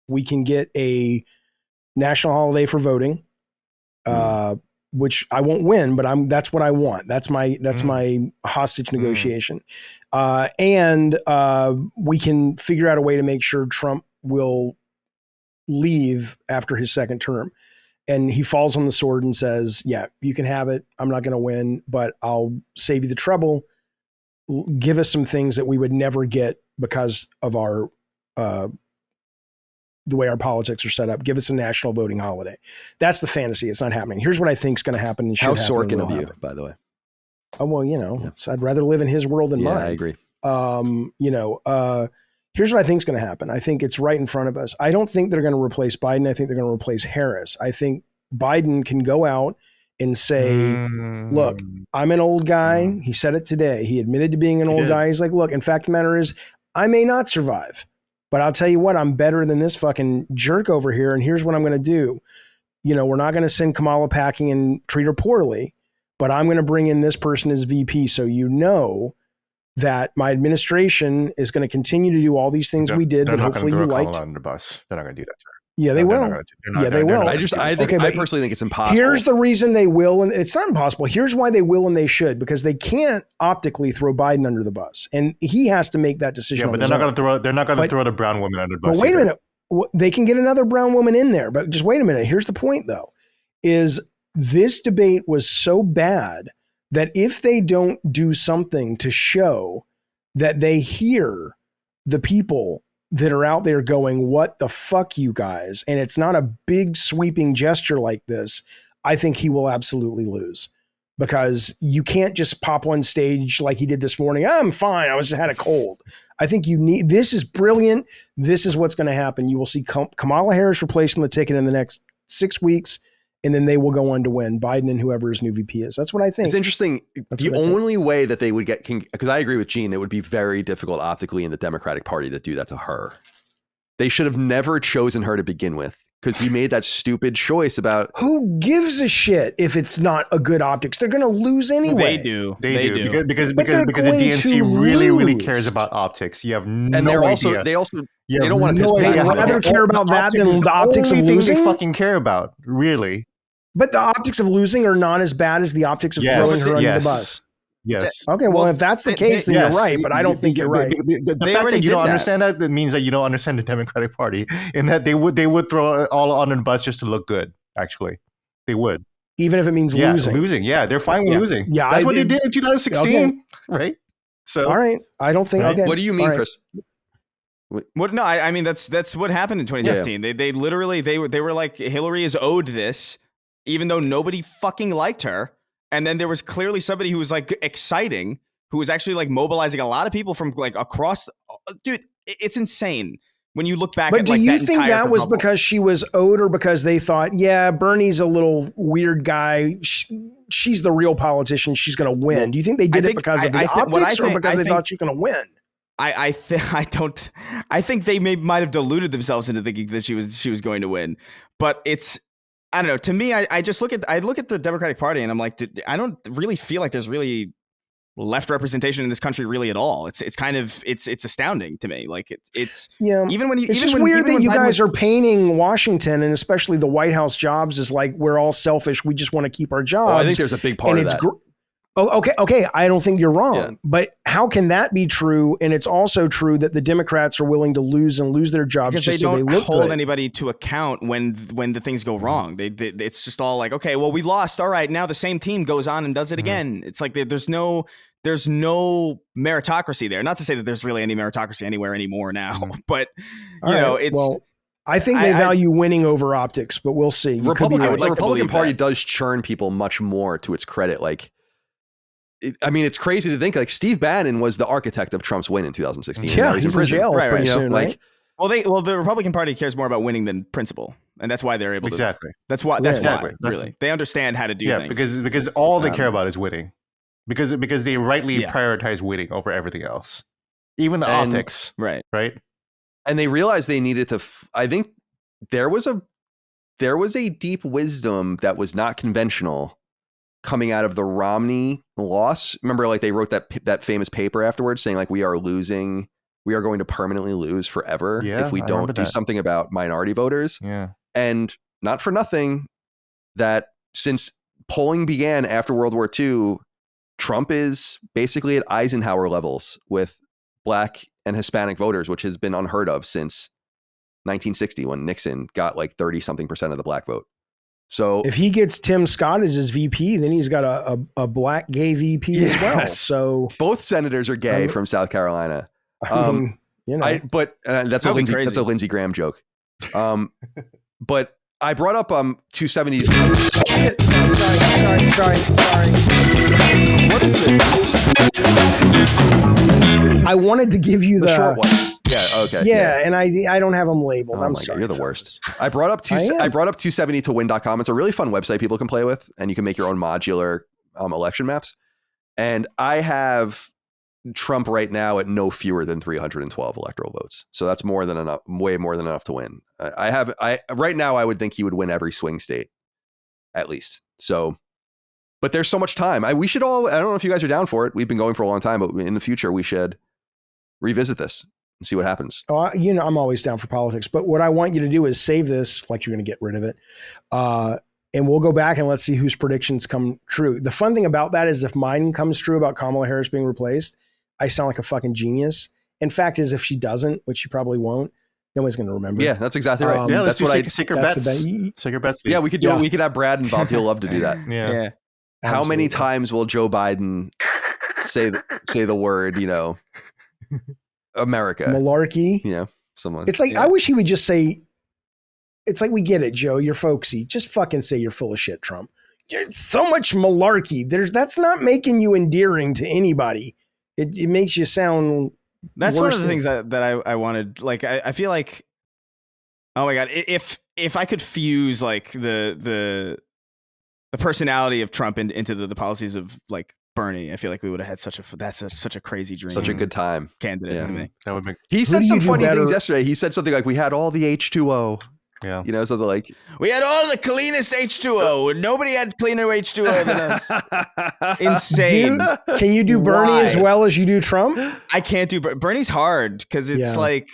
we can get a national holiday for voting. Which I won't win, but that's what I want. That's my hostage negotiation. And we can figure out a way to make sure Trump will leave after his second term. And he falls on the sword and says, yeah, you can have it. I'm not going to win, but I'll save you the trouble. Give us some things that we would never get because of our the way our politics are set up. Give us a national voting holiday. That's the fantasy. It's not happening. Here's what I think is going to happen. And how Sorkin of you, by the way. Oh, well, I'd rather live in his world than mine. I agree. Here's what I think is going to happen. I think it's right in front of us. I don't think they're going to replace Biden. I think they're going to replace Harris. I think Biden can go out and say, look, I'm an old guy. He said it today. He admitted to being an old guy. He's like, look, in fact, the matter is I may not survive. But I'll tell you what, I'm better than this fucking jerk over here. And here's what I'm going to do. We're not going to send Kamala packing and treat her poorly, but I'm going to bring in this person as VP. So that my administration is going to continue to do all these things we did that hopefully you liked. Under the bus. They're not going to do that to her. Yeah, they will. They will. I personally think it's impossible. Here's the reason they will, and it's not impossible. Here's why they will and they should, because they can't optically throw Biden under the bus, and he has to make that decision. Yeah, but they're not going to throw the brown woman under the bus. But wait a minute, they can get another brown woman in there, but just wait a minute. Here's the point, though: is this debate was so bad that if they don't do something to show that they hear the people that are out there going, what the fuck, you guys? And it's not a big sweeping gesture like this. I think he will absolutely lose, because you can't just pop on stage like he did this morning. I'm fine. I just had a cold. I think this is brilliant. This is what's going to happen. You will see Kamala Harris replacing the ticket in the next 6 weeks, and then they will go on to win, Biden and whoever his new VP is. That's what I think. It's interesting. The only way that they would get, because I agree with Gene, it would be very difficult optically in the Democratic Party to do that to her. They should have never chosen her to begin with, because he made that stupid choice about. Who gives a shit if it's not a good optics? They're going to lose anyway. They do. Because the DNC really cares about optics. You have no and they're idea. Also they don't want to piss They rather care about that than the optics of losing. They fucking care about, really. But the optics of losing are not as bad as the optics of throwing her under the bus. Yes. Okay, well, if that's the case, then you're right, but I don't think you're right. The fact that you don't understand that means that you don't understand the Democratic Party, in that they would throw it all under the bus just to look good, actually. They would. Even if it means losing. Yeah, they're fine with losing. Yeah, that's what they did in 2016, right? So, all right. I don't think, okay. What do you mean, Chris? What? No, I mean, that's what happened in 2016. Yeah. They literally, they were like, Hillary is owed this, even though nobody fucking liked her. And then there was clearly somebody who was like exciting, who was actually like mobilizing a lot of people from like across. Dude, it's insane when you look back. But at do like you that think that was bubble. because she was owed, or because they thought, yeah, Bernie's a little weird guy. She's the real politician. She's going to win. Do you think they did it because of the optics, or because they thought she's going to win? I think they might have deluded themselves into thinking that she was going to win, but it's. I don't know. To me, I just look at the Democratic Party and I'm like, I don't really feel like there's really left representation in this country really at all. It's kind of it's astounding to me. Like it's even when you it's just weird that you guys are painting Washington and especially the White House jobs as like we're all selfish. We just want to keep our jobs. I think there's a big part of that. Oh, okay. I don't think you're wrong, but how can that be true? And it's also true that the Democrats are willing to lose their jobs because just they don't so they look hold good. anybody to account when the things go wrong. It's just all like, okay, well, we lost. All right, now the same team goes on and does it again. It's like there's no meritocracy there. Not to say that there's really any meritocracy anywhere anymore now, but it's. Well, I think they value winning over optics, but we'll see. The Republican Party does churn people much more, to its credit. Like, it's crazy to think like Steve Bannon was the architect of Trump's win in 2016. Yeah, he's in jail pretty soon, right? Well, the Republican Party cares more about winning than principle, and that's why they're able to. That's why. Really, they understand how to do things. because all they care about is winning, because they rightly prioritize winning over everything else, even the optics. Right. And they realized they needed to. I think there was a deep wisdom that was not conventional coming out of the Romney loss. Remember, like they wrote that famous paper afterwards saying like we are going to permanently lose forever if we don't do something about minority voters. Yeah. And not for nothing that since polling began after World War II, Trump is basically at Eisenhower levels with Black and Hispanic voters, which has been unheard of since 1960 when Nixon got like 30-something% of the Black vote. So if he gets Tim Scott as his VP, then he's got a Black gay VP as well. So both senators are gay from South Carolina. That's a Lindsey Graham joke. But I brought up 270. Sorry. What is it? I wanted to give you the short one. Yeah. Okay. Yeah, and I don't have them labeled. I'm sorry. God, you're the worst. I brought up 270towin.com. It's a really fun website people can play with, and you can make your own modular election maps. And I have Trump right now at no fewer than 312 electoral votes. So that's more than enough, way more than enough to win. Right now I would think he would win every swing state at least. So, but there's so much time. I don't know if you guys are down for it. We've been going for a long time, but in the future we should revisit this and see what happens. Oh, I'm always down for politics, but what I want you to do is save this like you're going to get rid of it. And we'll go back and let's see whose predictions come true. The fun thing about that is if mine comes true about Kamala Harris being replaced, I sound like a fucking genius. In fact is if she doesn't, which she probably won't, nobody's going to remember. Yeah, that's exactly right. That's what secret bets. Secret bets. Yeah, we could do it. We could have Brad involved. He'll love to do that. Yeah. How many times will Joe Biden say the word, America? Malarkey. Someone. It's like, I wish he would just say, it's like, we get it, Joe. You're folksy. Just fucking say you're full of shit, Trump. You're so much malarkey. That's not making you endearing to anybody. It makes you sound. That's one of the things that I wanted. Like, I feel like, oh my God, if I could fuse like the personality of Trump into the policies of like Bernie, I feel like we would have had such a crazy dream. Such a good time. Candidate to me. That would make. He said some funny things yesterday. He said something like, we had all the H2O. Yeah. Something like, we had all the cleanest H2O. Nobody had cleaner H2O than us. Insane. Can you do Bernie as well as you do Trump? I can't do Bernie's hard because it's like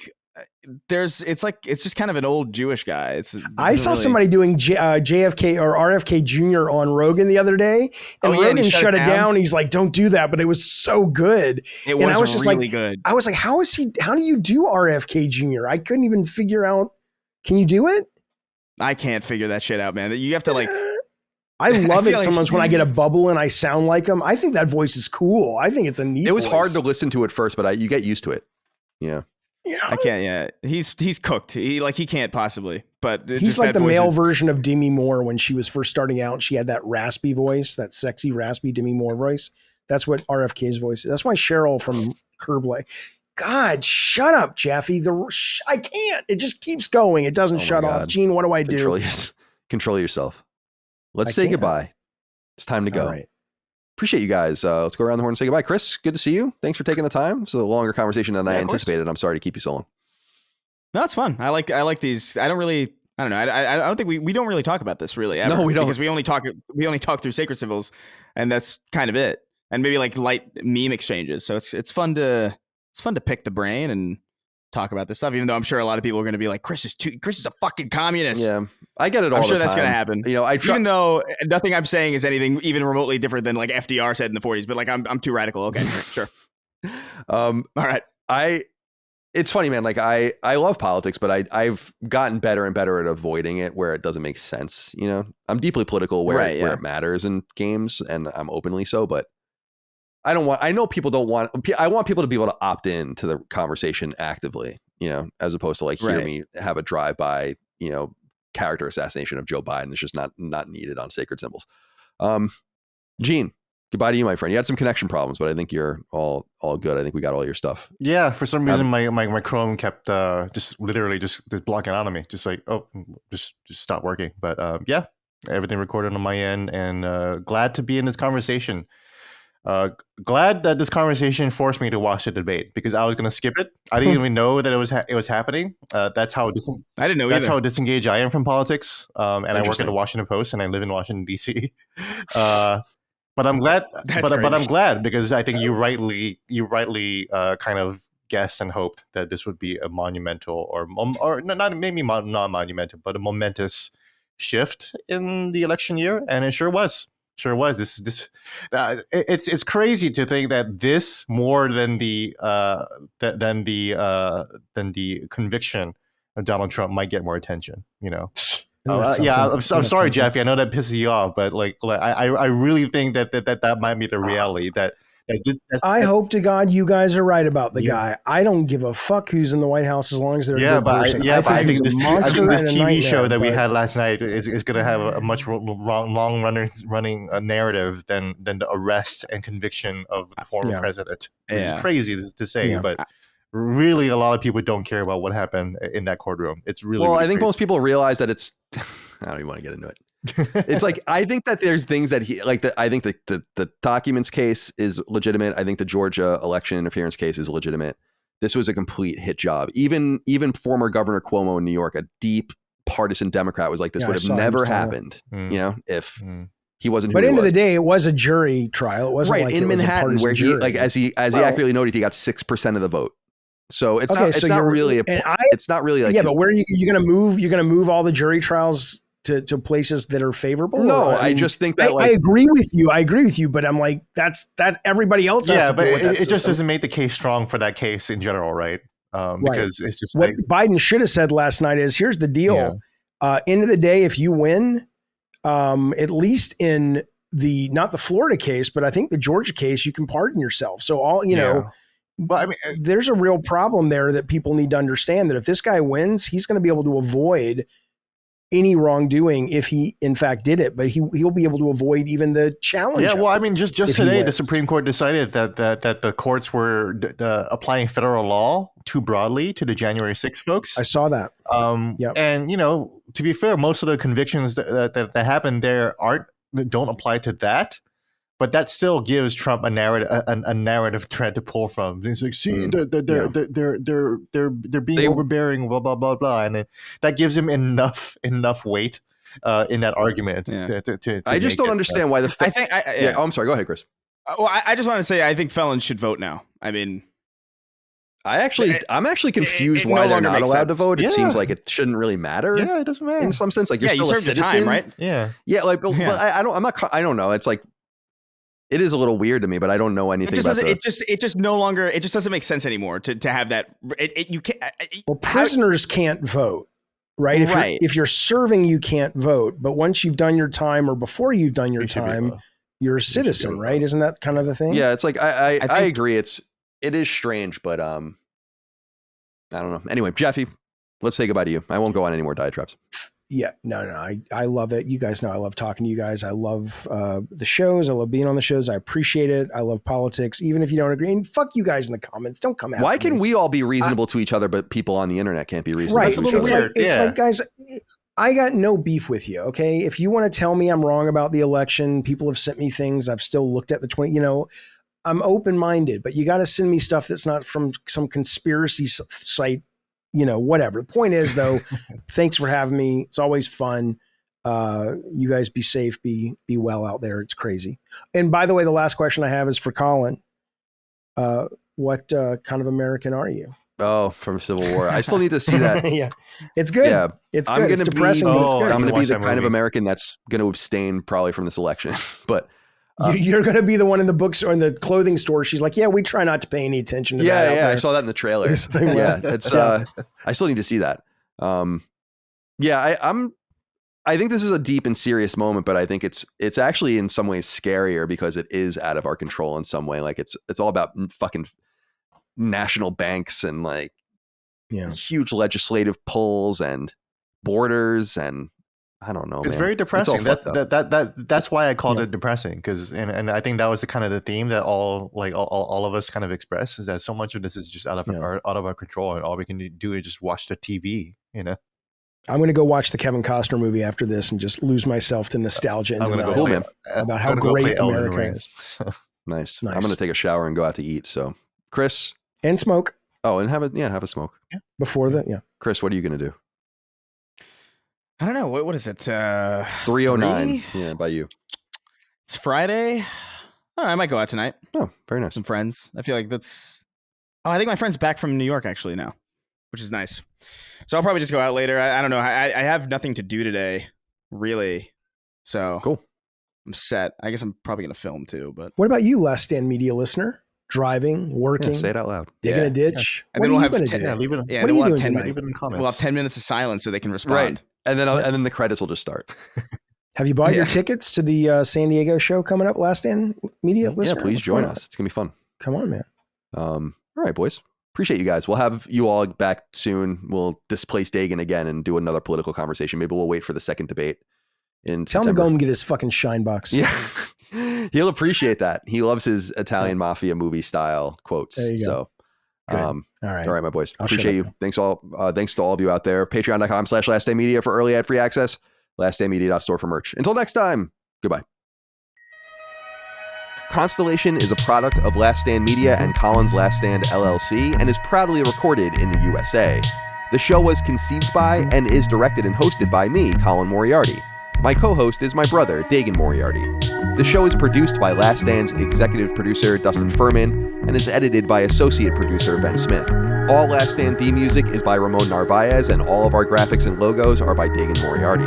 it's just kind of an old Jewish guy. I saw somebody doing JFK or RFK Jr. on Rogan the other day, and Rogan shut it down. He's like, "Don't do that," but it was so good. It was just really good. I was like, "How do you do RFK Jr.?" I couldn't even figure out. Can you do it? I can't figure that shit out, man. You have to like. I love it sometimes when I get a bubble and I sound like him. I think that voice is cool. I think it's a neat. It was voice. hard to listen to at first, but you get used to it. Yeah. I can't. Yeah, he's cooked. He can't possibly. But he's like the male version of Demi Moore when she was first starting out. She had that raspy voice, that sexy raspy Demi Moore voice. That's what RFK's voice is. That's why Cheryl from Curb. God, shut up, Jaffe. I can't. It just keeps going. It doesn't shut off. Gene, what do I do? Control yourself. Let's say goodbye. It's time to go. All right. Appreciate you guys. Let's go around the horn and say goodbye. Chris, good to see you. Thanks for taking the time. It's a longer conversation than I anticipated. I'm sorry to keep you so long. No, it's fun. I like these. I don't know. I don't think we don't really talk about this really ever. No, we don't. Because we only talk through Sacred Civils, and that's kind of it. And maybe like light meme exchanges. So it's fun to pick the brain and talk about this stuff, even though I'm sure a lot of people are going to be like, Chris is a fucking communist. Yeah, I get it all the time. I'm sure that's going to happen. You know, even though nothing I'm saying is anything even remotely different than like FDR said in the 40s, but like I'm too radical. Okay, sure. All right. It's funny, man. Like I love politics, but I've gotten better and better at avoiding it where it doesn't make sense. You know, I'm deeply political where it matters in games, and I'm openly so, but I know people don't want, I want people to be able to opt in to the conversation actively, you know, as opposed to like hear me have a drive-by, you know, character assassination of Joe Biden. It's just not needed on sacred symbols. Gene, goodbye to you, my friend. You had some connection problems, but I think you're all good. I think we got all your stuff. Yeah, for some reason my Chrome kept just literally just blocking out on me. Just like, oh, just stop working. But yeah, everything recorded on my end, and glad to be in this conversation. Glad that this conversation forced me to watch the debate because I was going to skip it. I didn't even know that it was happening. That's how I didn't know. That's how disengaged I am from politics. And I work at the Washington Post, and I live in Washington D.C. But I'm glad. But I'm glad because I think you rightly kind of guessed and hoped that this would be a monumental or not maybe not monumental, but a momentous shift in the election year, and it sure was. Sure was. It's crazy to think that this more than the conviction of Donald Trump might get more attention. You know. I'm sorry, Jaffe. I know that pisses you off, but like I really think that might be the reality. I hope to God you guys are right about the guy. I don't give a fuck who's in the White House as long as they're a good person. I think this TV show that we had last night is going to have a much long running narrative than the arrest and conviction of the former president. Which is crazy to say, but really a lot of people don't care about what happened in that courtroom. It's really I think most people realize that it's. I don't even want to get into it. It's like I think that there's things that he like. I think the documents case is legitimate. I think the Georgia election interference case is legitimate. This was a complete hit job. Even former Governor Cuomo in New York, a deep partisan Democrat, was like, this would have never happened. You know, if he wasn't. But end of the day, it was a jury trial. It wasn't like in Manhattan where he like as he accurately noted, he got 6% of the vote. So it's not really like but where are you going to move? You're going to move all the jury trials to places that are favorable? No, I just think that I agree with you, but I'm like, that's everybody else has to but deal with that it just doesn't make the case strong for that case in general, right? Because it's just what Biden should have said last night is, here's the deal. End of the day, if you win, at least in not the Florida case, but I think the Georgia case, you can pardon yourself. So know, but I mean, there's a real problem there that people need to understand, that if this guy wins, he's going to be able to avoid any wrongdoing if he in fact did it, but he'll be able to avoid even the challenge. Yeah, well, I mean, just today, the Supreme Court decided that the courts were applying federal law too broadly to the January 6th folks. I saw that. And you know, to be fair, most of the convictions that happened there don't apply to that. But that still gives Trump a narrative thread to pull from. It's like, see, they're being overbearing, blah blah blah blah, and that gives him enough weight in that argument. To I just don't understand why the. I'm sorry. Go ahead, Chris. Well, I just want to say I think felons should vote now. I mean, I'm actually confused why they're not allowed to vote. It seems like it shouldn't really matter. Yeah, it doesn't matter in some sense. Like you're still a citizen, time, right? Yeah. Like, but I don't know. It's like. It is a little weird to me, but I don't know anything about it. It just doesn't make sense anymore to have that. You can't. Prisoners can't vote, right? If you're serving, you can't vote. But once you've done your time or before you've done your time, you're a citizen, right? Isn't that kind of the thing? Yeah, it's like I agree. It is strange, but I don't know. Anyway, Jaffe, let's say goodbye to you. I won't go on any more diatribes. Yeah, no, I love it. You guys know I love talking to you guys. I love the shows. I love being on the shows. I appreciate it. I love politics, even if you don't agree. And fuck you guys in the comments. Don't come after me. Why can we all be reasonable to each other, but people on the internet can't be reasonable to each other? It's like, guys, I got no beef with you, okay? If you want to tell me I'm wrong about the election, people have sent me things. I've still looked at the 20, I'm open-minded, but you got to send me stuff that's not from some conspiracy site, whatever. The point is, though, thanks for having me. It's always fun. You guys be safe, be well out there. It's crazy. And by the way, the last question I have is for Colin. What kind of American are you? Oh, from Civil War. I still need to see that. Yeah, it's good. Yeah, it's good. It's depressing, but it's good. I'm going to be the kind of American that's going to abstain probably from this election. But you're going to be the one in the bookstore, in the clothing store. She's like, yeah, we try not to pay any attention to that. Yeah, I saw that in the trailer. I still need to see that. I think this is a deep and serious moment, but I think it's actually in some ways scarier because it is out of our control in some way. Like it's all about fucking national banks and like huge legislative pulls and borders, and I don't know. It's man. very depressing. That's why I called it depressing, because and I think that was the kind of the theme that all of us kind of express, is that so much of this is just out of our control, and all we can do is just watch the TV. I'm going to go watch the Kevin Costner movie after this and just lose myself to nostalgia and about how great America is. Nice. I'm going to take a shower and go out to eat. So, Chris. And smoke. Oh, and have a smoke. Yeah. Before that, yeah. Chris, what are you going to do? I don't know. What is it? 3:09. Yeah, by you. It's Friday. Oh, I might go out tonight. Oh, very nice. Some friends. I feel like that's... Oh, I think my friend's back from New York actually now, which is nice. So I'll probably just go out later. I don't know. I have nothing to do today, really. So cool. I'm set. I guess I'm probably going to film too. But what about you, Last Stand Media listener? Driving, working, say it out loud, digging a ditch. And then we'll have 10 minutes of silence so they can respond. Right. And then the credits will just start. Have you bought your tickets to the San Diego show coming up, Last Stand Media listener? Yeah, please join us. It's gonna be fun. Come on, man. All right, boys. Appreciate you guys. We'll have you all back soon. We'll displace Dagan again and do another political conversation. Maybe we'll wait for the second debate in Tell September. him to go and get his fucking shine box. Yeah. He'll appreciate that. He loves his Italian mafia movie style quotes. There you go. So, all right, my boys. Appreciate you. Thanks to all of you out there. Patreon.com/LastDayMedia for early ad-free access. LastDayMedia.store for merch. Until next time, goodbye. Constellation is a product of Last Stand Media and Colin's Last Stand LLC and is proudly recorded in the USA. The show was conceived by and is directed and hosted by me, Colin Moriarty. My co-host is my brother, Dagan Moriarty. The show is produced by Last Stand's executive producer, Dustin Furman, and is edited by associate producer, Ben Smith. All Last Stand theme music is by Ramon Narvaez, and all of our graphics and logos are by Dagan Moriarty.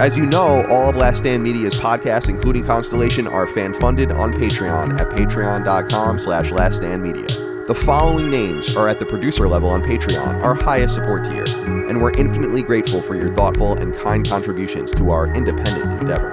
As you know, all of Last Stand Media's podcasts, including Constellation, are fan-funded on Patreon at patreon.com/laststandmedia. The following names are at the producer level on Patreon, our highest support tier, and we're infinitely grateful for your thoughtful and kind contributions to our independent endeavor.